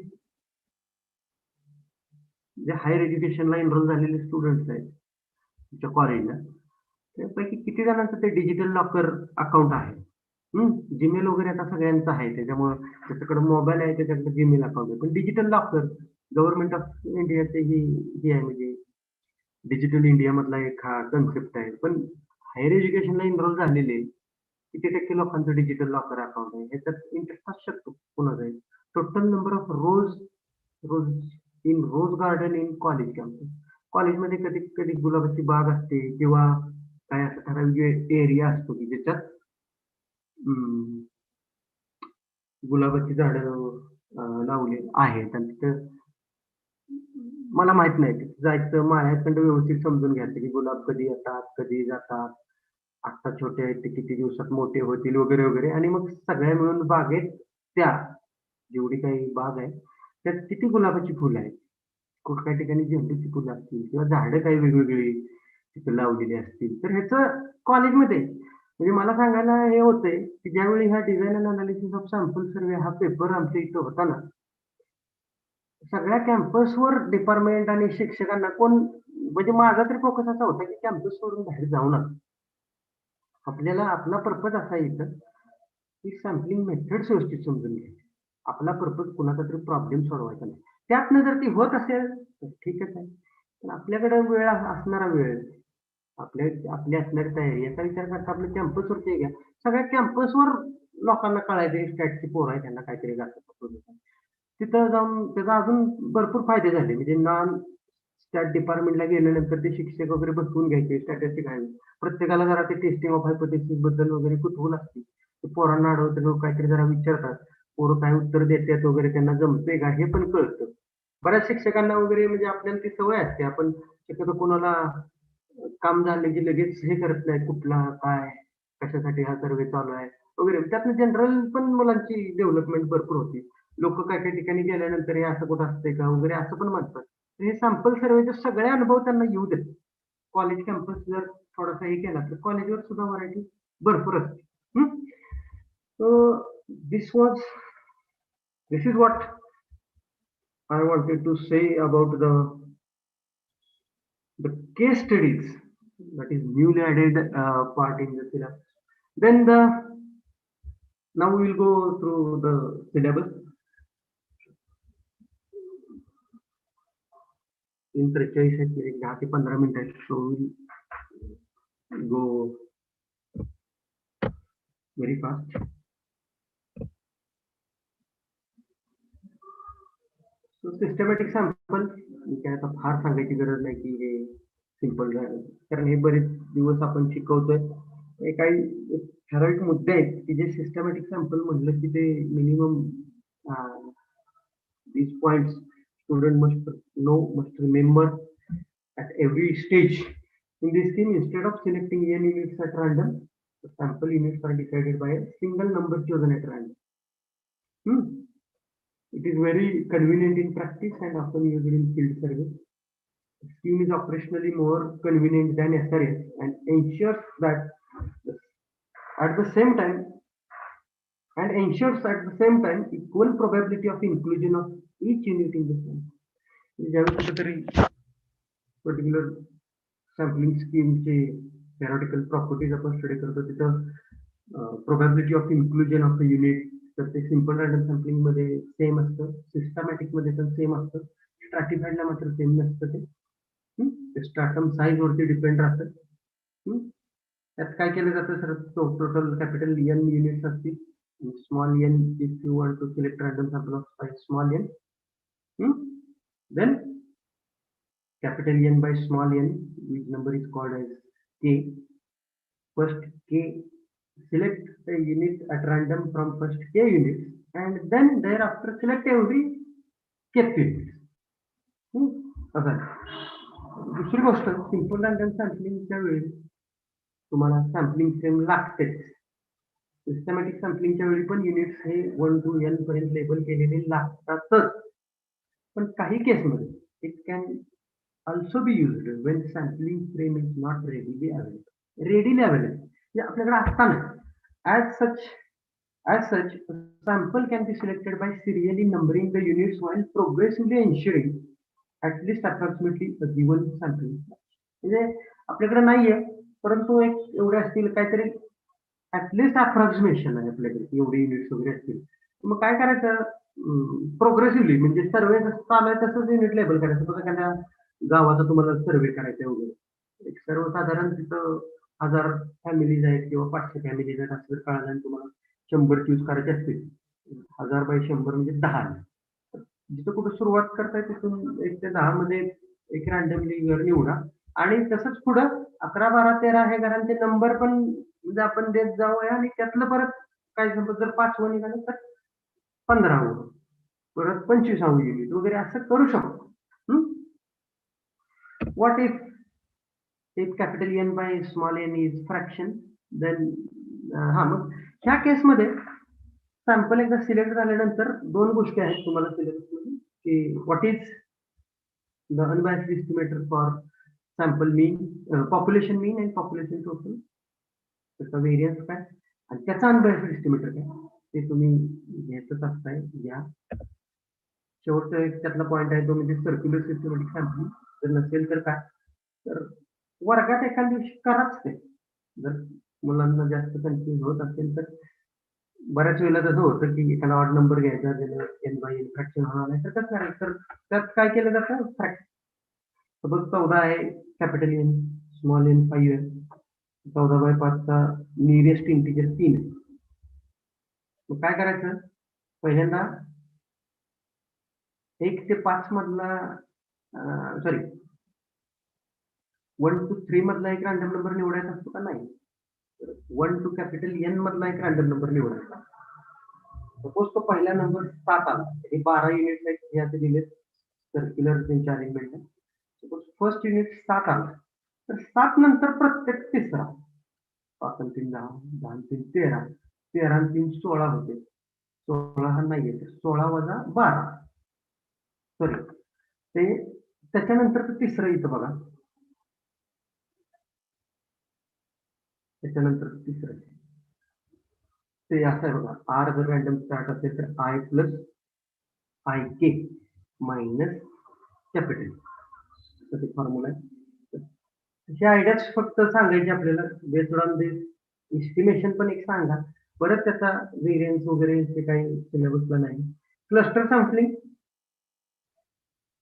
जे हायर एज्युकेशनला एनरोल झालेले स्टुडंट्स आहेत तुमच्या कॉलेजला, त्यापैकी किती जणांचं ते डिजिटल लॉकर अकाउंट आहे. जीमेल वगैरे आता सगळ्यांचं आहे, त्याच्यामुळे त्याच्याकडे मोबाईल आहे, त्याच्याकडे जीमेल अकाउंट आहे. पण डिजिटल लॉकर गव्हर्नमेंट ऑफ इंडियाचे ही आहे, म्हणजे डिजिटल इंडिया मधला एक हा कन्सेप्ट आहे. पण हायर एज्युकेशनला एनरोल झालेले किती टक्के लोकांचं डिजिटल लॉकर अकाउंट आहे, ह्याच्यात इंटरेस्ट असू शकतो कोणाचा आहे. Total number of rose in rose garden in college campus. कॉलेजमध्ये कधी कधी गुलाबाची बाग असते किंवा काय असं ठराविक एरिया असतो की ज्याच्यात गुलाबाची झाडं लावले आहेत, आणि तिथं मला माहित नाही तिथं जायचं, माळ्याखंड व्यवस्थित समजून घ्यायचं की गुलाब कधी येतात कधी जातात, आता छोटे आहेत ते किती दिवसात मोठे होतील वगैरे वगैरे. आणि मग सगळ्या मिळून बागेत त्या जेवढी काही बाग आहे त्यात किती गुलाबाची फुलं आहेत, कुठं काही ठिकाणी झेंडूची फुलं असतील किंवा झाडं काही वेगवेगळी तिथे लावलेली असतील. तर ह्याचं कॉलेजमध्ये म्हणजे मला सांगायला हे होतंय की ज्यावेळी हा design and analysis of sample survey हा पेपर आमच्या इथं होता ना, सगळ्या कॅम्पसवर डिपार्टमेंट आणि शिक्षकांना कोण, म्हणजे माझा तरी फोकस असा होता की कॅम्पस सोडून बाहेर जाऊ नका. आपल्याला आपला पर्पज असा इथं की सॅम्पलिंग मेथड्स व्यवस्थित समजून घ्यायची. आपला पर्पज कुणाचा तरी प्रॉब्लेम सोडवायचा नाही. त्यातनं जर ती होत असेल तर ठीकच आहे, पण आपल्याकडे वेळ असणारा वेळ, आपली असणारी तयारी याचा विचार करता आपलं कॅम्पसवरती घ्या. सगळ्या कॅम्पसवर लोकांना कळायचे स्टॅटची पोरं आहे, त्यांना काहीतरी जातं तिथं जाऊन त्याचा अजून भरपूर फायदे झाले. म्हणजे नॉन स्टॅट डिपार्टमेंटला गेल्यानंतर ते शिक्षक वगैरे बसवून घ्यायचे, स्टॅटिस्टिक आहे, प्रत्येकाला जरा ते टेस्टिंग ऑफ हायपोथेसिस बद्दल वगैरे कुतूहल असते. ते पोरांना अडवतं काहीतरी जरा विचारतात, पोरं काय उत्तर देतात वगैरे, त्यांना जमते का हे पण कळतं. बऱ्याच शिक्षकांना वगैरे म्हणजे आपल्याला ती सवय असते, आपण शक्यतो कोणाला काम झालं की लगेच हे करत नाही, कुठला काय कशासाठी हा सर्वे चालू आहे वगैरे. त्यातनं जनरल पण मुलांची डेव्हलपमेंट भरपूर होती. लोक काही काही ठिकाणी गेल्यानंतर हे असं कुठं असतंय का वगैरे असं पण म्हणतात. हे सॅम्पल सर्वेचे सगळे अनुभव त्यांना येऊ देत. कॉलेज कॅम्पस जर थोडासा हे केला तर कॉलेजवर सुद्धा व्हरायटी भरपूर असते. This is what I wanted to say about the case studies, that is newly added part in the syllabus. Then now we will go through the syllabus. In 43 एक 10 ते 15 मिनिटं, so we will go very fast. So systematic sample काय आता फार सांगायची गरज नाही की हे simple झालं, कारण हे बरेच दिवस आपण शिकवतोय. हे काही ठराविक मुद्दे आहेत की जे सिस्टमॅटिक सॅम्पल म्हटलं की ते minimum these points student must remember at every stage. In this scheme, instead of selecting n units at random, the sample units are decided by a single number chosen at random. It is very convenient in practice and often used in field service. The scheme is operationally more convenient than SRS and ensures that at the same time equal probability of inclusion of each unit in the scheme. ज्यावेळी कुठेतरी particular sampling स्कीमचे theoretical properties आपण study करतो तिथं probability of inclusion of the unit तर ते simple random sampling मध्ये same असतं, systematic मध्ये पण सेम असतं, स्ट्रॅटिफाईडला मात्र सेम नसतं ते स्ट्रॅटम साईज वरती डिपेंड राहतं. त्यात काय केलं जातं sir, total capital N units असतील, small N if you want to select random sample of size small N, then capital N by small n, which number is called as k. First k, select a unit at random from first k units and then thereafter select every kth unit. दुसरी गोष्ट, simple random सॅम्पलिंगच्या वेळी तुम्हाला sampling frame लागतेच. Systematic सॅम्पलिंगच्या वेळी पण units hey 1 to n पर्यंत label केलेले लागतातच. पण काही केसमध्ये it can also be used when sampling frame is not readily available म्हणजे आपल्याकडे असताना as such sample can be selected by serially numbering the units while प्रोग्रेसिव्हली ensuring at least approximately a given sampling. म्हणजे आपल्याकडे नाहीये परंतु एक एवढे असतील काहीतरी ॲटलिस्ट अप्रॉक्सिमेशन आहे आपल्याकडे एवढे युनिट्स वगैरे असतील. मग काय करायचं, प्रोग्रेसिव्हली म्हणजे सर्वे जसं चालू आहे तसंच युनिट लेबल करायचं. बघा एखाद्या गावाचा तुम्हाला सर्वे करायचा वगैरे, एक सर्वसाधारण तिथं 1000 फॅमिलीज आहेत किंवा 500 फॅमिलीज आहेत असं जर कळालं आणि तुम्हाला 100 चूज करायचे असतील, 1000 बाय 100 म्हणजे 10. जिथं कुठं सुरुवात करताय तिथून 1 ते 10 मध्ये एक रॅन्डमली घर निवडा आणि तसंच पुढं 11, 12, 13 हे घरांचे नंबर पण म्हणजे आपण देत जाऊया आणि त्यातलं परत काय समजा जर 5वं निघालं तर 15वं, परत 25वं युनिट वगैरे असं करू शकतो. What if capital N by small n is fraction, then मग ह्या केसमध्ये सॅम्पल एकदा सिलेक्ट झाल्यानंतर दोन गोष्टी आहेत तुम्हाला सिलेक्ट मध्ये की what is the unbiased estimator for sample mean, population mean and population total, त्याचा व्हेरियन्स काय आणि त्याचा अनबायस्ड एस्टिमेटर काय ते तुम्ही घ्यायचंच असताय. या शेवटचा एक त्यातला पॉईंट आहे तो म्हणजे सर्क्युलर सिस्टमॅटिक सॅम्पलिंग. जर नसेल तर काय, तर वर्गात एखाद्या दिवशी कराच ते. जर मुलांना जास्त कन्फ्युज होत असेल तर बऱ्याच वेळेला तसं होतं की एखादा ऑड नंबर घ्यायचा ज्याला n by n फ्रॅक्शन होणार नाही तर कसं करायचं, तर त्यात काय केलं जातं, फ्रॅक्शन सपोज 14 आहे कॅपिटल एन, स्मॉल एन 5 आहे, 14/5 चा नियरेस्ट इंटिजर 3 आहे. मग काय करायचं, पहिल्यांदा 1 ते 5 मधला 1 to 3 मधला एक रॅन्डम नंबर निवडायचा असतो का, नाही. 1 to कॅपिटल एन मधला एक रॅन्डम नंबर निवडायचा. सपोज तो पहिला नंबर 7 आला, हे 12 युनिट आहेत हे आता दिले सर्क्युलर त्यांच्या अरेंजमेंट. सपोज फर्स्ट युनिट 7 आला तर 7 नंतर प्रत्येक तिसरा, 5 आणि 3 10, 10 आणि 3 13, 13 आणि 3 16 होते, 16 हा नाही येते, 16 वजा 12 सॉरी ते त्याच्यानंतर तिसरं इथं बघा, त्याच्यानंतर तिसरं ते असं आहे बघा, आर जर रॅन्डम स्टार्ट असेल तर आय प्लस आय के मायनस कॅपिटल फॉर्म्युला आहे. अशी आयडियाच फक्त सांगायची आपल्याला बेस्ड ऑन दिस एस्टिमेशन पण एक सांगा, परत त्याचा व्हेरियन्स वगैरे ते काही सिलेबसला नाही. क्लस्टर सॅम्पलिंग,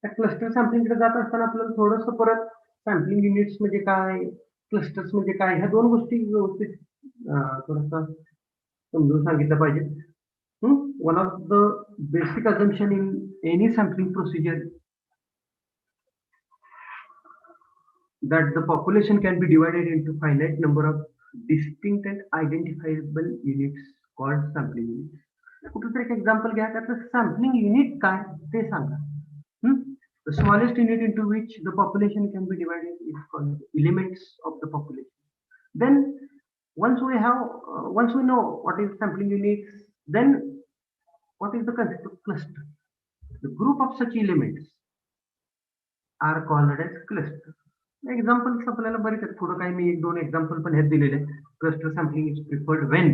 त्या क्लस्टर सॅम्पलिंगकडे जात असताना आपल्याला थोडंसं परत सॅम्पलिंग युनिट्स म्हणजे काय, क्लस्टर्स म्हणजे काय, ह्या दोन गोष्टी व्यवस्थित थोडासा समजून सांगितलं पाहिजे. One of the basic assumption in any sampling procedure that the population can be divided into finite number of distinct and identifiable units called sampling units. कुठेतरी एक एक्झाम्पल घ्या, त्यातलं सॅम्पलिंग युनिट काय ते सांगा. The smallest unit into which the population can be divided is called elements of the population. Then once we know what is sampling units, then what is the concept of cluster? The group of such elements are called as cluster. Examples आपल्याला बरेच आहेत. पुढे काही मी 1-2 example पण ह्यात दिलेले. Cluster sampling is preferred when.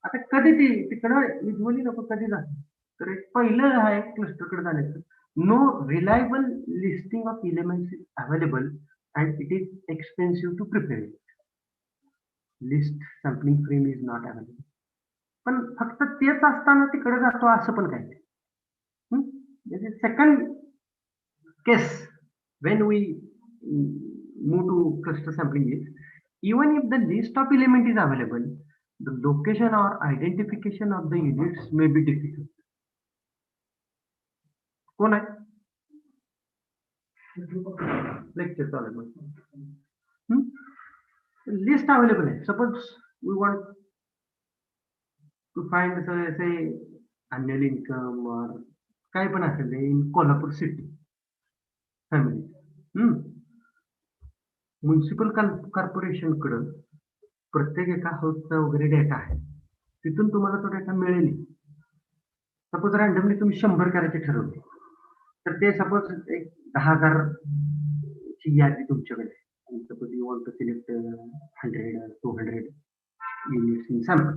आता कधी तिकडं युजली लोक कधी जातात, तर एक पहिलं आहे क्लस्टरकडे जाण्याचं. No reliable listing of elements is available and it is expensive to prepare it. List sampling frame is not available. पण फक्त तेच असताना तिकडे जातो असं पण काय. Second case when we move to cluster sampling is, even if the list of element is available, the location or identification of the units may be difficult. कोण आहे? लेक्चर चालू आहे. लिस्ट अवेलेबल आहे. Suppose we want to find say annual income or काय पण असेल in Kolhapur city family. Municipal corporation कडे प्रत्येक एका हाऊसचा वगैरे डेटा आहे. तिथून तुम्हाला तो डेटा मिळेल. सपोज रँडमली तुम्ही 100 करायचे ठरवले, तर ते सपोज एक 10,000 ची यादी तुमच्याकडे. Suppose you want to select 100 200 units in sample.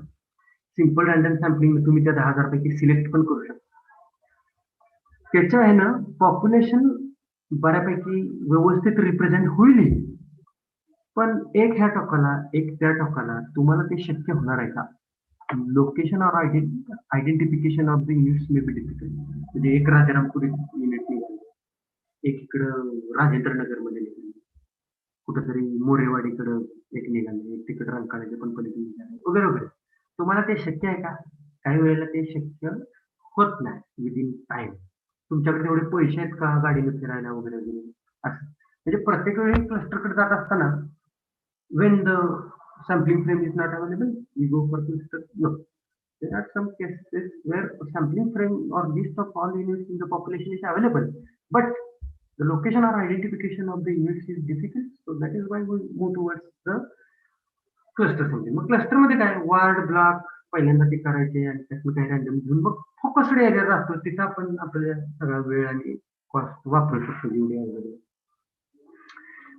Simple random sampling तुम्ही त्या 10,000 पैकी सिलेक्ट पण करू शकता. त्याच्या आहे ना पॉप्युलेशन बऱ्यापैकी व्यवस्थित रिप्रेझेंट होईल. पण एक ह्या टोकाला एक त्या टोकाला तुम्हाला ते शक्य होणार आहे का? Location or identification of the units may be difficult. म्हणजे एक राजारामपुरी युनिट निघाली, एक इकडं राजेंद्र नगर मध्ये निघाली, कुठेतरी मोरेवाडीकडं एक निघाले, एक तिकडं रंकाळ्याच्या पण पलीकडे निघाले वगैरे वगैरे. तुम्हाला ते शक्य आहे का? काही वेळेला ते शक्य होत नाही विदिन टाइम. तुमच्याकडे तेवढे पैसे आहेत का गाडीने फिरायला वगैरे वगैरे असं. म्हणजे प्रत्येक वेळी क्लस्टरकडे जात असताना when the sampling frame is not available, we go for cluster. No, there are some cases where a sampling frame or list of all units in the population is available, but the location or identification of the units is difficult. So that is why we move towards the cluster sampling. Mug cluster मध्ये काय ward block पहिल्यांदा ते करायचे आणि त्यातून काही random घेऊन मग focused area असतो, तिथं आपण आपल्या सगळा वेळ आणि कॉस्ट वापरू शकतो जेवढी available.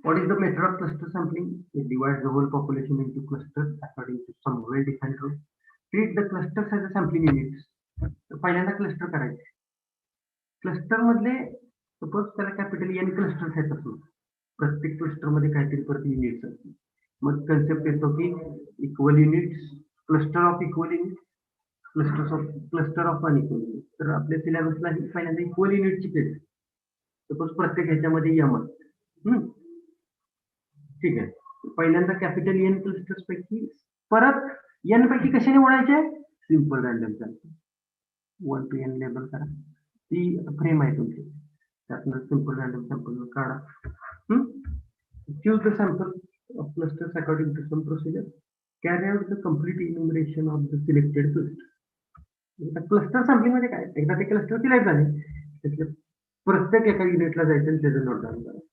What is the method of cluster sampling? It divides the whole population into clusters according to some well-defined rules. Treat the clusters as a sampling units. पहिल्यांदा क्लस्टर करायचे. क्लस्टर मधले सपोज त्याला capital N clusters आहेत असो, प्रत्येक cluster मध्ये काहीतरी प्रति युनिट्स असतील. मग कन्सेप्ट येतो की equal units, cluster of equal unit, cluster of unequal unit. तर आपल्या सिलेबसला पहिल्यांदा इक्वल युनिटची केली. सपोज प्रत्येक ह्याच्यामध्ये M. ठीक आहे. पहिल्यांदा कॅपिटल N क्लस्टर्स पैकी परत N पैकी कशाने निवडायचे? Simple random sample. 1 to N label करा. ती फ्रेम आहे तुमची, त्यातनं सिंपल रँडम सॅम्पल काढा. Choose the sample of clusters according to some procedure. Carry out the complete enumeration of the selected cluster. Cluster sampling मध्ये काय, एकदा ते क्लस्टर सिलेक्ट झाले त्यातले प्रत्येक एका युनिटला जायचं आणि त्याचं नोट डाऊन करायचं.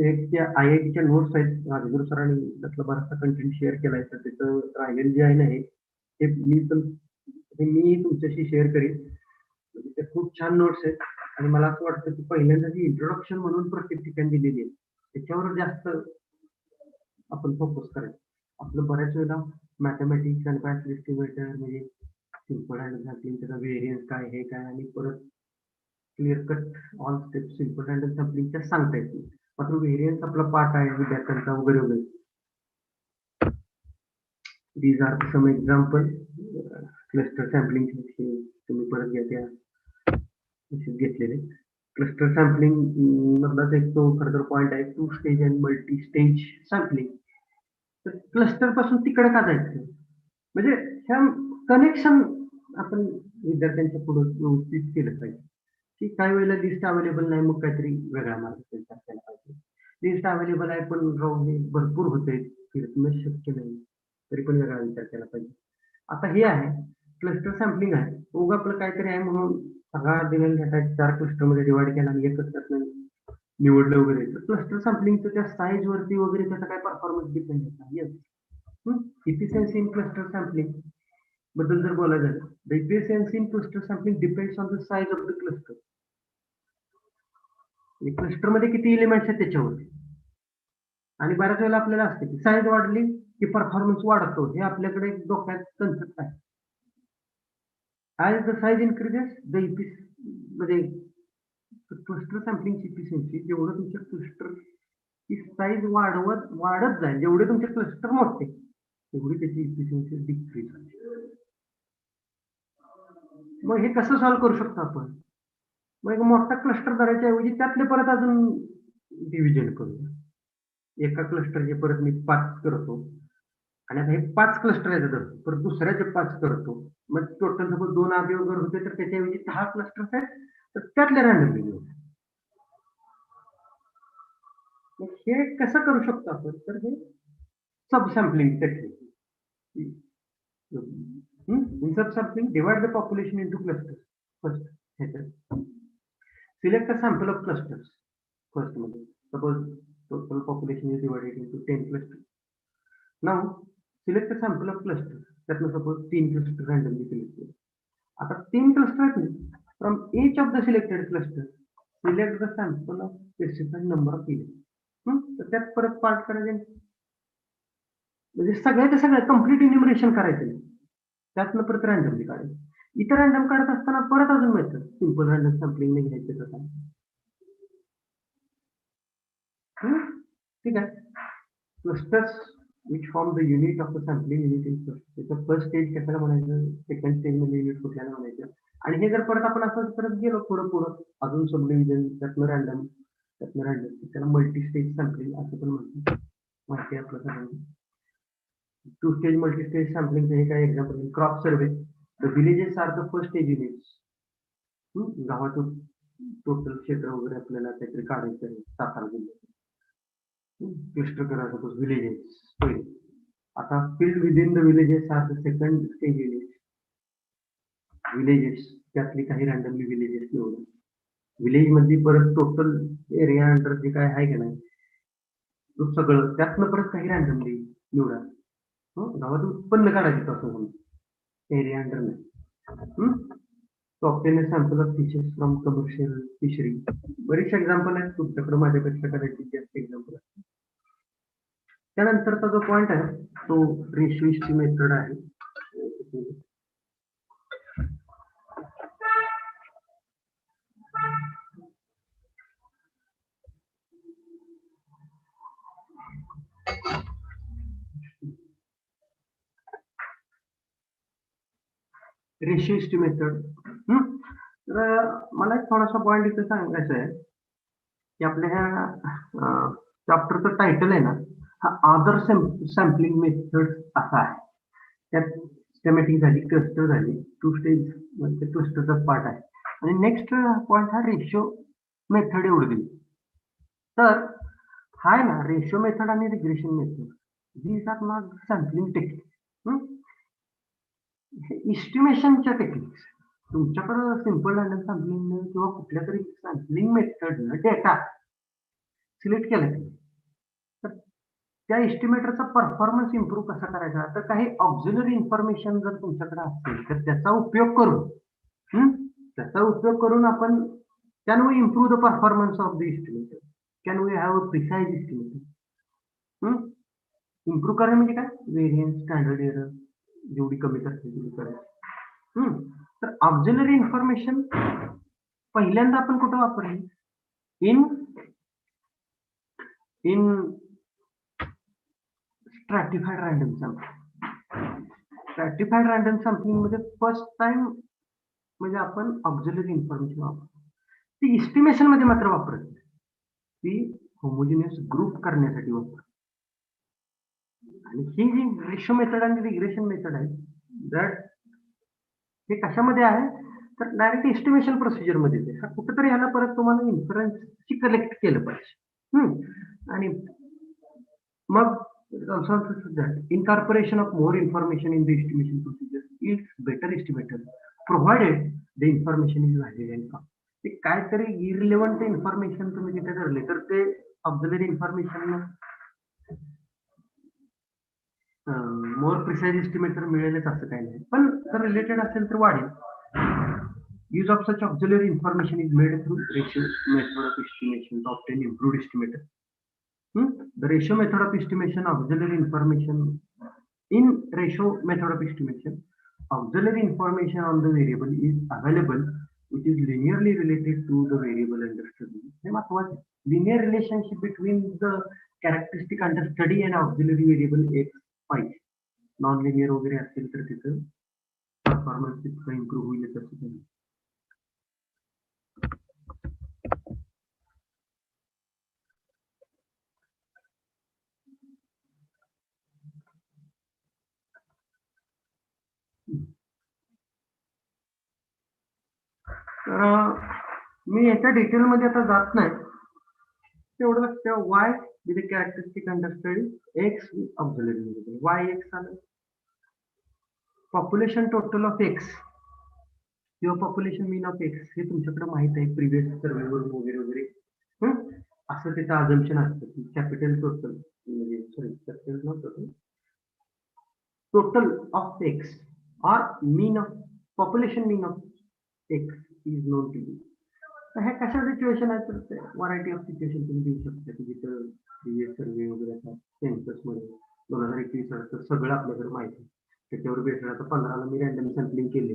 एक त्या IITच्या नोट्स आहेत, राजगुरू सरांनी त्यातला बराचसा कंटेंट शेअर केलाय. तर तिथं राहिलेलं जे आहे ना हे मी तुमच्याशी शेअर करीन. त्या खूप छान नोट्स आहेत आणि मला असं वाटतं की पहिल्यांदा जी इंट्रोडक्शन म्हणून प्रत्येक ठिकाणी दिलेली आहे त्याच्यावर जास्त आपण फोकस करायचं. आपलं बऱ्याच वेळेला मॅथमॅटिक्स आणि पॅथ एस्टिमेटर म्हणजे सिंपल रँडम सॅम्पलिंग, त्याचा व्हेरियन्स काय हे काय आणि परत clear cut all step simple random सॅम्पलिंगच्या सांगता येत नाही. मात्र व्हेरियन्स आपला पार्ट आहे विद्यार्थ्यांचा वगैरे वगैरे. These are some example cluster sampling तुम्ही परत घ्या त्या घेतलेले. क्लस्टर सॅम्पलिंग मधलाच एक तो फर्दर पॉइंट आहे 2 stage and multi stage sampling. तर क्लस्टर पासून तिकडे का जायचं, म्हणजे ह्या कनेक्शन आपण विद्यार्थ्यांच्या पुढे व्यवस्थित केलं पाहिजे. की काही वेळेला लिस्ट अवेलेबल नाही, मग काहीतरी वेगळा मार्ग विचार केला पाहिजे. लिस्ट अवेलेबल आहे पण राहून भरपूर होते, फिरकणं शक्य नाही, तरी पण वेगळा विचार केला पाहिजे. आता हे आहे क्लस्टर सॅम्पलिंग आहे, उगा आपलं काहीतरी आहे म्हणून सगळा दिलेला डेटा 4 क्लस्टर मध्ये डिवाइड केला आणि एकच त्यात निवडलं वगैरे. तर क्लस्टर सॅम्पलिंगचं त्या साईज वरती वगैरे त्याचा काय परफॉर्मन्स डिपेंड होता. येस, इफिशियन्सी इन क्लस्टर सॅम्पलिंग बद्दल जर बोलायचं झालं, the efficiency in cluster sampling depends on the size of the cluster. Cluster मध्ये किती एलिमेंट्स आहेत त्याच्यावर. आणि बऱ्याच वेळेला आपल्याला असते की साईज वाढली की परफॉर्मन्स वाढतो, हे आपल्याकडे एक डोक्यात कन्सेप्ट आहे. As the size increases the म्हणजे क्लस्टर सॅम्पलिंगची इफिशियन्सी, जेवढं तुमच्या क्लस्टर ची साईज वाढत जाईल, जेवढे तुमचे क्लस्टर मोठे तेवढी त्याची इफिशियन्सी डिक्रीज होईल. मग हे कसं सॉल्व्ह करू शकतो आपण? मग एक मोठा क्लस्टर करायच्या ऐवजी त्यातले परत अजून डिव्हिजन करूया. एका क्लस्टरचे परत मी 5 करतो आणि आता हे 5 क्लस्टर आहेत तर परत दुसऱ्याचे 5 करतो. मग टोटल सपोज 2 अवयव जर होते तर त्याच्याऐवजी 10 क्लस्टर्स आहेत, तर त्यातले रँडमली घेऊ. मग हे कसं करू शकतो आपण? तर हे सब sampling technique. In subsampling, divide the population into clusters. First, select a sample of clusters. First, suppose total population is divided into 10 clusters. Now, select a sample of clusters. That means suppose 3 clusters randomly selected. After 3 clusters, from each of the selected clusters, select the sample of specified number of elements. तर त्यात परत part करायचे, म्हणजे सगळ्याचे सगळं complete इन्युमरेशन करायचं, त्यातनं परत रँडमली काढायचं. इतर रँडम काढत असताना परत अजून मेथड सिंपल रँडम सॅम्पलिंग ने घ्यायचं कसं. ठीक आहे. Clusters which form the unit of the sampling unit in cluster. First stage कशाला म्हणायचं, सेकंड स्टेज मध्ये युनिट कुठल्याला म्हणायचं. आणि हे जर परत आपण असं परत गेलो पुढं अजून सब डिव्हिजन, त्यातनं रँडम, त्याला मल्टी स्टेज सॅम्पलिंग असं पण म्हणतो. माहिती आहे आपलं सगळ्यांना. 2 stage multi-stage sampling हे काय example. Crop survey, the villages are the first stage units. गावातून टोटल क्षेत्र वगैरे आपल्याला काहीतरी काढायचं आहे, सातारा जिल्ह्यात क्लस्टर करायचं सपोज विलेजेस पहिले. आता field within the villages are the second stage unit. Villages त्यातली काही रँडमली विलेजेस निवडून विलेज मध्ये परत टोटल एरिया अंडर जे काय आहे का नाही तो सगळं, त्यातनं परत काही रँडमली निवडा. गावात उत्पन्न काढायचं असं म्हणून एरिया अंडर नाही. तो obtain sample of fishes from commercial fishery. बरेचसे एक्झाम्पल आहेत तुमच्याकडे, माझ्यापेक्षा करायची जास्त एक्झाम्पल आहेत. त्यानंतरचा जो पॉइंट आहे तो रेशोची मेथड आहे. रेशियोची मेथड. तर मला एक थोडासा पॉइंट इथे सांगायचा आहे की आपल्या ह्या चॅप्टरचं टायटल आहे ना, हा अदर सॅम्पलिंग मेथड असा आहे. त्यात सिस्टमॅटिक झाली, क्लस्टर झाली, 2 स्टेज म्हणजे क्लस्टरचा पार्ट आहे. आणि नेक्स्ट पॉइंट हा रेशिओ मेथड एवढं दिली. तर हा आहे ना रेशिओ मेथड आणि regression method, these are not sampling technique. इस्टिमेशनच्या टेक्निक्स. तुमच्याकडं सिंपल रँडम सॅम्पलिंग किंवा कुठल्या तरी सॅम्पलिंग मेथडनं डेटा सिलेक्ट केला तर त्या इस्टिमेटरचा परफॉर्मन्स इम्प्रूव्ह कसा करायचा, तर काही ऑक्झिलरी इन्फॉर्मेशन जर तुमच्याकडे असेल तर त्याचा उपयोग करून आपण can we improve the performance of the estimator, can we have a precise estimator. Improve करणे म्हणजे काय, व्हेरियन्स, स्टँडर्ड एरर जेवढी कमी करते तेवढी करायची. तर ऑक्झिलरी इन्फॉर्मेशन पहिल्यांदा आपण कुठं वापरली, in stratified random sampling. Stratified random sampling मध्ये फर्स्ट टाइम म्हणजे आपण ऑक्झिलरी इन्फॉर्मेशन वापरतो. ती इस्टिमेशन मध्ये मात्र वापरत नाही, ती होमोजिनियस ग्रुप करण्यासाठी वापरतो. आणि ही जी रेशो मेथड आणि रिग्रेशन मेथड आहे दॅट हे कशामध्ये आहे तर डायरेक्ट एस्टिमेशन प्रोसिजर मध्ये. कुठेतरी ह्याला परत तुम्हाला इन्फरन्सची कलेक्ट केलं पाहिजे. आणि मग incorporation of more information in the estimation procedure is better estimator provided the information is valid and come. ते काहीतरी इरिलेव्हंट इन्फॉर्मेशन तुम्ही तिथे धरले तर ते auxiliary information more precise estimate तर मिळेलच असं काही नाही, पण जर रिलेटेड असेल तर वाढेल. Use of such auxiliary information is made through ratio method of estimation to obtain improved estimator. The ratio method of estimation, auxiliary information in ratio method of estimation, auxiliary information on the variable is available which is linearly related to the variable under study. हे महत्वाचं आहे. Linear relationship between the characteristic under study and auxiliary variable x पाहिजे. Non linear वगैरे असेल तर तिथं performance इतकं improve होईल तसं काही. तर मी याच्या डिटेलमध्ये आता जात नाही, तेवढं लक्षात y with characteristic under study x with auxiliary variable. Y x आलं, पॉप्युलेशन टोटल ऑफ एक्स किंवा पॉप्युलेशन मीन ऑफ एक्स हे तुमच्याकडे माहित आहे प्रिव्हियस सर्वेवर वगैरे वगैरे. असं त्याचं अजम्पशन असतं की कॅपिटल टोटल म्हणजे sorry capital not total of x or mean of population mean of x is known to be. तर हे कशा सिच्युएशन आहे तर व्हरायटी ऑफ सिच्युएशन तुम्ही देऊ शकता की जिथं प्रिव्हियस सर्वे वगैरे असतात सेन्ससमध्ये 2021 तर सगळं आपल्याकडे माहिती आहे. त्याच्यावर बेस्ड आता 15ला मी रँडम सॅम्पलिंग केले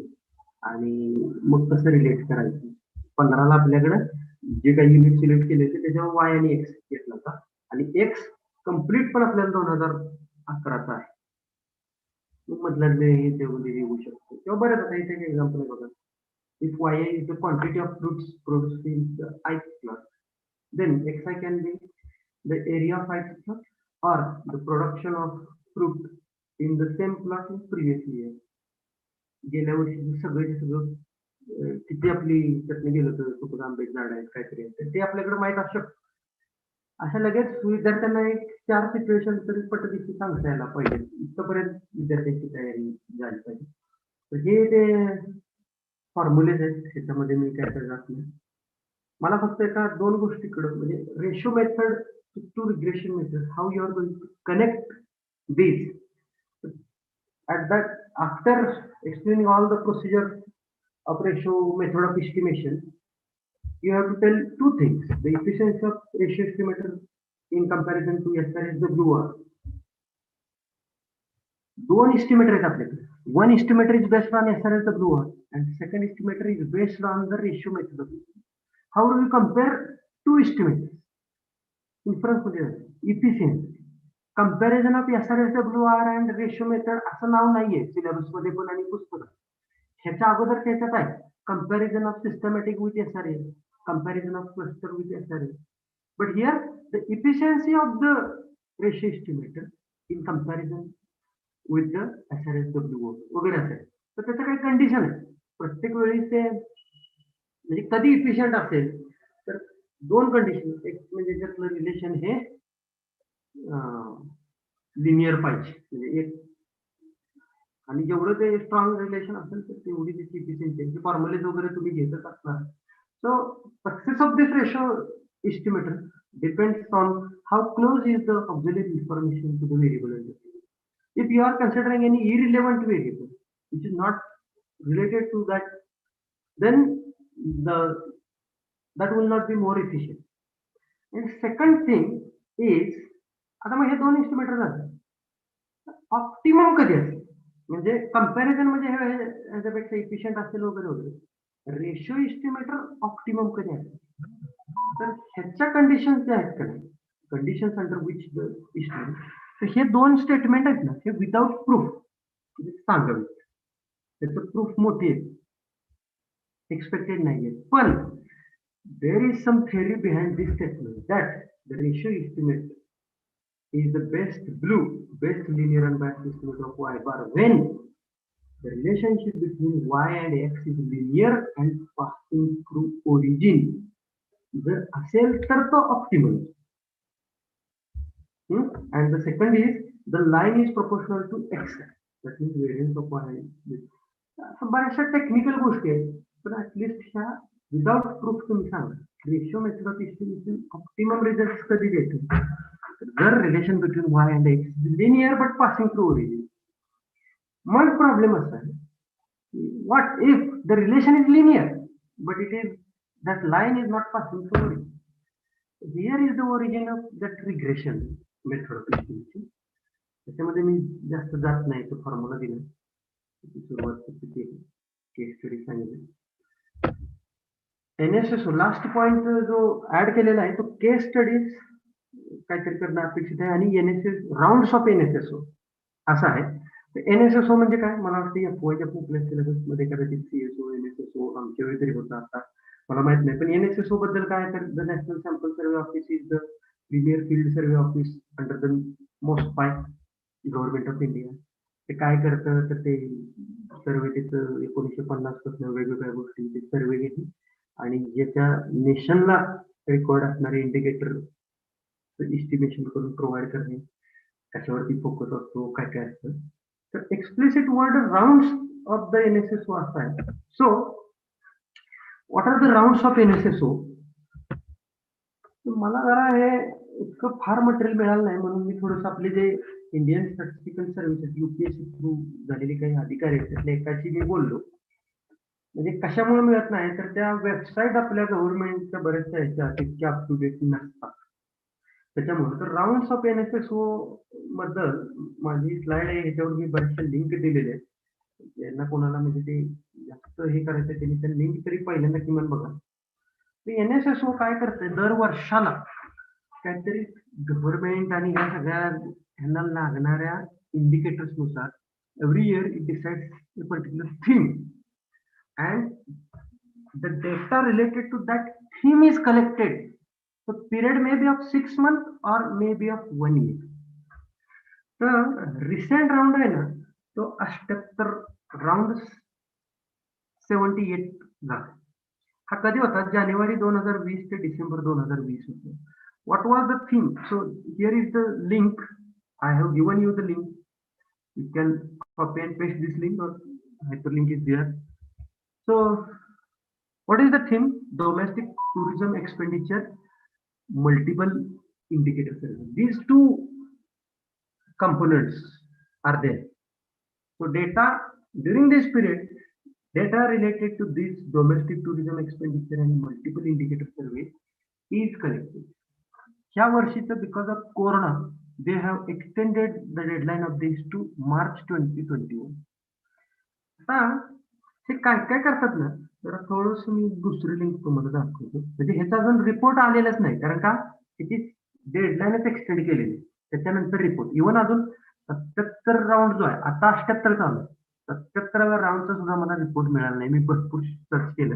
आणि मग कसं रिलेट करायचं. 15ला आपल्याकडे जे काही युनिट सिलेक्ट केले होते त्याच्यावर वाय आणि एक्स घेतला होता आणि एक्स कम्प्लीट पण आपल्याला 2011चा आहे. मग मधल्यातले हे तेवढे येऊ शकतो किंवा बरेच आता इथे एक एक्झाम्पल आहे बघा. If yi is the quantity of fruits produced in the ith plot, then xi can be the area of ith plot or the production of fruit in the same plot in previous year. गेल्या वर्षी सगळं किती आपली चटणी गेलं होतं, खूप आंबे झाड आहेत काहीतरी ते आपल्याकडे माहित असू शकतं. अशा लगेच विद्यार्थ्यांना एक 4 सिच्युएशन तरी पटदिशी सांगता यायला पाहिजे. इथपर्यंत विद्यार्थ्यांची तयारी झाली पाहिजे. तर हे ते फॉर्म्युलेज आहेत, त्याच्यामध्ये मी काय काय जात नाही. मला फक्त एका 2 गोष्टीकडं म्हणजे ratio method to regression method, how you are going to connect this at that after explaining all the procedure of ratio method of estimation. You have to tell 2 things: the efficiency of ratio estimator in comparison to SRSWR. 2 estimator आहेत आपल्याकडे. One estimator is based on SRSWR and second estimator is based on the ratio method. How do we compare 2 estimators? Inference मध्ये efficiency comparison of SRSWR and ratio method असं नाव नाहीये syllabus मध्ये पण आणि पुस्तकात. ह्याच्या अगोदर त्याच्यात आहे comparison of systematic with SRS, comparison of cluster with SRS. But here the efficiency of the ratio estimator in comparison with the SRSWO वगैरे असेल तर त्याचं काही कंडिशन आहे. प्रत्येक वेळी ते म्हणजे कधी इफिशियंट असेल तर 2 कंडिशन. एक म्हणजे त्यातलं रिलेशन हे लिनियर पाहिजे म्हणजे एक, आणि जेवढं ते स्ट्रॉंग रिलेशन असेल तर तेवढी त्याची इफिशियन्सी फॉर्म्युलेज वगैरे तुम्ही घेतच असणार. So success of this ratio estimator depends on how close is the auxiliary information to the variable. If you are considering any irrelevant variable which is not related to that, then that will not be more efficient. And second thing is, आता मग हे 2 estimator झाले. Optimum कधी असेल म्हणजे comparison म्हणजे हे ह्याच्यापेक्षा efficient असेल वगैरे वगैरे. रेशो एस्टिमेटर ऑप्टिमम कधी असेल तर ह्याच्या कंडिशन ज्या आहेत का नाही, conditions under which the estimate. तर हे 2 स्टेटमेंट आहेत ना हे विदाउट प्रूफ सांगावे, त्याचं प्रूफ मोठी आहे, एक्सपेक्टेड नाहीये. पण there is some theory behind this statement that the ratio estimate is the best linear unbiased estimate of y bar when the relationship between y and x is linear and passing through origin. जर असेल तर तो optimal. And the second is the line is proportional to x, that means variance of y. बऱ्याचशा technical गोष्टी आहेत पण at least ह्या without proof तुम्ही सांगा ratio method of estimation optimum result कधी देते जर relation between y and x linear but passing through origin. मग प्रॉब्लेम असा आहे, what if the relation is linear but it is that line is not passing through it? Here is the origin of that regression method of estimation. त्याच्यामध्ये मी जास्त जात नाही, तो formula दिला, सुरुवात केस स्टडी सांगितली. NSSO लास्ट पॉइंट जो add केलेला आहे तो केस स्टडीज काहीतरी करणं अपेक्षित आहे आणि राऊंड्स ऑफ NSSO असा आहे. NSSO म्हणजे काय, मला वाटतं FY सिलेबस मध्ये कदाचित CSO NSSO आमच्या वेळी तरी होता, आता मला माहित नाही. पण NSSO बद्दल काय तर the national sample survey office is the premier field survey office under the MoSPI government of India. ते काय करतं तर ते सर्वे त्याचं 1950 पासून वेगवेगळ्या गोष्टींचे सर्वे घेते आणि जे त्या नेशनला रेकॉर्ड असणारे इंडिकेटर इस्टिमेशन करून प्रोव्हाइड करणे, कशावरती फोकस असतो, काय काय असतं. तर explicit word rounds of the NSSO असा आहे. So what are the rounds of NSSO? मला जरा हे इतकं फार मटेरियल मिळालं नाही, म्हणून मी थोडंसं आपले जे Indian statistical services UPSC through झालेले काही अधिकारी आहेत त्यातल्या एकाशी मी बोललो. म्हणजे कशामुळे मिळत नाही तर त्या वेबसाईट आपल्या गव्हर्नमेंटच्या बऱ्याचशा ह्याच्या तितक्या अप टू डेट नसतात त्याच्यामुळे. तर राऊंड्स ऑफ NSSO बद्दल माझी स्लाइड आहे, ह्याच्यावर मी बऱ्याचशा लिंक दिलेले आहेत. यांना कोणाला म्हणजे ते जास्त हे करायचं त्यांनी त्या लिंक तरी पहिल्यांदा किमान बघा. ते NSSO काय करते, दर वर्षाला काहीतरी गव्हर्नमेंट आणि ह्या सगळ्या ह्यांना लागणाऱ्या इंडिकेटर्स नुसार every year it decides a particular theme and the data related to that theme is collected. The period may be of 6 months or may be of 1 year. तर रिसेंट राऊंड आहे ना तो 78 राऊंड 78 झाला. हा कधी होता, जानेवारी 2020 ते डिसेंबर 2020 होतो. What was the theme? So here is the link, I have given you the link, you can copy and paste this link और hyperlink is there. So, what is the theme? Domestic tourism expenditure, multiple indicator service. These two components are there. So, data during this period, data related to this domestic tourism expenditure and multiple indicator survey is collected. ह्या वर्षीचं because of Corona, they have extended the deadline of this to March 2021. आता हे काय काय करतात ना, जरा थोडस मी दुसरी link तुम्हाला दाखवतो. म्हणजे ह्याचा अजून रिपोर्ट आलेलाच नाही, कारण का त्याची डेडलाईनच एक्सटेंड केलेली, त्याच्यानंतर रिपोर्ट. इव्हन अजून 77 राऊंड जो आहे, आता 78 चालू आहे, 77व्या राऊंडचा सुद्धा मला रिपोर्ट मिळाला नाही. मी भरपूर सर्च केलं,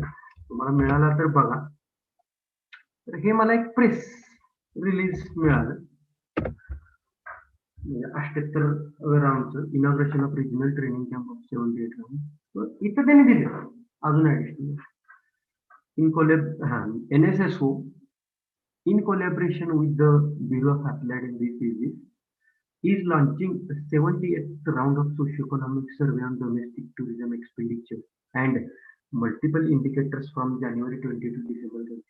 तुम्हाला मिळाला तर बघा. तर हे मला एक प्रेस रिलीज मिळालं, 78व्या राऊंडचं inauguration of regional training camp of 78 round. इथं त्यांनी दिले अजून additional NSSO in collaboration with the Bureau of Applied and Diseases is launching the 70th round of socio-economic survey on domestic tourism expenditure and multiple indicators from January 20 to December 20.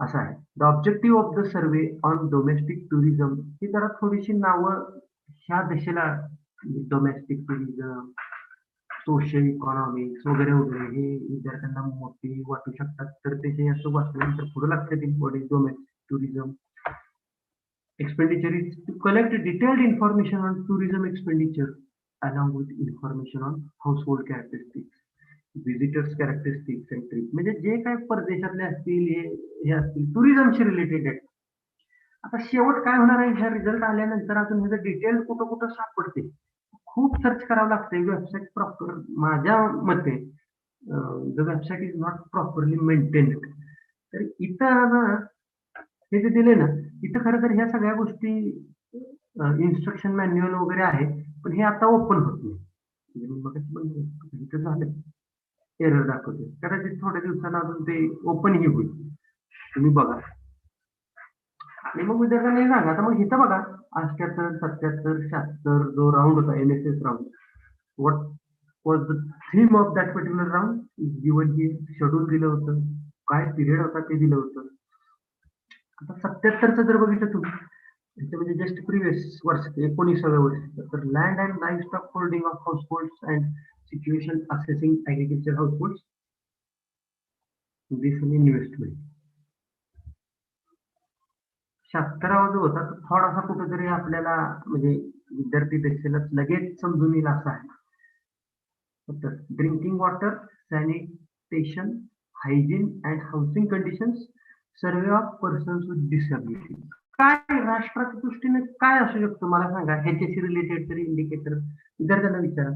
असा आहे. The objective of the survey on domestic tourism, ही जरा थोडीशी नावं ह्या दिशेला, domestic tourism, social economics वगैरे वगैरे हे विद्यार्थ्यांना मोठी वाटू शकतात. तर ते असं वाचल्यानंतर पुढे लक्षात येईल what is domestic tourism. Expenditure is to collect detailed information on tourism expenditure along with information on household characteristics, visitors characteristics and trip. म्हणजे जे काय परदेशातले असतील हे असतील टुरिझमशी रिलेटेड आहे. आता शेवट काय होणार आहे, ह्या रिझल्ट आल्यानंतर अजून ह्याचं डिटेल कुठं कुठं सापडते, खूप सर्च करावं लागतंय. वेबसाईट प्रॉपर, माझ्या मते the website is not properly maintained. तर इथं हे जे दिले ना, इथं खरं तर ह्या सगळ्या गोष्टी इन्स्ट्रक्शन मॅन्युअल वगैरे आहे, पण हे आता ओपन होत नाही. इथं झालं एरर दाखवते, कदाचित थोड्या दिवसांना अजून ते ओपनही होईल, तुम्ही बघा. आणि मग विद्यार्थ्यांनी सांगा. आता मग इथं बघा 78, 77, 76 जो राऊंड होता NSS round, what was the theme of that particular round is given here. Schedule दिलं होतं, काय पिरियड होता ते दिलं होतं. आता 77चं जर बघितलं तुम्ही, म्हणजे जस्ट प्रिव्हियस वर्ष 19व्या वर्षी तर land and livestock holding of households and situation assessing agriculture households this investment 76वा जो होता तो थोडासा कुठेतरी आपल्याला म्हणजे विद्यार्थी दशेलाच लगेच समजून येईल असा आहे. Drinking water, sanitation, hygiene and housing conditions, survey of persons with disability. काय राष्ट्राच्या दृष्टीने काय असू शकतं मला सांगा, ह्याच्याशी रिलेटेड तरी इंडिकेटर विद्यार्थ्यांना विचारा.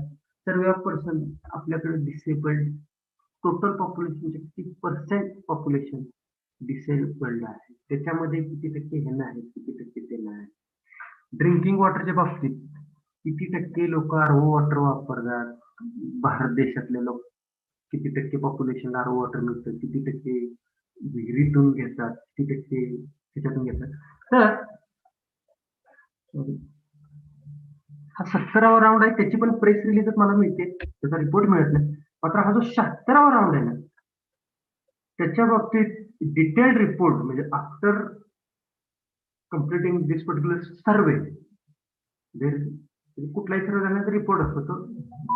सर्वे ऑफ पर्सन आपल्याकडे डिसेबल्ड टोटल पॉप्युलेशनचे किती पर्सेंट पॉप्युलेशन डिसेबल्ड आहे, त्याच्यामध्ये किती टक्के हे नाही, किती टक्के ते नाही. ड्रिंकिंग वॉटरच्या बाबतीत किती टक्के लोक आरओ वॉटर वापरतात, भारत देशातले लोक किती टक्के पॉप्युलेशन आरओ वॉटर मिळतं, किती टक्के विहिरीतून घेतात, किती टक्के त्याच्यातून घेतात. तर हा 70वा राऊंड आहे, त्याची पण प्रेस रिलीजच मला मिळते, त्याचा रिपोर्ट मिळत नाही. मात्र हा जो 76वा राऊंड आहे ना, त्याच्या बाबतीत डिटेल्ड रिपोर्ट म्हणजे आफ्टर कम्प्लिटिंग दिस पर्टिक्युलर सर्वे, कुठलाही सर्वे झाल्यानंतर रिपोर्ट असतो, तो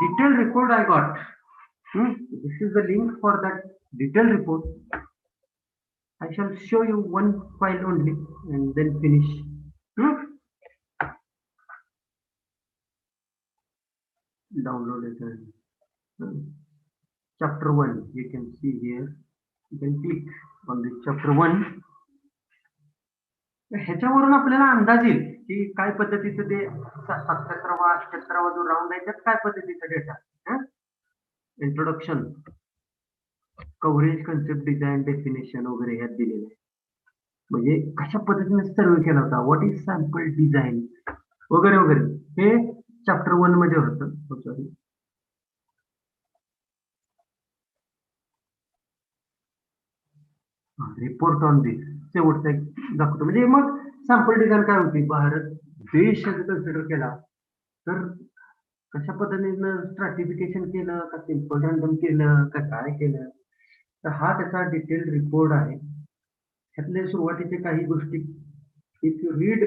detailed report I got. This is the link for that detailed report. I shall show you one file only and then finish. Download it. Chapter 1, you can see here. You can click on this chapter 1. ह्याच्यावरून आपल्याला अंदाज येईल की काय पद्धतीचं ते 77वा 78वा जो round आहे त्यात काय पद्धतीचा data. Introduction, coverage, concept, design, definition वगैरे ह्यात दिलेलं आहे. म्हणजे कशा पद्धतीने सर्वे केला होता, व्हॉट इज सॅम्पल डिझाईन वगैरे वगैरे, हे चॅप्टर 1 मध्ये होतं. सॉरी, रिपोर्ट ऑन दिस शेवटचा एक दाखवतो. म्हणजे मग सॅम्पल डिझाईन काय होती, भारत देश कन्सिडर केला तर कशा पद्धतीनं स्ट्रॅटिफिकेशन केलं, का सिम्पल रँडम केलं, का काय केलं, तर हा त्याचा डिटेल्ड रिपोर्ट आहे. त्यातले सुरुवातीचे काही गोष्टी, if you read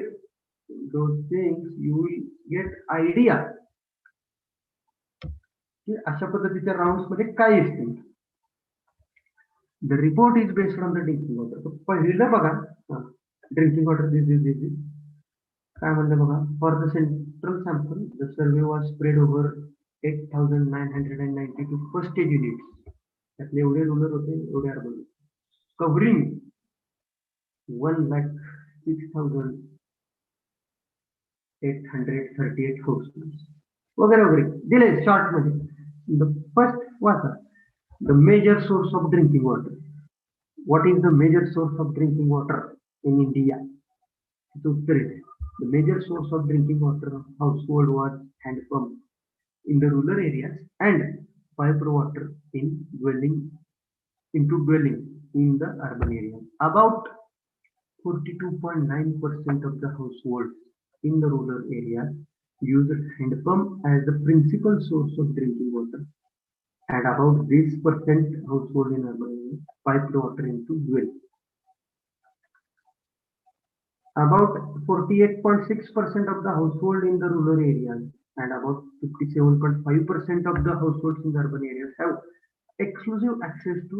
those things you will get idea की अशा पद्धतीच्या राऊंड मध्ये काय असतील. The report is based on the drinking water. तर पहिलं बघा, ड्रिंकिंग वॉटर दिस काय म्हणलं बघा. For the central sample the survey was spread over 8,992 first stage units. त्यातले एवढे रुलर होते, एवढे अर्बन, कव्हरिंग 1,06,838 हाऊसहोल्ड्स वगैरे वगैरे दिले शॉर्ट मध्ये. द फर्स्ट वाचा, the major source of drinking water. What is the major source of drinking water in India? उत्तर येते, the major source of drinking water household was handpump in the rural areas and piped water dwelling in the urban areas. About 42.9% of the households in the rural areas use hand pump as the principal source of drinking water, and about this percent household in urban areas piped water into dwelling. About 48.6% of the household in the rural areas and about 57.5% of the households in the urban areas have exclusive access to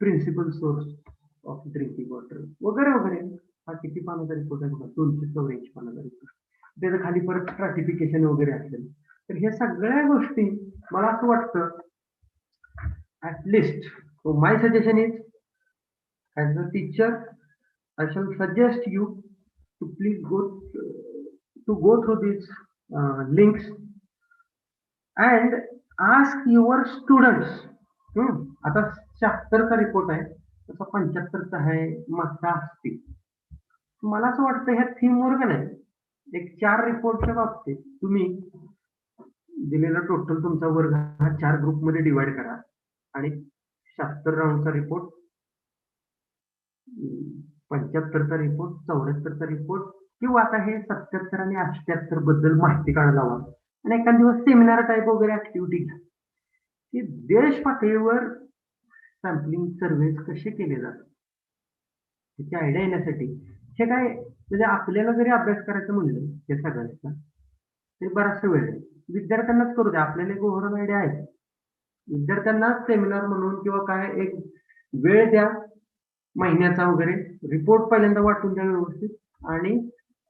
principal source of drinking water. वगैरे वगैरे. हा किती पानाचा report आहे बघा, 284 पानाचा report. त्याच्या खाली परत स्ट्रॅटिफिकेशन वगैरे असेल. तर ह्या सगळ्या गोष्टी मला असं वाटतं, at least my suggestion is, as a teacher I shall suggest you to please go through these links and ask your students. आता 76चा रिपोर्ट आहे, तसा 75चा आहे, मागचा असतील. मला असं वाटतं ह्या थीमवर का नाही एक 4 रिपोर्टच्या बाबतीत तुम्ही दिलेला टोटल तुमचा वर्ग हा 4 ग्रुप मध्ये डिवाइड करा आणि 76 राऊंडचा रिपोर्ट, 75चा रिपोर्ट, 74चा रिपोर्ट, किंवा आता हे 77 आणि 78 बद्दल माहिती काढायला हवा आणि एखाद दिवस सेमिनार टाईप वगैरे ऍक्टिव्हिटी घ्या की देश पातळीवर सॅम्पलिंग सर्व्हेज कसे केले जातात त्याची आयडिया येण्यासाठी हे काय म्हणजे आपल्याला जरी अभ्यास करायचं म्हणलं हे सगळ्यांचा तरी बराचसा वेळ आहे. विद्यार्थ्यांनाच करू द्या, आपल्याला एक ओव्हरऑल आयडिया आहे. विद्यार्थ्यांना सेमिनार म्हणून किंवा काय एक वेळ द्या महिन्याचा वगैरे, रिपोर्ट पहिल्यांदा वाटून द्या व्यवस्थित आणि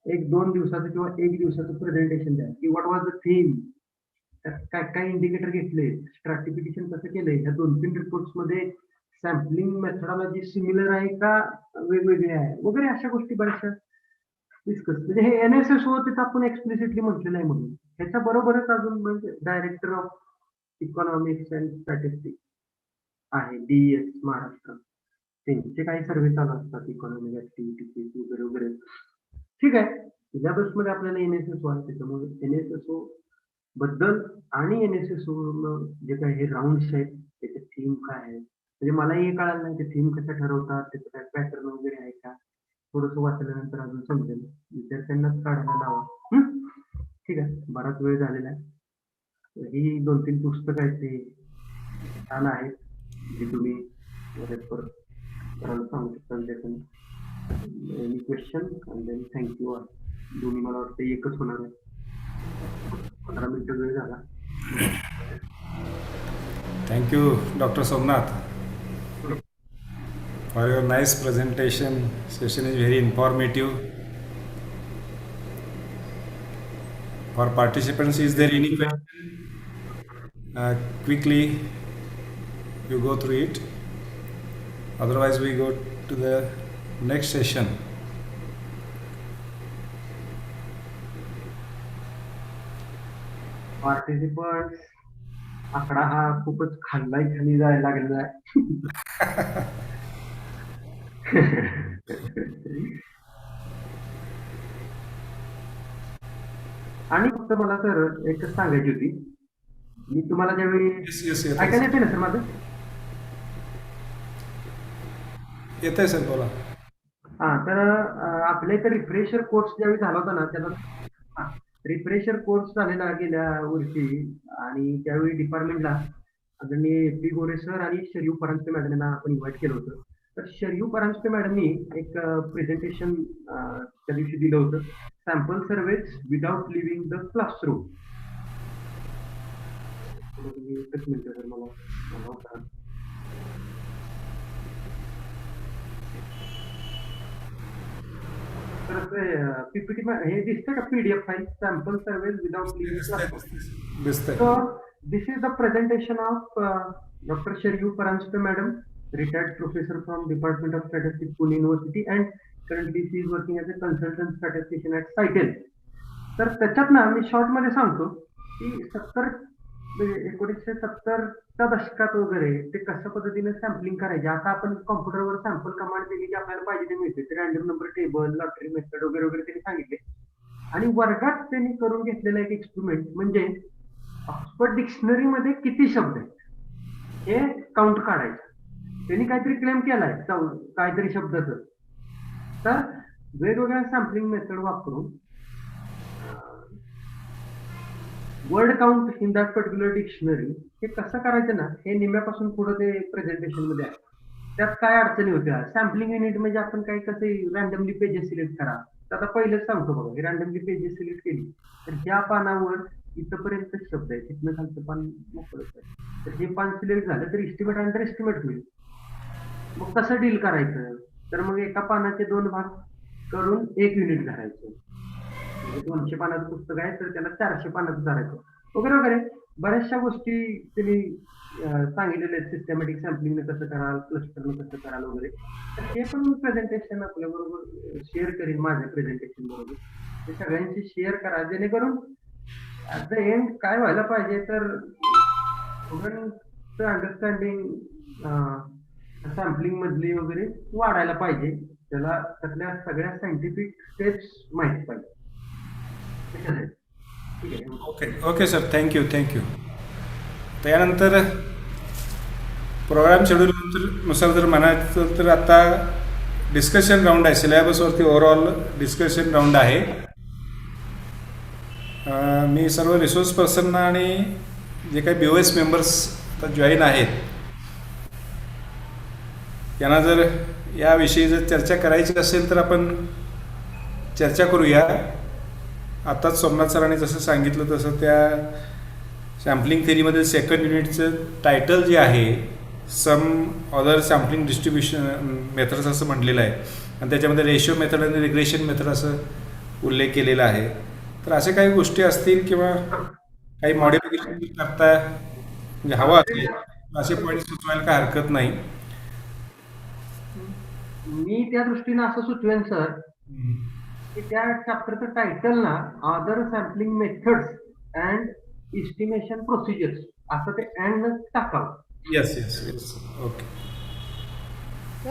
एक 2 दिवसाचं किंवा 1 दिवसाचं प्रेझेंटेशन द्या की व्हॉट वॉज द थीम, काय काय इंडिकेटर घेतले, स्ट्रॅटिफिकेशन कसं केलंय, ह्या 2-3 रिपोर्ट्स मध्ये सॅम्पलिंग मेथडॉलॉजी सिमिलर आहे का वेगवेगळी आहे वगैरे, अशा गोष्टी बऱ्याचशा डिस्कस. म्हणजे हे NSSO तिथं आपण एक्सप्लिसिटली म्हटलेलं आहे म्हणून. ह्याच्या बरोबरच अजून म्हणजे director of economics and statistics आहे DES महाराष्ट्र, त्यांचे काही सर्व्हे चालू असतात इकॉनॉमिक ऍक्टिव्हिटी वगैरे वगैरे. ठीक आहे, सिलेबस मध्ये आपल्याला NSSO आहे, त्याच्यामुळे NSSO बद्दल आणि NSSO जे काही हे राऊंड्स आहेत त्याचे थीम काय आहे, म्हणजे मलाही हे कळालं नाही ते थीम कसं ठरवतात, त्याचं काय पॅटर्न वगैरे आहे का, थोडस वाचल्यानंतर अजून समजेल. विद्यार्थ्यांनाच काढायला लावा. ठीक आहे, बराच वेळ झालेला आहे. ही 2-3 पुस्तकं आहेत ते छान आहेत, जी तुम्ही रेफर करायला सांगू शकता. Any question and then thank you. दोन्ही मला वाटतं एकच होणार आहे, 15 मिनिटं वेळ झाला. Thank you, Dr. Somnath, for your nice presentation. Session is very informative. For participants, is there any question? Quickly, you go through it. Otherwise, we go to the next session. Participants आकडा हा खूपच खाली जायला लागलेला आहे. आणि फक्त मला सर एकच सांगायची होती, मी तुम्हाला ज्यावेळी ऐकायला येते ना सर माझं? येतंय सर, बोला. हा, तर आपल्या इथे रिफ्रेशर कोर्स ज्यावेळी झाला होता ना, त्याला रिफ्रेशर कोर्स झालेला गेल्या वर्षी, आणि त्यावेळी डिपार्टमेंटला आदरणीय पी गोरे सर आणि शरीव परांजपे मॅडम यांना आपण इन्व्हाइट केलं होतं. तर शरीव परांजपे मॅडमनी एक प्रेझेंटेशन त्या दिवशी दिलं होतं, sample surveys without leaving the classroom. एकच मिनिट सर, मला पीपीटी हे दिसतं का, PDF file, sample surveys without leaving classroom दिसतं. So this is the presentation of doctor Shariv Paranjape madam, retired professor from Department of Statistics, Pune University, and currently she is working as a consultant statistician at Cytel. तर त्याच्यात ना मी short मध्ये सांगतो की 1970च्या दशकात वगैरे ते कशा पद्धतीने सॅम्पलिंग करायचे. आता आपण कॉम्प्युटरवर सॅम्पल कमांड दिली की आपल्याला पाहिजे ते मिळते, ते random number table, lottery method वगैरे वगैरे त्यांनी सांगितले. आणि वर्गात त्यांनी करून घेतलेला एक एक्सपेरिमेंट म्हणजे ऑक्सफर्ड डिक्शनरी मध्ये किती शब्द आहेत हे काउंट काढायचं. त्यांनी काहीतरी क्लेम केलाय काहीतरी शब्दाचं, तर वेगवेगळ्या सॅम्पलिंग मेथड वापरून word count in that particular dictionary हे कसं करायचं ना, हे निम्यापासून पुढे ते प्रेझेंटेशन मध्ये आहे. त्यात काय अडचणी होत्या, सॅम्पलिंग युनिट म्हणजे आपण काय कसे रँडमली पेजेस सिलेक्ट करा. तर आता पहिलेच सांगतो बघा, हे रँडमली पेजेस सिलेक्ट केली तर ज्या पानावर इथपर्यंत शब्द आहे तिथनं खालचं पान मोकळं आहे, तर हे पान सिलेक्ट झालं तर इस्टिमेट अंडर एस्टिमेट होईल. मग कसं डील करायचं, तर मग एका पानाचे 2 भाग करून 1 युनिट धरायचं. 200 पानाचं पुस्तक आहे तर त्याला 400 पानाचं धरायचं वगैरे वगैरे. बऱ्याचशा गोष्टी त्यांनी सांगितलेल्या आहेत, सिस्टमॅटिक सॅम्पलिंग कसं कराल, क्लस्टरनं कसं कराल वगैरे. तर हे पण प्रेझेंटेशन आपल्या बरोबर शेअर करेन, माझ्या प्रेझेंटेशन बरोबर ते सगळ्यांशी शेअर करा, जेणेकरून ऍट द एंड काय व्हायला पाहिजे तर स्टुडंटचं अंडरस्टँडिंग सॅम्पलिंग मधली वगैरे वाढायला पाहिजे, त्याला त्यातल्या सगळ्या सायंटिफिक स्टेप्स माहिती पाहिजे. Okay sir, thank you. त्यानंतर प्रोग्राम शेड्यूल नुसार जर म्हणायचं तर आता डिस्कशन राऊंड आहे, सिलेबसवरती ओव्हरऑल डिस्कशन राऊंड आहे. मी सर्व रिसोर्स पर्सनना आणि जे काही BOS मेंबर्स आता जॉईन आहेत यांना जर याविषयी जर चर्चा करायची असेल तर आपण चर्चा करूया. आताच सोमनाथ सरांनी जसं सांगितलं तसं त्या सॅम्पलिंग थेरीमध्ये सेकंड युनिटचं टायटल जे आहे some other sampling distribution methods असं म्हटलेलं आहे आणि त्याच्यामध्ये रेशिओ मेथड आणि रिग्रेशन मेथड असं उल्लेख केलेला आहे. तर अशा काही गोष्टी असतील किंवा काही मॉडिफिकेशन करता म्हणजे हवं असेल असे पॉईंट सुचवायला काय हरकत नाही. मी त्या दृष्टीनं असं सुचवेन सर की त्या चॅप्टरचं टायटल ना other sampling methods and estimation procedures असं ते अँड टाकावं. Yes yes yes okay.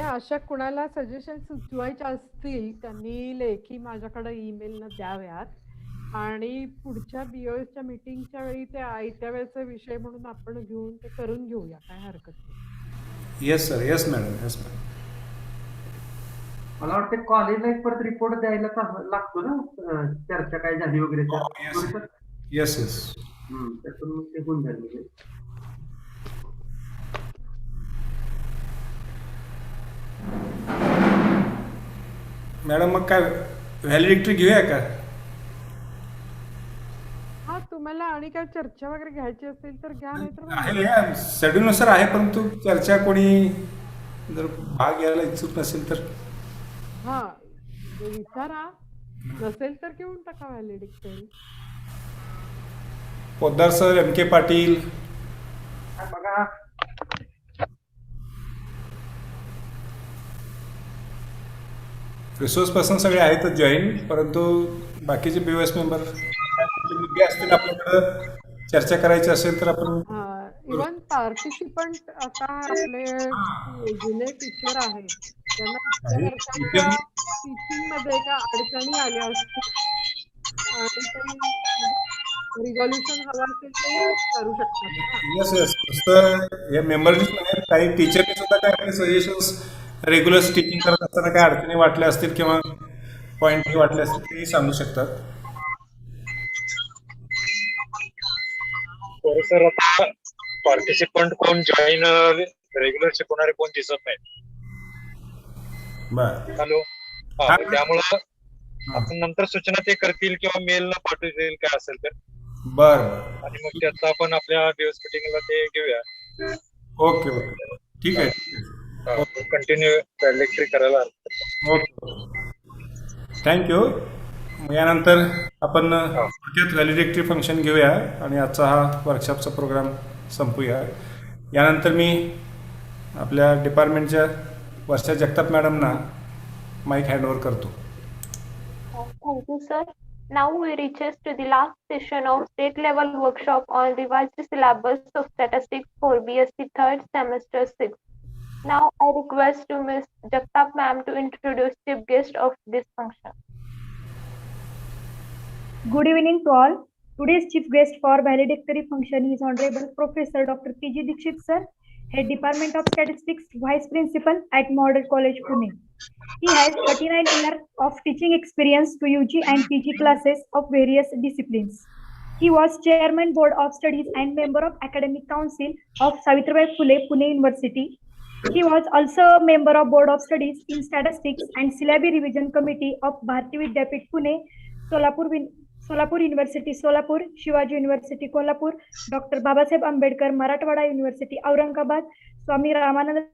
अशा कुणाला सजेशन सुचवायच्या असतील त्यांनी लेखी माझ्याकडे ईमेल न द्याव्यात आणि पुढच्या बीओएसच्या मीटिंगच्या वेळी ते आयत्या वेळेचा विषय म्हणून आपण घेऊन ते करून घेऊया, काय हरकत नाही. Yes sir. Yes madam. Yes madam. मला वाटतं कॉलेजला एक परत रिपोर्ट द्यायला लागतो ना चर्चा काय झाली वगैरे सर. Yes yes. त्यातून मग ते होऊन जाईल. मॅडम मग काय व्हॅलिडिटी घेऊया का? हा, तुम्हाला आणि काय चर्चा वगैरे घ्यायची असेल तर घ्या, नाही तर आहे शेड्यूलनुसार आहे, परंतु चर्चा कोणी जर भाग घ्यायला इच्छुक नसेल तर हा विचारा, नसेल तर घेऊन टाका व्हॅलिडिटी. पोद्दार सर, एम के पाटील, बघा रिसोर्स पर्सन सगळे आहेतच जॉईन, परंतु बाकीचे बीओएस मेंबर मुद्दे असतील आपल्याकडं चर्चा करायची असेल तर आपण इवन पार्टिसिपंट आता आपले जुने टीचर आहेत त्यांना टीचिंग मध्ये का अडचणी आल्या असतील आणि काही रिझॉल्युशन हवं असेल ते करू शकतात. Yes yes. नुसतं हे मेंबरनीच नाही, काही टीचरने सुद्धा काय आपले सजेशन्स रेग्युलर टीचिंग करत असताना काय अडचणी वाटल्या असतील किंवा पॉईंट वाटले असतील तेही सांगू शकतात. सर आता पार्टिसिपंट कोण जॉईन रेग्युलर शिकवणारे कोण दिसत नाहीत. हॅलो. त्यामुळं आपण नंतर सूचना ते करतील किंवा मेल न पाठवतील काय असेल तर. बर. आणि मग त्याचा आपण आपल्या दिवस मिटिंगला ते घेऊया. ओके ओके ठीक आहे. कंटिन्यू लेक्चर करायला. Okay thank you. यानंतर आपण थोडक्यात व्हॅलिडिटी फंक्शन घेऊया आणि आजचा हा वर्कशॉपचा प्रोग्राम संपूया. यानंतर मी आपल्या डिपार्टमेंटच्या वर्षा जगताप मॅडमना माईक हँडओव्हर करतो. Thank you, sir. Now we reaches to the last session of state level workshop on revised syllabus of statistics for BSc third semester 6. Now I request to Ms. Jagtap ma'am to introduce chief guest of this function. Good evening to all. Today's chief guest for valedictory function is Honorable Professor Dr. P.G. Dikshit sir, Head Department of Statistics, Vice Principal at Model College, Pune. He has 39 years of teaching experience to UG and PG classes of various disciplines. He was Chairman Board of Studies and member of Academic Council of Savitribai Phule, Pune University. He was also a member of Board of Studies in Statistics and Syllabi Revision Committee of Bharati Vidyapit Pune, Solapur University, Solapur, Shivaji University, Kolhapur, Dr. Babasaheb Ambedkar, Marathwada University, Aurangabad, Swami Ramananda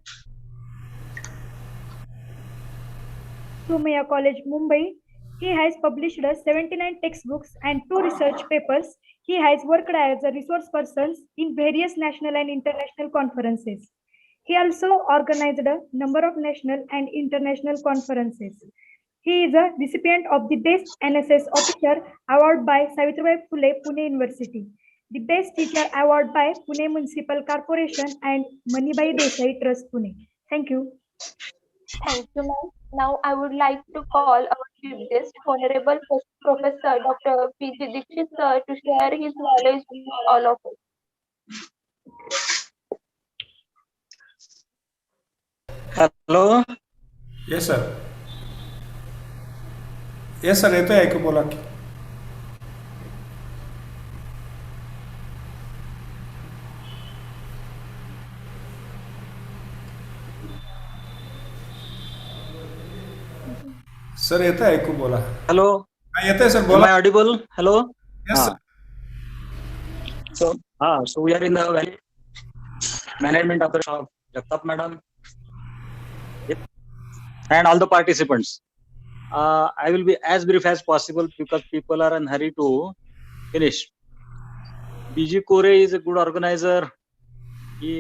Sumaya College, Mumbai. He has published 79 textbooks and 2 research papers. He has worked as a resource person in various national and international conferences. He also organized a number of national and international conferences. He is a recipient of the Best NSS Officer Award by Savitribai Phule, Pune University, the Best Teacher Award by Pune Municipal Corporation and Manibai Desai Trust, Pune. Thank you. Thank you, ma'am. Now I would like to call our chief guest, Honorable Professor Dr. P.G. Dikshit sir, to share his knowledge with all of us. Hello. Yes sir. Yes sir, येतोय ऐकू, बोला की. Sir येतं ऐकू बोला. Hello. हा येतंय sir Am बोला. I audible? Hello. Yes, sir. So we are in the valley management of the shop. Jagtap madam and all the participants. I will be as brief as possible because people are in hurry to finish. BG Kore is a good organizer. He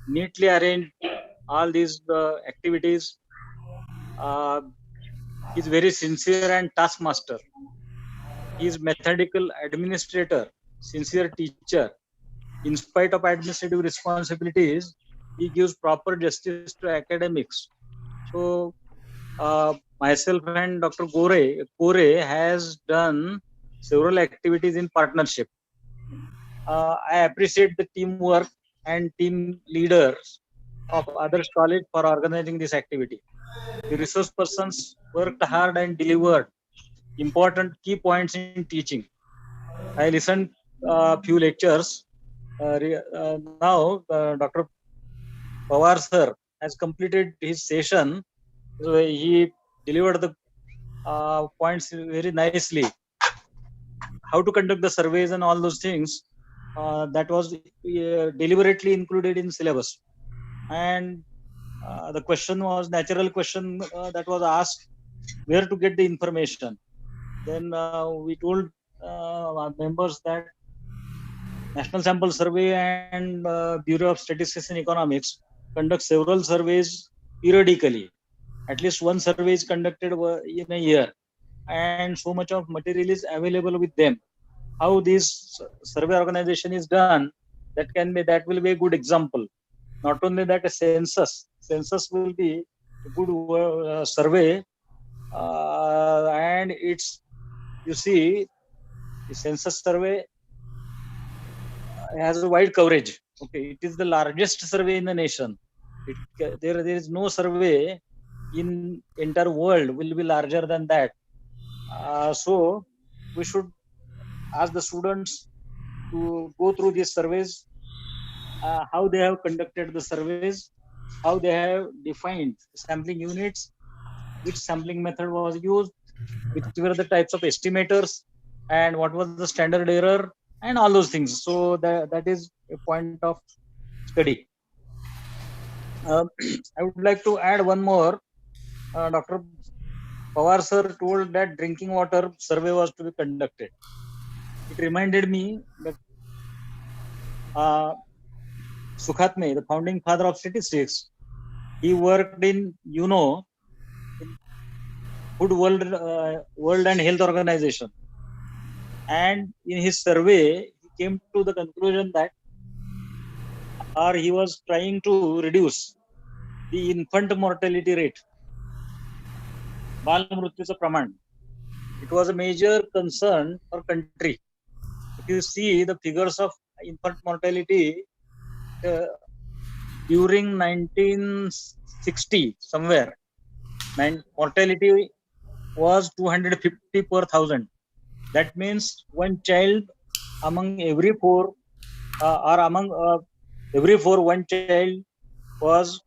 neatly arranged all these activities. He's very sincere and taskmaster. He is methodical administrator, sincere teacher. In spite of administrative responsibilities, he gives proper justice to academics. So myself and Dr. Kore has done several activities in partnership. I appreciate the teamwork and team leaders of others college for organizing this activity. The resource persons worked hard and delivered important key points in teaching. I listened a few lectures. Now, Dr. Pawar sir has completed his session. So he delivered the points very nicely. How to conduct the surveys and all those things, that was deliberately included in syllabus. And the question was natural question that was asked, where to get the information. Then we told our members that National Sample Survey and Bureau of Statistics and Economics conduct several surveys periodically. At least one survey is conducted in a year, and so much of material is available with them. How this survey organization is done, that will be a good example. Not only that, a census will be a good survey, and it's, you see, the census survey has a wide coverage. Okay, it is the largest survey in the nation. There is no survey in entire world will be larger than that. So we should ask the students to go through these surveys, how they have conducted the surveys, how they have defined sampling units, which sampling method was used, which were the types of estimators, and what was the standard error, and all those things. So that is a point of study. I would like to add one more. Dr. Pawar sir told that drinking water survey was to be conducted. It reminded me that Sukhatme, the founding father of statistics, he worked in UNO, in Food World and Health Organization, and in his survey he came to the conclusion that, or he was trying to reduce the infant mortality rate, Bal Mrutyucha Praman. It was a major concern for country. If you see the figures of infant mortality during 1960 somewhere, mortality was 250 per thousand. That means one child among every four, or among every four, one child was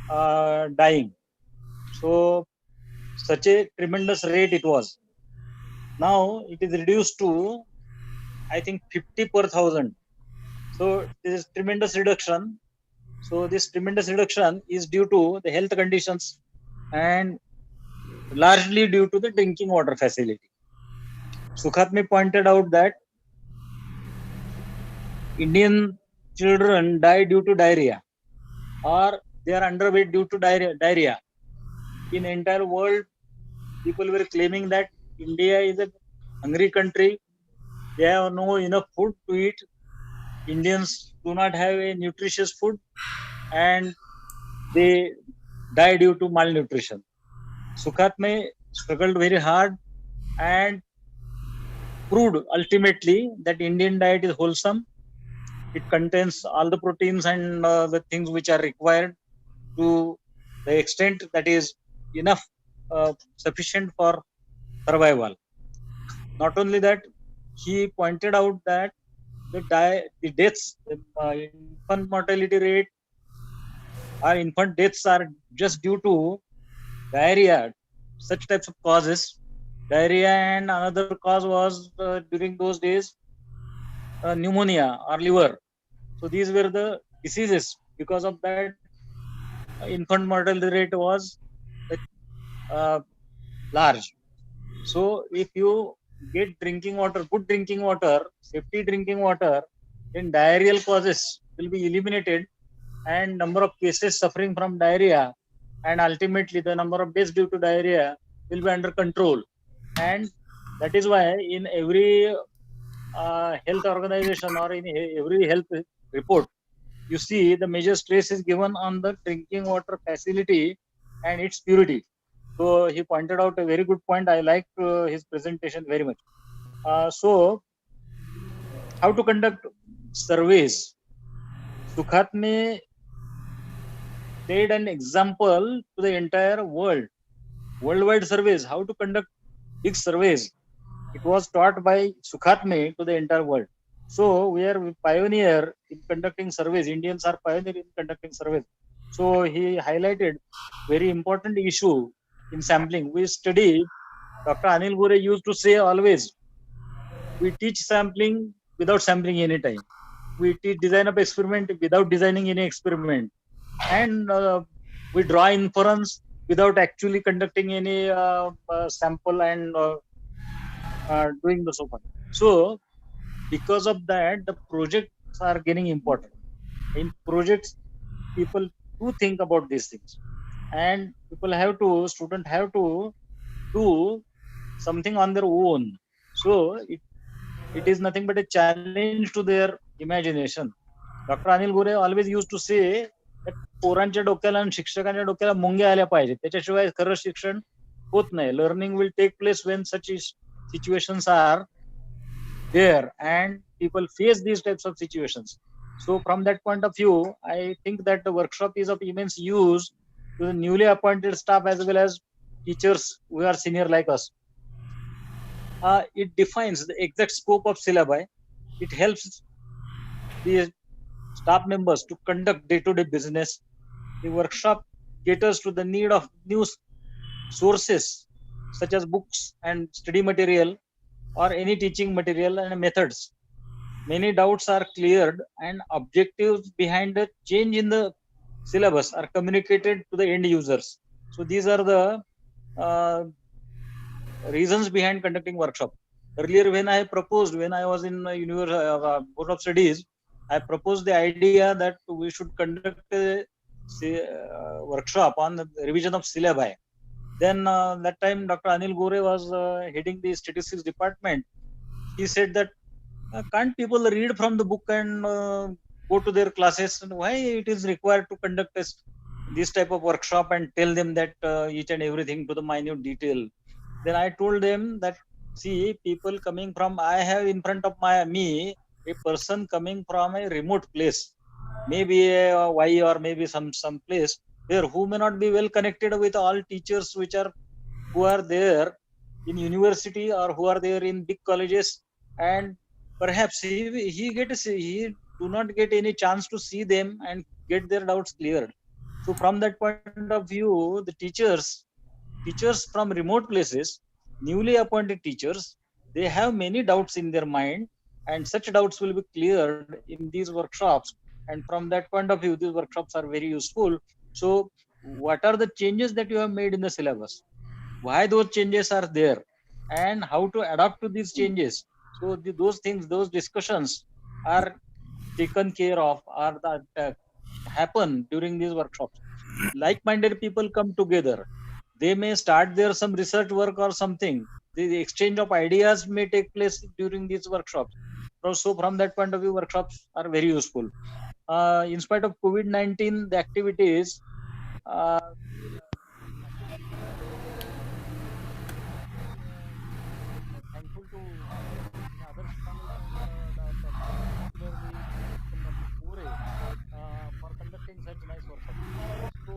dying. So such a tremendous rate it was. Now it is reduced to, I think, 50 per thousand. So this is tremendous reduction. So this tremendous reduction is due to the health conditions and largely due to the drinking water facility. Sukhatme pointed out that Indian children die due to diarrhea, or they are underweight due to diarrhea. In entire world, people were claiming that India is a hungry country. They have no enough food to eat. Indians do not have a nutritious food, and they die due to malnutrition. Sukhatme struggled very hard and proved ultimately that Indian diet is wholesome. It contains all the proteins and the things which are required to the extent that is enough, sufficient for survival. Not only that, he pointed out that the deaths, the infant mortality rate or infant deaths are just due to diarrhea, such types of causes, diarrhea, and another cause was during those days pneumonia or liver. So these were the diseases. Because of that, infant mortality rate was uh, large. So if you get drinking water, good drinking water, safety drinking water, then diarrheal causes will be eliminated, and number of cases suffering from diarrhea and ultimately the number of deaths due to diarrhea will be under control. And that is why in every health organization or in every health report, you see the major stress is given on the drinking water facility and its purity. So he pointed out a very good point. I like his presentation very much. So how to conduct surveys? Sukhatme laid an example to the entire world. Worldwide surveys, how to conduct big surveys. It was taught by Sukhatme to the entire world. So we are pioneer in conducting surveys. Indians are pioneer in conducting surveys. So he highlighted very important issue in sampling. We study, Dr. Anil Gore used to say always, we teach sampling without sampling any time. We teach design of experiment without designing any experiment. And we draw inference without actually conducting any sample and doing the so on. So because of that, the projects are getting important. In projects, people do think about these things, and students have to do something on their own. So it is nothing but a challenge to their imagination. Dr. Anil Gore always used to say that पोरांच्या डोक्याला आणि शिक्षकांच्या डोक्याला मुंग्या आल्या पाहिजेत, त्याच्याशिवाय खरं शिक्षण होत नाही. Learning will take place when such situations are there and people face these types of situations. So from that point of view, I think that the workshop is of immense use to the newly appointed staff as well as teachers who are senior like us. It defines the exact scope of syllabi. It helps the staff members to conduct day-to-day business. The workshop caters to the need of new sources such as books and study material or any teaching material and methods. Many doubts are cleared and objectives behind the change in the syllabus are communicated to the end users. So these are the reasons behind conducting workshop. Earlier, when I was in Board of Studies, I proposed the idea that we should conduct a workshop on the revision of syllabi. Then that time, Dr. Anil Gore was heading the statistics department. He said that can't people read from the book and go to their classes? And why it is required to conduct this type of workshop and tell them that each and everything to the minute detail? Then I told them that, see, people coming from, I have in front of me a person coming from a remote place, maybe a Y or maybe some place there who may not be well connected with all teachers who are there in university or who are there in big colleges, and perhaps he do not get any chance to see them and get their doubts cleared. So from that point of view, the teachers from remote places, newly appointed teachers, they have many doubts in their mind, and such doubts will be cleared in these workshops. And from that point of view, these workshops are very useful. So what are the changes that you have made in the syllabus? Why those changes are there? And how to adapt to these changes? So those things, those discussions are taken care of, or that happen during these workshops. Like-minded people come together. They may start there some research work or something. The exchange of ideas may take place during these workshops. So from that point of view, workshops are very useful. In spite of COVID-19, the activities thankful to others college and particularly Dr. Gore for conducting such nice workshops. So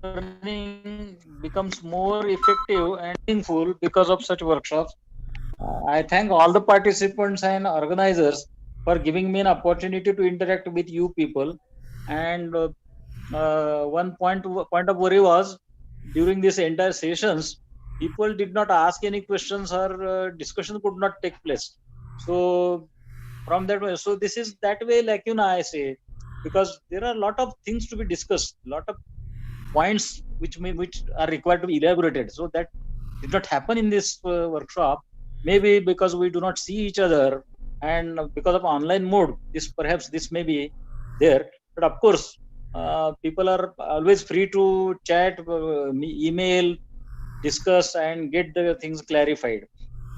learning becomes more effective and meaningful because of such workshops. I thank all the participants and organizers for giving me an opportunity to interact with you people. And one point of worry was during this entire sessions, people did not ask any questions or discussion could not take place. So from that way, so this is that way, like I say, because there are a lot of things to be discussed, lot of points which are required to be elaborated. So that did not happen in this workshop. Maybe because we do not see each other, and because of online mode, this may be there. But of course, people are always free to chat, email, discuss, and get the things clarified.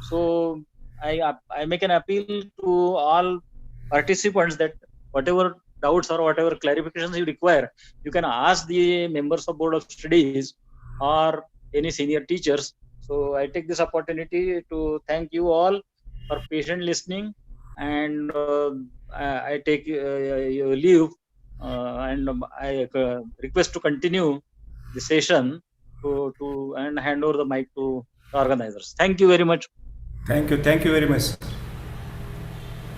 So I make an appeal to all participants that whatever doubts or whatever clarifications you require, you can ask the members of Board of Studies or any senior teachers. So I take this opportunity to thank you all for patient listening, and I take your leave, and I request to continue the session to and hand over the mic to the organizers. Thank you very much. Thank you very much.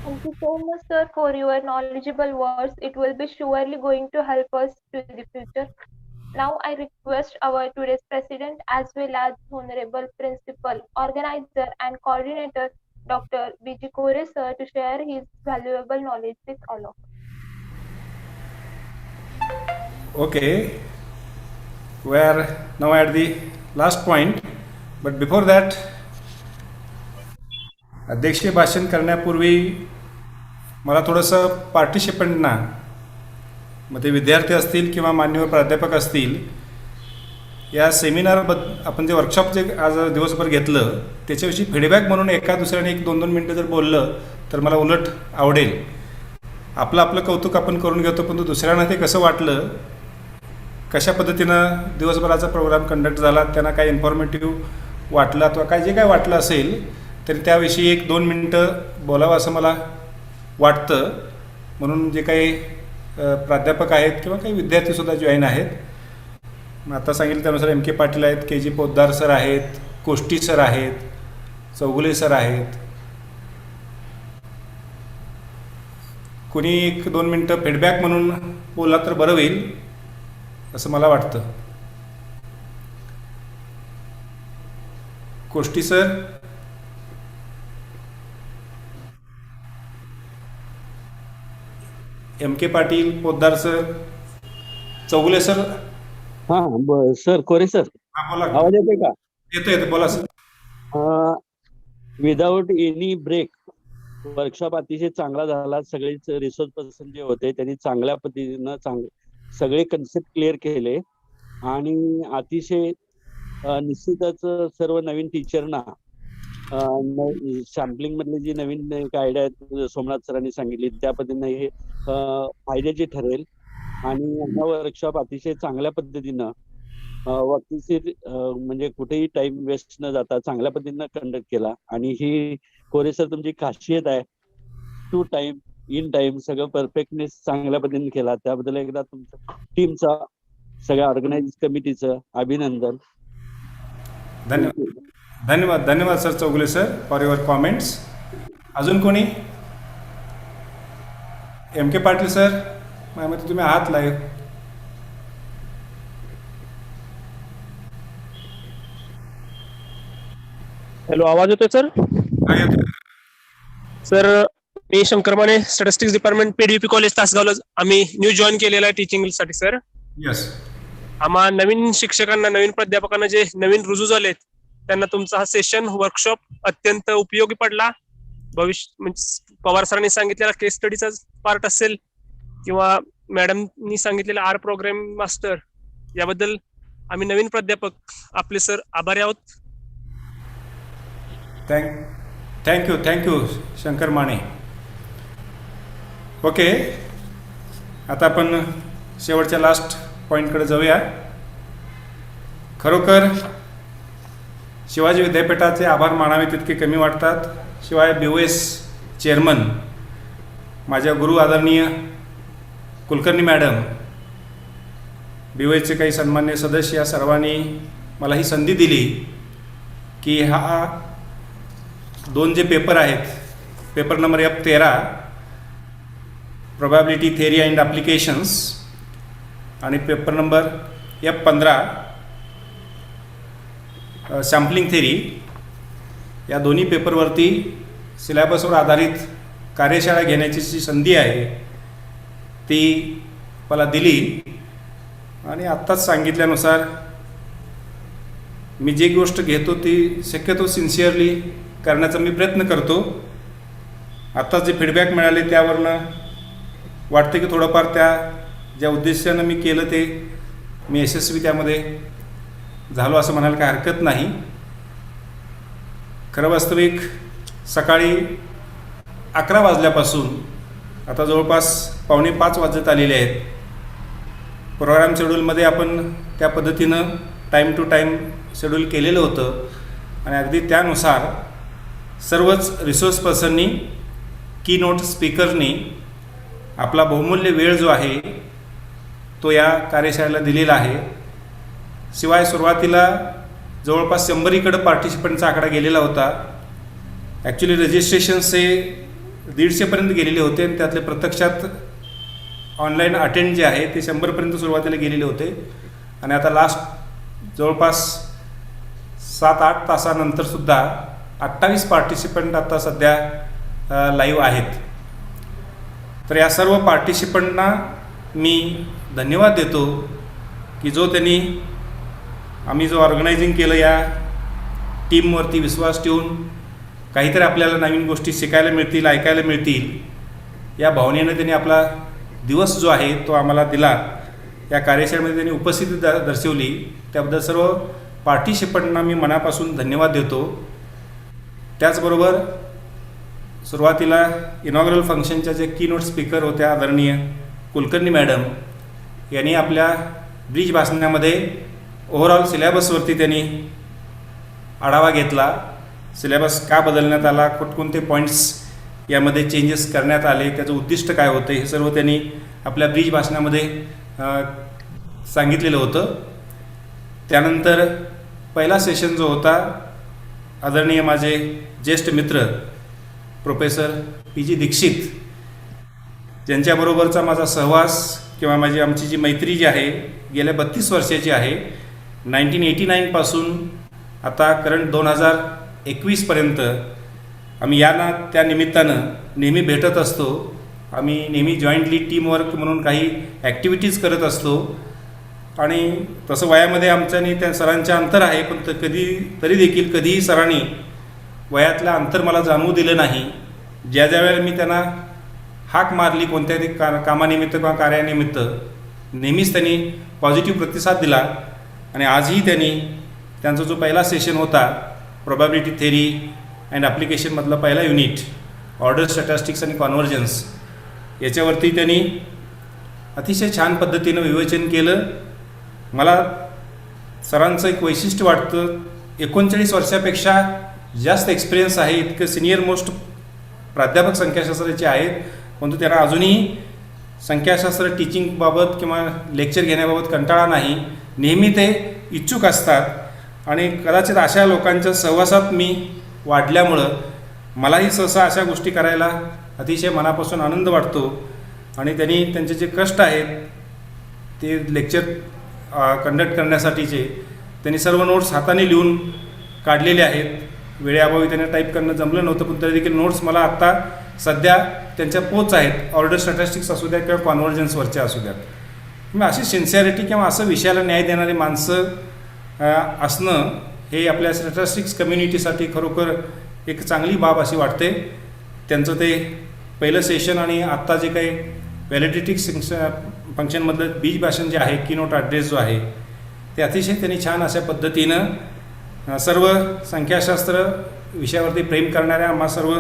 Thank you so much, sir, for your knowledgeable words. It will be surely going to help us to the future. Now I request our today's president as well as honorable principal, organizer and coordinator, Dr. B.G. Kore sir, to share his valuable knowledge with all of us. Okay, we are now at the last point, but before that, अध्यक्षीय भाषण करण्यापूर्वी मला थोडंसं पार्टिसिपंटना, मग ते विद्यार्थी असतील किंवा मान्यवर प्राध्यापक असतील, या आपण जे वर्कशॉप जे आज दिवसभर घेतलं त्याच्याविषयी फीडबॅक म्हणून एका दुसऱ्याने 1-2 मिनटं जर बोललं तर मला उलट आवडेल. आपलं कौतुक आपण करून घेतो, पण दुसऱ्यांना ते कसं वाटलं, कशा पद्धतीनं दिवसभराचा प्रोग्राम कंडक्ट झाला, त्यांना काय इन्फॉर्मेटिव्ह वाटलं अथवा काय जे काय वाटलं असेल तरी त्याविषयी 1-2 मिनटं बोलावं असं मला वाटतं. म्हणून जे काही प्राध्यापक आहेत किंवा काही विद्यार्थीसुद्धा जॉईन आहेत, आता सांगितलं त्यानुसार MK पाटील आहेत, KG पोद्दार सर आहेत, कोष्टी सर आहेत, चौगुले सर आहेत. कोणी 1-2 मिनटं फीडबॅक म्हणून बोलला तर बरं होईल असं मला वाटतं. Koshti sir, MK Patil, Poddar sir, Chougule sir. हा सर, कोरे सर, बोला. आवाज येतोय का? येतो बोला sir. Without any break workshop अतिशय चांगला झाला. सगळेच रिसोर्स पर्सन जे होते त्यांनी चांगल्या पद्धतीनं सगळे कन्सेप्ट क्लिअर केले आणि अतिशय निश्चितच सर्व नवीन टीचरना सॅम्पलिंग मधली जी नवीन आयडिया सोमनाथ सरांनी सांगितली त्या पद्धतीनं हे फायद्याचे ठरेल. आणि हा वर्कशॉप अतिशय चांगल्या पद्धतीनं वक्तशीर म्हणजे कुठेही टाइम वेस्ट न जाता चांगल्या पद्धतीनं कंडक्ट केला. आणि ही कोरे सर तुमची खासियत आहे, टू टाइम इन टाइम सगळं परफेक्टनेस चांगल्या पद्धतीने केला. त्याबद्दल एकदा तुमच्या टीमचा, सगळ्या ऑर्गनाइज कमिटीचं अभिनंदन. धन्यवाद sir Chougule sir for your comments. अजून कोणी? MK पाटील सर, माझ्यामध्ये तुम्ही आहात लाईव्ह. हॅलो, आवाज येतोय सर? सर, मी शंकर माने, स्टॅटिस्टिक्स डिपार्टमेंट PDUP कॉलेज तासगावला आम्ही न्यू जॉईन केलेला आहे टीचिंग साठी सर. यस. आम्हा नवीन शिक्षकांना, नवीन प्राध्यापकांना जे नवीन रुजू झालेत त्यांना तुमचा हा सेशन वर्कशॉप अत्यंत उपयोगी पडला. म्हणजे पवार सरांनी सांगितलेला केस स्टडीचा पार्ट असेल किंवा मॅडमनी सांगितलेला R प्रोग्राम मास्टर, याबद्दल आम्ही नवीन प्राध्यापक आपले सर आभारी आहोत. थँक्यू शंकर माने. ओके, आता आपण शेवटच्या लास्ट पॉईंटकडे जाऊया. खरोखर शिवाजी विद्यापीठाचे आभार मानावे तितके कमी वाटतात. शिवाय BOS चेअरमन, माझ्या गुरु आदरणीय कुलकर्णी मॅडम, BOSचे काही सन्मान्य सदस्य, या सर्वांनी मला ही संधी दिली की हा 2 जे पेपर आहेत, paper number F13 probability theory and applications आणि paper number F15 sampling theory या दोन्ही पेपरवरती सिलेबसवर आधारित कार्यशाळा घेण्याची जी संधी आहे ती मला दिली आणि आत्ताच सांगितल्यानुसार मी जी गोष्ट घेतो ती शक्यतो सिन्सिअरली करण्याचा मी प्रयत्न करतो. आत्ता जे फीडबॅक मिळाले त्यावरनं वाटतं की थोडंफार त्या ज्या उद्देशानं मी केलं ते मी यशस्वी त्यामध्ये झालो असं म्हणायला काही हरकत नाही. खरं वास्तविक सकाळी 11 वाजल्यापासून आता जवळपास 4:45 वाजत आलेले आहेत. प्रोग्राम शेड्यूलमध्ये आपण त्या पद्धतीनं टाईम टू टाईम शेड्यूल केलेलं होतं आणि अगदी त्यानुसार सर्वच रिसोर्स पर्सननी की नोट स्पीकरनी आपला बहुमूल्य वेळ जो आहे तो या कार्यशाळेला दिलेला आहे. शिवाय सुरुवातीला जवळपास 100कडे पार्टिसिपंटचा आकडा गेलेला होता. ॲक्च्युली रजिस्ट्रेशन्स हे 150पर्यंत गेलेले होते आणि त्यातले प्रत्यक्षात ऑनलाईन अटेंड जे आहे ते 100पर्यंत सुरुवातीला गेलेले होते आणि आता लास्ट जवळपास 7-8 तासानंतरसुद्धा 28 पार्टिसिपंट आता सध्या लाईव्ह आहेत. तर या सर्व पार्टिसिपंटना मी धन्यवाद देतो की जो त्यांनी आम्ही जो ऑर्गनायझिंग केलं या टीमवरती विश्वास ठेवून काहीतरी आपल्याला नवीन गोष्टी शिकायला मिळतील, ऐकायला मिळतील या भावनेनं त्यांनी आपला दिवस जो आहे तो आम्हाला दिला. या कार्यशाळेमध्ये त्यांनी उपस्थिती दर्शवली त्याबद्दल सर्व पार्टिसिपंटना मी मनापासून धन्यवाद देतो. त्याचबरोबर सुरुवातीला इनॉग्रल फंक्शनच्या जे कीनोट स्पीकर होत्या आदरणीय कुलकर्णी मॅडम यांनी आपल्या ब्रीज भाषणामध्ये ओव्हरऑल सिलेबसवरती त्यांनी आढावा घेतला. सिलेबस का बदलण्यात आला, कोणकोणते पॉईंट्स यामध्ये चेंजेस करण्यात आले, त्याचं उद्दिष्ट काय होतं हे सर्व त्यांनी आपल्या ब्रीज भाषणामध्ये सांगितलेलं होतं. त्यानंतर पहिला सेशन जो होता आदरणीय माझे ज्येष्ठ मित्र प्रोफेसर PG दीक्षित ज्यांच्याबरोबरचा माझा सहवास किंवा आमची जी मैत्री जी आहे गेल्या 32 वर्षाची आहे. 1989 पासून आता करंट 2021पर्यंत आम्ही त्या निमित्तानं नेहमी भेटत असतो. आम्ही नेहमी जॉईंटली टीमवर्क म्हणून काही ॲक्टिव्हिटीज करत असतो आणि तसं वयामध्ये आमचं आणि त्या सरांचं अंतर आहे पण तरी देखील कधीही सरांनी वयातलं अंतर मला जाणवू दिलं नाही. ज्या वेळेला मी त्यांना हाक मारली कोणत्याही कामानिमित्त किंवा कार्यानिमित्त नेहमीच त्यांनी पॉझिटिव्ह प्रतिसाद दिला आणि आजही त्यांचा जो पहिला सेशन होता प्रोबॅबिलिटी थेरी अँड ॲप्लिकेशनमधला पहिला युनिट ऑर्डर स्टॅटिस्टिक्स आणि कॉन्व्हर्जन्स याच्यावरती त्यांनी अतिशय छान पद्धतीनं विवेचन केलं. मला सरांचं एक वैशिष्ट्य वाटतं 39 वर्षापेक्षा जास्त एक्सपिरियन्स आहे, इतकं सिनियर मोस्ट प्राध्यापक संख्याशास्त्राचे आहेत परंतु त्यांना अजूनही संख्याशास्त्र टीचिंगबाबत किंवा लेक्चर घेण्याबाबत कंटाळा नाही. नेहमी ते इच्छुक असतात आणि कदाचित अशा लोकांच्या सहवासात मी वाढल्यामुळं मलाही सहसा अशा गोष्टी करायला अतिशय मनापासून आनंद वाटतो आणि त्यांचे जे कष्ट आहेत ते लेक्चर कंडक्ट करण्यासाठीचे त्यांनी सर्व नोट्स हाताने लिहून काढलेले आहेत. वेळेअभावी त्यांना टाईप करणं जमलं नव्हतं पण तरी देखील नोट्स मला आत्ता सध्या त्यांच्या पोच आहेत. ऑर्डर स्टॅटिस्टिक्स असू द्या किंवा कॉन्व्हर्जन्सवरच्या असू द्यात. मग अशी सिन्सिअरिटी किंवा असं विषयाला न्याय देणारी माणसं असणं हे आपल्या स्टॅटिस्टिक्स कम्युनिटीसाठी खरोखर एक चांगली बाब अशी वाटते. त्यांचं ते पहिलं सेशन आणि आत्ता जे काही व्हॅलिडिटी फंक्शनमधलं बीज भाषण जे आहे कीनोट ॲड्रेस जो आहे ते अतिशय त्यांनी छान अशा पद्धतीनं सर्व संख्याशास्त्र विषयावरती प्रेम करणाऱ्या आम्हा सर्व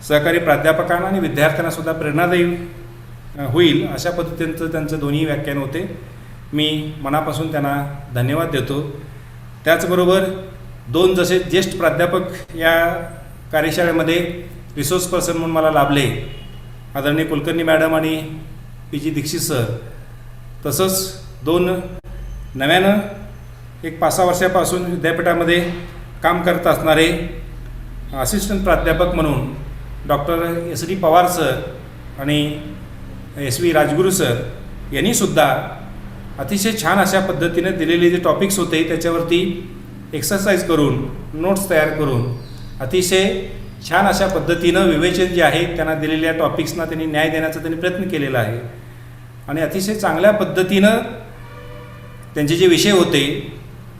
सहकारी प्राध्यापकांना आणि विद्यार्थ्यांनासुद्धा प्रेरणादायी होईल अशा पद्धतीचं त्यांचं दोन्ही व्याख्यान होते. मी मनापासून त्यांना धन्यवाद देतो. त्याचबरोबर 2 जसे ज्येष्ठ प्राध्यापक या कार्यशाळेमध्ये रिसोर्स पर्सन म्हणून मला लाभले आदरणीय कुलकर्णी मॅडम आणि PG दीक्षित सर. तसंच 2 नव्यानं एक 5-6 वर्षापासून विद्यापीठामध्ये काम करत असणारे असिस्टंट प्राध्यापक म्हणून डॉक्टर SD पवार सर आणि SV राजगुरू सर यांनीसुद्धा अतिशय छान अशा पद्धतीने दिलेले जे टॉपिक्स होते त्याच्यावरती एक्सरसाइज करून नोट्स तयार करून अतिशय छान अशा पद्धतीनं विवेचन जे आहे त्यांना दिलेल्या टॉपिक्सना त्यांनी न्याय देण्याचा त्यांनी प्रयत्न केलेला आहे आणि अतिशय चांगल्या पद्धतीनं त्यांचे जे विषय होते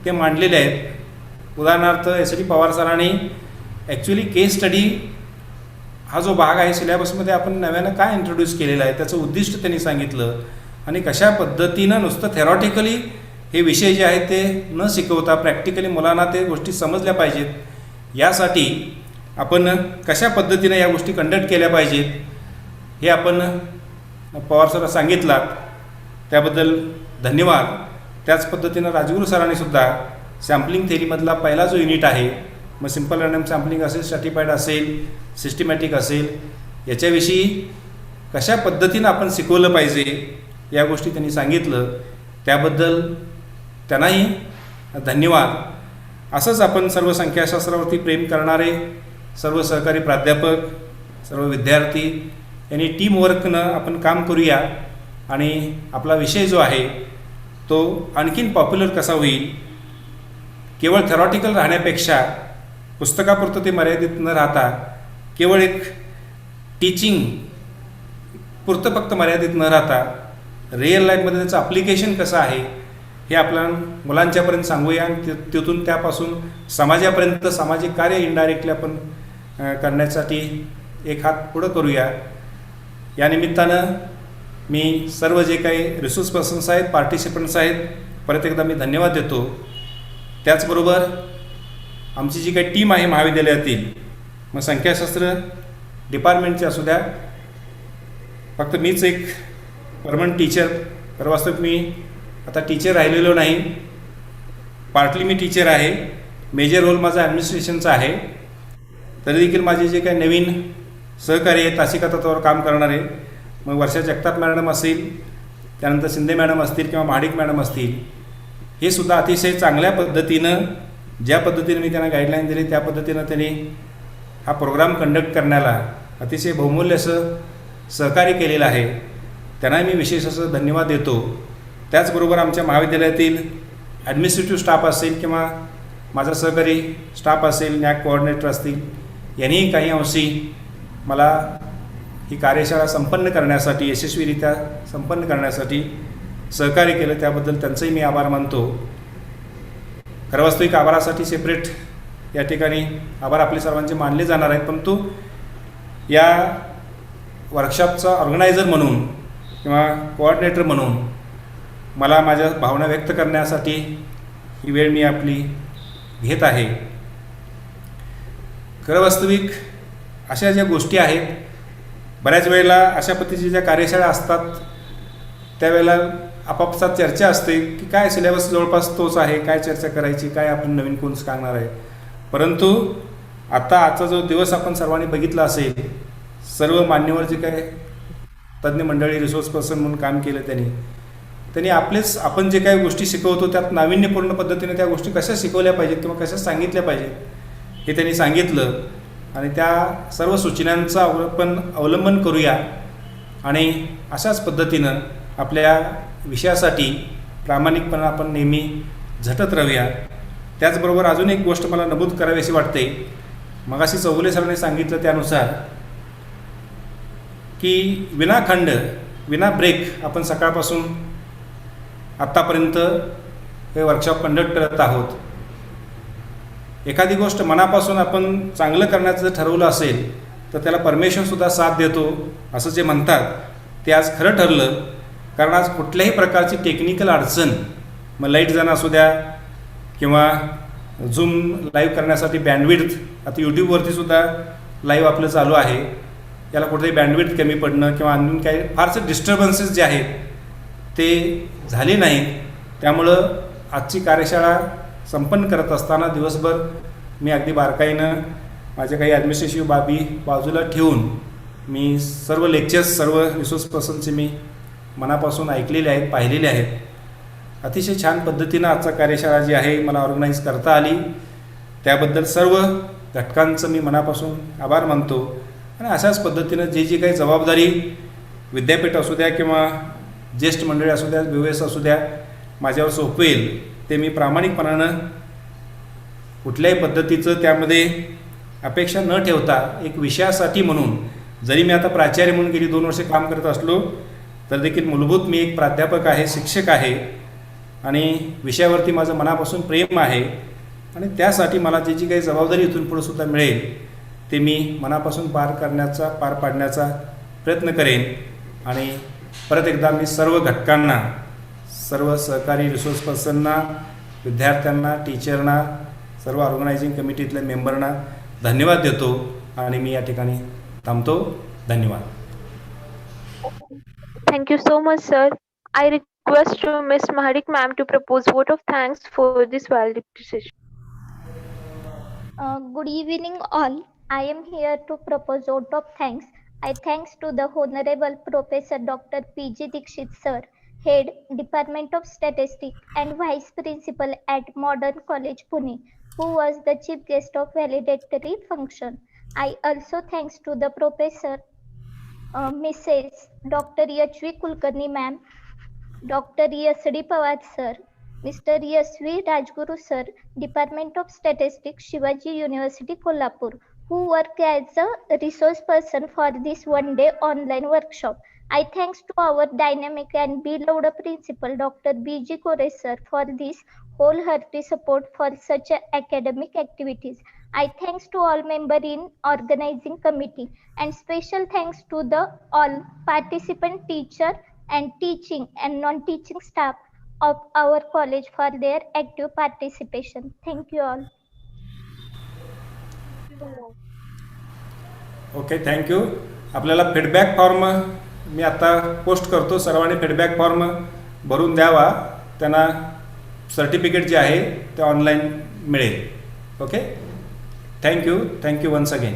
ते मांडलेले आहेत. उदाहरणार्थ एस डी पवार सरांनी ॲक्च्युली केस स्टडी हा जो भाग आहे सिलेबसमध्ये आपण नव्यानं काय इंट्रोड्यूस केलेला आहे त्याचं उद्दिष्ट त्यांनी सांगितलं आणि कशा पद्धतीनं नुसतं थेरॉटिकली हे विषय जे आहेत ते न शिकवता प्रॅक्टिकली मुलांना ते गोष्टी समजल्या पाहिजेत, यासाठी आपण कशा पद्धतीनं या गोष्टी कंडक्ट केल्या पाहिजेत हे आपण पवार सर सांगितलात, त्याबद्दल धन्यवाद. त्याच पद्धतीनं राजगुरू सरांनीसुद्धा सॅम्पलिंग थेरीमधला पहिला जो युनिट आहे, मग सिम्पल रॅन्डम सॅम्पलिंग असेल, स्ट्रॅटिफाईड असेल, सिस्टमॅटिक असेल, याच्याविषयी कशा पद्धतीनं आपण शिकवलं पाहिजे या गोष्टी त्यांनी सांगितलं, त्याबद्दल त्यांनाही धन्यवाद. असंच आपण सर्व संख्याशास्त्रावरती प्रेम करणारे सर्व सहकारी प्राध्यापक, सर्व विद्यार्थी यांनी टीमवर्कनं आपण काम करूया आणि आपला विषय जो आहे तो आणखीन पॉप्युलर कसा होईल. केवळ थेरॉटिकल राहण्यापेक्षा पुस्तकापुरतं ते मर्यादित न राहता केवळ एक टीचिंग पुरतं फक्त मर्यादित न राहता रिअल लाईफमध्ये त्याचं ॲप्लिकेशन कसं आहे हे आपल्या मुलांच्यापर्यंत सांगूया आणि तिथून त्यापासून समाजापर्यंत सामाजिक कार्य इनडायरेक्टली आपण करण्यासाठी एक हात पुढं करूया. या निमित्तानं मी सर्व जे काही रिसोर्स पर्सन्स आहेत, पार्टिसिपंट्स आहेत, परत एकदा मी धन्यवाद देतो. त्याचबरोबर आमची जी काही टीम आहे महाविद्यालयातील, मग संख्याशास्त्र डिपार्टमेंटची असू द्या, फक्त मीच एक परमनंट टीचर, तर वास्तविक मी आता टीचर राहिलेलो नाही, पार्टली मी टीचर आहे, मेजर रोल माझा ॲडमिनिस्ट्रेशनचा आहे. तरी देखील माझे जे काही नवीन सहकारी आहेत तासिका तत्वावर काम करणारे, मग वर्षा जगताप मॅडम असतील, त्यानंतर शिंदे मॅडम असतील किंवा महाडिक मॅडम असतील, हे सुद्धा अतिशय चांगल्या पद्धतीनं ज्या पद्धतीनं मी त्यांना गाईडलाईन दिली त्या पद्धतीनं त्यांनी हा प्रोग्राम कंडक्ट करण्याला अतिशय बहुमूल्य असं सहकार्य केलेलं आहे. त्यांनाही मी विशेष असं धन्यवाद देतो. त्याचबरोबर आमच्या महाविद्यालयातील ॲडमिनिस्ट्रेटिव्ह स्टाफ असेल किंवा माझा सहकारी स्टाफ असेल, नॅक कोऑर्डिनेटर असतील, यांनीही काही अंशी मला ही कार्यशाळा संपन्न करण्यासाठी, यशस्वीरित्या संपन्न करण्यासाठी सहकार्य केलं, त्याबद्दल त्यांचंही मी आभार मानतो. खरं वास्तविक आभारासाठी सेपरेट या ठिकाणी आभार आपले सर्वांचे मानले जाणार आहेत, परंतु या वर्कशॉपचा ऑर्गनायझर म्हणून किंवा कोऑर्डिनेटर म्हणून मला माझ्या भावना व्यक्त करण्यासाठी ही वेळ मी आपली घेत आहे. खरं वास्तविक अशा ज्या गोष्टी आहेत, बऱ्याच वेळेला अशा पद्धतीच्या ज्या कार्यशाळा असतात त्यावेळेला आपापसात चर्चा असते की काय सिलेबस जवळपास तोच आहे, काय चर्चा करायची, काय आपण नवीन कोण सांगणार आहे. परंतु आजचा जो दिवस आपण सर्वांनी बघितला असेल, सर्व मान्यवर जे काय तज्ज्ञ मंडळी रिसोर्स पर्सन म्हणून काम केलं त्यांनी आपण जे काही गोष्टी शिकवतो त्यात नाविन्यपूर्ण पद्धतीने त्या गोष्टी कशा शिकवल्या पाहिजेत किंवा कशा सांगितल्या पाहिजेत हे त्यांनी सांगितलं आणि त्या सर्व सूचनांचा आपण अवलंबन करूया आणि अशाच पद्धतीनं आपल्या विषयासाठी प्रामाणिकपणा आपण नेहमी झटत राहूया. त्याचबरोबर अजून एक गोष्ट मला नमूद करावीशी वाटते. मगाशी चौगुले सरांनी सांगितलं त्यानुसार की विनाखंड विना ब्रेक आपण सकाळपासून आत्तापर्यंत हे वर्कशॉप कंडक्ट करत आहोत. एखादी गोष्ट मनापासून आपण चांगलं करण्याचं जर ठरवलं असेल तर त्याला परमेश्वरसुद्धा साथ देतो असं जे म्हणतात ते आज खरं ठरलं. कारण आज कुठल्याही प्रकारची टेक्निकल अडचण, मग लाईट जाणं असू द्या किंवा झूम लाईव्ह करण्यासाठी बँडविड्थ, आता यूट्यूबवरती सुद्धा लाईव्ह आपलं चालू आहे, याला कुठेही बँडविड्थ कमी पडणं किंवा आणखीन काही फारसे डिस्टर्बन्सेस जे आहेत ते झाले नाहीत. त्यामुळं आजची कार्यशाळा संपन्न करत असताना दिवसभर मी अगदी बारकाईनं माझ्या काही ॲडमिनिस्ट्रेटिव्ह बाबी बाजूला ठेवून मी सर्व लेक्चर्स, सर्व रिसोर्स पर्सनचे मी मनापासून ऐकलेले आहेत, पाहिलेले आहेत. अतिशय छान पद्धतीनं आजचा कार्यशाळा जी आहे मला ऑर्गनाईज करता आली, त्याबद्दल सर्व घटकांचं मी मनापासून आभार मानतो. आणि अशाच पद्धतीनं जी काही जबाबदारी विद्यापीठ असू द्या किंवा ज्येष्ठ मंडळी असू द्या, विवेस असू द्या, माझ्यावर सोपवेल ते मी प्रामाणिकपणानं कुठल्याही पद्धतीचं त्यामध्ये अपेक्षा न ठेवता एक विषयासाठी म्हणून, जरी मी आता प्राचार्य म्हणून गेली 2 वर्षे काम करत असलो तर देखील मूलभूत मी एक प्राध्यापक आहे, शिक्षक आहे आणि विषयावरती माझं मनापासून प्रेम आहे आणि त्यासाठी मला जी काही जबाबदारी इथून पुढे सुद्धा मिळेल ते मी मनापासून पार पाडण्याचा प्रयत्न करेन. आणि परत एकदा मी सर्व घटकांना, सर्व सहकारी रिसोर्स पर्सनना, विद्यार्थ्यांना, टीचरना, सर्व ऑर्गनायझिंग कमिटीतल्या मेंबरना धन्यवाद देतो आणि मी या ठिकाणी थांबतो. धन्यवाद. Thank you so much, sir. I request Ms. Mahadik ma'am to propose vote of thanks for this valedictory session. Good evening all. I am here to propose vote of thanks. I thanks to the Honorable Professor Dr. P.G. Dikshit sir, Head Department of Statistics and Vice Principal at Modern College Pune, who was the chief guest of valedictory function. I also thanks to the Professor Mrs. Dr. H.V. Kulkarni ma'am, Dr. S.D. Pawar sir, Mr. S.V. Rajguru sir, Department of Statistics, Shivaji University, Kolhapur, who work as a resource person for this one-day online workshop. I thanks to our dynamic and beloved principal, Dr. B.G. Kore sir, for this wholehearted support for such academic activities. I thanks to all members in organizing committee and special thanks to the all participant teacher and teaching and non-teaching staff of our college for their active participation. Thank you all. Okay, thank you. आपल्याला feedback form मी आता post करतो. सर्वांनी feedback form भरून द्यावा. त्यांना certificate जे आहे ते online मिळेल. Okay, thank you once again.